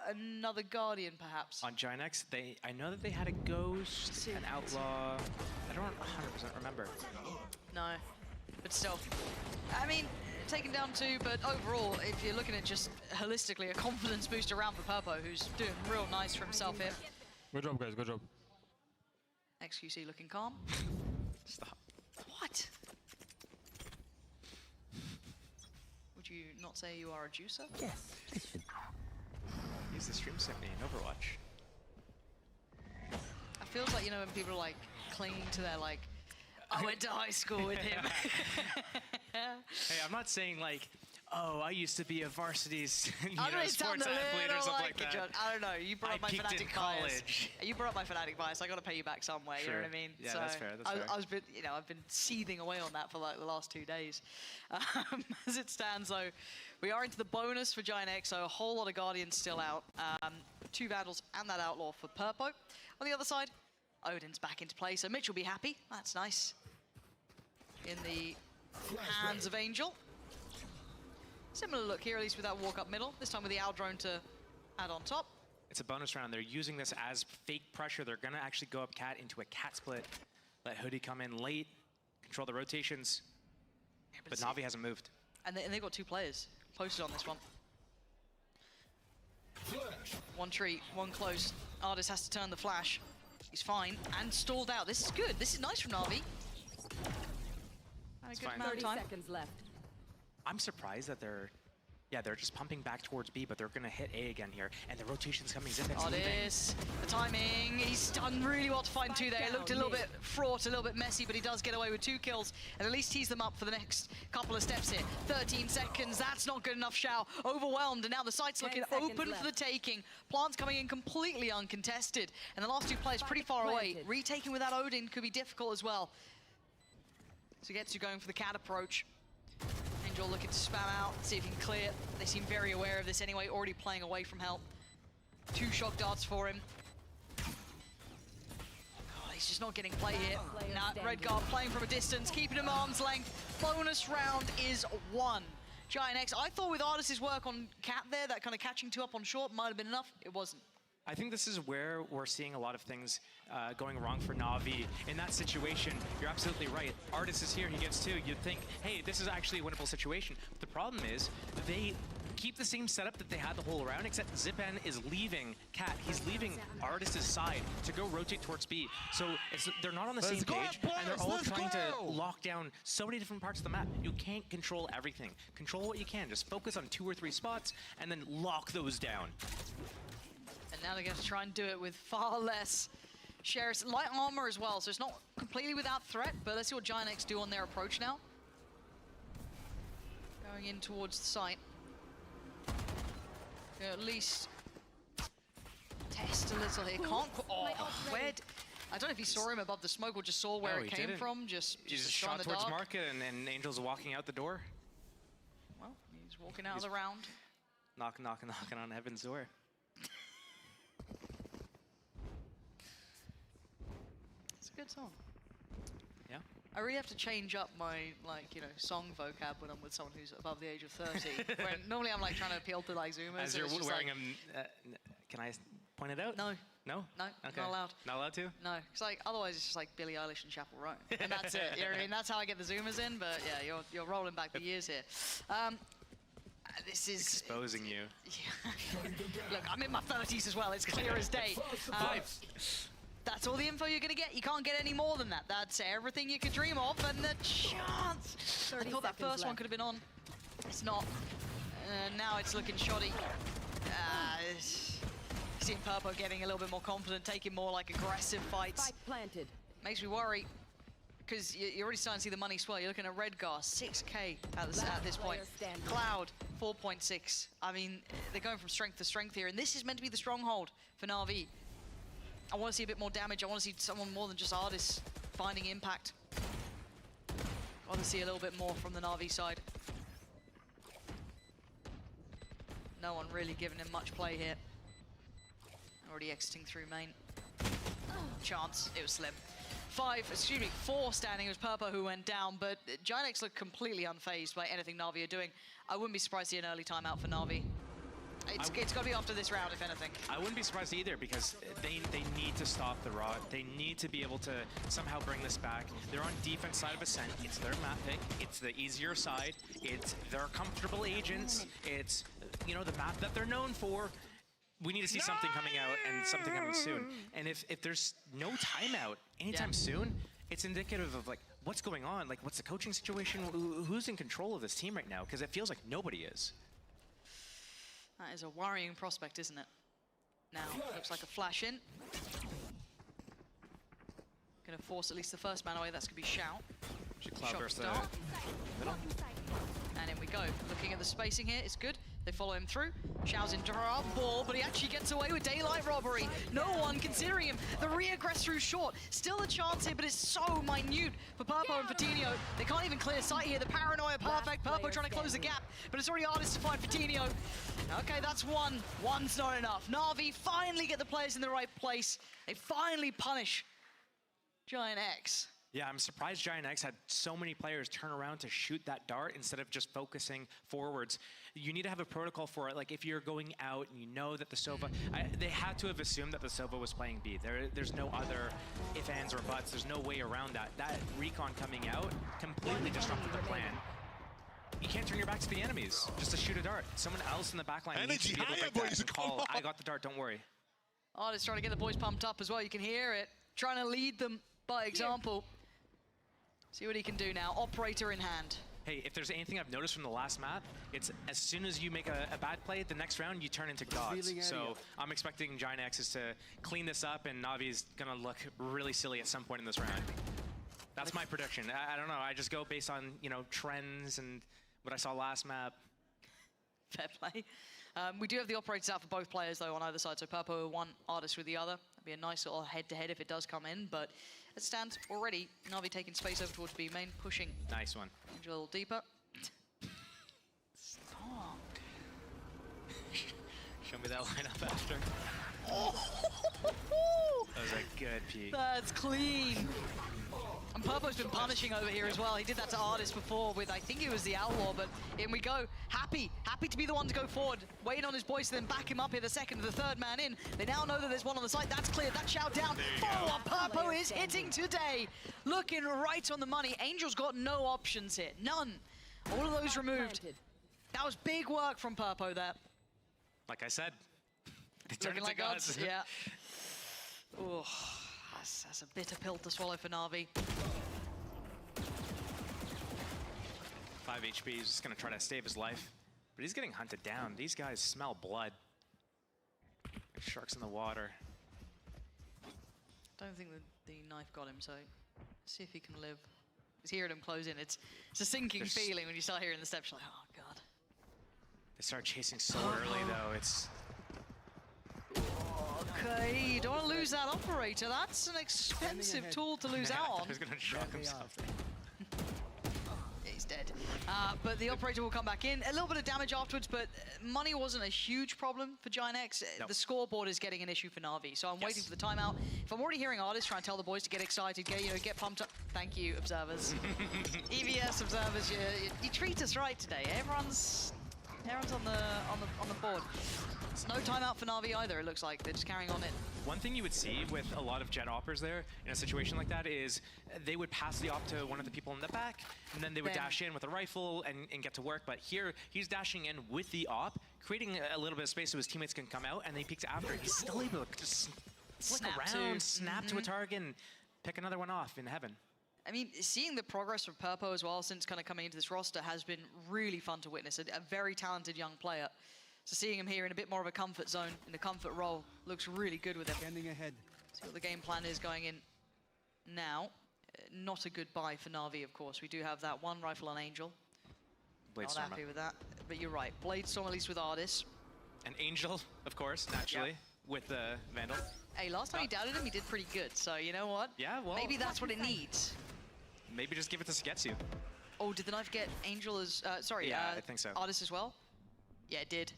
[SPEAKER 20] another Guardian, perhaps?
[SPEAKER 21] On Giant X, I know that they had a Ghost, an Outlaw. I don't 100% remember.
[SPEAKER 20] No, but still. I mean, taken down 2, but overall, if you're looking at just holistically a confidence boost around for Purpo, who's doing real nice for himself here.
[SPEAKER 9] Good job, guys. Good job.
[SPEAKER 20] XQC looking calm.
[SPEAKER 21] Stop.
[SPEAKER 20] What? Would you not say you are a juicer?
[SPEAKER 2] Yes.
[SPEAKER 21] Use the stream symphony in Overwatch.
[SPEAKER 20] It feels like, you know, when people are like clinging to their like, I went to high school with him.
[SPEAKER 21] Hey, I'm not saying like, oh, I used to be a varsity sports
[SPEAKER 20] sound a
[SPEAKER 21] athlete or
[SPEAKER 20] little
[SPEAKER 21] something
[SPEAKER 20] like
[SPEAKER 21] like
[SPEAKER 20] it, John.
[SPEAKER 21] that.
[SPEAKER 20] I don't know. You brought up my
[SPEAKER 21] peaked in
[SPEAKER 20] fanatic bias.
[SPEAKER 21] college.
[SPEAKER 20] You brought up my fanatic bias. I got to pay you back some way. You know what I mean?
[SPEAKER 21] Yeah, that's fair. That's fair.
[SPEAKER 20] I was been, I've been seething away on that for like the last 2 days. As it stands, though, we are into the bonus for Giant X, so a whole lot of Guardians still out. 2 Vandals and that Outlaw for Purpo. On the other side, Odin's back into play, so Mitch will be happy. That's nice. In the hands of Angel. Similar look here, at least with that walk up middle. This time with the Owl drone to add on top.
[SPEAKER 21] It's a bonus round. They're using this as fake pressure. They're going to actually go up Cat into a Cat split. Let Hoodie come in late, control the rotations. Yeah, but Navi hasn't moved.
[SPEAKER 20] And they've got 2 players posted on this one. One tree, one close. Artist has to turn the flash. He's fine and stalled out. This is good. This is nice from Navi.
[SPEAKER 21] It's
[SPEAKER 20] good
[SPEAKER 21] fine.
[SPEAKER 20] amount of
[SPEAKER 2] 30
[SPEAKER 20] time.
[SPEAKER 2] seconds left.
[SPEAKER 21] I'm surprised that they're just pumping back towards B, but they're going to hit A again here. And the rotation's coming. Zipek's leaving.
[SPEAKER 20] Artist, the timing. He's done really well to find 2 there. It looked a little bit fraught, a little bit messy, but he does get away with 2 kills and at least tease them up for the next couple of steps here. 13 seconds. That's not good enough, Shao. Overwhelmed, and now the site's looking open for the taking. Plants coming in completely uncontested. And the last 2 players pretty far away. Retaking without Odin could be difficult as well. So Getsu going for the Cat approach. Angel looking to spam out, see if he can clear. They seem very aware of this anyway, already playing away from help. 2 shock darts for him. Oh, he's just not getting play here. Nah, Redguard playing from a distance, keeping him arm's length. Bonus round is won. Giant X, I thought with Artis's work on Cat there, that kind of catching 2 up on short might have been enough. It wasn't.
[SPEAKER 21] I think this is where we're seeing a lot of things going wrong for Navi. In that situation, you're absolutely right. Artist is here, he gets 2. You'd think, hey, this is actually a winnable situation. But the problem is, they keep the same setup that they had the whole round, except Zipen is leaving Cat. He's leaving Artist's side to go rotate towards B. So they're not on the same page, and they're all trying to lock down so many different parts of the map. You can't control everything. Control what you can. Just focus on 2 or 3 spots, and then lock those down.
[SPEAKER 20] And now they're going to try and do it with far less shares. Light armor as well, so it's not completely without threat, but let's see what Giant X do on their approach now. Going in towards the site. At least test a little here. Can't where? I don't know if he saw him above the smoke or just saw where it came from. Just
[SPEAKER 21] shot towards market, and Angel's walking out the door.
[SPEAKER 20] Well, he's walking out of the round.
[SPEAKER 21] Knocking on heaven's door.
[SPEAKER 20] It's a good song.
[SPEAKER 21] Yeah.
[SPEAKER 20] I really have to change up my, song vocab when I'm with someone who's above the age of 30. When normally I'm trying to appeal to Zoomers.
[SPEAKER 21] As you're wearing them, can I point it out?
[SPEAKER 20] No.
[SPEAKER 21] No?
[SPEAKER 20] No,
[SPEAKER 21] okay.
[SPEAKER 20] Not allowed.
[SPEAKER 21] Not allowed to?
[SPEAKER 20] No, because otherwise it's just Billie Eilish and Chapel Roan, and that's it. You know what I mean? That's how I get the Zoomers in. But yeah, you're rolling back the years here. This is
[SPEAKER 21] exposing you.
[SPEAKER 20] Yeah. Look, I'm in my 30s as well. It's clear as day. That's all the info you're gonna get. You can't get any more than that. That's everything you could dream of, and the chance. I thought that first one could have been on. It's not. Now it's looking shoddy. Seeing Purpo getting a little bit more confident, taking more aggressive fights.
[SPEAKER 2] Spike planted.
[SPEAKER 20] Makes me worry, because you're already starting to see the money swell. You're looking at Redgar, 6K at this point. Cloud, 4.6. I mean, they're going from strength to strength here, and this is meant to be the stronghold for Na'Vi. I want to see a bit more damage. I want to see someone more than just Artist finding impact. I want to see a little bit more from the Na'Vi side. No one really giving him much play here. Already exiting through main. Chance, it was slim. 4 standing. It was Purpo who went down, but Giant X looked completely unfazed by anything Na'Vi are doing. I wouldn't be surprised to see an early timeout for Na'Vi. It's got to be after this round, if anything.
[SPEAKER 21] I wouldn't be surprised either, because they need to stop the rot. They need to be able to somehow bring this back. They're on defense side of Ascent. It's their map pick. It's the easier side. It's their comfortable agents. It's, the map that they're known for. We need to see something coming out, and something coming soon. And if there's no timeout anytime soon, it's indicative of what's going on. What's the coaching situation? Who's in control of this team right now? Because it feels like nobody is.
[SPEAKER 20] That is a worrying prospect, isn't it? Now, looks like a flash in. Gonna force at least the first man away. That's gonna be Shout.
[SPEAKER 21] Should cloud burst the
[SPEAKER 20] dart.
[SPEAKER 21] middle.
[SPEAKER 20] And in we go. Looking at the spacing here, it's good. They follow him through. Xiao's in ball, but he actually gets away with daylight robbery. No one considering him. The reaggress through short. Still a chance here, but it's so minute for Purpo and Fatinho. They can't even clear sight here. The paranoia perfect. Purpo trying to close the gap, but it's already hardest to find Fatinho. Okay, that's one. One's not enough. Na'Vi finally get the players in the right place. They finally punish Giant X.
[SPEAKER 21] Yeah, I'm surprised Giant X had so many players turn around to shoot that dart instead of just focusing forwards. You need to have a protocol for it. Like if you're going out and you know that the Sova, they had to have assumed that the Sova was playing B. There's no other ifs, ands, or buts. There's no way around that. That recon coming out completely disrupted their plan. You can't turn your back to the enemies just to shoot a dart. Someone else in the backline needs to be able to break that and call, I got the dart, don't worry.
[SPEAKER 20] Artist trying to get the boys pumped up as well. You can hear it. Trying to lead them by example. See what he can do now. Operator in hand.
[SPEAKER 21] Hey, if there's anything I've noticed from the last map, it's as soon as you make a bad play, the next round you turn into gods. So I'm expecting Giant X's to clean this up, and Navi's gonna look really silly at some point in this round. That's my prediction. I don't know. I just go based on, you know, trends and what I saw last map.
[SPEAKER 20] Fair play. We do have the operators out for both players, though, on either side. So Purpo one, Artist with the other. That'd be a nice little head-to-head if it does come in, but as it stands already, Na'Vi taking space over towards B main, pushing.
[SPEAKER 21] Nice one.
[SPEAKER 20] A little deeper. Stop.
[SPEAKER 21] Show me that lineup after.
[SPEAKER 20] Oh.
[SPEAKER 21] That was a good peek.
[SPEAKER 20] That's clean. And Purpo's been punishing over here as well. He did that to Artist before with, I think it was the Outlaw, but in we go. Happy to be the one to go forward. Waiting on his boys to then back him up here, the second to the third man in. They now know that there's one on the side. That's clear. That shout down. Oh, Purpo is hitting today. Looking right on the money. Angel's got no options here. None. All of those removed. That was big work from Purpo there.
[SPEAKER 21] Like I said, they turned
[SPEAKER 20] Looking
[SPEAKER 21] into
[SPEAKER 20] like
[SPEAKER 21] gods.
[SPEAKER 20] yeah. Oh, that's a bitter pill to swallow for Na'Vi.
[SPEAKER 21] 5 HP, he's just gonna try to save his life. But he's getting hunted down. These guys smell blood. Like sharks in the water.
[SPEAKER 20] Don't think the knife got him, so see if he can live. He's hearing him close in. It's a sinking feeling when you start hearing the steps. You're like, oh god.
[SPEAKER 21] They start chasing so early though, it's...
[SPEAKER 20] Okay, you don't want to lose that operator. That's an expensive tool to lose out on.
[SPEAKER 21] He's gonna shock himself.
[SPEAKER 20] He's dead. But the operator will come back in. A little bit of damage afterwards, but money wasn't a huge problem for Giant X.
[SPEAKER 21] Nope.
[SPEAKER 20] The scoreboard is getting an issue for Na'Vi, so I'm waiting for the timeout. If I'm already hearing Artists trying to tell the boys to get excited, get pumped up. Thank you, observers. EVS observers, you treat us right today. Everyone's on the board. It's no timeout for Na'Vi either, it looks like. They're just carrying on it.
[SPEAKER 21] One thing you would see with a lot of jet oppers there in a situation like that is they would pass the op to one of the people in the back, and then they would dash in with a rifle and get to work. But here, he's dashing in with the op, creating a little bit of space so his teammates can come out, and they peek after. He's still able to just flick around, snap to a target, and pick another one off in heaven.
[SPEAKER 20] I mean, seeing the progress from Purpo as well since kind of coming into this roster has been really fun to witness. A very talented young player. So seeing him here in a bit more of a comfort zone, in a comfort role, looks really good with him.
[SPEAKER 13] Standing ahead.
[SPEAKER 20] See what the game plan is going in now. Not a good buy for Na'Vi, of course. We do have that one rifle on Angel. Not happy with that, but you're right. Bladestorm at least with Artis.
[SPEAKER 21] And Angel, of course, naturally, with the Vandal.
[SPEAKER 20] Hey, last time he doubted him, he did pretty good. So you know what?
[SPEAKER 21] Yeah, well.
[SPEAKER 20] Maybe that's what it needs.
[SPEAKER 21] Maybe just give it to Sugetsu.
[SPEAKER 20] Oh, did the knife get Angel as, sorry,
[SPEAKER 21] I think so.
[SPEAKER 20] Artis as well? Yeah, it did.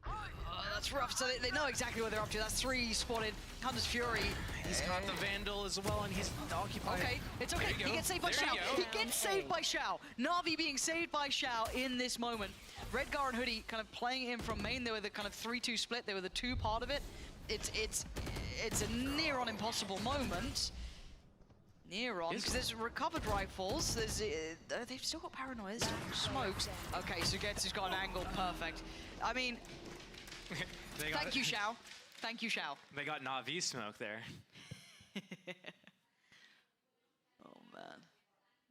[SPEAKER 20] Oh, that's rough. So they know exactly what they're up to. That's 3 spotted. Hunter's Fury.
[SPEAKER 21] He's got the Vandal as well, and he's occupied.
[SPEAKER 20] Okay, it's okay. He gets saved by Xiao. He gets saved by Xiao. Na'Vi being saved by Xiao in this moment. Redgar and Hoodie kind of playing him from main. They were the kind of 3-2 split. They were the 2 part of it. It's a near on impossible moment. Near on, because there's recovered rifles. There's they've still got paranoia. There's still smokes. Okay, Sugetsu's got an angle. Perfect. I mean, thank you, Xiao. Thank you, Xiao.
[SPEAKER 21] They got Na'Vi smoke there.
[SPEAKER 20] Oh man,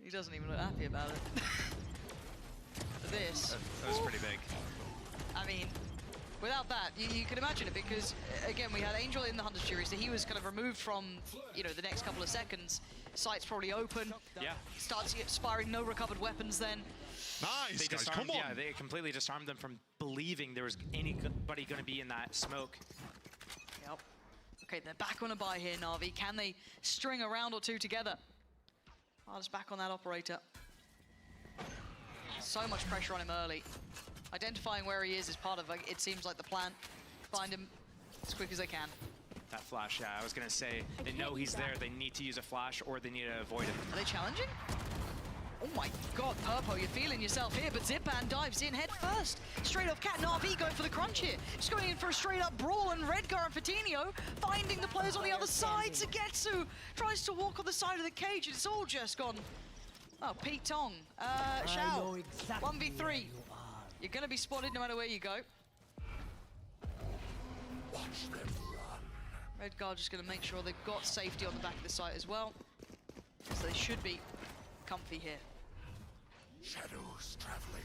[SPEAKER 20] he doesn't even look happy about it. This.
[SPEAKER 21] That was pretty big.
[SPEAKER 20] I mean, without that, you can imagine it, because again, we had Angel in the Hunter's Fury, so he was kind of removed from, the next couple of seconds. Sight's probably open.
[SPEAKER 21] Yeah.
[SPEAKER 20] Starts firing no recovered weapons then.
[SPEAKER 21] Nice,
[SPEAKER 12] They
[SPEAKER 21] guys,
[SPEAKER 12] disarmed,
[SPEAKER 21] come on.
[SPEAKER 12] yeah, they completely disarmed them from believing there was anybody going to be in that smoke.
[SPEAKER 20] Yep. Okay, they're back on a buy here, Na'Vi. Can they string a round or two together? Hardest back on that operator. So much pressure on him early. Identifying where he is part of, it seems like, the plan. Find him as quick as they can.
[SPEAKER 12] That flash, yeah, I was going to say, they know he's there, they need to use a flash, or they need to avoid it.
[SPEAKER 20] Are they challenging? Oh my god, Purpo, you're feeling yourself here, but Zipan dives in head first. Straight off Cat, Na'Vi going for the crunch here. Just going in for a straight up brawl, and Redgar and Fatinho finding the players on the other side. Sugetsu tries to walk on the side of the cage, and it's all just gone. Oh, Pete Tong. Shao, 1v3. You're going to be spotted no matter where you go.
[SPEAKER 16] Watch them run.
[SPEAKER 20] Redgar just going to make sure they've got safety on the back of the site as well. So they should be comfy here.
[SPEAKER 16] Shadows traveling.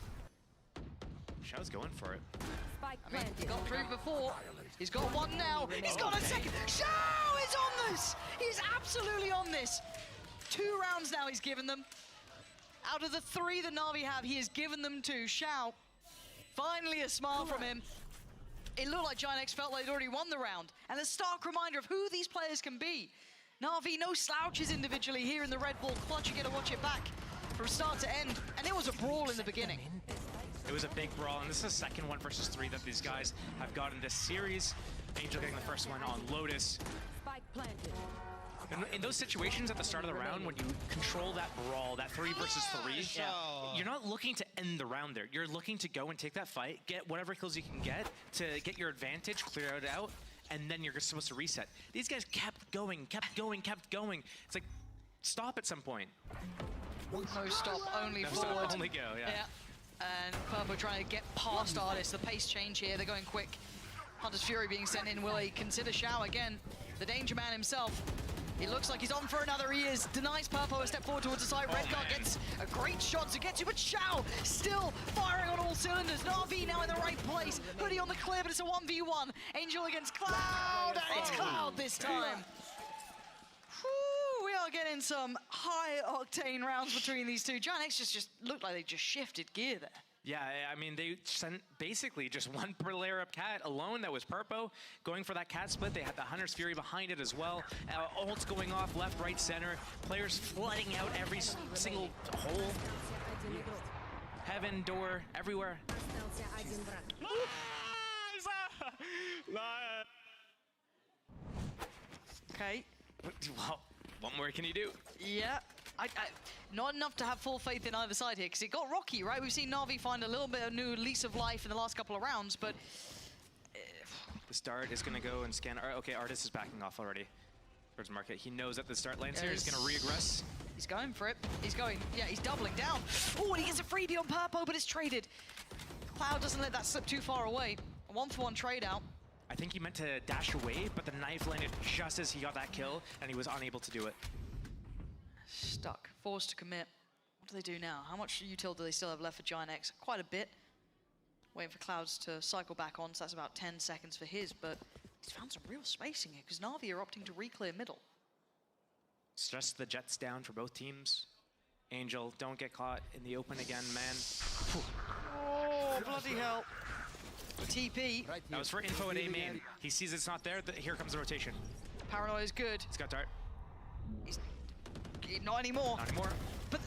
[SPEAKER 12] Shao's going for it.
[SPEAKER 20] I mean, he got through before. He's got one now. He's got a second. Shao is on this. He's absolutely on this. 2 rounds now he's given them. Out of the 3 that Na'Vi have, he has given them 2. Shao, finally a smile from him. It looked like Giant X felt like they'd already won the round. And a stark reminder of who these players can be. Na'Vi, no slouches individually here in the Red Bull clutch. You get to watch it back from start to end. And it was a brawl in the beginning.
[SPEAKER 12] It was a big brawl, and this is the second 1 versus 3 that these guys have gotten this series. Angel getting the first one on Lotus.
[SPEAKER 2] Spike planted.
[SPEAKER 12] In those situations at the start of the round, when you control that brawl, that 3 versus 3, you're not looking to end the round there. You're looking to go and take that fight, get whatever kills you can get to get your advantage, clear it out, and then you're supposed to reset. These guys kept going, kept going, kept going. It's like, stop at some point.
[SPEAKER 20] No stop, only
[SPEAKER 12] No
[SPEAKER 20] forward.
[SPEAKER 12] stop, only go, yeah.
[SPEAKER 20] And Purpo trying to get past Artist. The pace change here, they're going quick. Hunter's Fury being sent in. Will he consider Shao again? The Danger Man himself. It looks like he's on for another. He is. Denies Purpo a step forward towards the side. Redgar gets a great shot to get to, but Shao still firing on all cylinders. Na'Vi now in the right place. Hoodie on the clear, but it's a 1v1. Angel against Cloud, and it's Cloud this time. Whew, we are getting some high-octane rounds between these two. Giant X just looked like they just shifted gear there.
[SPEAKER 12] Yeah, I mean, they sent basically just one per layer up Cat alone. That was Purpo going for that Cat split. They had the Hunter's Fury behind it as well. Ults going off left, right, center. Players flooding out every single hole. Heaven, door, everywhere.
[SPEAKER 20] Okay.
[SPEAKER 12] Well, what more can you do?
[SPEAKER 20] Yeah. Not enough to have full faith in either side here, because it got rocky, right? We've seen Na'Vi find a little bit of new lease of life in the last couple of rounds, but...
[SPEAKER 12] The start is going to go and scan... Okay, Artist is backing off already towards Market. He knows that the start lands here. He's going to regress.
[SPEAKER 20] He's going for it. He's going... Yeah, he's doubling down. Oh, and he gets a freebie on Purpo, but it's traded. Cloud doesn't let that slip too far away. A 1-for-1 trade out.
[SPEAKER 12] I think he meant to dash away, but the knife landed just as he got that kill, and he was unable to do it.
[SPEAKER 20] Stuck. Forced to commit. What do they do now? How much util do they still have left for Giant X? Quite a bit. Waiting for Clouds to cycle back on, so that's about 10 seconds for his, but he's found some real spacing here, because Na'Vi are opting to re-clear middle.
[SPEAKER 12] It's just the Jets down for both teams. Angel, don't get caught in the open again, man.
[SPEAKER 20] Oh, bloody hell. TP.
[SPEAKER 12] That was for info at A main. He sees it's not there, here comes the rotation.
[SPEAKER 20] Paranoia is good.
[SPEAKER 12] He's got dart.
[SPEAKER 20] He's not anymore.
[SPEAKER 12] Not anymore.
[SPEAKER 20] But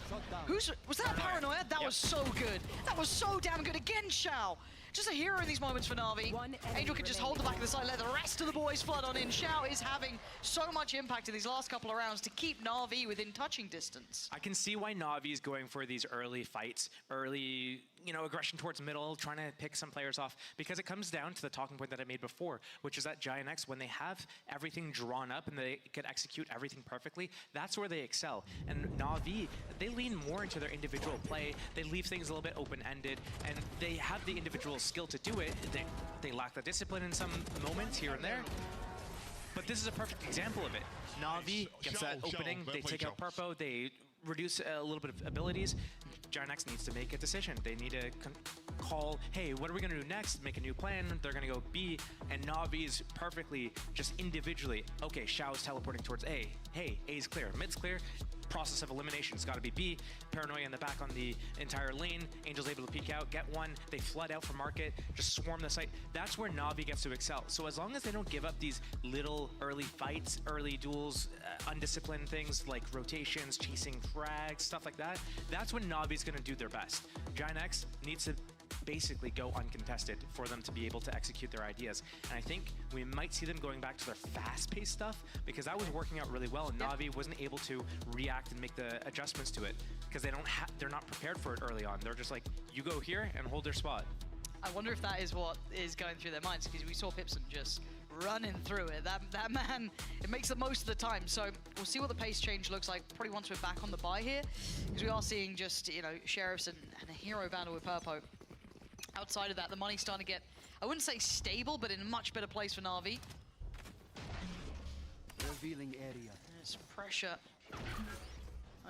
[SPEAKER 20] was that Paranoia? That was so good. That was so damn good. Again, Shao. Just a hero in these moments for Na'Vi. Angel can just hold the back of the side, let the rest of the boys flood on in. Shao is having so much impact in these last couple of rounds to keep Na'Vi within touching distance.
[SPEAKER 12] I can see why Navi is going for these early fights, early, aggression towards middle, trying to pick some players off, because it comes down to the talking point that I made before, which is that Giant X, when they have everything drawn up and they can execute everything perfectly, that's where they excel. And Navi, they lean more into their individual play. They leave things a little bit open-ended, and they have the individual skill to do it. They lack the discipline in some moments here and there. But this is a perfect example of it. Navi gets that opening, they take out Purpo, they reduce a little bit of abilities. Giant X needs to make a decision. They need to
[SPEAKER 21] call, hey, what are we gonna do next? Make a new plan. They're gonna go B, and Navi's perfectly just individually. Okay, Xiao's teleporting towards A. Hey, A's clear, mid's clear. Process of elimination, it's gotta be B. Paranoia in the back on the entire lane. Angel's able to peek out, get one. They flood out for market, just swarm the site. That's where Navi gets to excel. So as long as they don't give up these little early fights, early duels, undisciplined things like rotations, chasing frags, stuff like that, that's when Navi's gonna do their best. Giant X needs to basically go uncontested for them to be able to execute their ideas. And I think we might see them going back to their fast-paced stuff because that was working out really well, and Navi wasn't able to react and make the adjustments to it because they're not prepared for it early on. They're just like, you go here and hold their spot.
[SPEAKER 20] I wonder if that is what is going through their minds, because we saw Pipson just running through it. That man, it makes the most of the time. So we'll see what the pace change looks like probably once we're back on the buy here, because we are seeing just, you know, Sheriffs and a hero Vandal with Purpo. Outside of that, the money's starting to get, I wouldn't say stable, but in a much better place for Na'Vi.
[SPEAKER 5] Revealing area.
[SPEAKER 20] There's pressure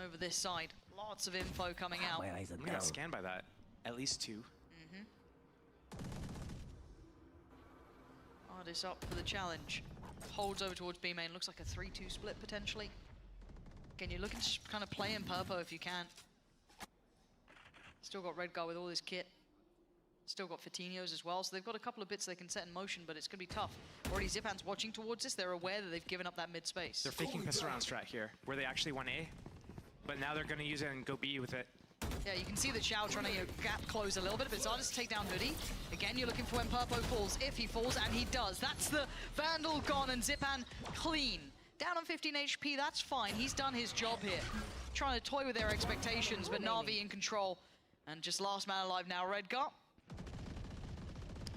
[SPEAKER 20] over this side. Lots of info coming out.
[SPEAKER 21] We got scanned by that. At least 2.
[SPEAKER 20] Ardis up for the challenge. Holds over towards B main. Looks like a 3-2 split potentially. Again, you're looking to kind of play in Purpo if you can. Still got Redguard with all his kit. Still got Fatinios as well, so they've got a couple of bits they can set in motion, but it's going to be tough. Already Zipan's watching towards this. They're aware that they've given up that mid space.
[SPEAKER 21] They're faking piss around strat here, where they actually won A, but now they're going to use it and go B with it.
[SPEAKER 20] Yeah, you can see that Xiao trying to gap close a little bit, but it's hard to take down Hoodie. Again, you're looking for when Purpo falls, if he falls, and he does. That's the Vandal gone, and Zipan clean. Down on 15 HP, that's fine. He's done his job here. Trying to toy with their expectations, but Na'Vi in control. And just last man alive now, Redguard.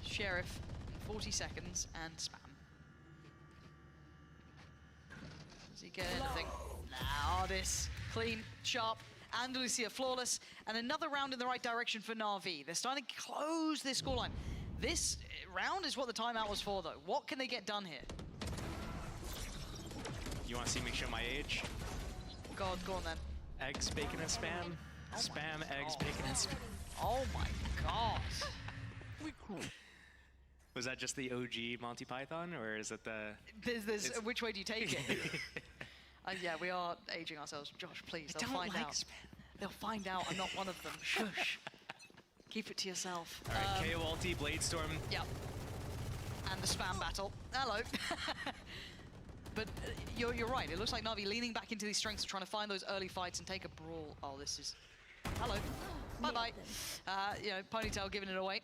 [SPEAKER 20] Sheriff in 40 seconds and spam. Does he get anything? Nah, Ardis clean, sharp, Andalusia flawless, and another round in the right direction for Na'Vi. They're starting to close this scoreline. This round is what the timeout was for, though. What can they get done here?
[SPEAKER 21] You want to see me show my age?
[SPEAKER 20] God, go on then.
[SPEAKER 21] Eggs, bacon, and spam. Spam, eggs, bacon, and spam.
[SPEAKER 20] Oh my god.
[SPEAKER 21] Was that just the OG Monty Python, or is it the...
[SPEAKER 20] Which way do you take it? Yeah, we are aging ourselves. Josh, please, they'll find out. They'll find out I'm not one of them. Shush. Keep it to yourself.
[SPEAKER 21] All right, KO ulti, Bladestorm.
[SPEAKER 20] Yep. And the spam battle. Hello. But you're right. It looks like Na'Vi leaning back into these strengths, trying to find those early fights and take a brawl. Oh, this is... Hello. Bye-bye. You know, Ponytail giving it away.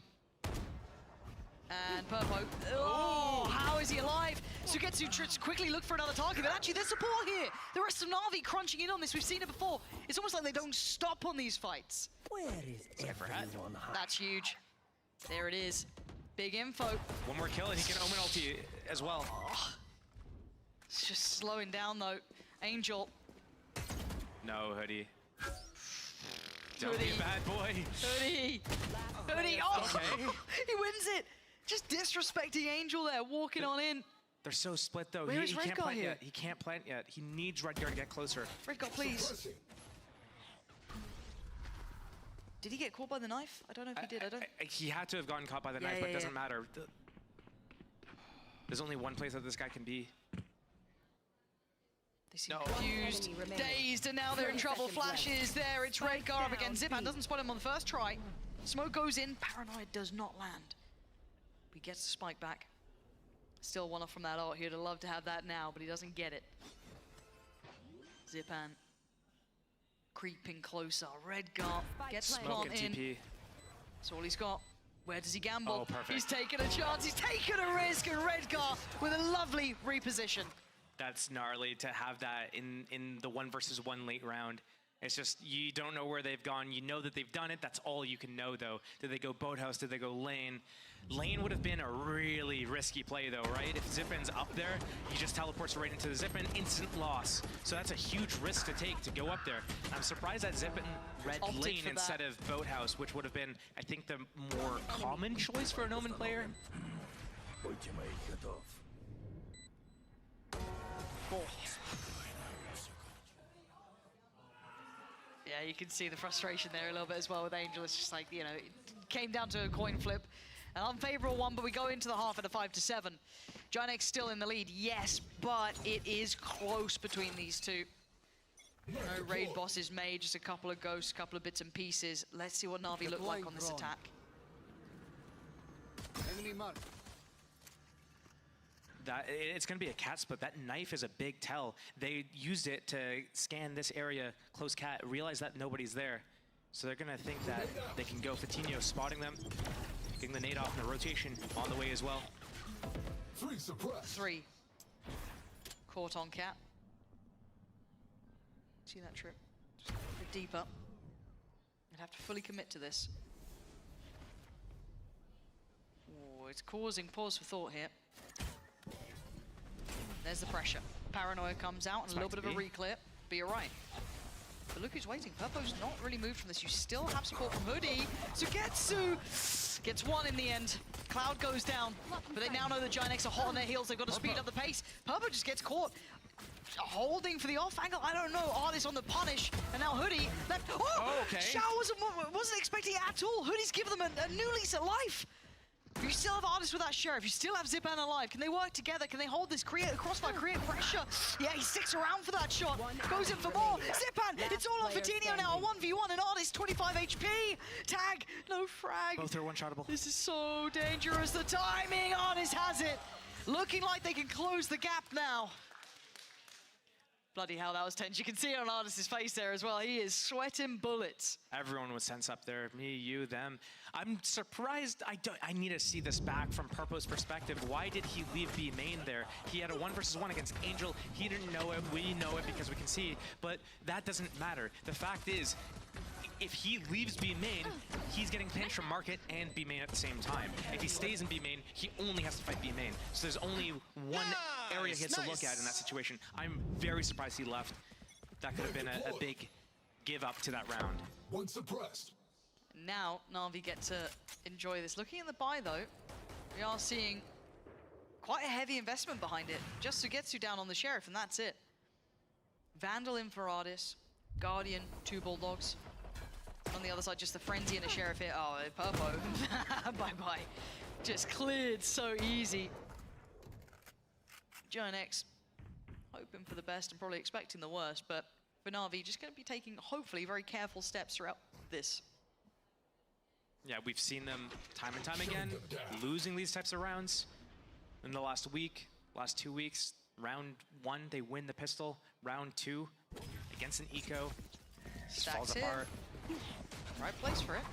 [SPEAKER 20] And Purpo. Oh, how is he alive? Sugetsu tries to quickly look for another target, but actually there's support here. The rest of Na'Vi crunching in on this. We've seen it before. It's almost like they don't stop on these fights.
[SPEAKER 5] Where is everyone?
[SPEAKER 20] That's huge. There it is. Big info.
[SPEAKER 21] One more kill and he can Omen ulti as well.
[SPEAKER 20] Oh. It's just slowing down though. Angel.
[SPEAKER 21] No, Hoodie. Don't be a bad boy.
[SPEAKER 20] Hoodie. Hoodie. Oh,
[SPEAKER 21] okay.
[SPEAKER 20] He wins it. Just disrespecting Angel there, walking on in.
[SPEAKER 21] They're so split though.
[SPEAKER 20] Where is
[SPEAKER 21] He can't
[SPEAKER 20] Redguard
[SPEAKER 21] plant
[SPEAKER 20] here?
[SPEAKER 21] yet. He can't plant yet. He needs Redguard to get closer.
[SPEAKER 20] Redguard, please. Did he get caught by the knife? I don't know if he did. I don't.
[SPEAKER 21] He had to have gotten caught by the knife, but it doesn't matter. There's only one place that this guy can be.
[SPEAKER 20] They seem confused, dazed, and now they're in trouble. Flashes there. It's Redguard up again. Zipan doesn't spot him on the first try. Smoke goes in. Paranoia does not land. He gets the spike back. Still one off from that ult. He'd have loved to have that now, but he doesn't get it. Zipan creeping closer. Redguard gets plant in.
[SPEAKER 21] TP.
[SPEAKER 20] That's all he's got. Where does he gamble?
[SPEAKER 21] Oh, perfect.
[SPEAKER 20] He's taking a chance. He's taking a risk, and Redguard with a lovely reposition.
[SPEAKER 21] That's gnarly to have that in the 1v1 late round. It's just, you don't know where they've gone. You know that they've done it. That's all you can know, though. Did they go boathouse? Did they go lane? Lane would have been a really risky play, though, right? If Zipan's up there, he just teleports right into the Zipan, instant loss. So that's a huge risk to take to go up there. I'm surprised that Zipan red lane instead of boathouse, which would have been, I think, the more common choice for an Omen player.
[SPEAKER 20] Yeah, Yeah, you can see the frustration there a little bit as well with Angel. It's just like, you know, it came down to a coin flip. An unfavorable one, but we go into the half at a 5-7. Ginex still in the lead, yes, but it is close between these two. No raid bosses made, just a couple of ghosts, a couple of bits and pieces. Let's see what Na'Vi look like on this attack.
[SPEAKER 5] Enemy mark.
[SPEAKER 21] It's going to be a cat split. That knife is a big tell. They used it to scan this area, close cat, realize that nobody's there. So they're going to think that they can go Fatinho spotting them, getting the nade off in a rotation on the way as well.
[SPEAKER 16] 3 suppressed.
[SPEAKER 20] 3. Caught on cat. See that trip? Just a bit deeper. You'd have to fully commit to this. Oh, it's causing pause for thought here. There's the pressure. Paranoia comes out and a little bit of a reclear, but you're right. But look who's waiting. Purpo's not really moved from this. You still have support from Hoodie. Sugetsu gets one in the end. Cloud goes down, but they now know the Ginex are hot on their heels. They've got to speed up the pace. Purpo just gets caught. Holding for the off angle. I don't know. Artist on the punish, and now Hoodie left. Oh, okay. Shao wasn't expecting it at all. Hoodie's given them a new lease of life. If you still have Artist with that Sheriff, you still have Zipan alive. Can they work together? Can they hold this crossfire, create pressure? Yeah, he sticks around for that shot. Goes in for more. Zipan, it's all on Fatinho now. A 1v1, and Artist 25 HP. Tag, no frag.
[SPEAKER 21] Both are one-shottable.
[SPEAKER 20] This is so dangerous. The timing, Artist has it. Looking like they can close the gap now. Bloody hell, that was tense. You can see it on Artist's face there as well. He is sweating bullets.
[SPEAKER 21] Everyone was tense up there. Me, you, them. I'm surprised. I need to see this back from Purpo's perspective. Why did he leave B main there? He had a 1v1 against Angel. He didn't know it. We know it because we can see. But that doesn't matter. The fact is, if he leaves B main, he's getting pinched from Market and B main at the same time. If he stays in B main, he only has to fight B main. So there's only one area he has to look at in that situation. I'm very surprised he left. That could have been a big give up to that round.
[SPEAKER 16] 1 suppressed.
[SPEAKER 20] Now, Na'Vi get to enjoy this. Looking at the buy, though, we are seeing quite a heavy investment behind it. Just Sugetsu down on the Sheriff, and that's it. Vandal in for Ardis, Guardian, 2 Bulldogs. On the other side, just the Frenzy and a Sheriff here. Oh, Purpo. Bye-bye. Just cleared so easy. Ginex hoping for the best and probably expecting the worst, but for Na'Vi, just going to be taking, hopefully, very careful steps throughout this.
[SPEAKER 21] Yeah, we've seen them time and time again, losing these types of rounds. In the last week, last 2 weeks, round 1, they win the pistol. Round 2, against an eco, just falls apart.
[SPEAKER 20] Right place for it.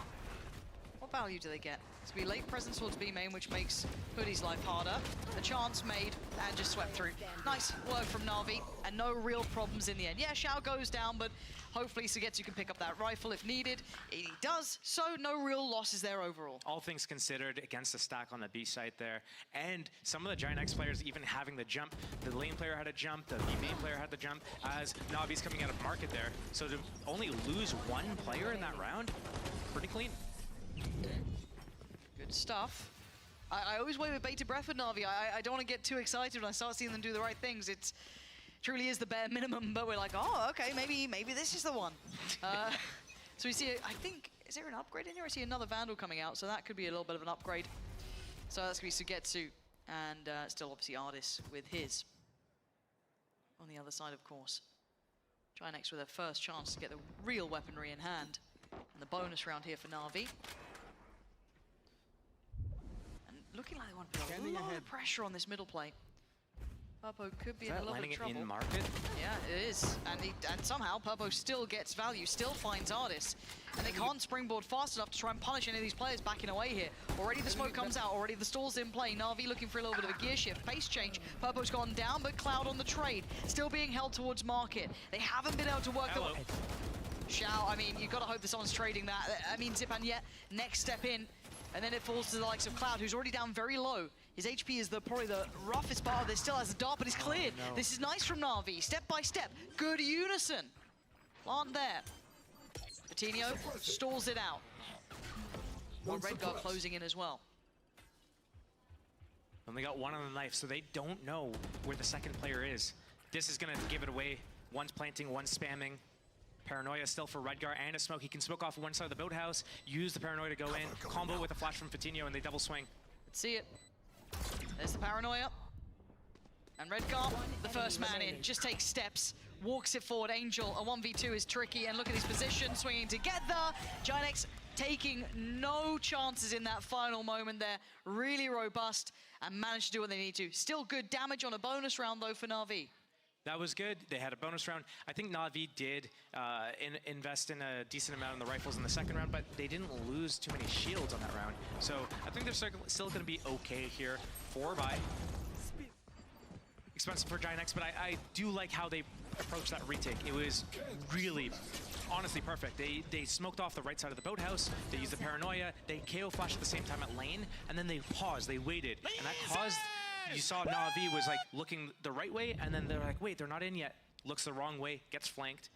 [SPEAKER 20] What value do they get? It's going to be late presence towards B main, which makes Hoodie's life harder. The chance made and just swept through. Nice work from Na'Vi, and no real problems in the end. Yeah, Shao goes down, but hopefully Sugetsu can pick up that rifle if needed. He does, so no real losses there overall.
[SPEAKER 21] All things considered, against the stack on the B site there, and some of the Ginex players even having the jump. The lane player had a jump, the B main player had the jump, as Navi's coming out of market there. So to only lose 1 player in that round, pretty clean.
[SPEAKER 20] Good stuff. I always wait with bated breath with Na'Vi. I don't want to get too excited when I start seeing them do the right things. It truly is the bare minimum, but we're like, oh, okay, maybe this is the one. So we see, I think, is there an upgrade in here? I see another Vandal coming out, so that could be a little bit of an upgrade. So that's going to be Sugetsu, and still obviously Ardis with his. On the other side, of course. Ginex with their first chance to get the real weaponry in hand. And the bonus round here for Na'Vi. Looking like they want to put a lot of pressure on this middle plate. Purpo could be in a little bit of trouble.
[SPEAKER 21] In market?
[SPEAKER 20] Yeah, it is. And somehow Purpo still gets value, still finds Ardis. And they can't springboard fast enough to try and punish any of these players backing away here. Already the smoke comes out, already the stall's in play. Na'Vi looking for a little bit of a gear shift, pace change. Purpo's gone down, but Cloud on the trade. Still being held towards market. They haven't been able to work the... Shao, I mean, you've got to hope that someone's trading that. I mean, Zipan yet, next step in. And then it falls to the likes of Cloud, who's already down very low. His HP is probably the roughest part of this. Still has a dart, but he's cleared. Oh, no. This is nice from Na'Vi, step by step. Good unison. Aren't there. Fatinho stalls it out. One red guard closing in as well.
[SPEAKER 21] Only got 1 on the knife, so they don't know where the second player is. This is going to give it away. One's planting, one's spamming. Paranoia still for Redgar and a smoke. He can smoke off one side of the boathouse, use the Paranoia to go in, combo with a flash from Fatinho, and they double swing.
[SPEAKER 20] Let's see it. There's the Paranoia. And Redgar, the first man in, just takes steps, walks it forward. Angel, a 1v2 is tricky, and look at his position, swinging together. Giants taking no chances in that final moment there. Really robust, and managed to do what they need to. Still good damage on a bonus round, though, for NAVI.
[SPEAKER 21] That was good. They had a bonus round. I think Na'Vi did invest in a decent amount in the rifles in the second round, but they didn't lose too many shields on that round. So I think they're still going to be okay here. 4-buy. Expensive for Giant X, but I do like how they approached that retake. It was really, honestly perfect. They smoked off the right side of the boathouse. They used the Paranoia. They KO flash at the same time at lane, and then they paused. They waited, and that caused. You saw Na'Vi was like looking the right way, and then they're like, wait, they're not in yet. Looks the wrong way, gets flanked.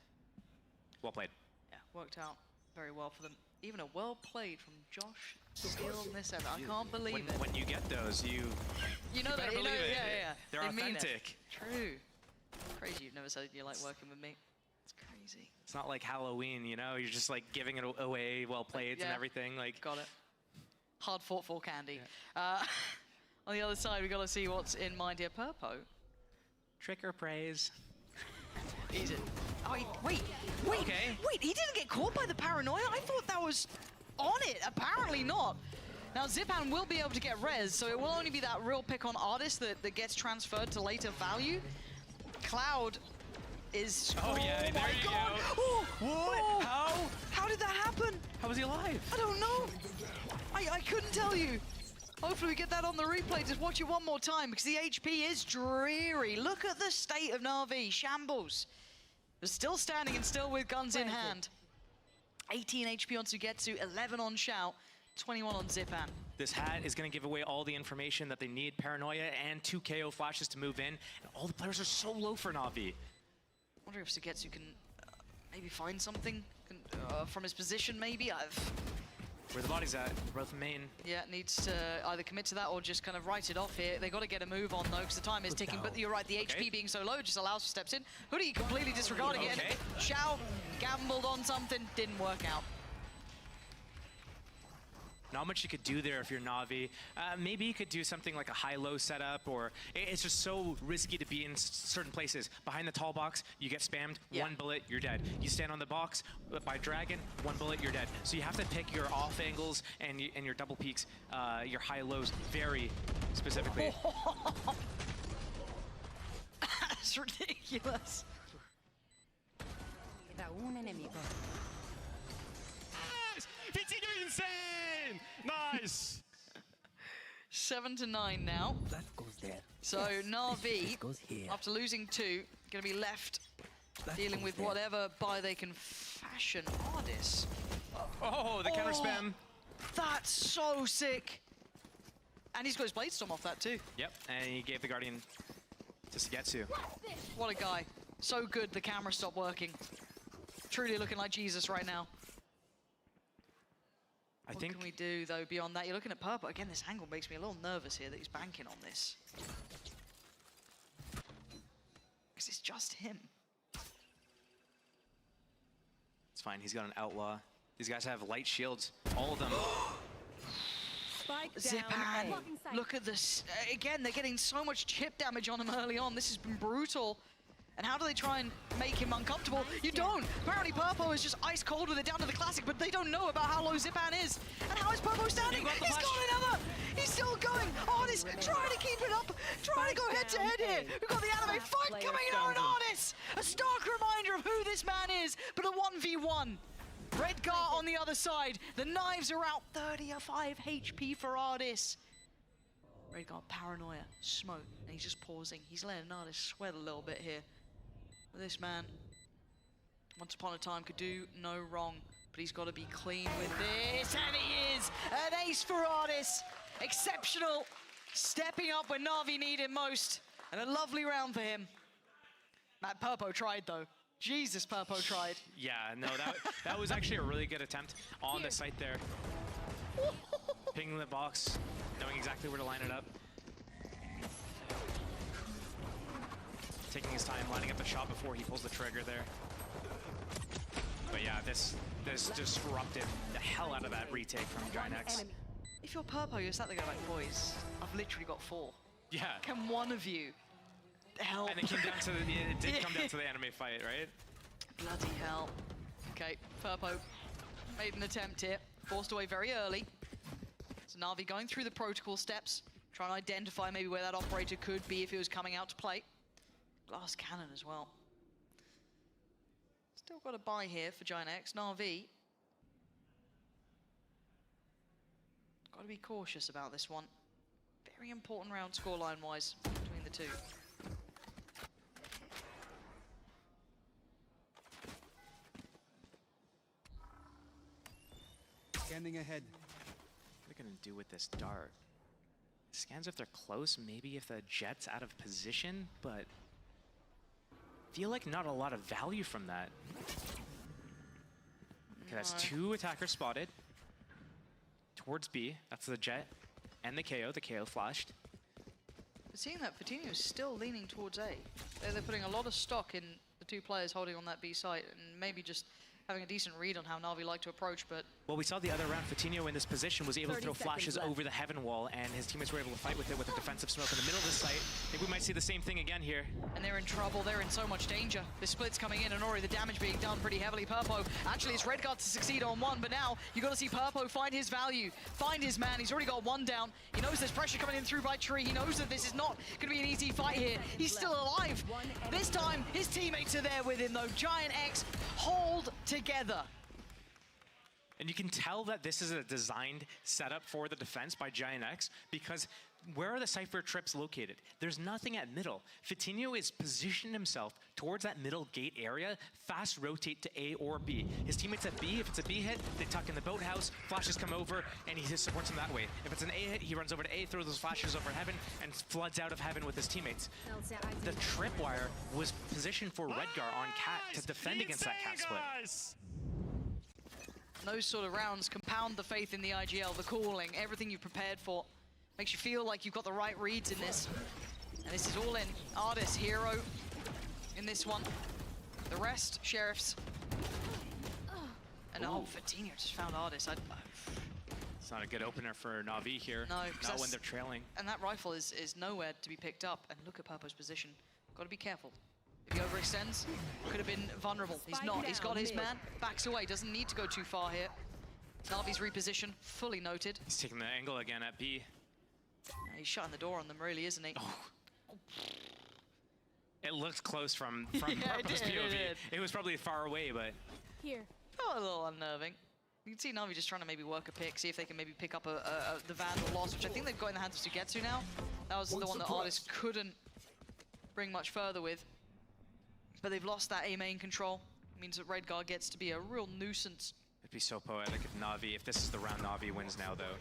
[SPEAKER 21] Well played.
[SPEAKER 20] Yeah, worked out very well for them. Even a well played from Josh Steele in this ever. I can't believe it.
[SPEAKER 21] When you get those, you
[SPEAKER 20] know
[SPEAKER 21] better
[SPEAKER 20] that,
[SPEAKER 21] believe it.
[SPEAKER 20] Yeah.
[SPEAKER 21] They're authentic.
[SPEAKER 20] True. Crazy you've never said you like working with me. It's crazy.
[SPEAKER 21] It's not like Halloween, you know? You're just like giving it away, well played and everything. Like
[SPEAKER 20] got it. Hard fought for candy. Yeah. On the other side, we got to see what's in mind here. Purpo.
[SPEAKER 21] Trick or praise.
[SPEAKER 20] Easy. Oh, wait, he didn't get caught by the Paranoia? I thought that was on it. Apparently not. Now, Zipan will be able to get res, so it will only be that real pick on Artist that gets transferred to later value. Cloud is...
[SPEAKER 21] Oh yeah, there you
[SPEAKER 20] God.
[SPEAKER 21] go.
[SPEAKER 20] Oh,
[SPEAKER 21] what?
[SPEAKER 20] How did that happen?
[SPEAKER 21] How was he alive?
[SPEAKER 20] I don't know. I couldn't tell you. Hopefully we get that on the replay. Just watch it one more time because the HP is dreary. Look at the state of NAVI. Shambles. They're still standing and still with guns in hand. 18 HP on Sugetsu, 11 on Shout, 21 on Zipan.
[SPEAKER 21] This hat is going to give away all the information that they need. Paranoia and 2 KO flashes to move in. And all the players are so low for Na'Vi.
[SPEAKER 20] I wonder if Sugetsu can maybe find something from his position, maybe.
[SPEAKER 21] Where the body's at, both main.
[SPEAKER 20] Yeah, needs to either commit to that or just kind of write it off here. They got to get a move on though, because the time is ticking. But you're right, the HP being so low just allows for steps in. Hoodie completely disregarding it. Xiao gambled on something, didn't work out.
[SPEAKER 21] Not much you could do there if you're Na'Vi. Maybe you could do something like a high-low setup, or it's just so risky to be in certain places. Behind the tall box, you get spammed, 1 bullet, you're dead. You stand on the box by Dragon, 1 bullet, you're dead. So you have to pick your off angles and your double peaks, your high-lows very specifically.
[SPEAKER 20] That's ridiculous.
[SPEAKER 21] Insane! Nice!
[SPEAKER 20] 7-9 now.
[SPEAKER 5] That goes there.
[SPEAKER 20] So Na'Vi, after losing 2, going to be left dealing with whatever buy they can fashion. Ardis.
[SPEAKER 21] Oh, the counter spam.
[SPEAKER 20] That's so sick. And he's got his Blade Storm off that too.
[SPEAKER 21] Yep, and he gave the Guardian to Sugetsu.
[SPEAKER 20] What a guy. So good the camera stopped working. Truly looking like Jesus right now. What can we do, though, beyond that? You're looking at Purple. Again, this angle makes me a little nervous here that he's banking on this. Because it's just him.
[SPEAKER 21] It's fine, he's got an Outlaw. These guys have light shields, all of them.
[SPEAKER 20] Zipan, look at this. Again, they're getting so much chip damage on him early on. This has been brutal. And how do they try and make him uncomfortable? You don't! Apparently Purpo is just ice cold with it down to the classic, but they don't know about how low Zipan is. And how is Purpo standing? He's got another! He's still going! Artis trying to keep it up! Trying to go head to head here! We've got the anime fight coming in on Artis! A stark reminder of who this man is, but a 1v1. Redgar on the other side. The knives are out. 35 HP for Artis. Redgar, Paranoia, smoke, and he's just pausing. He's letting Artis sweat a little bit here. This man, once upon a time, could do no wrong, but he's got to be clean with this, and he is! An ace for Artis! Exceptional! Stepping up when Na'Vi need him most, and a lovely round for him. Matt Purpo tried, though. Jesus, Purpo tried.
[SPEAKER 21] Yeah, no, that was actually a really good attempt on the site there. Pinging the box, knowing exactly where to line it up. Taking his time, lining up the shot before he pulls the trigger there. But yeah, this disrupted the hell out of that retake from Giant X.
[SPEAKER 20] If you're Purpo, you're sat there going like, boys, I've literally got 4.
[SPEAKER 21] Yeah.
[SPEAKER 20] Can one of you help?
[SPEAKER 21] And it came down to it did come down to the anime fight, right?
[SPEAKER 20] Bloody hell. Okay, Purpo made an attempt here, forced away very early. So Na'Vi going through the protocol steps, trying to identify maybe where that operator could be if he was coming out to play. Glass cannon as well. Still got a buy here for Giant X. Na'Vi. Got to be cautious about this one. Very important round scoreline-wise between the two.
[SPEAKER 5] Scanning ahead.
[SPEAKER 21] What are they gonna do with this dart? Scans if they're close, maybe if the jet's out of position, but feel like not a lot of value from that. Okay, that's 2 attackers spotted. Towards B, that's the jet and the KO. The KO flashed.
[SPEAKER 20] Seeing that, Fatinho is still leaning towards A. They're putting a lot of stock in the 2 players holding on that B site, and maybe just having a decent read on how Na'Vi like to approach, but...
[SPEAKER 21] Well, we saw the other round, Fatinho in this position was able to throw flashes over the heaven wall, and his teammates were able to fight with it with a defensive smoke in the middle of the site. I think we might see the same thing again here.
[SPEAKER 20] And they're in trouble, they're in so much danger. The split's coming in and already the damage being done pretty heavily. Purpo, actually it's Redguard to succeed on 1, but now you got to see Purpo find his value, find his man. He's already got 1 down. He knows there's pressure coming in through by Tree. He knows that this is not going to be an easy fight here. He's still alive. This time, his teammates are there with him though. Giant X hold together.
[SPEAKER 21] And you can tell that this is a designed setup for the defense by Giant X, because where are the Cypher trips located? There's nothing at middle. Fatinho is positioned himself towards that middle gate area, fast rotate to A or B. His teammates at B, if it's a B hit, they tuck in the boathouse, flashes come over, and he supports them that way. If it's an A hit, he runs over to A, throws those flashes over heaven, and floods out of heven with his teammates. The tripwire was positioned for Redgar on Cat to defend against that Cat split.
[SPEAKER 20] Those sort of rounds compound the faith in the IGL, the calling, everything you've prepared for. Makes you feel like you've got the right reads in this. And this is all in. Artis, hero in this one. The rest, Sheriffs. And oh, Fatinho just found Artis.
[SPEAKER 21] It's not a good opener for Na'Vi here.
[SPEAKER 20] No,
[SPEAKER 21] not when they're trailing.
[SPEAKER 20] And that rifle is nowhere to be picked up. And look at Purpo's position. Got to be careful. If he overextends, could have been vulnerable. He's not. He's got his man. Backs away. Doesn't need to go too far here. Na'Vi's reposition, fully noted.
[SPEAKER 21] He's taking the angle again at B.
[SPEAKER 20] He's shutting the door on them, really, isn't he?
[SPEAKER 21] Oh. It looks close from
[SPEAKER 20] Yeah,
[SPEAKER 21] Purpo's POV. It was probably far away, but...
[SPEAKER 20] Here. Oh, a little unnerving. You can see Na'Vi just trying to maybe work a pick, see if they can maybe pick up the Vandal loss, which I think they've got in the hands of Sugetsu now. That was the one that Artis couldn't bring much further with. But they've lost that A main control. It means that Redguard gets to be a real nuisance.
[SPEAKER 21] It'd be so poetic if Na'Vi, if this is the round Na'Vi wins now, though.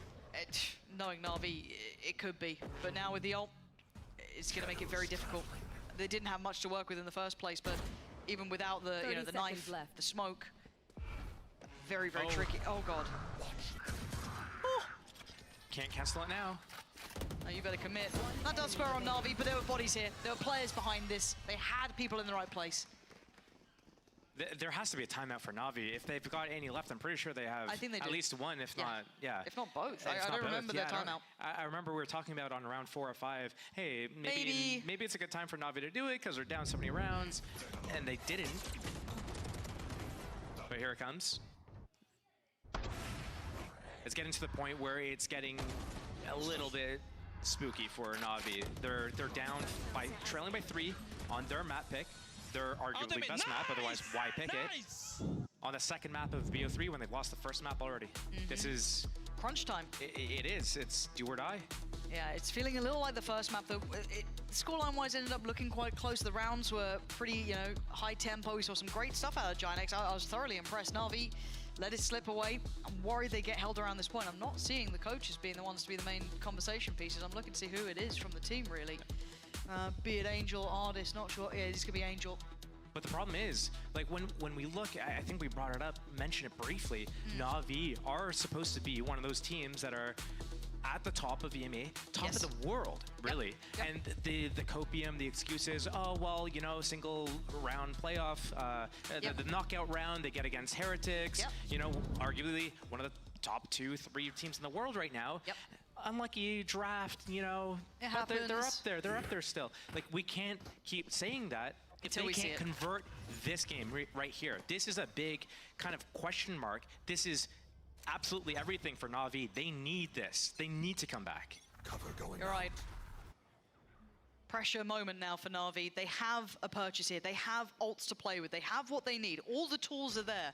[SPEAKER 20] Knowing Na'Vi, it could be. But now with the ult, it's going to make it very difficult. They didn't have much to work with in the first place, but even without the the knife, the smoke, very, very tricky. Oh, God. Oh.
[SPEAKER 21] Can't cancel it now.
[SPEAKER 20] No, you better commit. That does spur on Na'Vi, but there were bodies here. There were players behind this. They had people in the right place.
[SPEAKER 21] There has to be a timeout for Na'Vi. If they've got any left, I'm pretty sure they have at least one, if not, yeah.
[SPEAKER 20] If not both. I don't remember their timeout.
[SPEAKER 21] I remember we were talking about on round 4 or 5, hey, maybe it's a good time for Na'Vi to do it because they're down so many rounds, and they didn't. But here it comes. It's getting to the point where it's getting a little bit spooky for Na'Vi. They're down by trailing by 3 on their map pick. Their arguably best map, otherwise why pick it? On the second map of BO3 when they've lost the first map already. This is
[SPEAKER 20] crunch time.
[SPEAKER 21] It is. It's do or die.
[SPEAKER 20] Yeah, it's feeling a little like the first map though. Scoreline-wise ended up looking quite close. The rounds were pretty, high tempo. We saw some great stuff out of Giant X. I was thoroughly impressed. Na'Vi let it slip away. I'm worried they get held around this point. I'm not seeing the coaches being the ones to be the main conversation pieces. I'm looking to see who it is from the team, really. Be it Angel, Artis, not sure. Yeah, this could be Angel.
[SPEAKER 21] But the problem is, like when we look, I think we brought it up, mentioned it briefly, Na'Vi are supposed to be one of those teams that are at the top of EMEA, top
[SPEAKER 20] Yes.
[SPEAKER 21] of the world, really.
[SPEAKER 20] Yep.
[SPEAKER 21] And the copium, the excuses, oh, well, you know, single round playoff, the knockout round they get against Heretics, you know, arguably one of the top 2-3 teams in the world right now. Unlucky draft, you know, but they're up there. They're up there still. Like, we can't keep saying that if
[SPEAKER 20] Until
[SPEAKER 21] they
[SPEAKER 20] we see
[SPEAKER 21] can't
[SPEAKER 20] it.
[SPEAKER 21] convert this game right here. This is a big kind of question mark. This is absolutely everything for NAVI. They need this. They need to come back.
[SPEAKER 16] Cover going
[SPEAKER 20] You're right. Pressure moment now for NAVI. They have a purchase here. They have ults to play with. They have what they need. All the tools are there.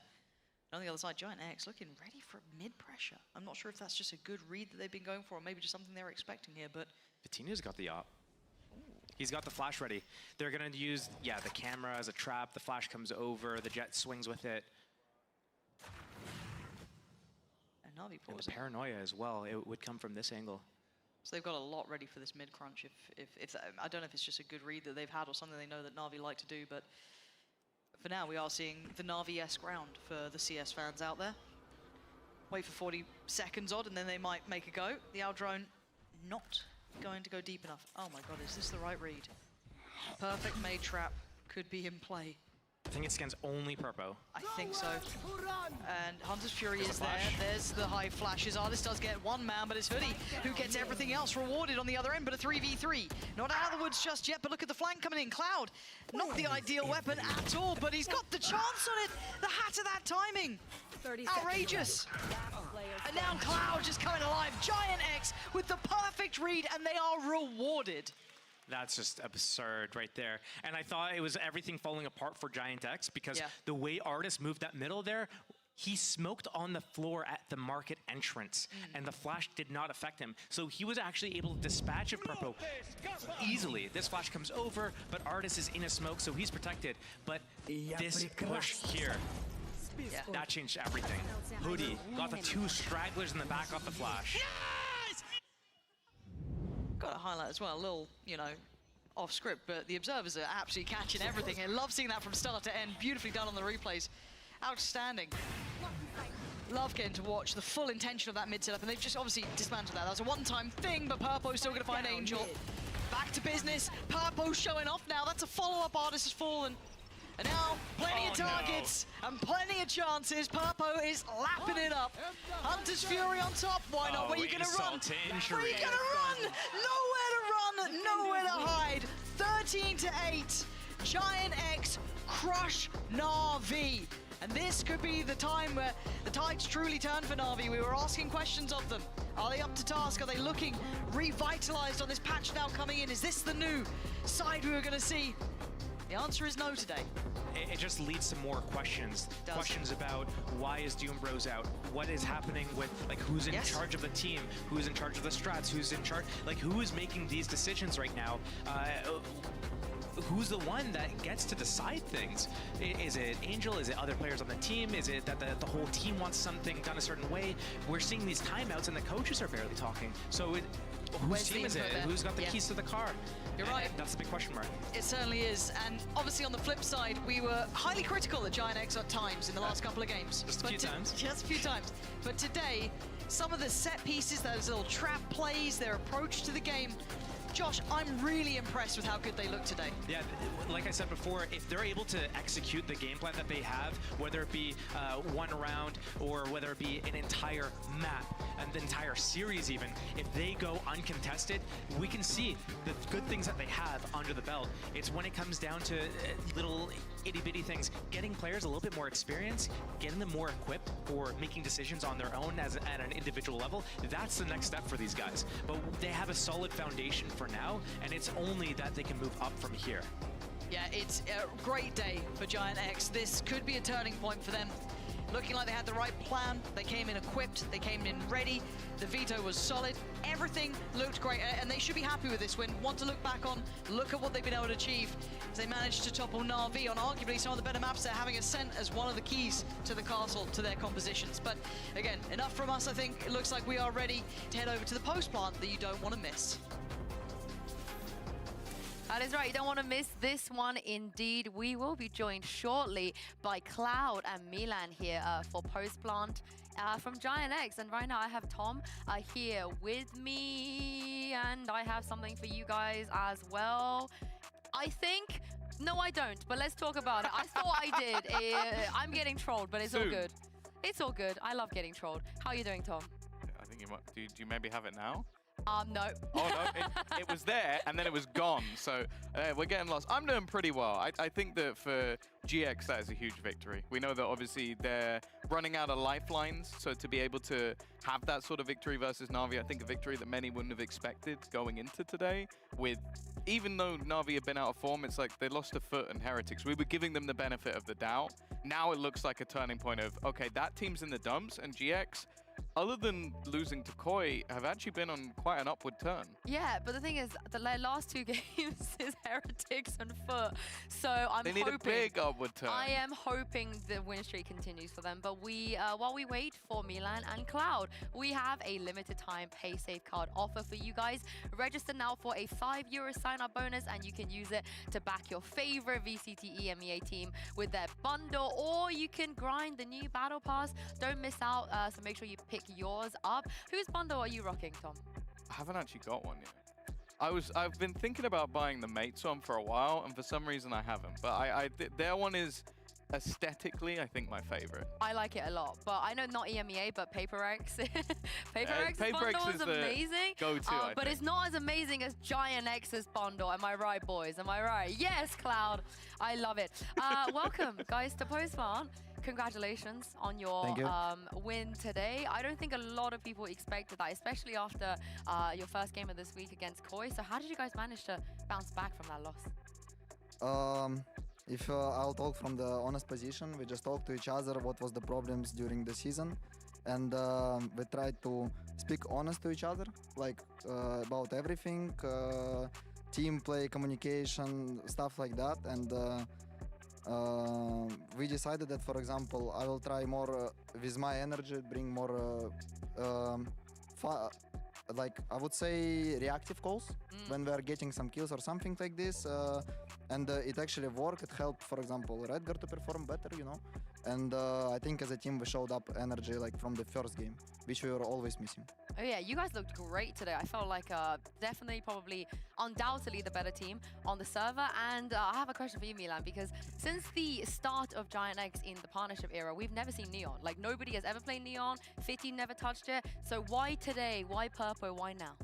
[SPEAKER 20] And on the other side, Giant X looking ready for mid-pressure. I'm not sure if that's just a good read that they've been going for, or maybe just something they were expecting here, but...
[SPEAKER 21] Vitinha's got the op. He's got the flash ready. They're going to use, the camera as a trap. The flash comes over. The jet swings with it.
[SPEAKER 20] And NAVI
[SPEAKER 21] And
[SPEAKER 20] pulls
[SPEAKER 21] the paranoia as well. It would come from this angle.
[SPEAKER 20] So they've got a lot ready for this mid-crunch. If that, I don't know if it's just a good read that they've had or something they know that NAVI like to do, but for now we are seeing the Na'Vi-esque round for the CS fans out there. Wait for 40 seconds odd and then they might make a go. The Aldrone not going to go deep enough. Oh my god, is this the right read? Perfect made trap could be in play.
[SPEAKER 21] I think it scans only Purpo.
[SPEAKER 20] I think so. And Hunter's Fury is there. There's the high flashes. Artist does get one man, but it's Hoodie who gets everything else rewarded on the other end, but a 3v3. Not out of the woods just yet, but look at the flank coming in. Cloud, not the ideal weapon at all, but he's got the chance on it. The hat of that timing. Outrageous. And now Cloud just coming alive. Giant X with the perfect read, and they are rewarded.
[SPEAKER 21] That's just absurd right there. And I thought it was everything falling apart for Giant X because the way Artist moved that middle there, he smoked on the floor at the market entrance and the flash did not affect him. So he was actually able to dispatch of Purpo easily. This flash comes over, but Artist is in a smoke, so he's protected. But this push here, that changed everything. Hoodie got the 2 stragglers in the back off the flash.
[SPEAKER 20] Got to highlight as well, a little, you know, off script, but the observers are absolutely catching everything. I love seeing that from start to end. Beautifully done on the replays. Outstanding. Love getting to watch the full intention of that mid setup, and they've just obviously dismantled that. That was a one-time thing, but Purpo's still going to find Angel. Back to business. Purpo showing off now. That's a follow-up. Artist has fallen. And now, plenty of targets and plenty of chances. Purpo is lapping it up. Hunter's Fury on top. Why not? Where are you going to run? Where are you going to run? Nowhere to run, nowhere to hide. 13-8. Giant X crush NAVI. And this could be the time where the tides truly turn for NAVI. We were asking questions of them. Are they up to task? Are they looking revitalized on this patch now coming in? Is this the new side we were going to see? The answer is no today.
[SPEAKER 21] It just leads to more questions. Questions about why is Doombros out? What is happening with, like, who's in charge of the team? Who's in charge of the strats? Who's in charge? Like, who is making these decisions right now? Who's the one that gets to decide things? Is it Angel? Is it other players on the team? Is it that the whole team wants something done a certain way? We're seeing these timeouts and the coaches are barely talking. So whose team is it? Who's got the keys to the car?
[SPEAKER 20] You're right.
[SPEAKER 21] That's a big question mark.
[SPEAKER 20] It certainly is. And obviously on the flip side, we were highly critical of Giant X at times in the last couple of games.
[SPEAKER 21] Just a few times.
[SPEAKER 20] Just a few times. But today, some of the set pieces, those little trap plays, their approach to the game, Josh, I'm really impressed with how good they look today.
[SPEAKER 21] Yeah, like I said before, if they're able to execute the game plan that they have, whether it be one round or whether it be an entire map and the entire series even, if they go uncontested, we can see the good things that they have under the belt. It's when it comes down to little itty-bitty things, getting players a little bit more experience, getting them more equipped for making decisions on their own at an individual level, that's the next step for these guys. But they have a solid foundation for now, and it's only that they can move up from here.
[SPEAKER 20] Yeah, it's a great day for Giant X. This could be a turning point for them. Looking like they had the right plan. They came in equipped, they came in ready. The veto was solid. Everything looked great, and they should be happy with this win. Want to look back on, look at what they've been able to achieve. They managed to topple NAVI on arguably some of the better maps. They're having Ascent as one of the keys to the castle, to their compositions. But again, enough from us, I think. It looks like we are ready to head over to the post plant that you don't want to miss.
[SPEAKER 3] That is right. You don't want to miss this one indeed. We will be joined shortly by Cloud and Milan here for post plant. from Giant X. And right now I have Tom here with me, and I have something for you guys as well. I think... No, I don't, but let's talk about it. I thought I did. I'm getting trolled, but it's all good. It's all good. I love getting trolled. How are you doing, Tom?
[SPEAKER 12] I think you might. Do you maybe have it now?
[SPEAKER 3] No.
[SPEAKER 12] Oh, no, it was there, and then it was gone. So we're getting lost. I'm doing pretty well. I think that for GX, that is a huge victory. We know that obviously they're running out of lifelines, so to be able to have that sort of victory versus Na'Vi, I think a victory that many wouldn't have expected going into today. With even though Na'Vi have been out of form, it's like they lost a foot in Heretics. We were giving them the benefit of the doubt. Now it looks like a turning point of, okay, that team's in the dumps, and GX, other than losing to Koi, have actually been on quite an upward turn.
[SPEAKER 3] Yeah, but the thing is, the last 2 games is Heretics and Foot. So I'm hoping...
[SPEAKER 12] They need a big upward turn.
[SPEAKER 3] I am hoping the win streak continues for them. But while we wait for Milan and Cloud, we have a limited time pay safe card offer for you guys. Register now for a €5 sign-up bonus, and you can use it to back your favorite VCT EMEA team with their bundle, or you can grind the new battle pass. Don't miss out, so make sure you pick yours up. Whose bundle are you rocking, Tom?
[SPEAKER 12] I haven't actually got one yet. I've been thinking about buying the Mates one for a while, and for some reason I haven't. But their one is aesthetically, I think, my favorite.
[SPEAKER 3] I like it a lot, but I know not EMEA, but PaperX. PaperX's bundle is amazing.
[SPEAKER 12] Go-to,
[SPEAKER 3] but it's not as amazing as Giant X's bundle. Am I right, boys? Am I right? Yes, Cloud. I love it. Welcome, guys, to Postman. Congratulations on your win today. I don't think a lot of people expected that, especially after your first game of this week against Koi. So how did you guys manage to bounce back from that loss?
[SPEAKER 13] If I'll talk from the honest position, we just talked to each other what was the problems during the season, and we tried to speak honest to each other, like about everything, team play, communication, stuff like that, and we decided that, for example, I will try more with my energy, bring more like I would say reactive calls when we are getting some kills or something like this, and it actually worked. It helped, for example, Redgar to perform better, you know, and I think as a team we showed up energy like from the first game, which we were always missing.
[SPEAKER 3] Oh yeah, you guys looked great today. I felt like definitely, probably, undoubtedly the better team on the server. And I have a question for you, Milan, because since the start of Giant X in the partnership era, we've never seen Neon. Like, nobody has ever played Neon. Fitty never touched it. So why today? Why Purpo? Why now?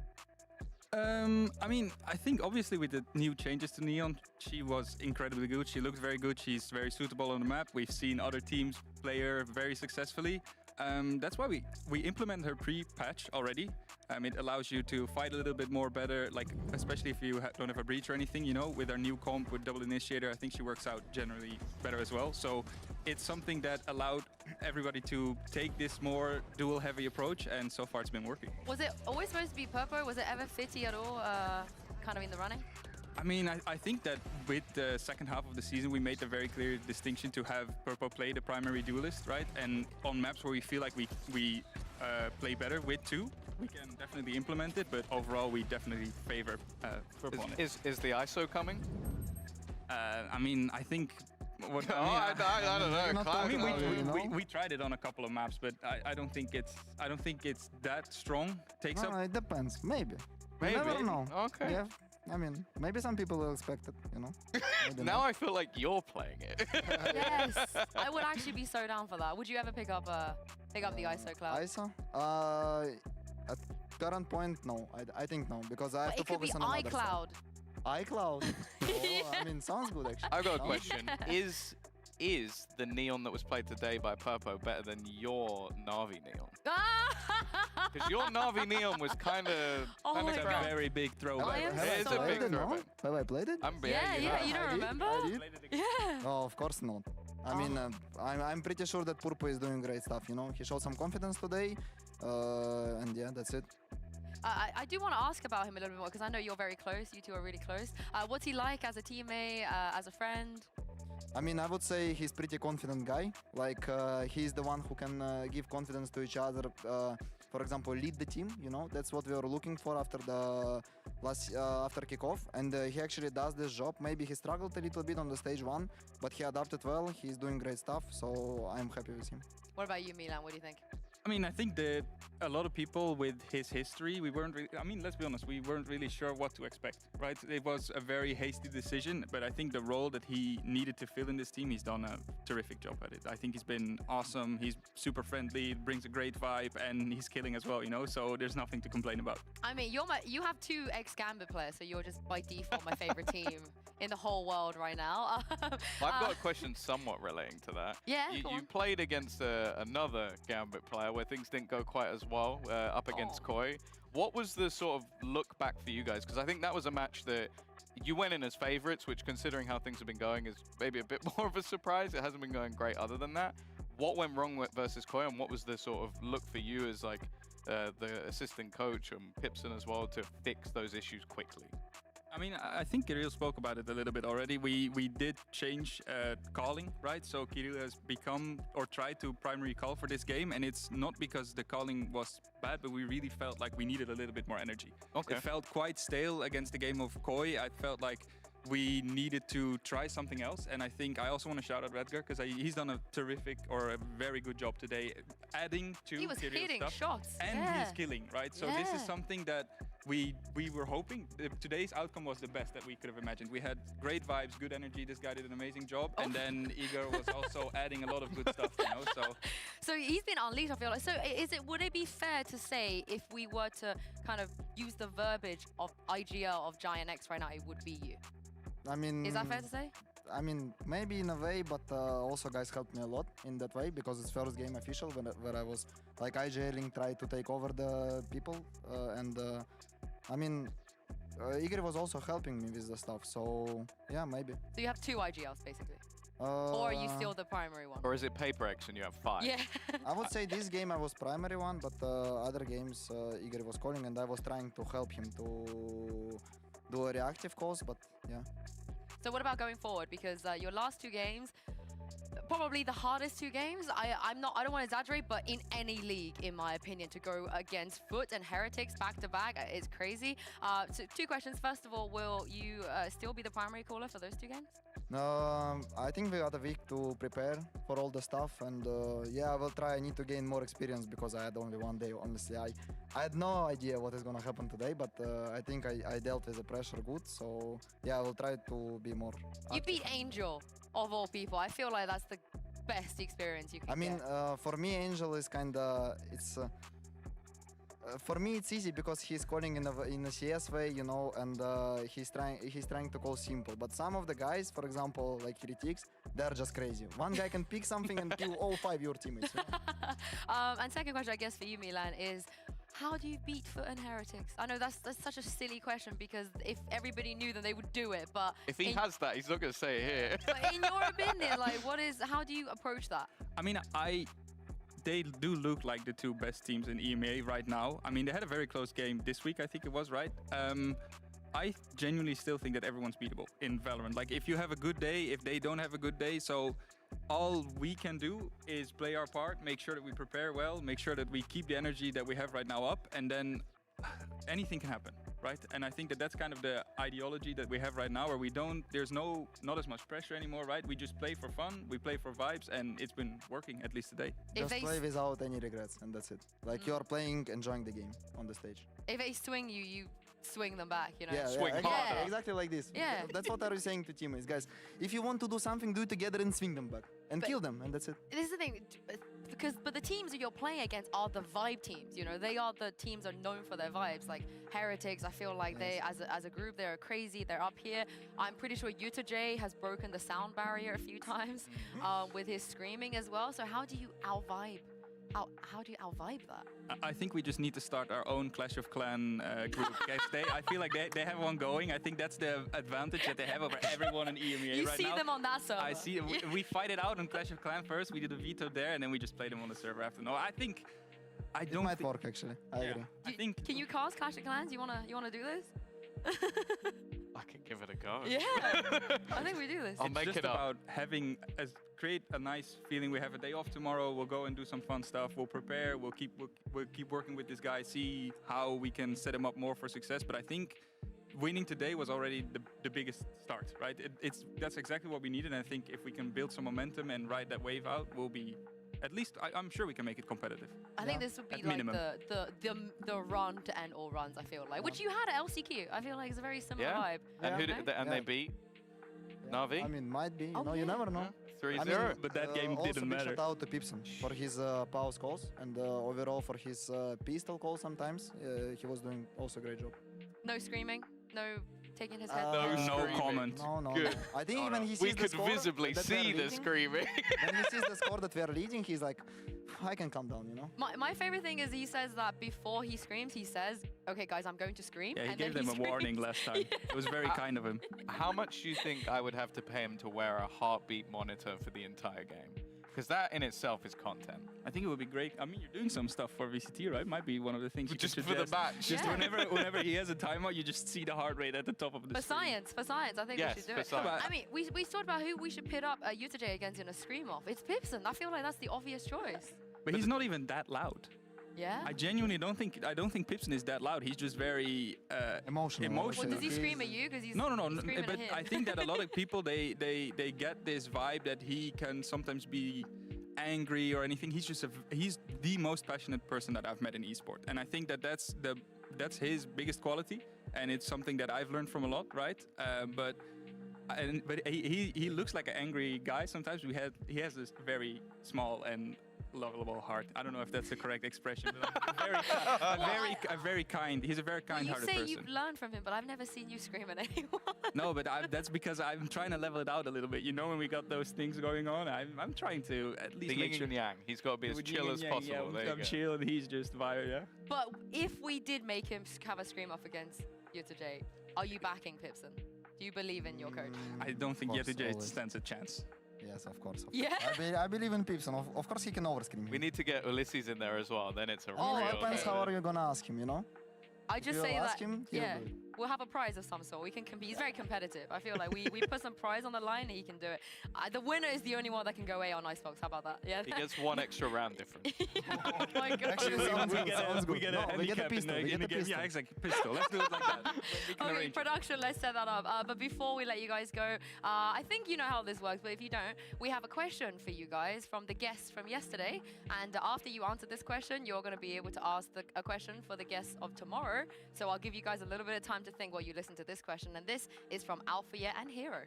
[SPEAKER 14] I mean, I think obviously with the new changes to Neon, she was incredibly good. She looks very good. She's very suitable on the map. We've seen other teams play her very successfully. That's why we implement her pre-patch already. It allows you to fight a little bit more better, like especially if you don't have a breach or anything, you know. With our new comp with double initiator, I think she works out generally better as well. So it's something that allowed everybody to take this more dual heavy approach, and so far it's been working.
[SPEAKER 3] Was it always supposed to be Purpo? Was it ever Fitty at all, kind of in the running?
[SPEAKER 14] I mean, I think that with the second half of the season, we made a very clear distinction to have Purpo play the primary duelist, right? And on maps where we feel like we play better with two, we can definitely implement it, but overall we definitely favor Purpo on it.
[SPEAKER 12] Is the ISO coming?
[SPEAKER 14] I mean, I think... What,
[SPEAKER 12] I don't know.
[SPEAKER 14] I mean, we tried it on a couple of maps, but I don't think it's that strong. Takes up.
[SPEAKER 13] It depends. Maybe.
[SPEAKER 12] Maybe.
[SPEAKER 13] You never know.
[SPEAKER 12] Okay.
[SPEAKER 13] Yeah. I mean, maybe some people will expect it, you know.
[SPEAKER 12] Now I feel like you're playing it.
[SPEAKER 3] Yes, I would actually be so down for that. Would you ever pick up the ISO, Cloud?
[SPEAKER 13] ISO? At current point, no. I think no, because I have to focus on another
[SPEAKER 3] iCloud.
[SPEAKER 13] iCloud. Oh, I mean, sounds good actually.
[SPEAKER 12] I've got a question. Is the Neon that was played today by Purpo better than your Na'Vi Neon? Because your Na'Vi Neon was kind of
[SPEAKER 14] a very big throwback.
[SPEAKER 12] It's a big throwback.
[SPEAKER 13] Have I played it?
[SPEAKER 3] Yeah, you don't remember?
[SPEAKER 13] I did?
[SPEAKER 3] Yeah.
[SPEAKER 13] Oh, of course not. I mean, I'm pretty sure that Purpo is doing great stuff, you know. He showed some confidence today, and yeah, that's it.
[SPEAKER 3] I do want to ask about him a little bit more, because I know you're very close. You two are really close. What's he like as a teammate, as a friend?
[SPEAKER 13] I mean, I would say he's pretty confident guy. Like, he's the one who can give confidence to each other. For example, lead the team, you know. That's what we were looking for after the after kickoff. And he actually does this job. Maybe he struggled a little bit on the stage 1, but he adapted well. He's doing great stuff, so I'm happy with him.
[SPEAKER 3] What about you, Milan? What do you think?
[SPEAKER 14] I mean, I think that a lot of people with his history, we weren't really, I mean, let's be honest, we weren't really sure what to expect, right? It was a very hasty decision, but I think the role that he needed to fill in this team, he's done a terrific job at it. I think he's been awesome. He's super friendly, brings a great vibe, and he's killing as well, you know? So there's nothing to complain about.
[SPEAKER 3] I mean, you have 2 ex-Gambit players, so you're just by default my favorite team in the whole world right now.
[SPEAKER 12] I've got a question somewhat relating to that.
[SPEAKER 3] Yeah,
[SPEAKER 12] You
[SPEAKER 3] go on.
[SPEAKER 12] played against another Gambit player where things didn't go quite as well, up against Koi. What was the sort of look back for you guys? Because I think that was a match that you went in as favorites, which considering how things have been going is maybe a bit more of a surprise. It hasn't been going great other than that. What went wrong versus Koi, and what was the sort of look for you as like the assistant coach and Pipson as well to fix those issues quickly?
[SPEAKER 14] I mean, I think Kirill spoke about it a little bit already. We did change calling, right? So Kirill has become or tried to primary call for this game, and it's not because the calling was bad, but we really felt like we needed a little bit more energy.
[SPEAKER 12] Okay.
[SPEAKER 14] It felt quite stale against the game of Koi. I felt like we needed to try something else, and I think I also want to shout out Redgar because he's done a terrific or a very good job today, adding to
[SPEAKER 3] He was
[SPEAKER 14] Kirill's
[SPEAKER 3] hitting
[SPEAKER 14] stuff,
[SPEAKER 3] shots.
[SPEAKER 14] and
[SPEAKER 3] Yeah.
[SPEAKER 14] he's killing, right? So this is something that we were hoping. Today's outcome was the best that we could have imagined. We had great vibes, good energy. This guy did an amazing job, and then Igor was also adding a lot of good stuff, you know.
[SPEAKER 3] So he's been unleashed, I feel like. So would it be fair to say if we were to kind of use the verbiage of IGL of Giant X right now, it would be you?
[SPEAKER 13] I mean,
[SPEAKER 3] Is that fair to say?
[SPEAKER 13] I mean, maybe in a way, but also guys helped me a lot in that way because it's first game official where I was like IGLing, try to take over the people, and I mean, Igor was also helping me with the stuff. So yeah, maybe.
[SPEAKER 3] So you have 2 IGLs basically, or are you still the primary one?
[SPEAKER 12] Or is it Paper X and you have 5?
[SPEAKER 3] Yeah.
[SPEAKER 13] I would say this game I was primary one, but other games Igor was calling, and I was trying to help him to do a reactive calls, but yeah.
[SPEAKER 3] So what about going forward? Because your last 2 games, probably the hardest 2 games. I don't want to exaggerate, but in any league, in my opinion, to go against Foot and Heretics back to back is crazy. So 2 questions. First of all, will you still be the primary caller for those 2 games?
[SPEAKER 13] I think we got a week to prepare for all the stuff, and yeah, I will try. I need to gain more experience because I had only 1 day. Honestly, I had no idea what is gonna happen today, but I think I dealt with the pressure good. So yeah, I will try to be more.
[SPEAKER 3] You beat Angel of all people. I feel like that's the best experience you can
[SPEAKER 13] I mean,
[SPEAKER 3] get.
[SPEAKER 13] for me, Angel is kinda for me it's easy because he's calling in a CS way, you know, and he's trying to call simple. But some of the guys, for example, like Heretics, they're just crazy. One guy can pick something and kill all 5 your teammates. You know?
[SPEAKER 3] And second question, I guess, for you, Milan, is how do you beat Foot and Heretics? I know that's such a silly question because if everybody knew, then they would do it. But
[SPEAKER 12] if he has that, he's not going to say it here.
[SPEAKER 3] But in your opinion, like, how do you approach that?
[SPEAKER 14] I mean, they do look like the 2 best teams in EMEA right now. I mean, they had a very close game this week, I think it was, right? I genuinely still think that everyone's beatable in Valorant. Like, if you have a good day, if they don't have a good day, so all we can do is play our part, make sure that we prepare well, make sure that we keep the energy that we have right now up, and then anything can happen, right? And I think that that's kind of the ideology that we have right now, where there's not as much pressure anymore, right? We just play for fun, we play for vibes, and it's been working, at least today.
[SPEAKER 13] Just play without any regrets, and that's it. Like, you are playing, enjoying the game on the stage.
[SPEAKER 3] If they swing you, you swing them back, you know?
[SPEAKER 13] Yeah,
[SPEAKER 12] swing harder.
[SPEAKER 13] Exactly like this.
[SPEAKER 3] Yeah.
[SPEAKER 13] That's what I was saying to teammates, guys. If you want to do something, do it together and swing them back. And kill them, and that's it.
[SPEAKER 3] This is the thing, but the teams that you're playing against are the vibe teams, you know? They are the teams that are known for their vibes. Like Heretics, I feel like they, as a group, they're crazy, they're up here. I'm pretty sure Yuta J has broken the sound barrier a few times with his screaming as well. So how do you out-vibe? How do you out-vibe that?
[SPEAKER 14] I think we just need to start our own Clash of Clan group. Guys, I feel like they have one going. I think that's the advantage that they have over everyone in EMEA right now.
[SPEAKER 3] You see them on that server.
[SPEAKER 14] I see. We fight it out on Clash of Clan first. We did a veto there, and then we just play them on the server after. No, I think I don't.
[SPEAKER 13] It might work actually. I agree.
[SPEAKER 14] I think.
[SPEAKER 3] Can you cast Clash of Clans? You wanna do this?
[SPEAKER 12] I can give it a go.
[SPEAKER 3] Yeah, I think we do this.
[SPEAKER 12] I'll make
[SPEAKER 14] just
[SPEAKER 12] it up.
[SPEAKER 14] about create a nice feeling. We have a day off tomorrow. We'll go and do some fun stuff. We'll prepare. We'll keep working with this guy. See how we can set him up more for success. But I think winning today was already the biggest start, right? That's exactly what we needed. And I think if we can build some momentum and ride that wave out, we'll be at least I'm sure we can make it competitive.
[SPEAKER 3] I think this would be
[SPEAKER 14] At
[SPEAKER 3] like
[SPEAKER 14] minimum.
[SPEAKER 3] the run to end all runs, I feel like. Which you had at LCQ. I feel like it's a very similar vibe.
[SPEAKER 12] And, who
[SPEAKER 3] No?
[SPEAKER 12] did, and they beat Navi?
[SPEAKER 13] I mean, might be. You
[SPEAKER 3] Oh,
[SPEAKER 13] know, you
[SPEAKER 3] yeah.
[SPEAKER 13] never know.
[SPEAKER 12] 3-0.
[SPEAKER 13] I mean,
[SPEAKER 14] But that game
[SPEAKER 13] also
[SPEAKER 14] didn't
[SPEAKER 13] big
[SPEAKER 14] matter.
[SPEAKER 13] shout out to Pipson for his pause calls and overall for his pistol call sometimes. He was doing also a great job.
[SPEAKER 3] No screaming, no taking his head.
[SPEAKER 14] No
[SPEAKER 12] screaming.
[SPEAKER 14] comment.
[SPEAKER 13] No.
[SPEAKER 12] Good.
[SPEAKER 13] I think
[SPEAKER 12] Oh,
[SPEAKER 13] when
[SPEAKER 12] no.
[SPEAKER 13] he sees
[SPEAKER 12] We
[SPEAKER 13] the
[SPEAKER 12] could
[SPEAKER 13] score
[SPEAKER 12] visibly
[SPEAKER 13] that we are
[SPEAKER 12] see the
[SPEAKER 13] leading-
[SPEAKER 12] screaming.
[SPEAKER 13] when he sees the score that we are leading, he's like, I can calm down, you know?
[SPEAKER 3] My favorite thing is he says that before he screams, he says, "Okay, guys, I'm going to scream."
[SPEAKER 14] Yeah, he
[SPEAKER 3] and
[SPEAKER 14] gave
[SPEAKER 3] then
[SPEAKER 14] them a warning
[SPEAKER 3] screams.
[SPEAKER 14] last time. It was very kind of him.
[SPEAKER 12] How much do you think I would have to pay him to wear a heartbeat monitor for the entire game? Because that in itself is content.
[SPEAKER 14] I think it would be great. I mean, you're doing some stuff for VCT, right? Might be one of the things you
[SPEAKER 12] Just
[SPEAKER 14] could
[SPEAKER 12] for the
[SPEAKER 14] suggest.
[SPEAKER 12] match.
[SPEAKER 14] Just
[SPEAKER 3] Yeah.
[SPEAKER 14] whenever he has a timeout, you just see the heart rate at the top of the
[SPEAKER 3] For
[SPEAKER 14] screen.
[SPEAKER 3] science, I think
[SPEAKER 12] Yes,
[SPEAKER 3] we should do
[SPEAKER 12] for
[SPEAKER 3] it.
[SPEAKER 12] science.
[SPEAKER 3] I mean, we talked about who we should pit up UTJ against in a scream off. It's Pipson. I feel like that's the obvious choice.
[SPEAKER 14] But he's not even that loud.
[SPEAKER 3] Yeah.
[SPEAKER 14] I genuinely don't think Pipson is that loud. He's just very
[SPEAKER 13] Emotional.
[SPEAKER 3] Well,
[SPEAKER 14] emotional.
[SPEAKER 3] does he scream at you? Because he's
[SPEAKER 14] No,
[SPEAKER 3] screaming
[SPEAKER 14] but
[SPEAKER 3] at him.
[SPEAKER 14] I think that a lot of people they get this vibe that he can sometimes be angry or anything. He's the most passionate person that I've met in esport, and I think that that's his biggest quality, and it's something that I've learned from a lot, right? But he looks like an angry guy sometimes. He has this very small and lovable heart. I don't know if that's the correct expression. But he's a very
[SPEAKER 3] Well, you
[SPEAKER 14] kind-hearted
[SPEAKER 3] say
[SPEAKER 14] person.
[SPEAKER 3] you've learned from him, but I've never seen you scream at anyone.
[SPEAKER 14] No, but that's because I'm trying to level it out a little bit. You know, when we got those things going on, I'm trying to at least
[SPEAKER 12] The
[SPEAKER 14] make
[SPEAKER 12] yin
[SPEAKER 14] sure.
[SPEAKER 12] and yang. He's got to be as
[SPEAKER 14] With
[SPEAKER 12] chill
[SPEAKER 14] yin
[SPEAKER 12] as
[SPEAKER 14] and yang,
[SPEAKER 12] possible.
[SPEAKER 14] Yeah,
[SPEAKER 12] There you
[SPEAKER 14] I'm
[SPEAKER 12] go.
[SPEAKER 14] chill and he's just vibe, yeah.
[SPEAKER 3] But if we did make him have a scream off against UTJ, are you backing Pipson? Do you believe in your coach?
[SPEAKER 14] I don't think
[SPEAKER 13] course,
[SPEAKER 14] Yetujay
[SPEAKER 13] always.
[SPEAKER 14] stands a chance.
[SPEAKER 13] Yes, of course.
[SPEAKER 3] Yeah.
[SPEAKER 13] I believe in Pipson. Of course he can overscream.
[SPEAKER 12] We need to get Ulysses in there as well. Then it's a
[SPEAKER 3] Oh,
[SPEAKER 12] real.
[SPEAKER 13] Depends how are you gonna ask him, you know?
[SPEAKER 3] I just
[SPEAKER 13] you
[SPEAKER 3] say
[SPEAKER 13] ask
[SPEAKER 3] that,
[SPEAKER 13] him, he'll
[SPEAKER 3] yeah,
[SPEAKER 13] do it.
[SPEAKER 3] we'll have a prize of some sort. We can compete. He's very competitive. I feel like we put some prize on the line and he can do it. The winner is the only one that can go A on Icebox. How about that? Yeah.
[SPEAKER 12] He gets one extra round difference.
[SPEAKER 3] Oh my God.
[SPEAKER 13] Actually, sounds good. No, we get a pistol. We get a pistol.
[SPEAKER 14] Yeah, exactly. Pistol. Let's do it like that. We can
[SPEAKER 3] Okay,
[SPEAKER 14] arrange it.
[SPEAKER 3] production, let's set that up. But before we let you guys go, I think you know how this works, but if you don't, we have a question for you guys from the guests from yesterday. And after you answer this question, you're going to be able to ask a question for the guests of tomorrow. So I'll give you guys a little bit of time to think while you listen to this question. And this is from Alpha and Hero.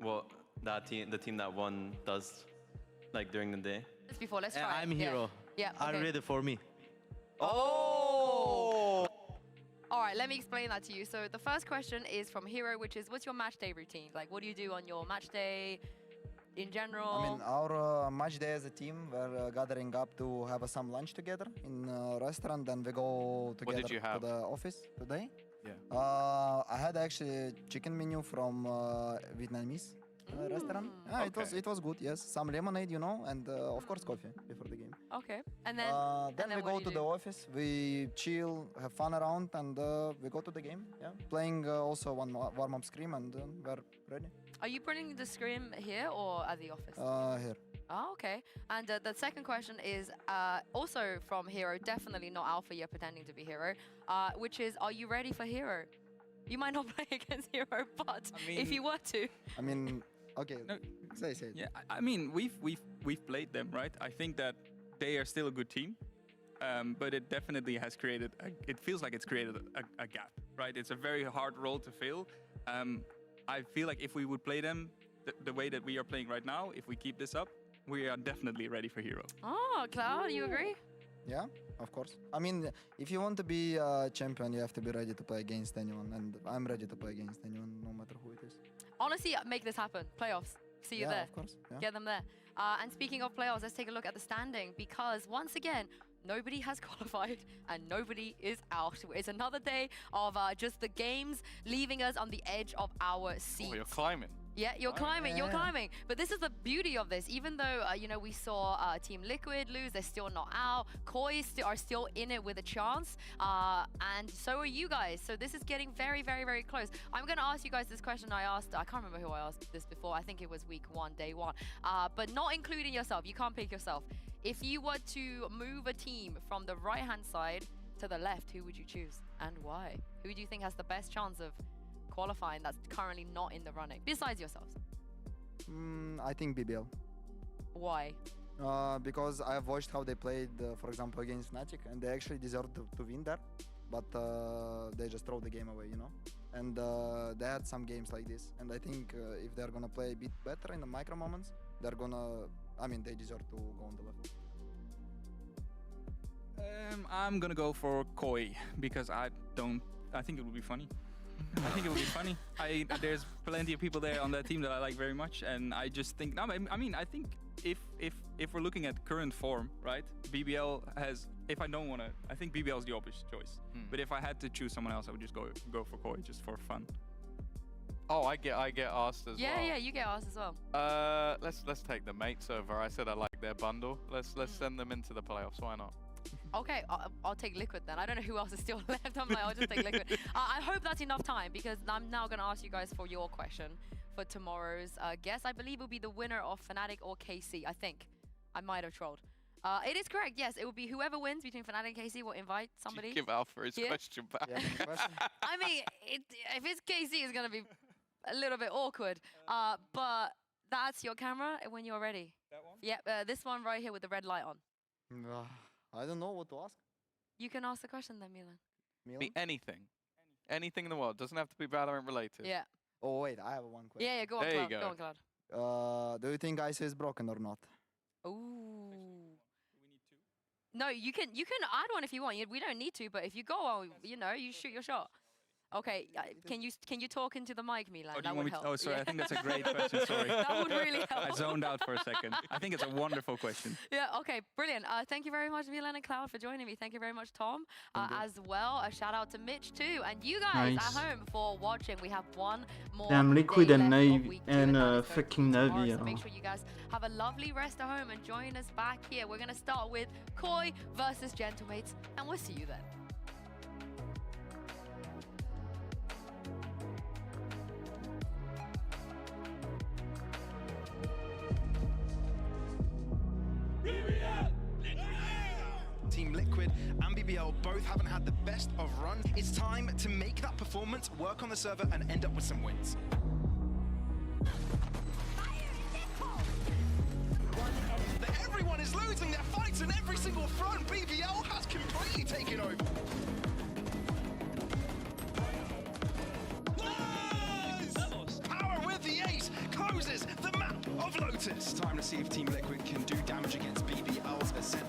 [SPEAKER 1] What the team that won does, like during the day.
[SPEAKER 3] This before, let's try.
[SPEAKER 5] I'm
[SPEAKER 3] it.
[SPEAKER 5] hero.
[SPEAKER 3] Yeah,
[SPEAKER 5] Are
[SPEAKER 3] okay.
[SPEAKER 5] ready for me?
[SPEAKER 3] Oh! All right, let me explain that to you. So the first question is from Hero, which is, what's your match day routine? Like, what do you do on your match day in general?
[SPEAKER 13] I mean, our match day as a team, we're gathering up to have some lunch together in a restaurant, then we go together
[SPEAKER 12] did you
[SPEAKER 13] to
[SPEAKER 12] have?
[SPEAKER 13] the office today.
[SPEAKER 12] Yeah.
[SPEAKER 13] I had actually chicken menu from Vietnamese restaurant. Yeah, it was good. Yes, some lemonade, you know, and of course coffee before the game.
[SPEAKER 3] Okay, and then
[SPEAKER 13] Then we
[SPEAKER 3] what
[SPEAKER 13] go
[SPEAKER 3] do
[SPEAKER 13] to
[SPEAKER 3] you
[SPEAKER 13] the
[SPEAKER 3] do?
[SPEAKER 13] office, we chill, have fun around, and we go to the game. Yeah, playing also one warm-up scrim, and we're ready.
[SPEAKER 3] Are you putting the scrim here or at the office?
[SPEAKER 13] Here.
[SPEAKER 3] Oh, okay. And the second question is also from Hero, definitely not Alpha, you're pretending to be Hero, which is, are you ready for Hero? You might not play against Hero, but if you were to.
[SPEAKER 13] I mean, okay.
[SPEAKER 14] No,
[SPEAKER 13] say.
[SPEAKER 14] Yeah, I mean, we've played them, right? I think that they are still a good team, but it definitely has created. It feels like it's created a gap, right? It's a very hard role to fill. I feel like if we would play them the way that we are playing right now, if we keep this up, we are definitely ready for Hero.
[SPEAKER 3] Oh, Cloud, you agree?
[SPEAKER 13] Yeah, of course. I mean, if you want to be a champion, you have to be ready to play against anyone, and I'm ready to play against anyone, no matter who it is.
[SPEAKER 3] Honestly, make this happen. Playoffs. See you
[SPEAKER 13] Yeah,
[SPEAKER 3] there.
[SPEAKER 13] of course, yeah.
[SPEAKER 3] Get them there. And speaking of playoffs, let's take a look at the standing because once again, nobody has qualified and nobody is out. It's another day of just the games leaving us on the edge of our seat.
[SPEAKER 12] Oh, you're climbing.
[SPEAKER 3] Yeah, you're climbing, you're
[SPEAKER 13] Yeah.
[SPEAKER 3] climbing. But this is the beauty of this. Even though, you know, we saw Team Liquid lose, they're still not out. Koi are still in it with a chance. And so are you guys. So this is getting very, very, very close. I'm going to ask you guys this question I can't remember who I asked this before. I think it was week 1, day 1. But not including yourself. You can't pick yourself. If you were to move a team from the right-hand side to the left, who would you choose and why? Who do you think has the best chance of qualifying that's currently not in the running, besides yourselves?
[SPEAKER 13] I think BBL.
[SPEAKER 3] Why?
[SPEAKER 13] Because I've watched how they played, for example, against Fnatic, and they actually deserved to win there, but they just throw the game away, you know. And they had some games like this, and I think if they're gonna play a bit better in the micro moments, they're gonna. I mean, they deserve to go on the left.
[SPEAKER 14] I'm gonna go for Koi because I think it would be funny. I think it would be funny. There's plenty of people there on that team that I like very much, and I just think. No, I mean, I think if we're looking at current form, right? BBL has. If I don't wanna, I think BBL is the obvious choice. But if I had to choose someone else, I would just go for Koi just for fun.
[SPEAKER 12] Oh, I get asked as well.
[SPEAKER 3] Yeah, you get asked as well.
[SPEAKER 12] Let's take the mates over. I said I like their bundle. Let's send them into the playoffs. Why not?
[SPEAKER 3] Okay, I'll take Liquid then. I don't know who else is still left. I'm like, I'll just take Liquid. I hope that's enough time because I'm now going to ask you guys for your question for tomorrow's guest. I believe it will be the winner of Fnatic or KC, I think. I might have trolled. It is correct, yes. It will be whoever wins between Fnatic and KC will invite somebody.
[SPEAKER 12] Give Alpha his question back.
[SPEAKER 13] Yeah,
[SPEAKER 3] I mean, if it's KC, it's going to be a little bit awkward. But that's your camera when you're ready.
[SPEAKER 14] That one?
[SPEAKER 3] Yep, this one right here with the red light on.
[SPEAKER 13] I don't know what to ask.
[SPEAKER 3] You can ask the question then, Milan.
[SPEAKER 12] Be anything. Anything in the world. Doesn't have to be Valorant related.
[SPEAKER 3] Yeah.
[SPEAKER 13] Oh wait, I have one question.
[SPEAKER 3] Yeah, go on,
[SPEAKER 12] There
[SPEAKER 3] Cloud.
[SPEAKER 12] you go.
[SPEAKER 3] Go on, Cloud.
[SPEAKER 13] Do you think ISO is broken or not?
[SPEAKER 3] Ooh. No, you can add one if you want. We don't need to, but if you go on, you know, you shoot your shot. Okay, can you talk into the mic, Milan?
[SPEAKER 14] Oh, do
[SPEAKER 3] that
[SPEAKER 14] you want
[SPEAKER 3] would
[SPEAKER 14] me to,
[SPEAKER 3] help.
[SPEAKER 14] oh, sorry,
[SPEAKER 3] Yeah.
[SPEAKER 14] I think that's a great question, sorry.
[SPEAKER 3] That would really help.
[SPEAKER 14] I zoned out for a second. I think it's a wonderful question.
[SPEAKER 3] Yeah, okay, brilliant. Thank you very much, Milan and Cloud, for joining me. Thank you very much, Tom, as well. A shout out to Mitch, too. And you guys
[SPEAKER 6] Nice.
[SPEAKER 3] at home for watching. We have one more
[SPEAKER 6] Damn, Liquid
[SPEAKER 3] day
[SPEAKER 6] and
[SPEAKER 3] left of
[SPEAKER 6] Navy
[SPEAKER 3] week 2
[SPEAKER 6] and
[SPEAKER 3] that is going
[SPEAKER 6] freaking
[SPEAKER 3] to be tomorrow,
[SPEAKER 6] Navi.
[SPEAKER 3] So make sure you guys have a lovely rest at home and join us back here. We're going to start with Koi versus Gentlemates, and we'll see you then.
[SPEAKER 7] Team Liquid and BBL both haven't had the best of runs. It's time to make that performance work on the server and end up with some wins. Everyone is losing their fights in every single front. BBL has completely taken over. Nice! Power with the ace closes the map of Lotus. Time to see if Team Liquid can do damage against BBL's Ascent.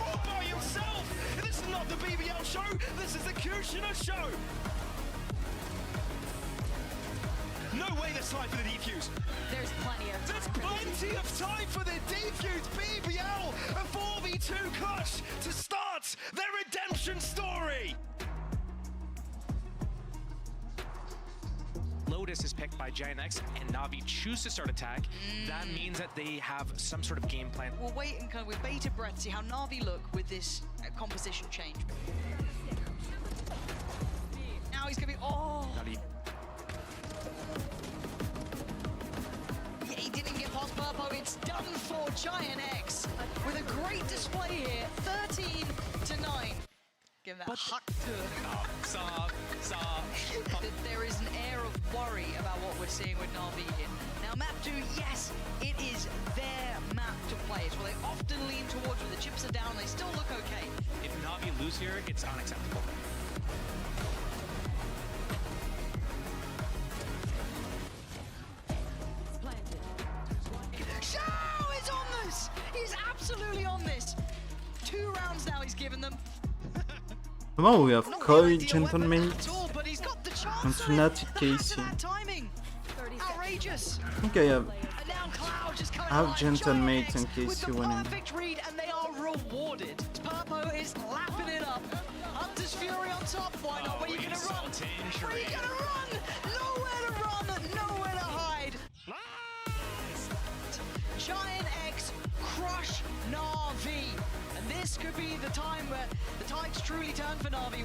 [SPEAKER 7] All by himself! This is not the BBL show, this is the Kushner show! No way there's time for the defuse.
[SPEAKER 2] There's plenty of time.
[SPEAKER 7] There's plenty of time for the defuse. BBL, a 4v2 clutch to start their redemption story.
[SPEAKER 21] Lotus is picked by Giant X and Navi choose to start attack. That means that they have some sort of game plan.
[SPEAKER 20] We'll wait and kind of with bated breath see how Navi look with this composition change. Now he's gonna be
[SPEAKER 21] Navi.
[SPEAKER 20] Yeah, he didn't get past Purpo. It's done for Giant X with a great display here. 13-9. Give him that huck to There is an air of worry about what we're seeing with Navi here. Now, map 2, yes, it is their map to play. It's what they often lean towards when the chips are down. They still look okay.
[SPEAKER 21] If Navi lose here, it's unacceptable.
[SPEAKER 20] Shao is on this! He's absolutely on this. 2 rounds now he's given them.
[SPEAKER 6] Now we have Koi, Gentlemate,
[SPEAKER 20] But he's got the chance
[SPEAKER 6] and Fnatic KC.
[SPEAKER 20] timing. Outrageous.
[SPEAKER 6] I think I have
[SPEAKER 20] And now Cloud just coming alive.
[SPEAKER 6] Gentlemate and
[SPEAKER 20] with
[SPEAKER 6] KC
[SPEAKER 20] the
[SPEAKER 6] winning.
[SPEAKER 20] perfect read, and they are rewarded. Purpo is lapping it up. Hunter's Fury on top. Why not? Where you gonna run? Where you gonna run? Nowhere to run, nowhere to hide. Giant X crush Na'Vi. And this could be the time where the tides truly turn for Na'Vi.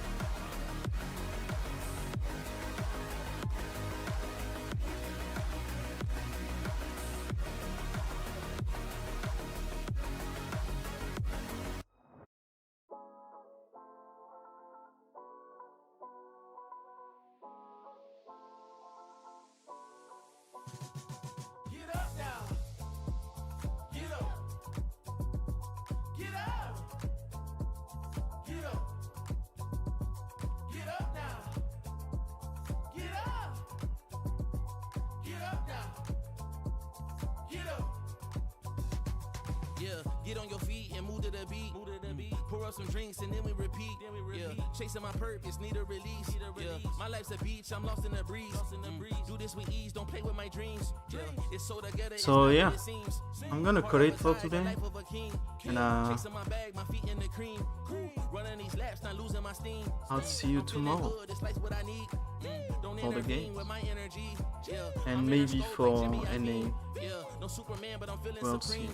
[SPEAKER 15] Yeah, get on your feet and move to the beat. Pour up some drinks and then we repeat. Yeah, chasing my purpose, need a release. Yeah, my life's a beach, I'm lost in the breeze. Do this with ease, don't play with my dreams. Yeah, it's so together.
[SPEAKER 6] So yeah, I'm gonna cut it for today, and I'll see you tomorrow for the game, and maybe for NA. We'll see.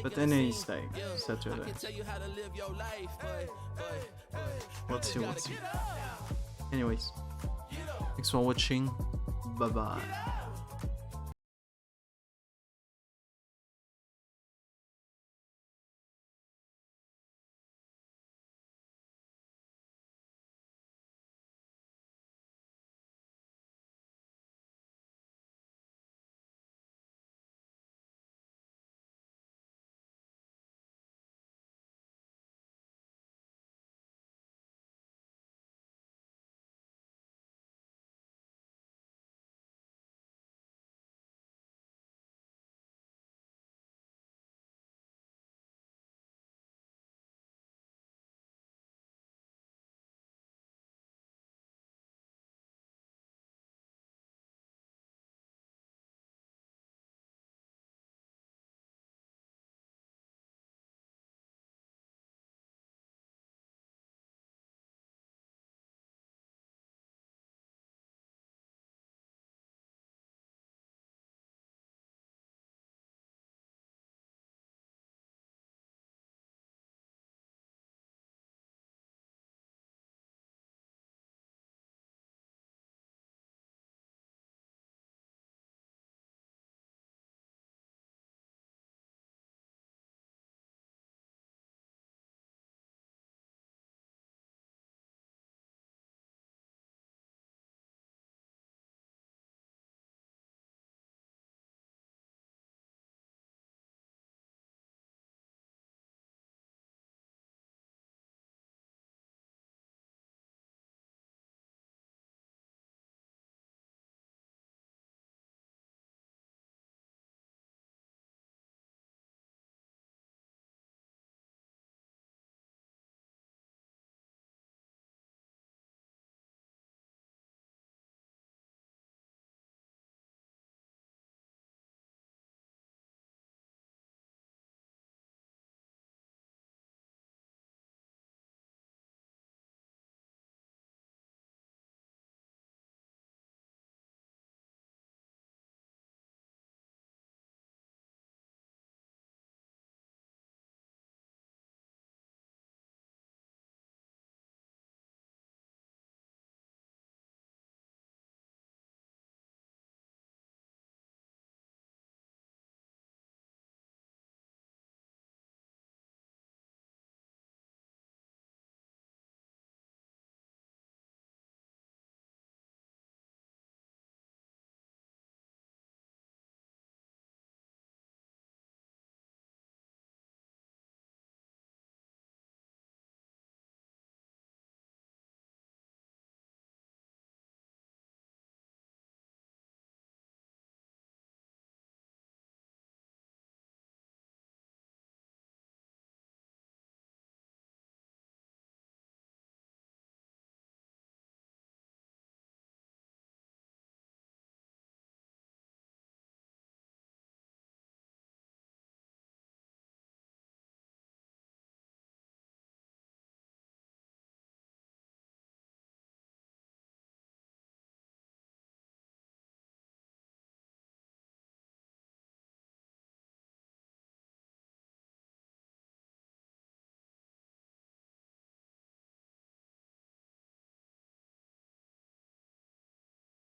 [SPEAKER 6] But NA is like Saturday. We'll see. Anyways, thanks for watching. Bye bye.